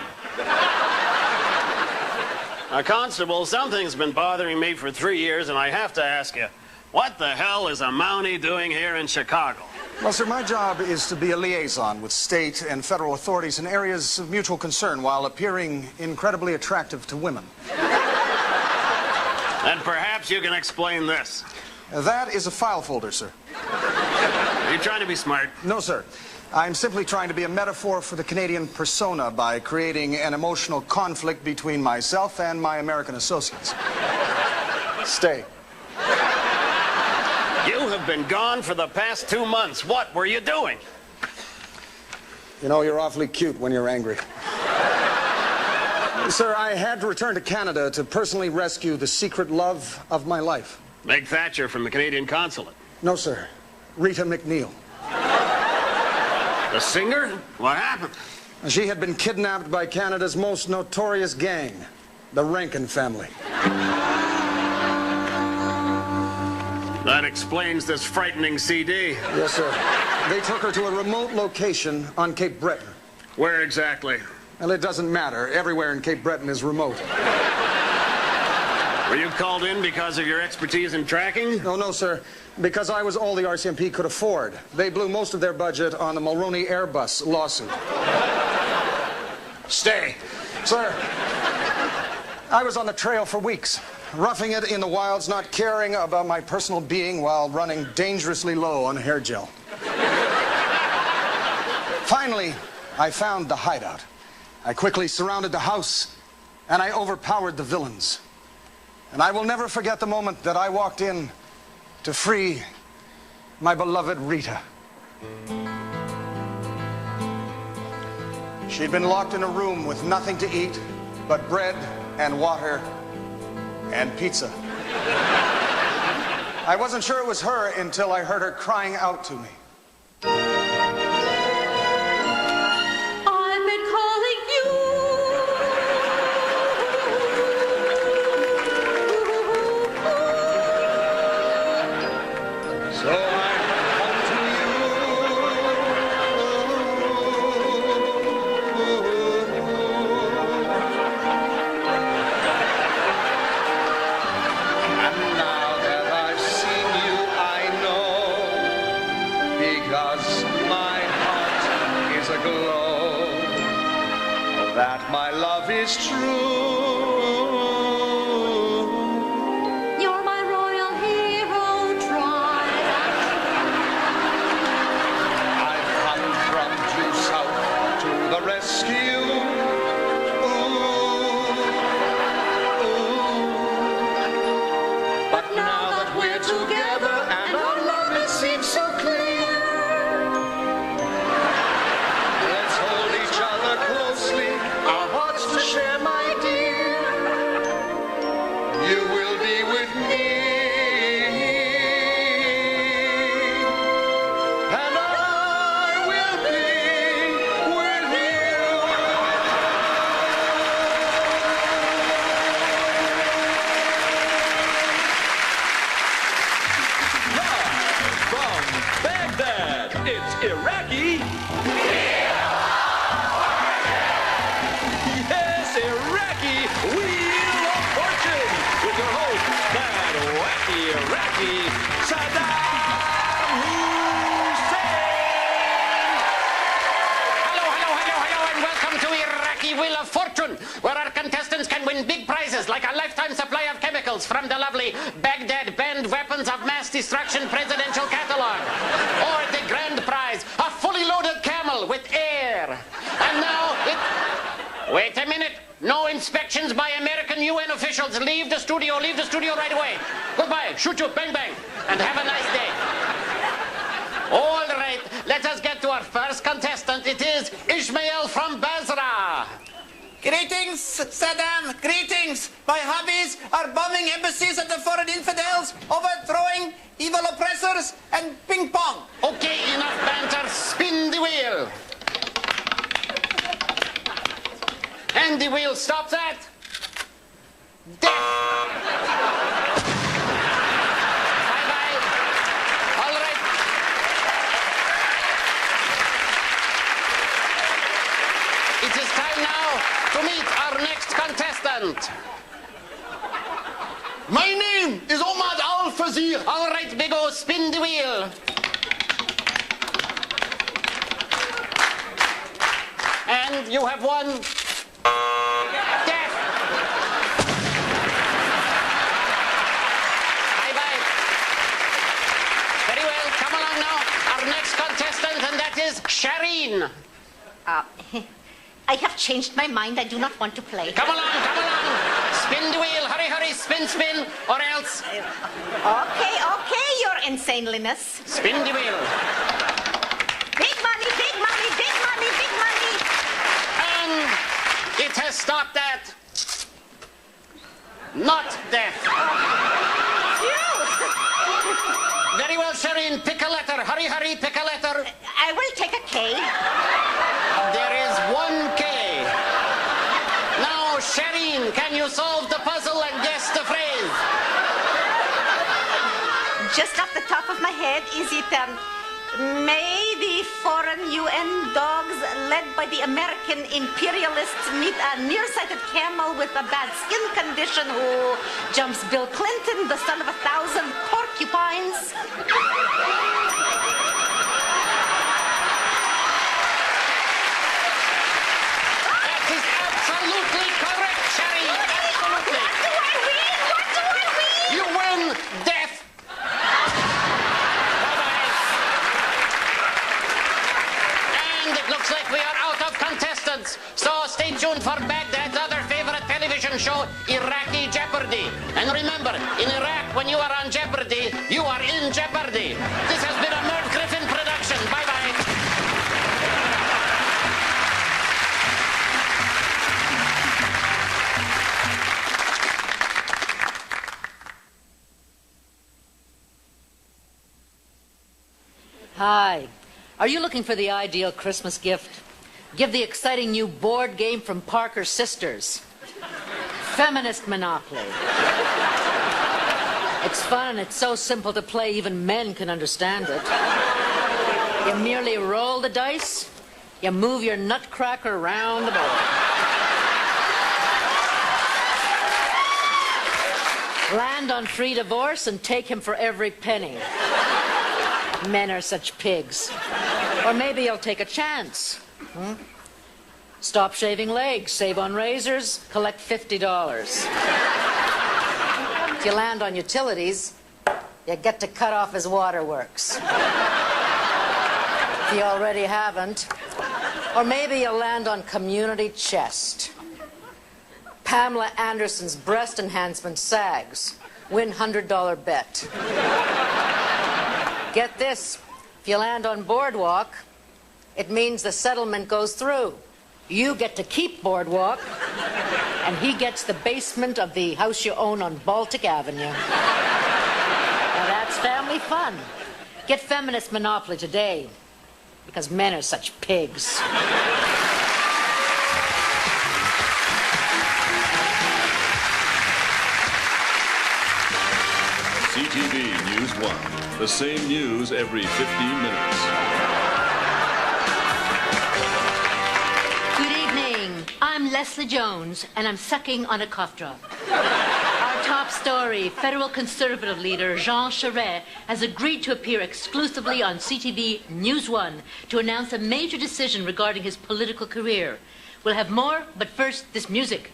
Constable, something's been bothering me for 3 years, and I have to ask you, what the hell is a Mountie doing here in Chicago? Well, sir, my job is to be a liaison with state and federal authorities in areas of mutual concern while appearing incredibly attractive to women. And perhaps you can explain this. That is a file folder, sir. Are you trying to be smart? No, sir. I'm simply trying to be a metaphor for the Canadian persona by creating an emotional conflict between myself and my American associates. Stay. You have been gone for the past 2 months. What were you doing? You know, you're awfully cute when you're angry. Sir, I had to return to Canada to personally rescue the secret love of my life. Meg Thatcher from the Canadian consulate. No, sir. Rita McNeil. The singer? What happened? She had been kidnapped by Canada's most notorious gang, the Rankin family. That explains this frightening CD. Yes, sir. They took her to a remote location on Cape Breton. Where exactly? Well, it doesn't matter. Everywhere in Cape Breton is remote. Were you called in because of your expertise in tracking? Oh, no, sir. Because I was all the RCMP could afford. They blew most of their budget on the Mulroney Airbus lawsuit. Stay. Sir, I was on the trail for weeks, roughing it in the wilds, not caring about my personal being while running dangerously low on hair gel. Finally, I found the hideout. I quickly surrounded the house, and I overpowered the villains. And I will never forget the moment that I walked in to free my beloved Rita. She'd been locked in a room with nothing to eat but bread and water and pizza. I wasn't sure it was her until I heard her crying out to me. I've been calling you. So I come to and now that I've seen you, I know, because my heart is aglow, that my love is true. You're my royal hero, tried I've come from due south to the rescue. But now that we're together and our love it seems so clear, let's hold each other closely, our hearts to share, my dear. You will be with me, and I will be with you. From Baghdad, it's Iraqi. Yes, Iraqi Wheel of Fortune with your host, that wacky Iraqi Saddam Hussein. Hello, and welcome to Iraqi Wheel of Fortune, where our contestants can win big prizes like a lifetime supply of chemicals from the lovely Baghdad Banned Weapons of Mass Destruction Presidential Catalog, or the grand prize, a fully loaded camel with air. And now Wait a minute. No inspections by American UN officials. Leave the studio right away. Goodbye. Shoot you. Bang, bang. And have a nice day. All right. Let us get to our first contestant. It is Ishmael from Basra. Greetings Saddam. Greetings. My hobbies are bombing embassies of the foreign infidels, overthrowing evil oppressors, and ping pong. Okay, enough banter. Spin the wheel. And the wheel stops at death. Bye-bye. All right. It is time now to meet our next contestant. My name is Omar Al-Fazir. All right, Big O, spin the wheel. And you have won death. Bye-bye. Very well, come along now. Our next contestant, and that is Shireen. I have changed my mind. I do not want to play. Come along, come along. Spin the wheel. Hurry, hurry. Spin, spin, or else. Okay, your insaneliness. Spin the wheel. Big money, big money, big money, big money. And it has stopped at not death. Very well, Shireen. Pick a letter. Hurry, hurry. Pick a letter. I will take a K. There is one K. Now, Shireen, can you solve the puzzle and guess the phrase? Just off the top of my head, is it, may the foreign UN dogs led by the American imperialists meet a nearsighted camel with a bad skin condition who jumps Bill Clinton, the son of 1,000 porcupines? That is absolutely correct, Shireen. Absolutely. What do I win? What do I win? You win death. And it looks like we are out of contestants. So stay tuned for Baghdad's other favorite television show, Iraqi Jeopardy. And remember, in Iraq, when you are on Jeopardy, you are in jeopardy. This has been a Merv Griffin production. Bye-bye. Hi. Are you looking for the ideal Christmas gift? Give the exciting new board game from Parker Sisters. Feminist Monopoly. It's fun and it's so simple to play, even men can understand it. You merely roll the dice, you move your nutcracker around the board. Land on free divorce and take him for every penny. Men are such pigs. Or maybe you'll take a chance. Stop shaving legs, save on razors, collect $50. If you land on utilities, you get to cut off his waterworks. If you already haven't. Or maybe you'll land on community chest. Pamela Anderson's breast enhancement sags. Win $100 bet. Get this, if you land on Boardwalk, it means the settlement goes through. You get to keep Boardwalk, and he gets the basement of the house you own on Baltic Avenue. Now that's family fun. Get Feminist Monopoly today, because men are such pigs. CTV News 1. The same news every 15 minutes. Good evening. I'm Leslie Jones, and I'm sucking on a cough drop. Our top story, federal conservative leader Jean Charest has agreed to appear exclusively on CTV News 1 to announce a major decision regarding his political career. We'll have more, but first, this music.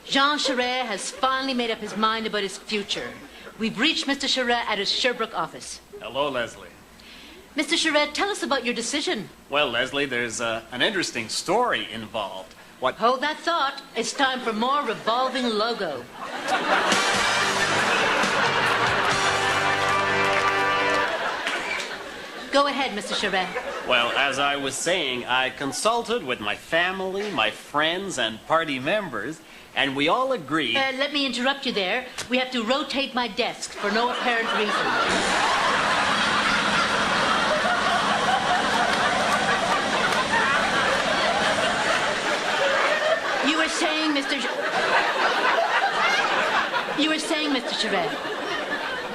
Jean Charest has finally made up his mind about his future. We've reached Mr. Charest at his Sherbrooke office. Hello, Leslie. Mr. Charest, tell us about your decision. Well, Leslie, there's an interesting story involved. What? Hold that thought. It's time for more revolving logo. Go ahead, Mr. Charest. Well, as I was saying, I consulted with my family, my friends, and party members, and we all agreed... Let me interrupt you there. We have to rotate my desk for no apparent reason. You were saying, Mr. Charette.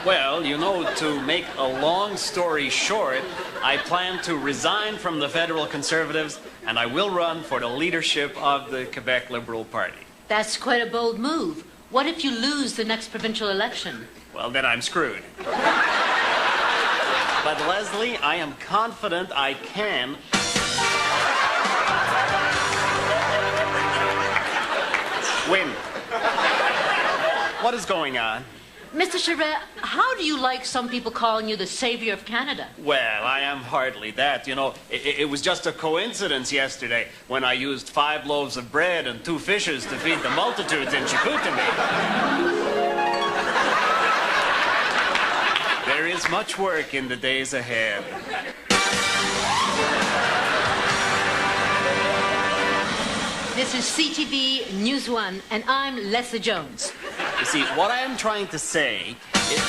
Well, you know, to make a long story short, I plan to resign from the Federal Conservatives, and I will run for the leadership of the Quebec Liberal Party. That's quite a bold move. What if you lose the next provincial election? Well, then I'm screwed. But Leslie, I am confident I can... win. What is going on? Mr. Charette, how do you like some people calling you the savior of Canada? Well, I am hardly that. You know, it was just a coincidence yesterday when I used 5 loaves of bread and 2 fishes to feed the multitudes in Chicoutimi. There is much work in the days ahead. This is CTV News 1, and I'm Leslie Jones. You see, what I am trying to say is...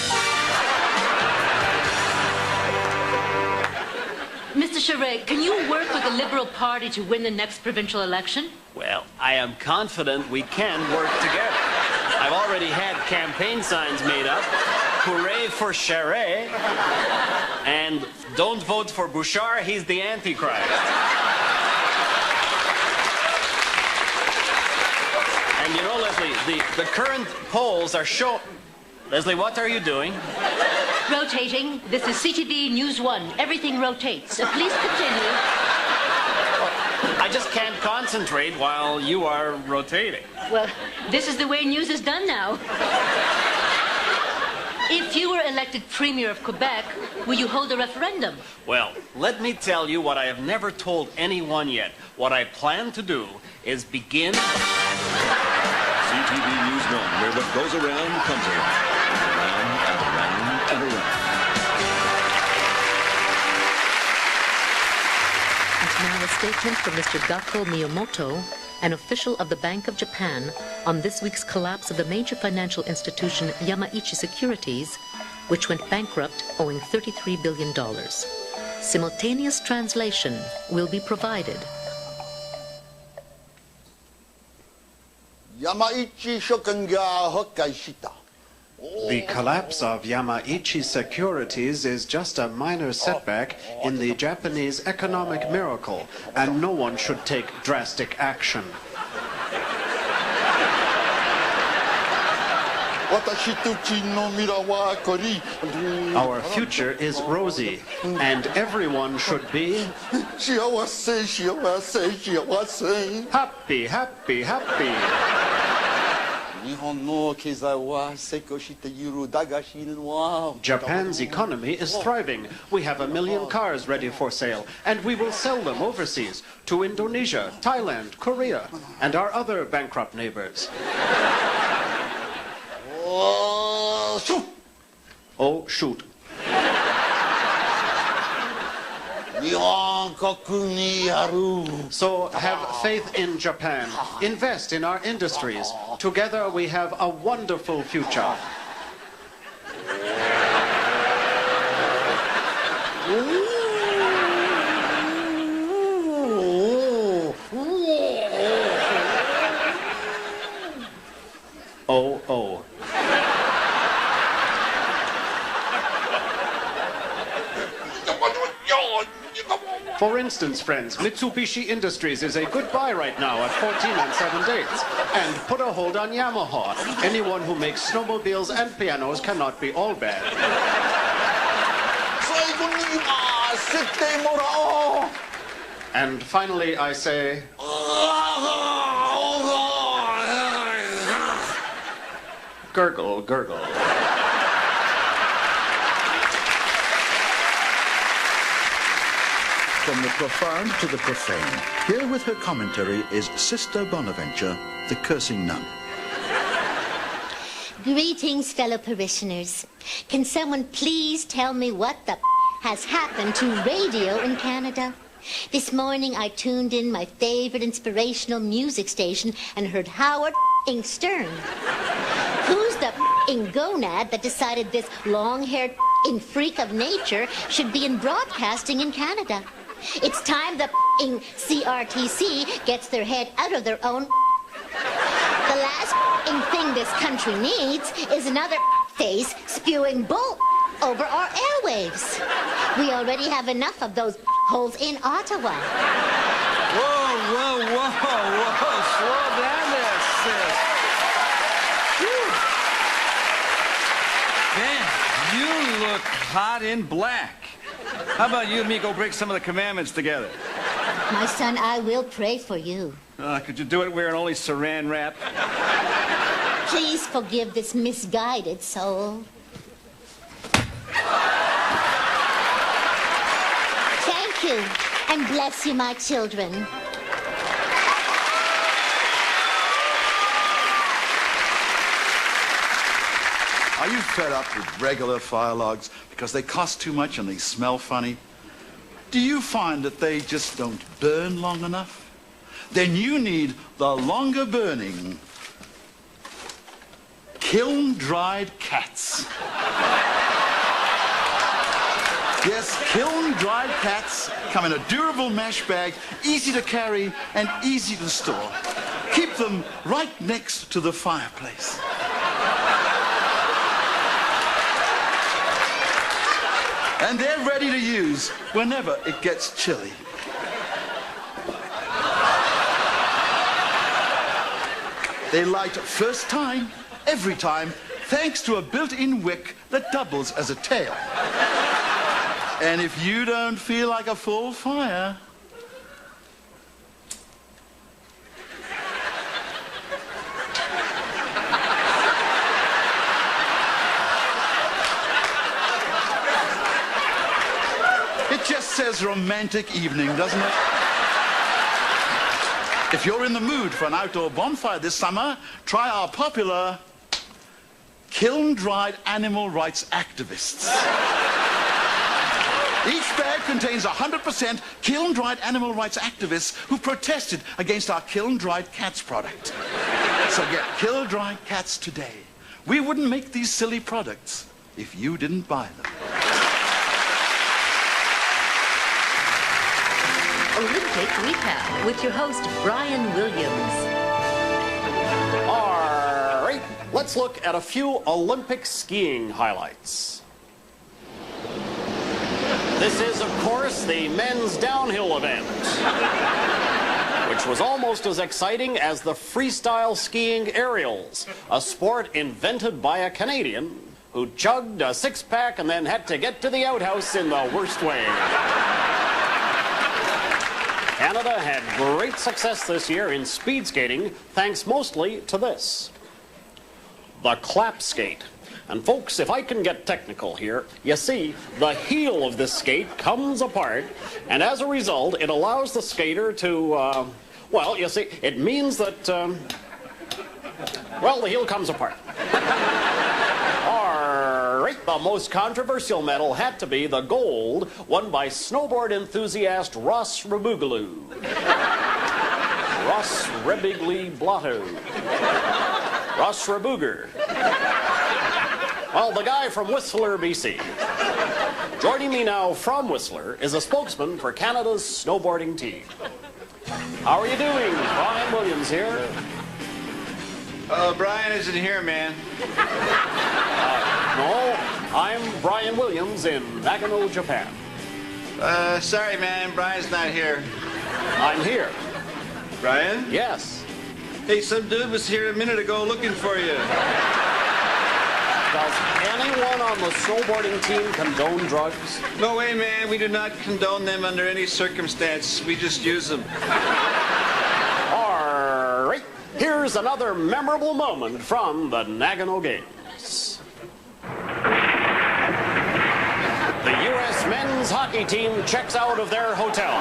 Mr. Charette, can you work with the Liberal Party to win the next provincial election? Well, I am confident we can work together. I've already had campaign signs made up. Hooray for Charette. And don't vote for Bouchard, he's the Antichrist. And you know, Leslie, the current polls are showing... Leslie, what are you doing? Rotating. This is CTV News 1. Everything rotates. Please continue. I just can't concentrate while you are rotating. Well, this is the way news is done now. If you were elected Premier of Quebec, will you hold a referendum? Well, let me tell you what I have never told anyone yet. What I plan to do is begin... CTV News 1, where what goes around comes around. Around and around and around. And now a statement from Mr. Gakko Miyamoto, an official of the Bank of Japan, on this week's collapse of the major financial institution Yamaichi Securities, which went bankrupt owing $33 billion. Simultaneous translation will be provided. The collapse of Yamaichi Securities is just a minor setback in the Japanese economic miracle, and no one should take drastic action. Our future is rosy, and everyone should be happy, happy, happy. Japan's economy is thriving. We have 1 million cars ready for sale, and we will sell them overseas to Indonesia, Thailand, Korea, and our other bankrupt neighbors. Oh, shoot. So have faith in Japan. Invest in our industries. Together we have a wonderful future. Oh, oh. For instance, friends, Mitsubishi Industries is a good buy right now at 14 and 7 dates. And put a hold on Yamaha. Anyone who makes snowmobiles and pianos cannot be all bad. And finally, I say... Gurgle, gurgle. From the profound to the profane, here with her commentary is Sister Bonaventure, the cursing nun. Greetings, fellow parishioners. Can someone please tell me what the has happened to radio in Canada? This morning I tuned in my favorite inspirational music station and heard Howard Stern. Who's the gonad that decided this long-haired freak of nature should be in broadcasting in Canada? It's time the CRTC gets their head out of their own. The last thing this country needs is another face spewing bull over our airwaves. We already have enough of those holes in Ottawa. Whoa, whoa, whoa, whoa. Slow down there, sis. Whew. Man, you look hot in black. How about you and me go break some of the commandments together? My son, I will pray for you. Could you do it wearing only saran wrap? Please forgive this misguided soul. Thank you, and bless you, my children. Are you fed up with regular fire logs because they cost too much and they smell funny? Do you find that they just don't burn long enough? Then you need the longer burning kiln-dried cats. Yes, kiln-dried cats come in a durable mesh bag, easy to carry and easy to store. Keep them right next to the fireplace. And they're ready to use whenever it gets chilly. They light first time, every time, thanks to a built-in wick that doubles as a tail. And if you don't feel like a full fire, it just says romantic evening, doesn't it? If you're in the mood for an outdoor bonfire this summer, try our popular kiln-dried animal rights activists. Each bag contains 100% kiln-dried animal rights activists who protested against our kiln-dried cats product. So get kiln-dried cats today. We wouldn't make these silly products if you didn't buy them. Olympic Recap with your host, Brian Williams. All right, let's look at a few Olympic skiing highlights. This is, of course, the men's downhill event, which was almost as exciting as the freestyle skiing aerials, a sport invented by a Canadian who chugged a six-pack and then had to get to the outhouse in the worst way. Canada had great success this year in speed skating, thanks mostly to this, the clap skate. And folks, if I can get technical here, you see, the heel of this skate comes apart, and as a result, it allows the skater to, well, you see, it means that, well, the heel comes apart. All right, the most controversial medal had to be the gold won by snowboard enthusiast Ross Rebougaloo. Ross Rebigly Blotto. Ross Rebouger. Well, the guy from Whistler, BC. Joining me now from Whistler is a spokesman for Canada's snowboarding team. How are you doing? Brian Williams here. Brian isn't here, man. No, I'm Brian Williams in Nagano, Japan. Sorry, man. Brian's not here. I'm here. Brian? Yes. Hey, some dude was here a minute ago looking for you. Does anyone on the snowboarding team condone drugs? No way, man. We do not condone them under any circumstance. We just use them. All right. Here's another memorable moment from the Nagano Games. The U.S. men's hockey team checks out of their hotel.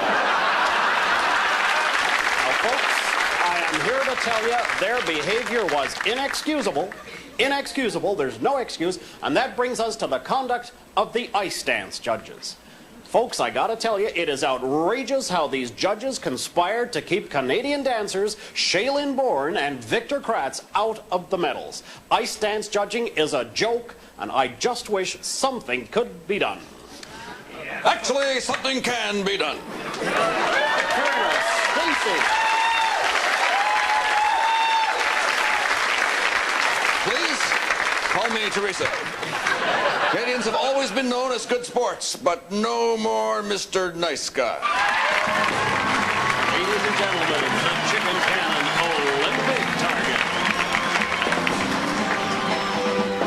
Now, folks, I am here to tell you their behavior was inexcusable. Inexcusable, there's no excuse, and that brings us to the conduct of the ice dance judges. Folks, I gotta tell you, it is outrageous how these judges conspired to keep Canadian dancers Shailene Bourne and Victor Kratz out of the medals. Ice dance judging is a joke, and I just wish something could be done. Actually, something can be done. Please, call me Teresa. Canadians have always been known as good sports, but no more Mr. Nice Guy. Ladies and gentlemen, the chicken cannon Olympic target.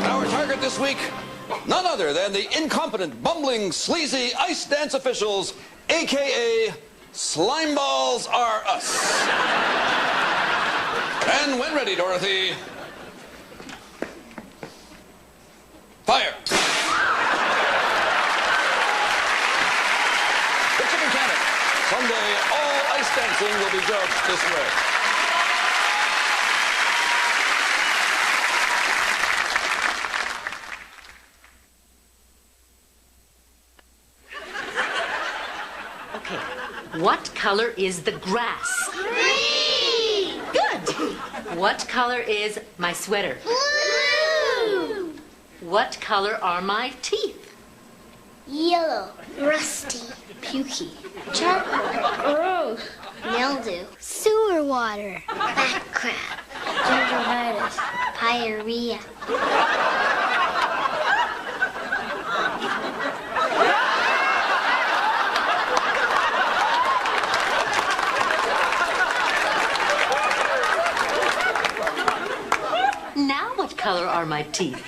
Our target this week, none other than the incompetent, bumbling, sleazy ice dance officials, a.k.a. Slimeballs Are Us. And when ready, Dorothy, fire. The chicken cannon. Someday, all ice dancing will be judged this way. What color is the grass? Green! Good! What color is my sweater? Blue! What color are my teeth? Yellow. Rusty. Pukey. Charcoal. Gross. Mildew. Sewer water. Back crab. Gingivitis. Pyorrhea. Now what color are my teeth?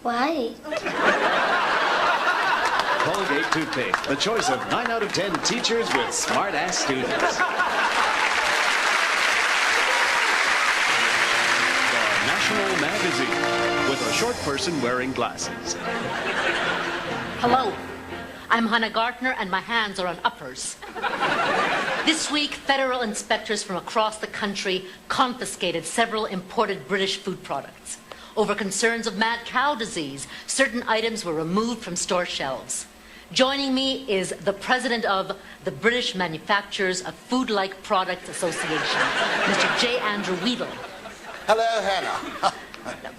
White. Colgate toothpaste, the choice of 9 out of 10 teachers with smart-ass students. The National Magazine, with a short person wearing glasses. Hello, I'm Hannah Gartner and my hands are on uppers. This week, federal inspectors from across the country confiscated several imported British food products. Over concerns of mad cow disease, certain items were removed from store shelves. Joining me is the president of the British Manufacturers of Food-like Products Association, Mr. J. Andrew Weedle. Hello, Hannah.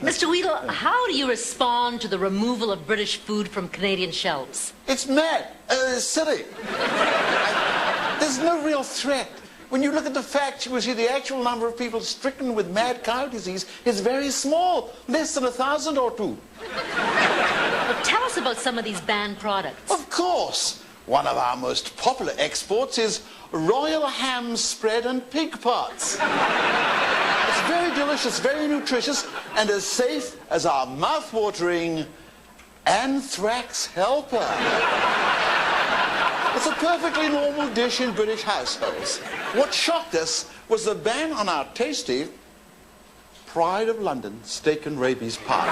Mr. Weedle, how do you respond to the removal of British food from Canadian shelves? It's mad. Silly. There's no real threat. When you look at the facts, you will see the actual number of people stricken with mad cow disease is very small, less than 1,000 or 2. Well, tell us about some of these banned products. Of course. One of our most popular exports is royal ham spread and pig parts. It's very delicious, very nutritious, and as safe as our mouth-watering anthrax helper. It's a perfectly normal dish in British households. What shocked us was the ban on our tasty Pride of London steak and rabies pie.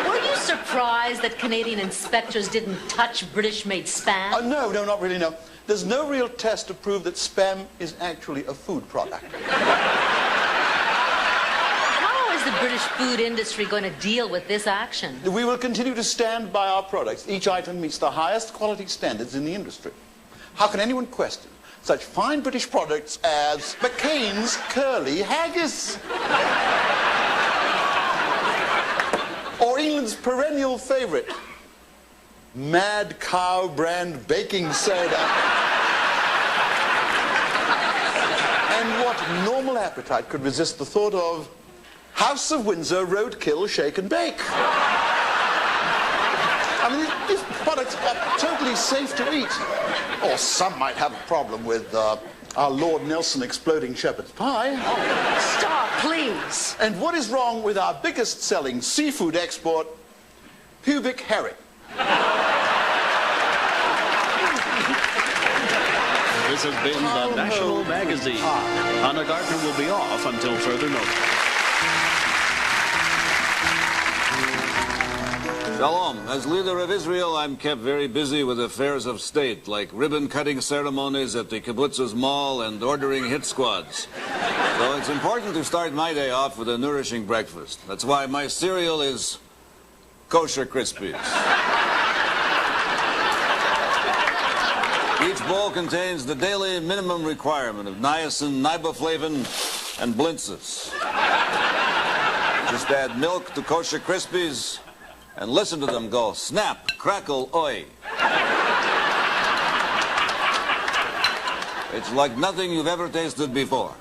Were you surprised that Canadian inspectors didn't touch British-made spam? No, not really, no. There's no real test to prove that spam is actually a food product. How is the British food industry going to deal with this action? We will continue to stand by our products. Each item meets the highest quality standards in the industry. How can anyone question such fine British products as McCain's Curly Haggis? Or England's perennial favourite, Mad Cow brand baking soda. And what normal appetite could resist the thought of House of Windsor Roadkill Shake and Bake? I mean, these products are totally safe to eat. Or some might have a problem with our Lord Nelson exploding shepherd's pie. Stop, please. And what is wrong with our biggest selling seafood export, pubic herring? This has been the National Magazine. Hannah Gartner will be off until further notice. Shalom. As leader of Israel, I'm kept very busy with affairs of state, like ribbon-cutting ceremonies at the kibbutz's mall and ordering hit squads. So it's important to start my day off with a nourishing breakfast. That's why my cereal is Kosher Krispies. bowl contains the daily minimum requirement of niacin, riboflavin, and blintzes. Just add milk to kosher Krispies and listen to them go snap, crackle, oi. It's like nothing you've ever tasted before.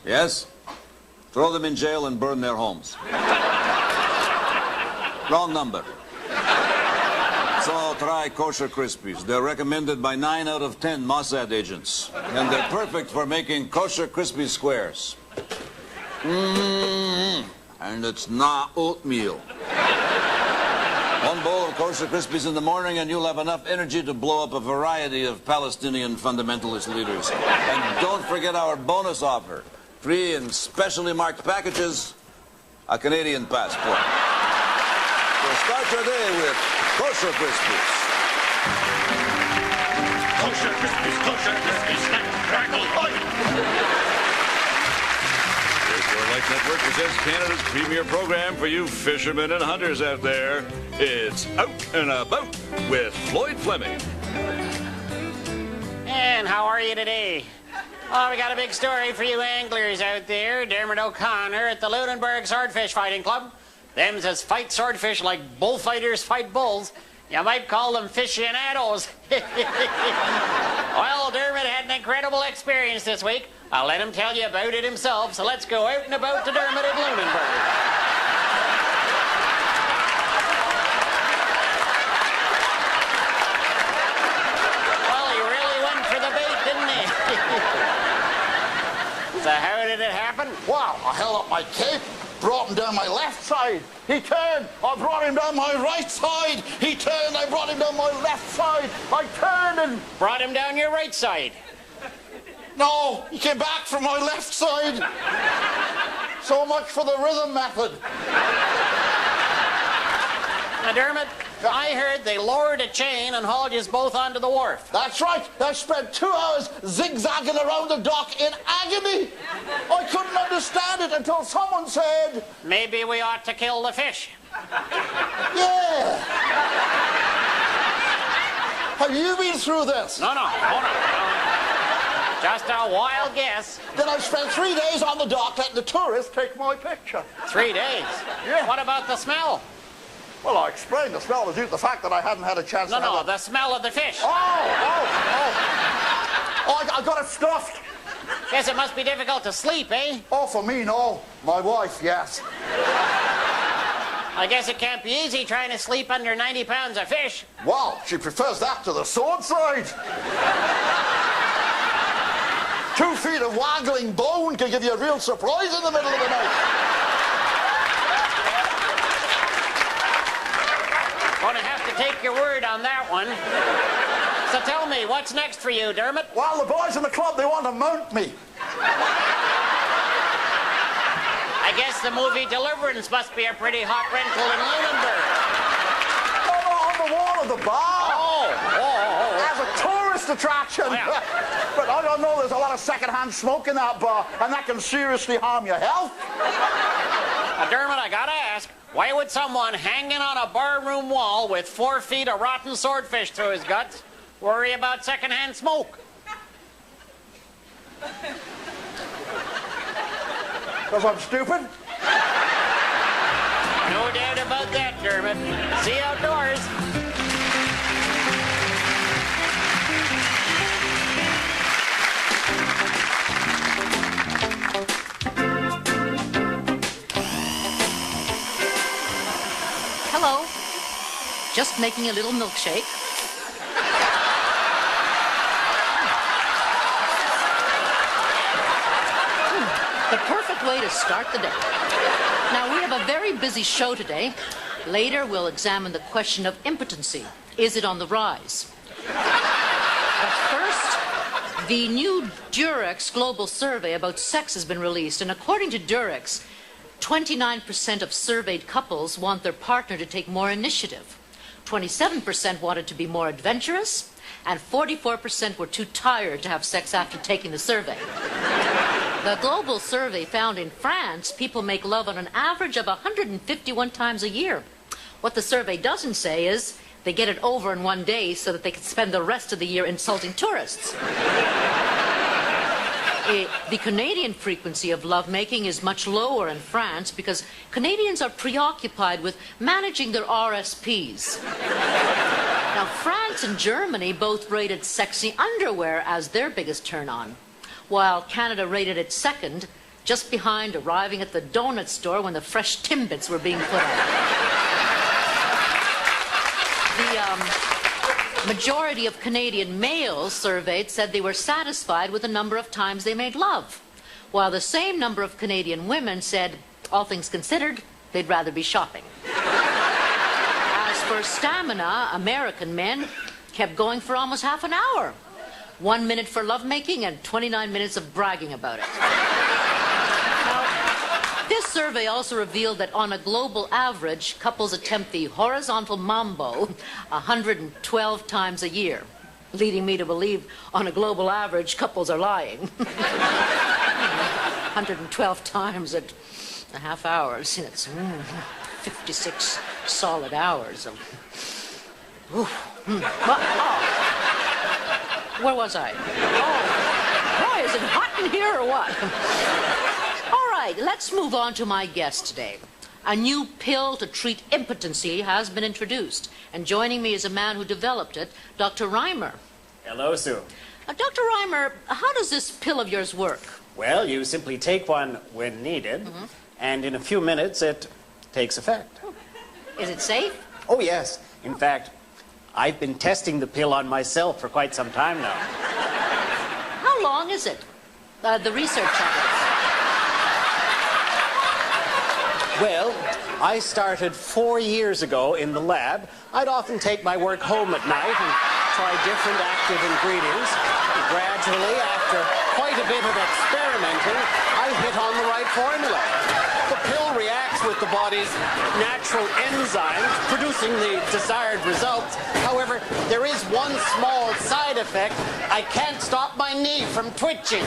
Yes? Throw them in jail and burn their homes. Wrong number. So try kosher Krispies. They're recommended by 9 out of 10 Mossad agents. And they're perfect for making kosher Krispie squares. And it's not oatmeal. One bowl of kosher Krispies in the morning and you'll have enough energy to blow up a variety of Palestinian fundamentalist leaders. And don't forget our bonus offer. Free in specially marked packages, a Canadian passport. So start your day with kosher Krispies. Kosher Krispies, snap, crackle, oi! Your Life Network presents Canada's premier program for you fishermen and hunters out there. It's Out and About with Floyd Fleming. And how are you today? Oh, we got a big story for you anglers out there. Dermot O'Connor at the Lunenburg Swordfish Fighting Club. Them says fight swordfish like bullfighters fight bulls. You might call them aficionados. Well, Dermot had an incredible experience this week. I'll let him tell you about it himself, so let's go out and about to Dermot at Lunenburg. Well, he really went for the bait, didn't he? So how did it happen? Wow, I held up my cape, brought him down my left side. He turned, I brought him down my right side. He turned, I brought him down my left side. I turned and... Brought him down your right side. No, he came back from my left side. So much for the rhythm method. Now, Dermot, I heard they lowered a chain and hauled you both onto the wharf. That's right. I spent 2 hours zigzagging around the dock in agony. I couldn't understand it until someone said... Maybe we ought to kill the fish. Yeah. Have you been through this? No. Just a wild guess. Then I spent 3 days on the dock letting the tourists take my picture. 3 days? Yeah. What about the smell? Well, I explained the smell was due to the fact that I hadn't had a chance to have the smell of the fish. Oh, I got it stuffed. Guess it must be difficult to sleep, eh? Oh, for me, no. My wife, yes. I guess it can't be easy trying to sleep under 90 pounds of fish. Well, she prefers that to the sword side. 2 feet of waggling bone can give you a real surprise in the middle of the night. Gonna have to take your word on that one. So tell me, what's next for you, Dermot? Well, the boys in the club, they want to mount me. I guess the movie Deliverance must be a pretty hot rental in Lunenburg. No, on the wall of the bar. Oh. As a tourist attraction. Oh, yeah. But I don't know, there's a lot of secondhand smoke in that bar, and that can seriously harm your health. Now, Dermot, I gotta ask, why would someone hanging on a barroom wall with 4 feet of rotten swordfish through his guts worry about secondhand smoke? Because I'm stupid? No doubt about that, Dermot. See you outdoors. Hello. Just making a little milkshake. The perfect way to start the day. Now, we have a very busy show today. Later, we'll examine the question of impotency. Is it on the rise? But first, the new Durex Global Survey about sex has been released, and according to Durex, 29% of surveyed couples want their partner to take more initiative. 27% wanted to be more adventurous, and 44% were too tired to have sex after taking the survey. The global survey found in France, people make love on an average of 151 times a year. What the survey doesn't say is They get it over in one day so that they can spend the rest of the year insulting tourists. The Canadian frequency of lovemaking is much lower in France because Canadians are preoccupied with managing their RSPs. Now, France and Germany both rated sexy underwear as their biggest turn-on, while Canada rated it second, just behind arriving at the donut store when the fresh Timbits were being put out. The majority of Canadian males surveyed said they were satisfied with the number of times they made love, while the same number of Canadian women said, all things considered, they'd rather be shopping. As for stamina, American men kept going for almost half an hour. 1 minute for lovemaking and 29 minutes of bragging about it. This survey also revealed that on a global average, couples attempt the horizontal mambo 112 times a year, leading me to believe on a global average, couples are lying. 112 times at a half hour. That's 56 solid hours of... Where was I? Boy, is it hot in here or what? All right, let's move on to my guest today. A new pill to treat impotency has been introduced, and joining me is a man who developed it, Dr. Reimer. Hello, Sue. Dr. Reimer, how does this pill of yours work? Well, you simply take one when needed, and in a few minutes it takes effect. Is it safe? Oh, yes. In fact, I've been testing the pill on myself for quite some time now. How long is it? The research of it? Well, I started 4 years ago in the lab. I'd often take my work home at night and try different active ingredients. Gradually, after quite a bit of experimenting, I hit on the right formula. The pill reacts with the body's natural enzymes, producing the desired results. However, there is one small side effect. I can't stop my knee from twitching.